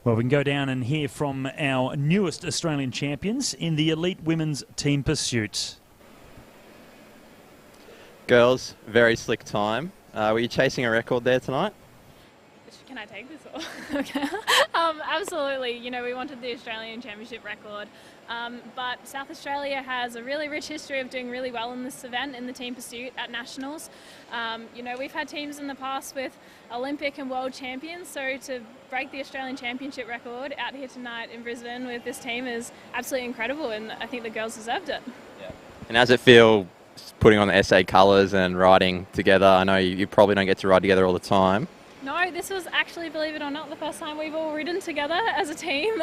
Well, we can go down and hear from our newest Australian champions in the elite women's team pursuit. Girls, very slick time. Were you chasing a record there tonight? Can I take this? Okay. Absolutely. We wanted the Australian Championship record. But South Australia has a really rich history of doing really well in this event, in the team pursuit at Nationals. We've had teams in the past with Olympic and world champions, so to break the Australian Championship record out here tonight in Brisbane with this team is absolutely incredible, and I think the girls deserved it. Yeah. And how's it feel putting on the SA colours and riding together? I know you probably don't get to ride together all the time. No, this was actually, believe it or not, the first time we've all ridden together as a team.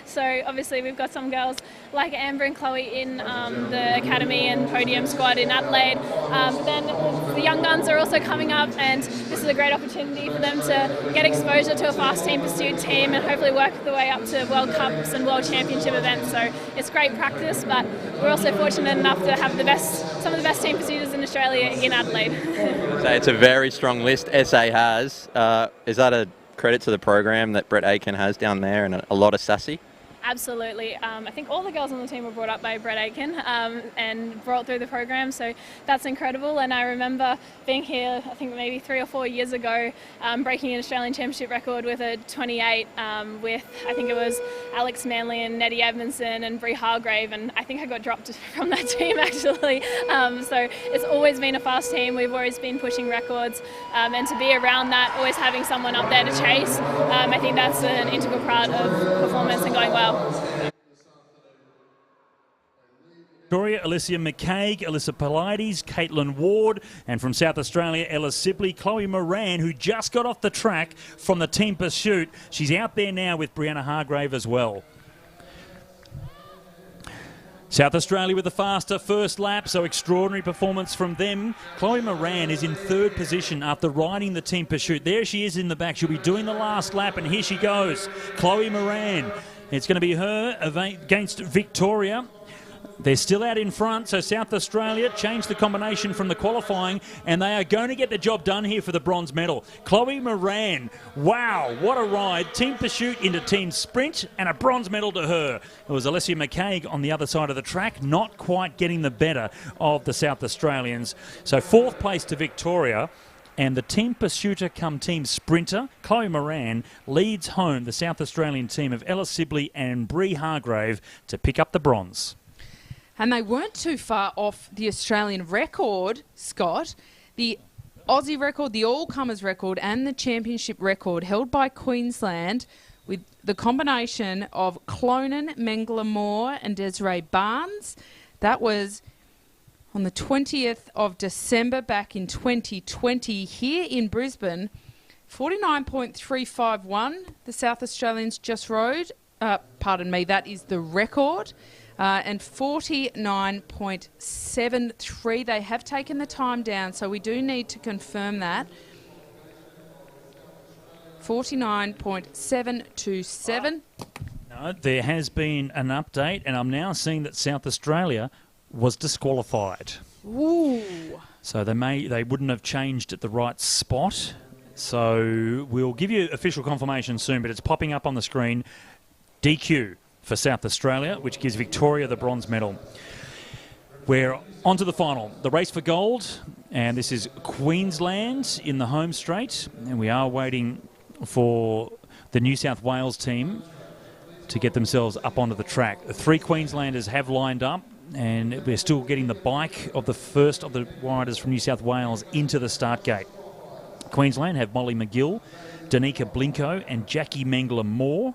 So obviously we've got some girls like Amber and Chloe in the academy and podium squad in Adelaide. But then the young guns are also coming up, and this is a great opportunity for them to get exposure to a fast team pursuit team and hopefully work their way up to World Cups and World Championship events. So it's great practice, but we're also fortunate enough to have some of the best team pursuiters in Australia in Adelaide. So it's a very strong list SA has. Is that a credit to the program that Brett Aitken has down there, and a lot of sassy? Absolutely. I think all the girls on the team were brought up by Brett Aitken and brought through the program, so that's incredible. And I remember being here, I think maybe 3 or 4 years ago, breaking an Australian Championship record with a 28 with, I think it was Alex Manley and Nettie Edmondson and Brie Hargrave, and I think I got dropped from that team actually. So it's always been a fast team. We've always been pushing records, and to be around that, always having someone up there to chase, I think that's an integral part of performance and going well. Victoria, Alicia McCaig, Alyssa Polides, Caitlin Ward, and from South Australia, Ella Sibley, Chloe Moran, who just got off the track from the team pursuit. She's out there now with Brianna Hargrave as well. South Australia with the faster first lap, so extraordinary performance from them. Chloe Moran is in third position after riding the team pursuit. There she is in the back. She'll be doing the last lap, and here she goes. Chloe Moran. It's going to be her against Victoria. They're still out in front, so South Australia changed the combination from the qualifying, and they are going to get the job done here for the bronze medal. Chloe Moran, wow, what a ride. Team pursuit into team sprint, and a bronze medal to her. It was Alicia McCaig on the other side of the track, not quite getting the better of the South Australians. So fourth place to Victoria. And the team pursuiter come team sprinter, Chloe Moran, leads home the South Australian team of Ella Sibley and Brie Hargrave to pick up the bronze. And they weren't too far off the Australian record, Scott. The Aussie record, the all-comers record, and the championship record held by Queensland with the combination of Clonan, Mengler Moore and Desiree Barnes. That was on the 20th of December back in 2020 here in Brisbane. 49.351 the South Australians just rode. that is the record. And 49.73. They have taken the time down, so we do need to confirm that. 49.727. No, there has been an update, and I'm now seeing that South Australia was disqualified. Ooh. So they wouldn't have changed at the right spot. So we'll give you official confirmation soon, but it's popping up on the screen. DQ for South Australia, which gives Victoria the bronze medal. We're on to the final. The race for gold, and this is Queensland in the home straight, and we are waiting for the New South Wales team to get themselves up onto the track. The 3 Queenslanders have lined up, and we're still getting the bike of the first of the riders from New South Wales into the start gate. Queensland have Molly McGill, Danica Blinko and Jackie Mengler-Moore.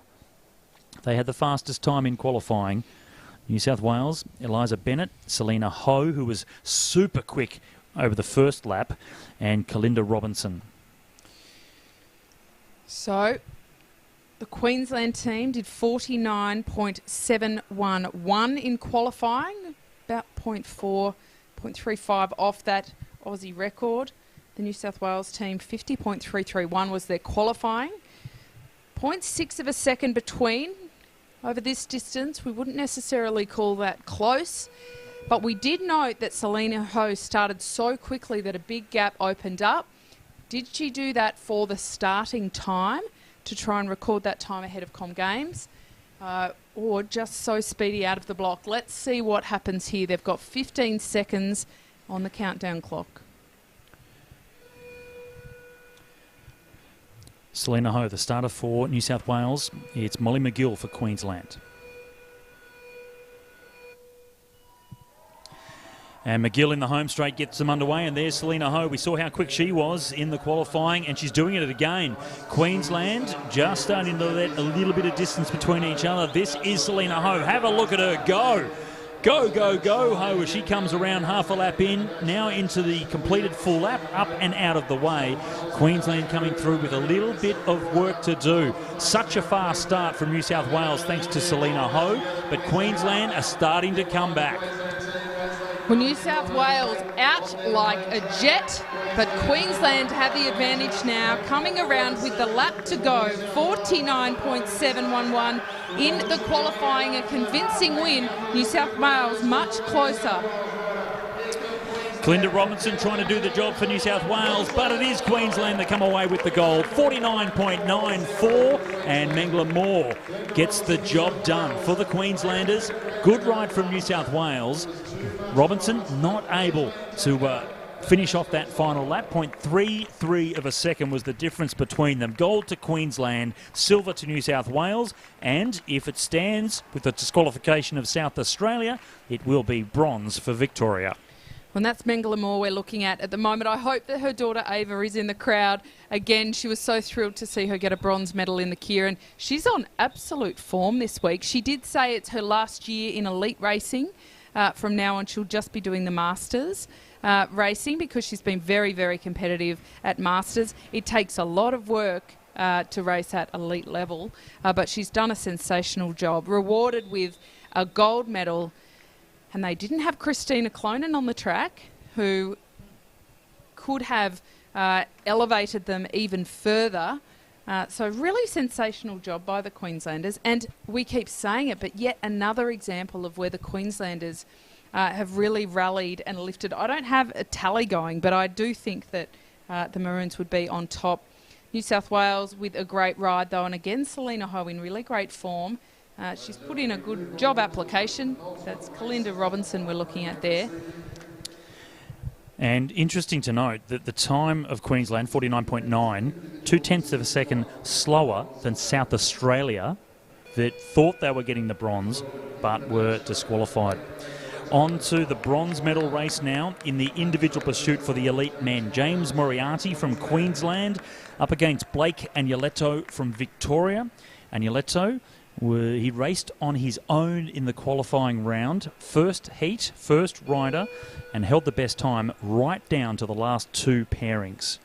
They had the fastest time in qualifying. New South Wales, Eliza Bennett, Selena Ho, who was super quick over the first lap, and Kalinda Robinson. So the Queensland team did 49.711 in qualifying, about 0.35 off that Aussie record. The New South Wales team, 50.331 was their qualifying. 0.6 of a second between over this distance. We wouldn't necessarily call that close, but we did note that Selena Ho started so quickly that a big gap opened up. Did she do that for the starting time to try and record that time ahead of Com Games, or just so speedy out of the block? Let's see what happens here. They've got 15 seconds on the countdown clock. Selena Ho, the starter for New South Wales. It's Molly McGill for Queensland. And McGill in the home straight gets them underway, and there's Selena Ho. We saw how quick she was in the qualifying, and she's doing it again. Queensland just starting to let a little bit of distance between each other. This is Selena Ho. Have a look at her go. Go, go, go, Ho, as she comes around half a lap in, now into the completed full lap, up and out of the way. Queensland coming through with a little bit of work to do. Such a fast start from New South Wales thanks to Selena Ho, but Queensland are starting to come back. Well, New South Wales out like a jet, but Queensland have the advantage now, coming around with the lap to go. 49.711 in the qualifying, a convincing win. New South Wales much closer. Kalinda Robinson trying to do the job for New South Wales, but it is Queensland that come away with the gold. 49.94, and Mengler-Moore gets the job done for the Queenslanders. Good ride from New South Wales. Robinson not able to finish off that final lap. 0.33 of a second was the difference between them. Gold to Queensland, silver to New South Wales, and if it stands with the disqualification of South Australia, it will be bronze for Victoria. And that's Mengler-Moore we're looking at the moment. I hope that her daughter Ava is in the crowd. Again, she was so thrilled to see her get a bronze medal in the Keirin. She's on absolute form this week. She did say it's her last year in elite racing. From now on, she'll just be doing the Masters racing because she's been very, very competitive at Masters. It takes a lot of work to race at elite level, but she's done a sensational job, rewarded with a gold medal. And they didn't have Christina Clonan on the track, who could have elevated them even further. So really sensational job by the Queenslanders. And we keep saying it, but yet another example of where the Queenslanders have really rallied and lifted. I don't have a tally going, but I do think that the Maroons would be on top. New South Wales with a great ride, though, and again, Selena Ho in really great form. She's put in a good job application. That's Kalinda Robinson we're looking at there. And interesting to note that the time of Queensland, 49.9, 0.2 of a second slower than South Australia, that thought they were getting the bronze but were disqualified. On to the bronze medal race now in the individual pursuit for the elite men. James Moriarty from Queensland up against Blake Agnoletto from Victoria. Agnoletto, he raced on his own in the qualifying round. First heat, first rider, and held the best time right down to the last two pairings.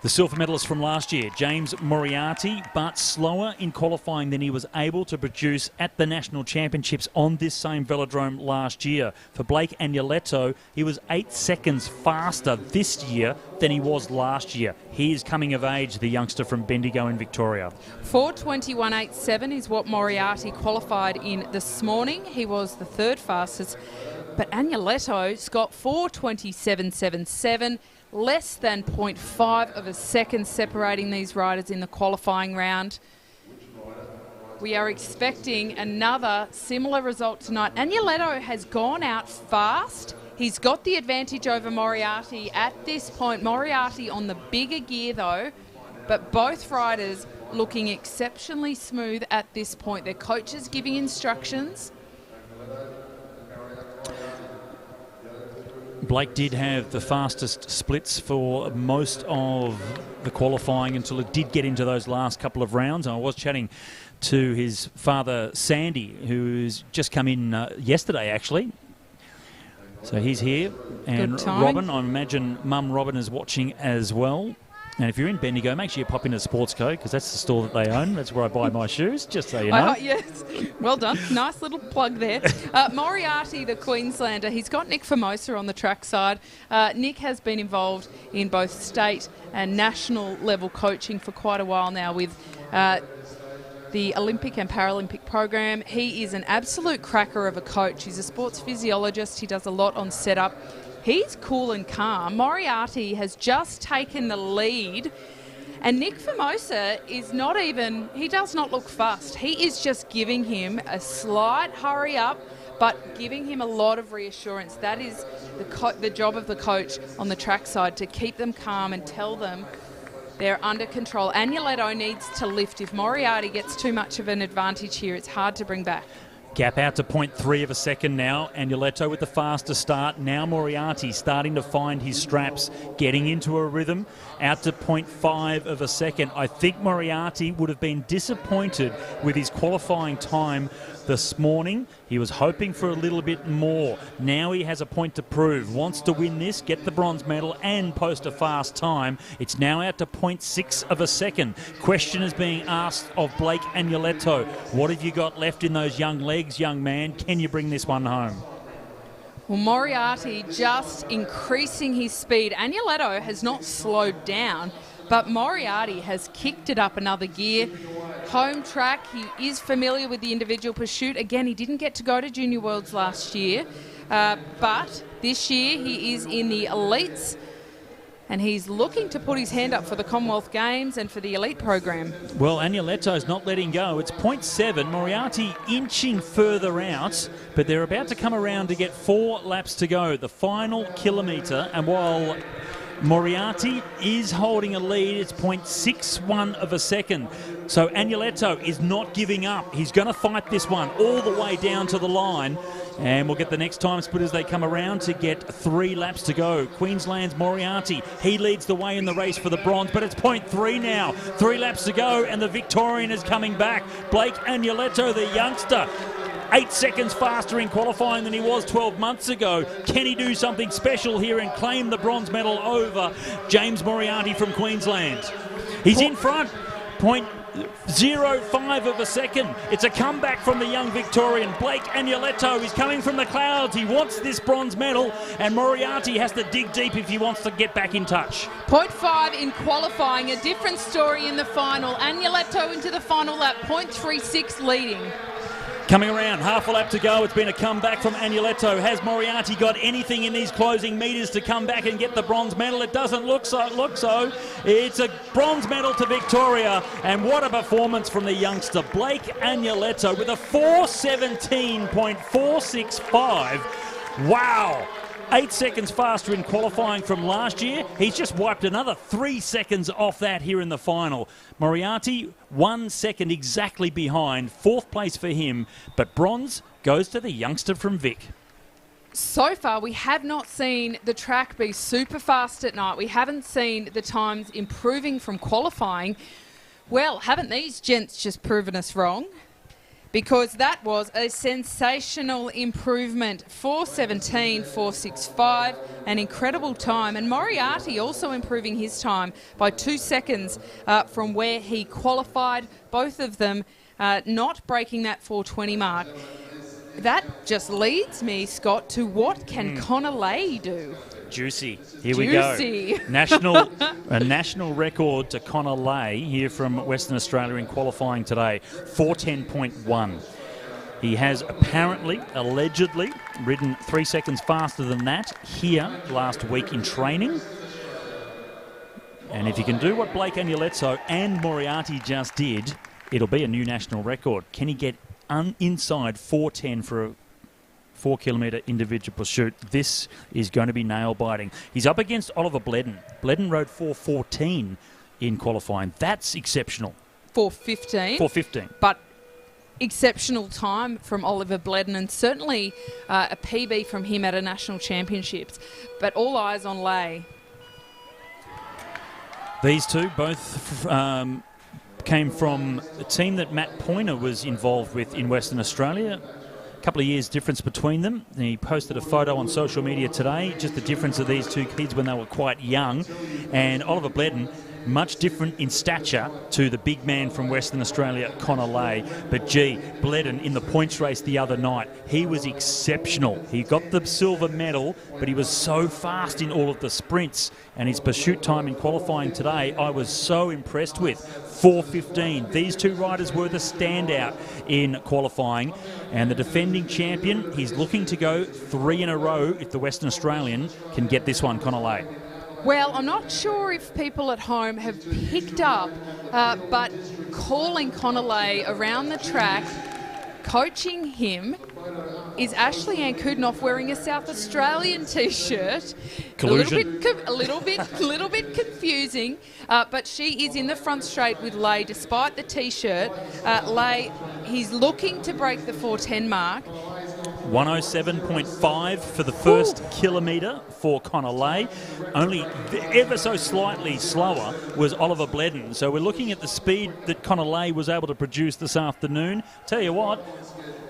The silver medalist from last year, James Moriarty, but slower in qualifying than he was able to produce at the National Championships on this same velodrome last year. For Blake Agnoletto, he was 8 seconds faster this year than he was last year. He is coming of age, the youngster from Bendigo in Victoria. 4:21.87 is what Moriarty qualified in this morning. He was the third fastest. But Agnoletto's got 4:27.77. Less than 0.5 of a second separating these riders in the qualifying round. We are expecting another similar result tonight. Agnoletto has gone out fast. He's got the advantage over Moriarty at this point. Moriarty on the bigger gear though, but both riders looking exceptionally smooth at this point. Their coaches giving instructions. Blake did have the fastest splits for most of the qualifying until it did get into those last couple of rounds. I was chatting to his father, Sandy, who's just come in yesterday, actually. So he's here. And Robin, I imagine Mum Robin is watching as well. And if you're in Bendigo, make sure you pop into Sportsco because that's the store that they own. That's where I buy my shoes, just so you know. Yes, well done. Nice little plug there. Moriarty, the Queenslander, he's got Nick Formosa on the track side. Nick has been involved in both state and national level coaching for quite a while now with the Olympic and Paralympic program. He is an absolute cracker of a coach. He's a sports physiologist. He does a lot on setup. He's cool and calm. Moriarty has just taken the lead. And Nick Formosa is not even, he does not look fussed. He is just giving him a slight hurry up, but giving him a lot of reassurance. That is the job of the coach on the track side, to keep them calm and tell them they're under control. Agnoletto needs to lift. If Moriarty gets too much of an advantage here, it's hard to bring back. Gap out to 0.3 of a second now. Agnoletto with the faster start. Now Moriarty starting to find his straps, getting into a rhythm. Out to 0.5 of a second. I think Moriarty would have been disappointed with his qualifying time this morning. He was hoping for a little bit more. Now he has a point to prove. Wants to win this, get the bronze medal and post a fast time. It's now out to 0.6 of a second. Question is being asked of Blake Agnoletto. What have you got left in those young legs, young man? Can you bring this one home? Well, Moriarty just increasing his speed. Agnoletto has not slowed down, but Moriarty has kicked it up another gear. Home track, he is familiar with the individual pursuit. Again, he didn't get to go to Junior Worlds last year, but this year he is in the elites, and he's looking to put his hand up for the Commonwealth Games and for the elite program. Well, Agnoletto's not letting go. It's 0.7. Moriarty inching further out, but they're about to come around to get 4 laps to go. The final kilometre, and while Moriarty is holding a lead, it's 0.61 of a second. So Agnoletto is not giving up. He's going to fight this one all the way down to the line. And we'll get the next time split as they come around to get 3 laps to go. Queensland's Moriarty, he leads the way in the race for the bronze, but it's 0.3 now. 3 laps to go, and the Victorian is coming back. Blake Agnoletto, the youngster, 8 seconds faster in qualifying than he was 12 months ago. Can he do something special here and claim the bronze medal over James Moriarty from Queensland? He's in front. 0.05 of a second. It's a comeback from the young Victorian. Blake Agnoletto is coming from the clouds. He wants this bronze medal, and Moriarty has to dig deep if he wants to get back in touch. 0.5 in qualifying, a different story in the final. Agnoletto into the final lap, 0.36 leading. Coming around, half a lap to go. It's been a comeback from Agnoletto. Has Moriarty got anything in these closing metres to come back and get the bronze medal? It doesn't look so. It's a bronze medal to Victoria, and what a performance from the youngster Blake Agnoletto with a 4:17.465. Wow! 8 seconds faster in qualifying from last year. He's just wiped another 3 seconds off that here in the final. Moriarty, 1 second exactly behind. 4th place for him, but bronze goes to the youngster from Vic. So far, we have not seen the track be super fast at night. We haven't seen the times improving from qualifying. Well, haven't these gents just proven us wrong? because that was a sensational improvement. 4:17, 4:65, an incredible time. And Moriarty also improving his time by 2 seconds from where he qualified. Both of them not breaking that 4:20 mark. That just leads me, Scott, to what can Connor Lay do? Juicy. Here we go. A national record to Connor Lay here from Western Australia in qualifying today, 4:10.1. He has apparently, allegedly, ridden 3 seconds faster than that here last week in training. And if you can do what Blake Agnoletto and Moriarty just did, it'll be a new national record. Can he get inside 4:10 for a 4 kilometre individual pursuit? This is going to be nail-biting. He's up against Oliver Bledden. Bledden rode 4:14 in qualifying. That's exceptional. 4:15. 4:15. But exceptional time from Oliver Bledden, and certainly a PB from him at a national championships. But all eyes on Lay. These two both came from a team that Matt Poyner was involved with in Western Australia. A couple of years difference between them. He posted a photo on social media today, just the difference of these two kids when they were quite young. And Oliver Bledden, much different in stature to the big man from Western Australia, Connor Lay. But gee, Bledden in the points race the other night, he was exceptional. He got the silver medal, but he was so fast in all of the sprints. And his pursuit time in qualifying today, I was so impressed with. 4:15. These two riders were the standout in qualifying. And the defending champion, he's looking to go 3 in a row if the Western Australian can get this one, Connor Lay. Well, I'm not sure if people at home have picked up, but calling Connor Lay around the track, coaching him, is Ashley Ann Kudnoff wearing a South Australian T-shirt. Collusion. A little bit confusing, but she is in the front straight with Lay despite the T-shirt. Lay, he's looking to break the 4:10 mark. 107.5 for the first kilometre for Connor Lay. Only ever so slightly slower was Oliver Bledden. So we're looking at the speed that Connor Lay was able to produce this afternoon. Tell you what,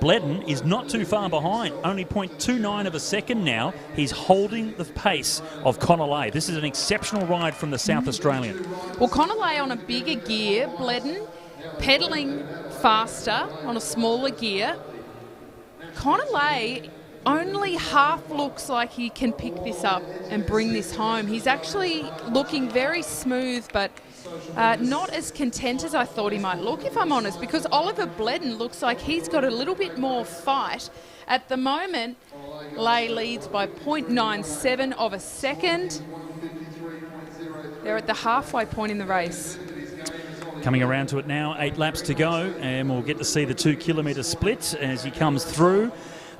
Bledden is not too far behind, only 0.29 of a second now. He's holding the pace of Connor Lay. This is an exceptional ride from the South Australian. Well, Connor Lay on a bigger gear, Bledden pedalling faster on a smaller gear. Connor Lay only half looks like he can pick this up and bring this home. He's actually looking very smooth, but not as content as I thought he might look, if I'm honest, because Oliver Bledden looks like he's got a little bit more fight. At the moment, Lay leads by 0.97 of a second. They're at the halfway point in the race. Coming around to it now, 8 laps to go, and we'll get to see the 2 kilometre split as he comes through.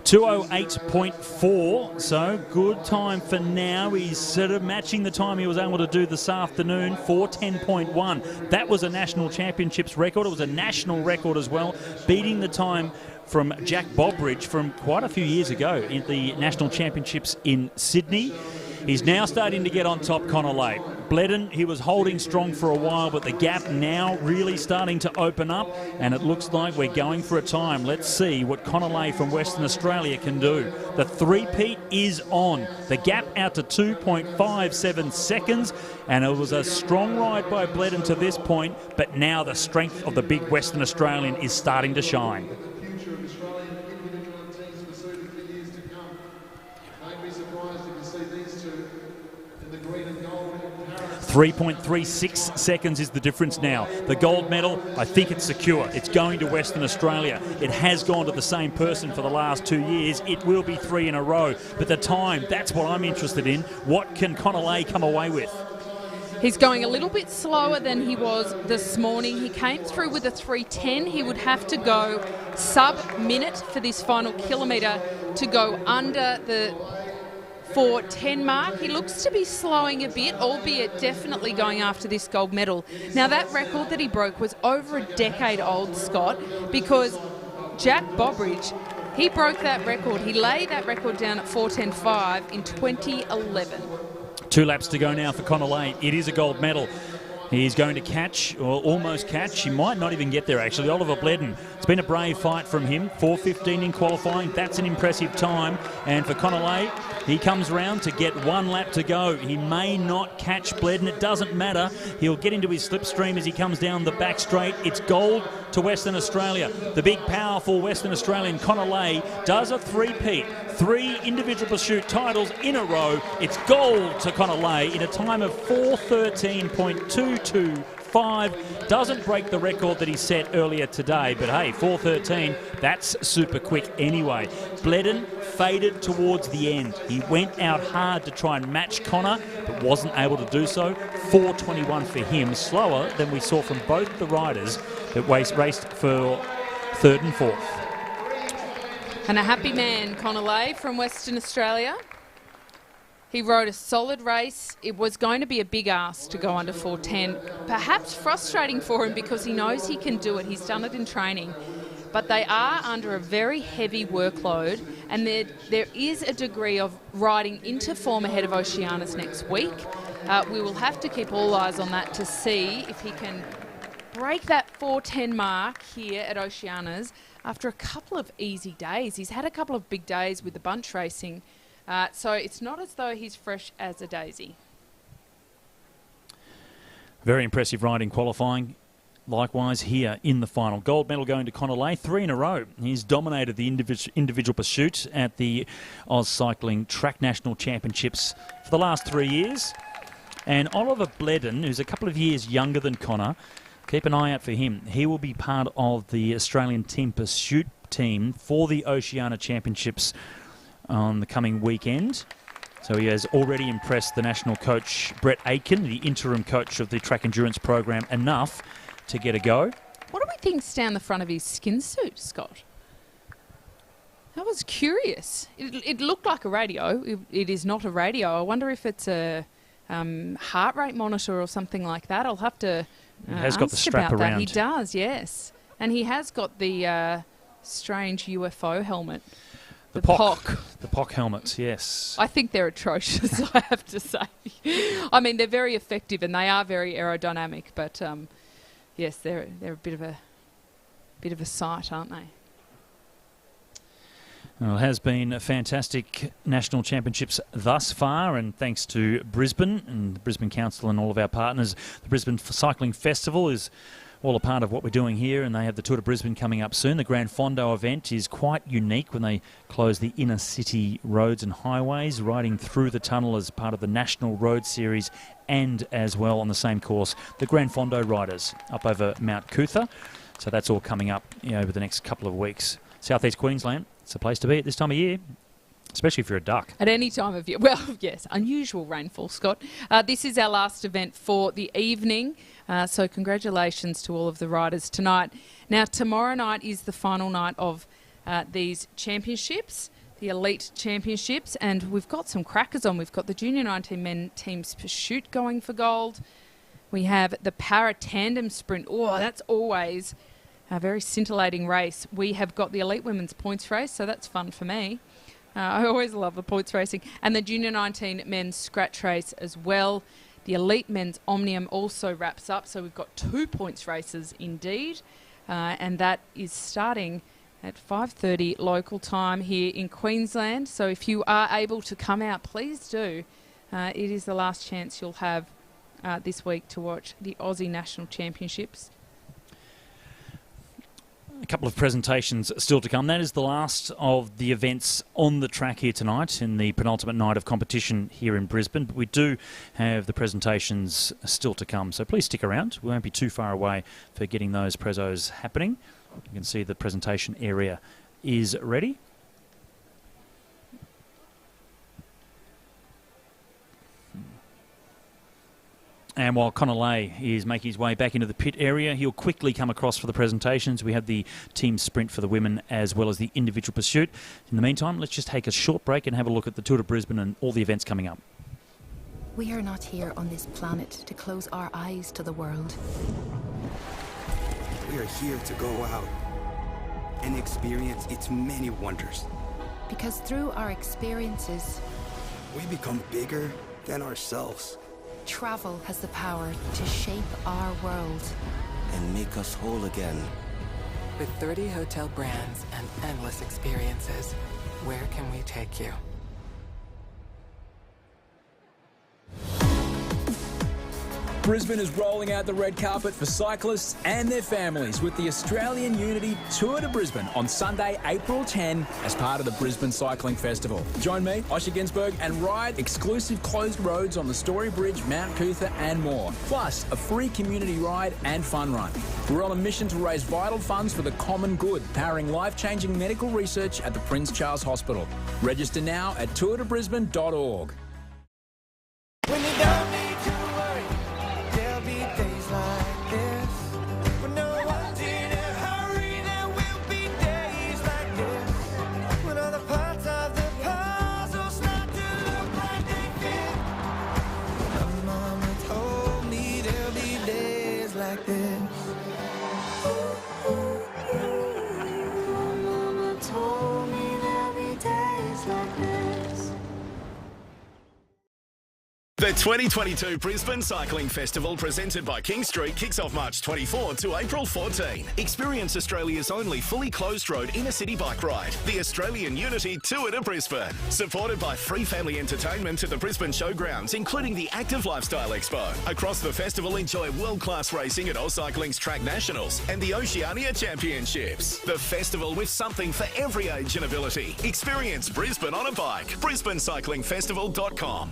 2:08.4, so good time for now. He's sort of matching the time he was able to do this afternoon, 4:10.1. That was a national championships record. It was a national record as well, beating the time from Jack Bobridge from quite a few years ago in the national championships in Sydney. He's now starting to get on top, Connor Lay. Bledden, he was holding strong for a while, but the gap now really starting to open up, and it looks like we're going for a time. Let's see what Connor Lay from Western Australia can do. The three-peat is on. The gap out to 2.57 seconds, and it was a strong ride by Bledden to this point, but now the strength of the big Western Australian is starting to shine. 3.36 seconds is the difference now. The gold medal, I think it's secure. It's going to Western Australia. It has gone to the same person for the last 2 years. It will be 3 in a row. But the time, that's what I'm interested in. What can Connor Lay come away with? He's going a little bit slower than he was this morning. He came through with a 3:10. He would have to go sub-minute for this final kilometre to go under the 4:10 mark. He looks to be slowing a bit, albeit definitely going after this gold medal. Now, that record that he broke was over a decade old, Scott, because Jack Bobridge, he broke that record. He laid that record down at 4:10.5 in 2011. 2 laps to go now for Connor Lay. It is a gold medal. He's going to catch, or almost catch. He might not even get there, actually. Oliver Bledden. It's been a brave fight from him. 4:15 in qualifying. That's an impressive time. And for Connolly, he comes round to get 1 lap to go. He may not catch Bledden. It doesn't matter. He'll get into his slipstream as he comes down the back straight. It's gold to Western Australia. The big, powerful Western Australian Connolly does a three-peat. 3 individual pursuit titles in a row. It's gold to Connolly in a time of 4:13.225. Doesn't break the record that he set earlier today, but hey, 4:13, that's super quick anyway. Bledden faded towards the end. He went out hard to try and match Connor, but wasn't able to do so. 4:21 for him, slower than we saw from both the riders that raced for 3rd and 4th. And a happy man, Connolly from Western Australia. He rode a solid race. It was going to be a big ask to go under 4:10. Perhaps frustrating for him because he knows he can do it. He's done it in training. But they are under a very heavy workload, and there is a degree of riding into form ahead of Oceanias next week. We will have to keep all eyes on that to see if he can break that 4:10 mark here at Oceanias after a couple of easy days. He's had a couple of big days with the bunch racing, so it's not as though he's fresh as a daisy. Very impressive riding qualifying. Likewise here in the final. Gold medal going to Connolly, 3 in a row. He's dominated the individual pursuit at the AusCycling Track National Championships for the last 3 years. And Oliver Bledden, who's a couple of years younger than Connor, keep an eye out for him. He will be part of the Australian team pursuit team for the Oceania Championships on the coming weekend. So he has already impressed the national coach, Brett Aitken, the interim coach of the track endurance program, enough to get a go. What do we think's down the front of his skin suit, Scott? I was curious. It looked like a radio. It is not a radio. I wonder if it's a heart rate monitor or something like that. I'll have to he has got the strap around. That. He does, yes. And he has got the strange UFO helmet. The POC. The POC helmets, yes. I think they're atrocious, I have to say. I mean, they're very effective and they are very aerodynamic, but yes, they're a bit of a sight, aren't they? Well, it has been a fantastic national championships thus far, and thanks to Brisbane and the Brisbane Council and all of our partners, the Brisbane Cycling Festival is all a part of what we're doing here, and they have the Tour de Brisbane coming up soon. The Grand Fondo event is quite unique when they close the inner city roads and highways, riding through the tunnel as part of the National Road Series, and as well on the same course, the Grand Fondo riders up over Mount Cootha. So that's all coming up over the next couple of weeks. Southeast Queensland, it's a place to be at this time of year, especially if you're a duck. At any time of year. Well, yes, unusual rainfall, Scott. This is our last event for the evening, so congratulations to all of the riders tonight. Now, tomorrow night is the final night of these championships, the Elite Championships, and we've got some crackers on. We've got the Junior 19 men teams pursuit going for gold. We have the para tandem sprint. Oh, that's always a very scintillating race. We have got the Elite Women's points race, so that's fun for me. I always love the points racing. And the Junior 19 men's scratch race as well. The Elite men's Omnium also wraps up, so we've got 2 points races indeed. And that is starting at 5:30 local time here in Queensland. So if you are able to come out, please do. It is the last chance you'll have this week to watch the Aussie National Championships. A couple of presentations still to come. That is the last of the events on the track here tonight in the penultimate night of competition here in Brisbane. But we do have the presentations still to come, so please stick around. We won't be too far away for getting those prezos happening. You can see the presentation area is ready. And while Connolly is making his way back into the pit area, he'll quickly come across for the presentations. We have the team sprint for the women as well as the individual pursuit. In the meantime, let's just take a short break and have a look at the Tour de Brisbane and all the events coming up. We are not here on this planet to close our eyes to the world. We are here to go out and experience its many wonders. Because through our experiences, we become bigger than ourselves. Travel has the power to shape our world. And make us whole again. With 30 hotel brands and endless experiences, where can we take you? Brisbane is rolling out the red carpet for cyclists and their families with the Australian Unity Tour de Brisbane on Sunday, April 10 as part of the Brisbane Cycling Festival. Join me, Osher Ginsberg, and ride exclusive closed roads on the Story Bridge, Mount Cootha and more. Plus, a free community ride and fun run. We're on a mission to raise vital funds for the common good, powering life-changing medical research at the Prince Charles Hospital. Register now at tourdebrisbane.org. When you don't need to worry, there'll be days like this. When no one's in a hurry, there will be days like this. When all the parts of the puzzle start to look like they fit. My mama told me there'll be days like this. My mama told me there'll be days like this. The 2022 Brisbane Cycling Festival, presented by King Street, kicks off March 24 to April 14. Experience Australia's only fully closed road inner city bike ride, the Australian Unity Tour de Brisbane. Supported by free family entertainment at the Brisbane Showgrounds, including the Active Lifestyle Expo. Across the festival, enjoy world-class racing at AusCycling's Track Nationals and the Oceania Championships. The festival with something for every age and ability. Experience Brisbane on a bike. BrisbaneCyclingFestival.com.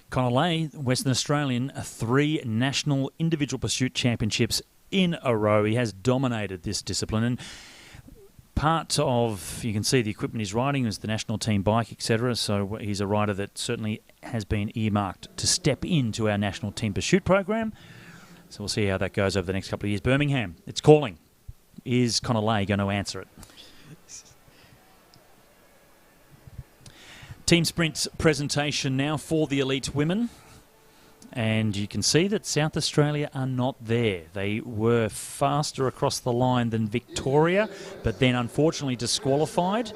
Connor Lay, Western Australian, 3 national individual pursuit championships in a row. He has dominated this discipline, and part of, you can see the equipment he's riding is the national team bike, etc. So he's a rider that certainly has been earmarked to step into our national team pursuit program. So we'll see how that goes over the next couple of years. Birmingham, it's calling. Is Connor Lay going to answer it? Team Sprint's presentation now for the elite women. And you can see that South Australia are not there. They were faster across the line than Victoria, but then unfortunately disqualified.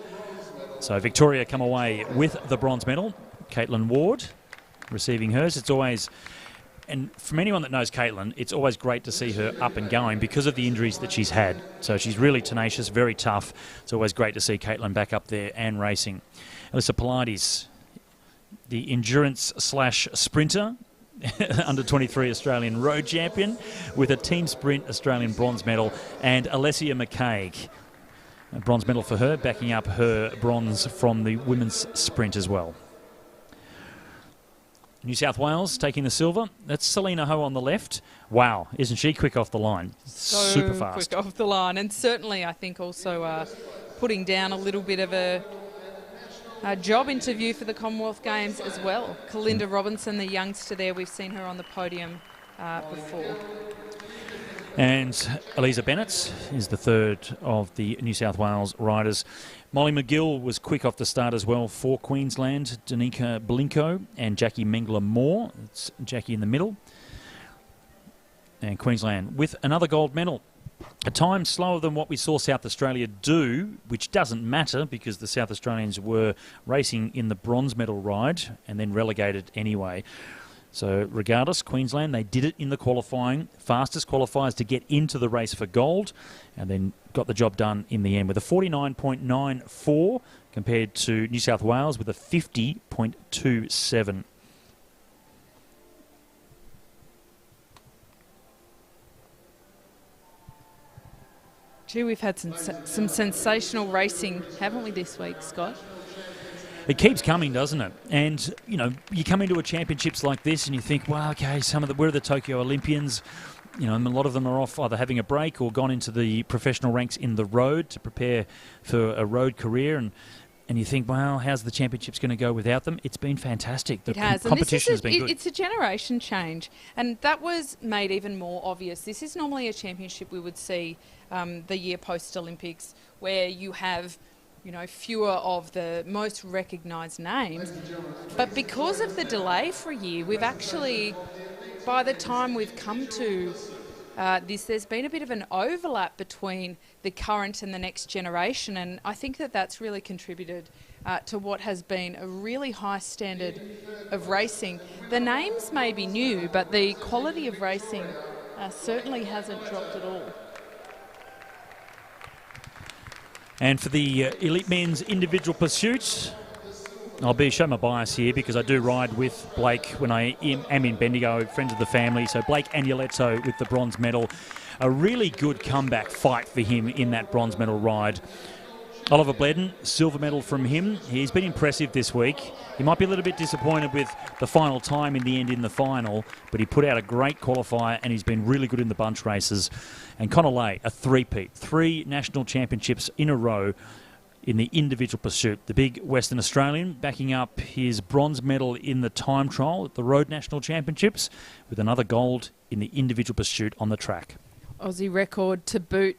So Victoria come away with the bronze medal. Caitlin Ward receiving hers. It's always, and from anyone that knows Caitlin, it's always great to see her up and going because of the injuries that she's had. So she's really tenacious, very tough. It's always great to see Caitlin back up there and racing. Alyssa Pilates, the endurance/sprinter, under 23 Australian road champion, with a team sprint Australian bronze medal, and Alessia McCaig, a bronze medal for her, backing up her bronze from the women's sprint as well. New South Wales taking the silver. That's Selena Ho on the left. Wow, isn't she quick off the line? Super fast. Quick off the line, and certainly I think also putting down a little bit of a job interview for the Commonwealth Games as well. Kalinda Robinson, the youngster there, we've seen her on the podium before. And Eliza Bennett is the third of the New South Wales riders. Molly McGill was quick off the start as well for Queensland. Danica Blinko and Jackie Mengler-Moore. It's Jackie in the middle. And Queensland with another gold medal. A time slower than what we saw South Australia do, which doesn't matter because the South Australians were racing in the bronze medal ride and then relegated anyway. So regardless, Queensland, they did it in the qualifying, fastest qualifiers to get into the race for gold, and then got the job done in the end with a 49.94 compared to New South Wales with a 50.27. Gee, we've had some sensational racing, haven't we, this week, Scott? It keeps coming, doesn't it? And, you know, you come into a championships like this and you think, well, okay, where are the Tokyo Olympians? You know, and a lot of them are off either having a break or gone into the professional ranks in the road to prepare for a road career. And you think, well, how's the championships going to go without them? It's been fantastic. The competition has been good. It's a generation change, and that was made even more obvious. This is normally a championship we would see the year post-Olympics, where you have, you know, fewer of the most recognised names. But because of the delay for a year, we've actually, by the time we've come to there's been a bit of an overlap between the current and the next generation, and I think that that's really contributed to what has been a really high standard of racing. The names may be new, but the quality of racing certainly hasn't dropped at all. And for the elite men's individual pursuit, I'll show my bias here because I do ride with Blake when I am in Bendigo, friends of the family. So Blake Agnoletto with the bronze medal. A really good comeback fight for him in that bronze medal ride. Oliver Bledden, silver medal from him. He's been impressive this week. He might be a little bit disappointed with the final time in the end in the final, but he put out a great qualifier and he's been really good in the bunch races. And Connor Lay, a three-peat, 3 national championships in a row in the individual pursuit. The big Western Australian backing up his bronze medal in the time trial at the Road National Championships with another gold in the individual pursuit on the track. Aussie record to boot.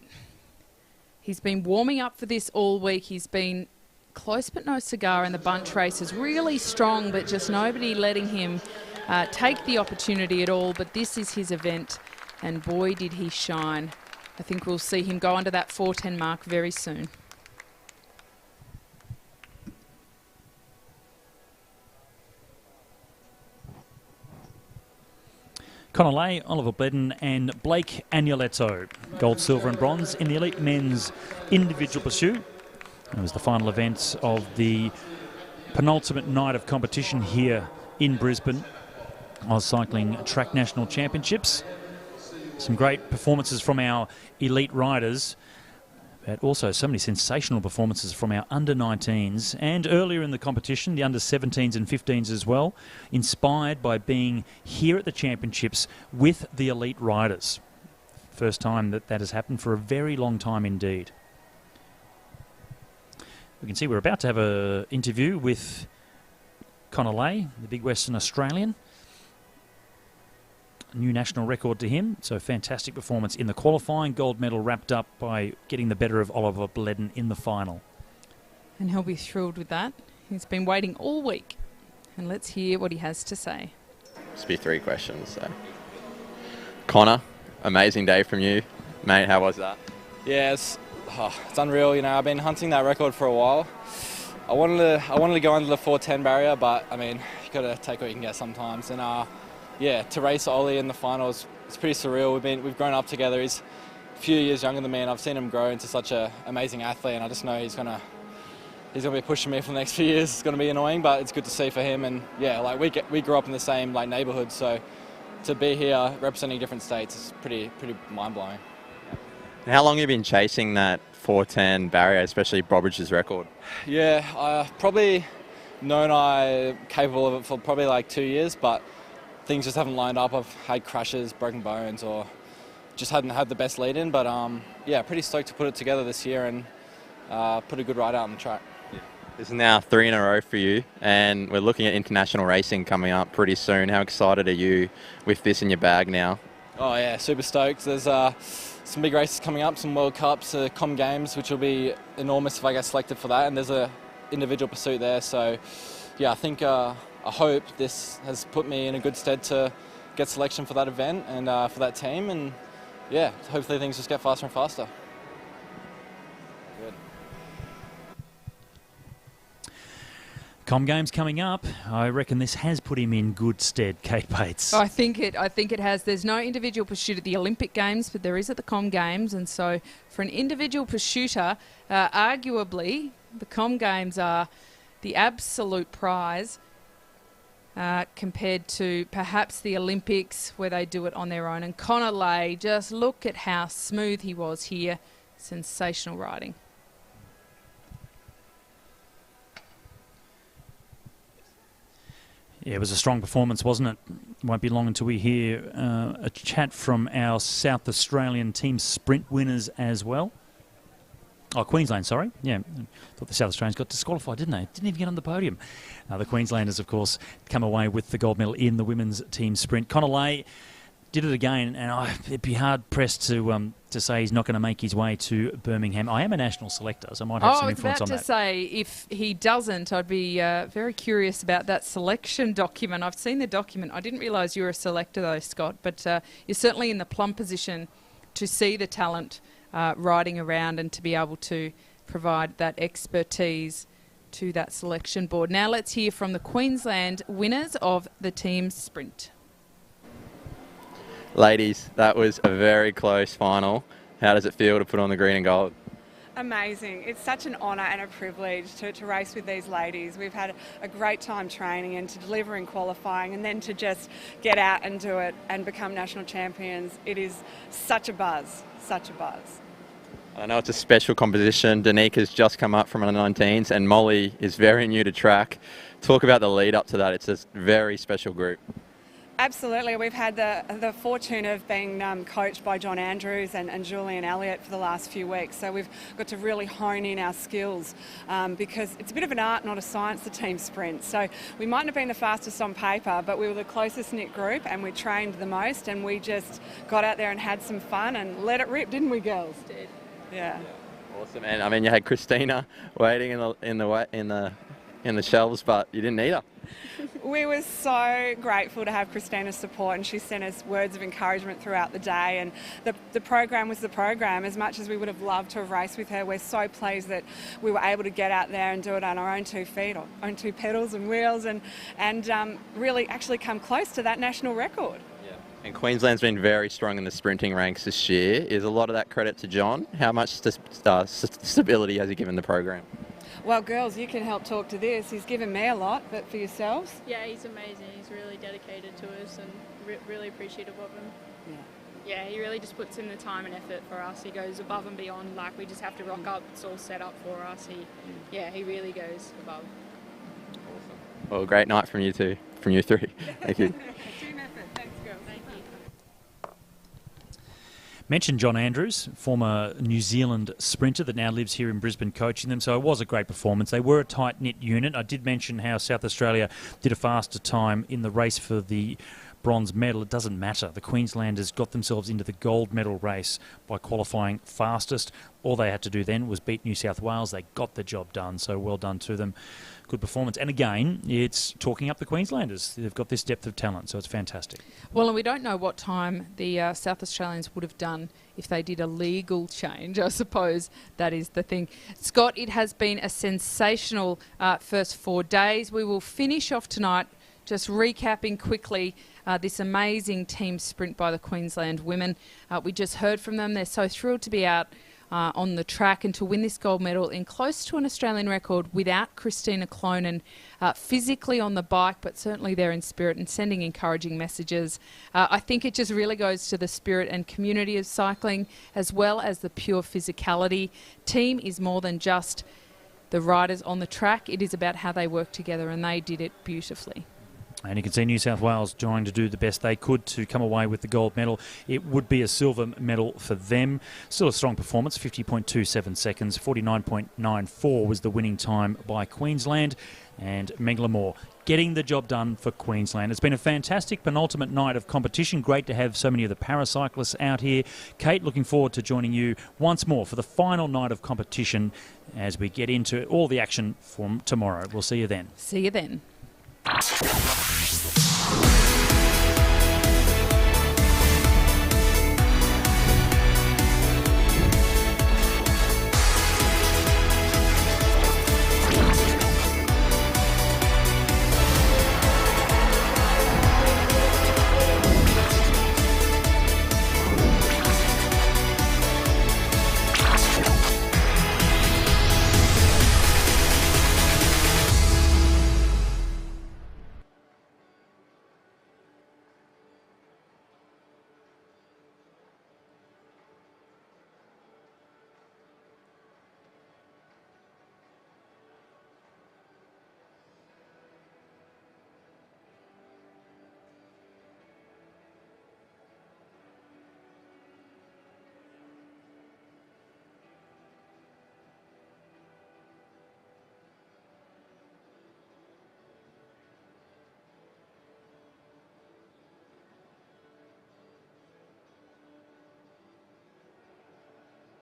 He's been warming up for this all week. He's been close but no cigar in the bunch races. Really strong, but just nobody letting him take the opportunity at all. But this is his event, and boy, did he shine. I think we'll see him go under that 4:10 mark very soon. Connor Lay, Oliver Bledden and Blake Agnoletto. Gold, silver and bronze in the elite men's individual pursuit. It was the final event of the penultimate night of competition here in Brisbane. AusCycling Track National Championships. Some great performances from our elite riders, but also so many sensational performances from our under-19s and earlier in the competition, the under-17s and 15s as well, inspired by being here at the championships with the elite riders. First time that has happened for a very long time indeed. We can see we're about to have an interview with Connor Lay, the big Western Australian. New national record to him, so fantastic performance in the qualifying. Gold medal wrapped up by getting the better of Oliver Bledden in the final. And he'll be thrilled with that. He's been waiting all week. And let's hear what he has to say. Must be 3 questions. So, Connor, amazing day from you, mate. How was that? Yeah, it's unreal. You know, I've been hunting that record for a while. I wanted to go under the 4:10 barrier, but I mean, you got to take what you can get sometimes. And yeah, to race Ollie in the finals, it's pretty surreal. We've grown up together. He's a few years younger than me, and I've seen him grow into such an amazing athlete. And I just know he's gonna be pushing me for the next few years. It's gonna be annoying, but it's good to see for him. And yeah, like we grew up in the same neighbourhood, so to be here representing different states is pretty mind blowing. How long have you been chasing that 4:10 barrier, especially Bobridge's record? Yeah, I probably known I'm capable of it for probably 2 years, but things just haven't lined up. I've had crashes, broken bones, or just hadn't had the best lead in. But yeah, pretty stoked to put it together this year and put a good ride out on the track. Yeah. This is now 3 in a row for you, and we're looking at international racing coming up pretty soon. How excited are you with this in your bag now? Oh yeah, super stoked. There's some big races coming up, some World Cups, Com Games, which will be enormous if I get selected for that. And there's a individual pursuit there. So yeah, I hope this has put me in a good stead to get selection for that event and for that team. And yeah, hopefully things just get faster and faster. Good. Com Games coming up. I reckon this has put him in good stead, Kate Bates. I think it has. There's no individual pursuit at the Olympic Games, but there is at the Com Games. And so for an individual pursuiter, arguably the Com Games are the absolute prize. Compared to perhaps the Olympics where they do it on their own. And Connor Lay, just look at how smooth he was here. Sensational riding. Yeah, it was a strong performance, wasn't it? Won't be long until we hear a chat from our South Australian team sprint winners as well. Oh, Queensland, sorry. Yeah, thought the South Australians got disqualified, didn't they? Didn't even get on the podium. The Queenslanders, of course, come away with the gold medal in the women's team sprint. Connor Lay did it again, and it'd be hard-pressed to to say he's not going to make his way to Birmingham. I am a national selector, so I might have some influence on that. I was about to say, if he doesn't, I'd be very curious about that selection document. I've seen the document. I didn't realise you were a selector, though, Scott, but you're certainly in the plum position to see the talent riding around and to be able to provide that expertise to that selection board. Now let's hear from the Queensland winners of the team sprint. Ladies, that was a very close final. How does it feel to put on the green and gold? Amazing. It's such an honour and a privilege to race with these ladies. We've had a great time training and to deliver in qualifying and then to just get out and do it and become national champions. It is such a buzz, such a buzz. I know it's a special competition. Danika's just come up from under-19s and Molly is very new to track. Talk about the lead up to that. It's a very special group. Absolutely. We've had the fortune of being coached by John Andrews and Julian Elliott for the last few weeks. So we've got to really hone in our skills because it's a bit of an art, not a science, the team sprint. So we mightn't have been the fastest on paper, but we were the closest knit group and we trained the most and we just got out there and had some fun and let it rip, didn't we, girls? Did. Yeah. Awesome, and I mean you had Christina waiting in the shelves, but you didn't need her. We were so grateful to have Christina's support and she sent us words of encouragement throughout the day and the program was the program. As much as we would have loved to have raced with her, we're so pleased that we were able to get out there and do it on our own 2 feet, or own 2 pedals and wheels and really actually come close to that national record. And Queensland's been very strong in the sprinting ranks this year. Is a lot of that credit to John? How much stability has he given the program? Well, girls, you can help talk to this. He's given me a lot, but for yourselves? Yeah, he's amazing. He's really dedicated to us and really appreciative of him. Yeah, he really just puts in the time and effort for us. He goes above and beyond. Like, we just have to rock up. It's all set up for us. He really goes above. Awesome. Well, great night from you two, from you three. Thank you. Team effort. Thanks, girls. Thank you. Mentioned John Andrews, former New Zealand sprinter that now lives here in Brisbane coaching them, so it was a great performance. They were a tight-knit unit. I did mention how South Australia did a faster time in the race for the bronze medal. It doesn't matter. The Queenslanders got themselves into the gold medal race by qualifying fastest. All they had to do then was beat New South Wales. They got the job done, so well done to them. Good performance. And again, it's talking up the Queenslanders. They've got this depth of talent, so it's fantastic. Well, and we don't know what time the South Australians would have done if they did a legal change. I suppose that is the thing. Scott, it has been a sensational first 4 days. We will finish off tonight just recapping quickly this amazing team sprint by the Queensland women. We just heard from them. They're so thrilled to be out on the track and to win this gold medal in close to an Australian record without Christina Clonan physically on the bike, but certainly there in spirit and sending encouraging messages. I think it just really goes to the spirit and community of cycling as well as the pure physicality. Team is more than just the riders on the track. It is about how they work together, and they did it beautifully. And you can see New South Wales trying to do the best they could to come away with the gold medal. It would be a silver medal for them. Still a strong performance, 50.27 seconds. 49.94 was the winning time by Queensland. And Menglemore getting the job done for Queensland. It's been a fantastic penultimate night of competition. Great to have so many of the paracyclists out here. Kate, looking forward to joining you once more for the final night of competition as we get into all the action from tomorrow. We'll see you then. See you then.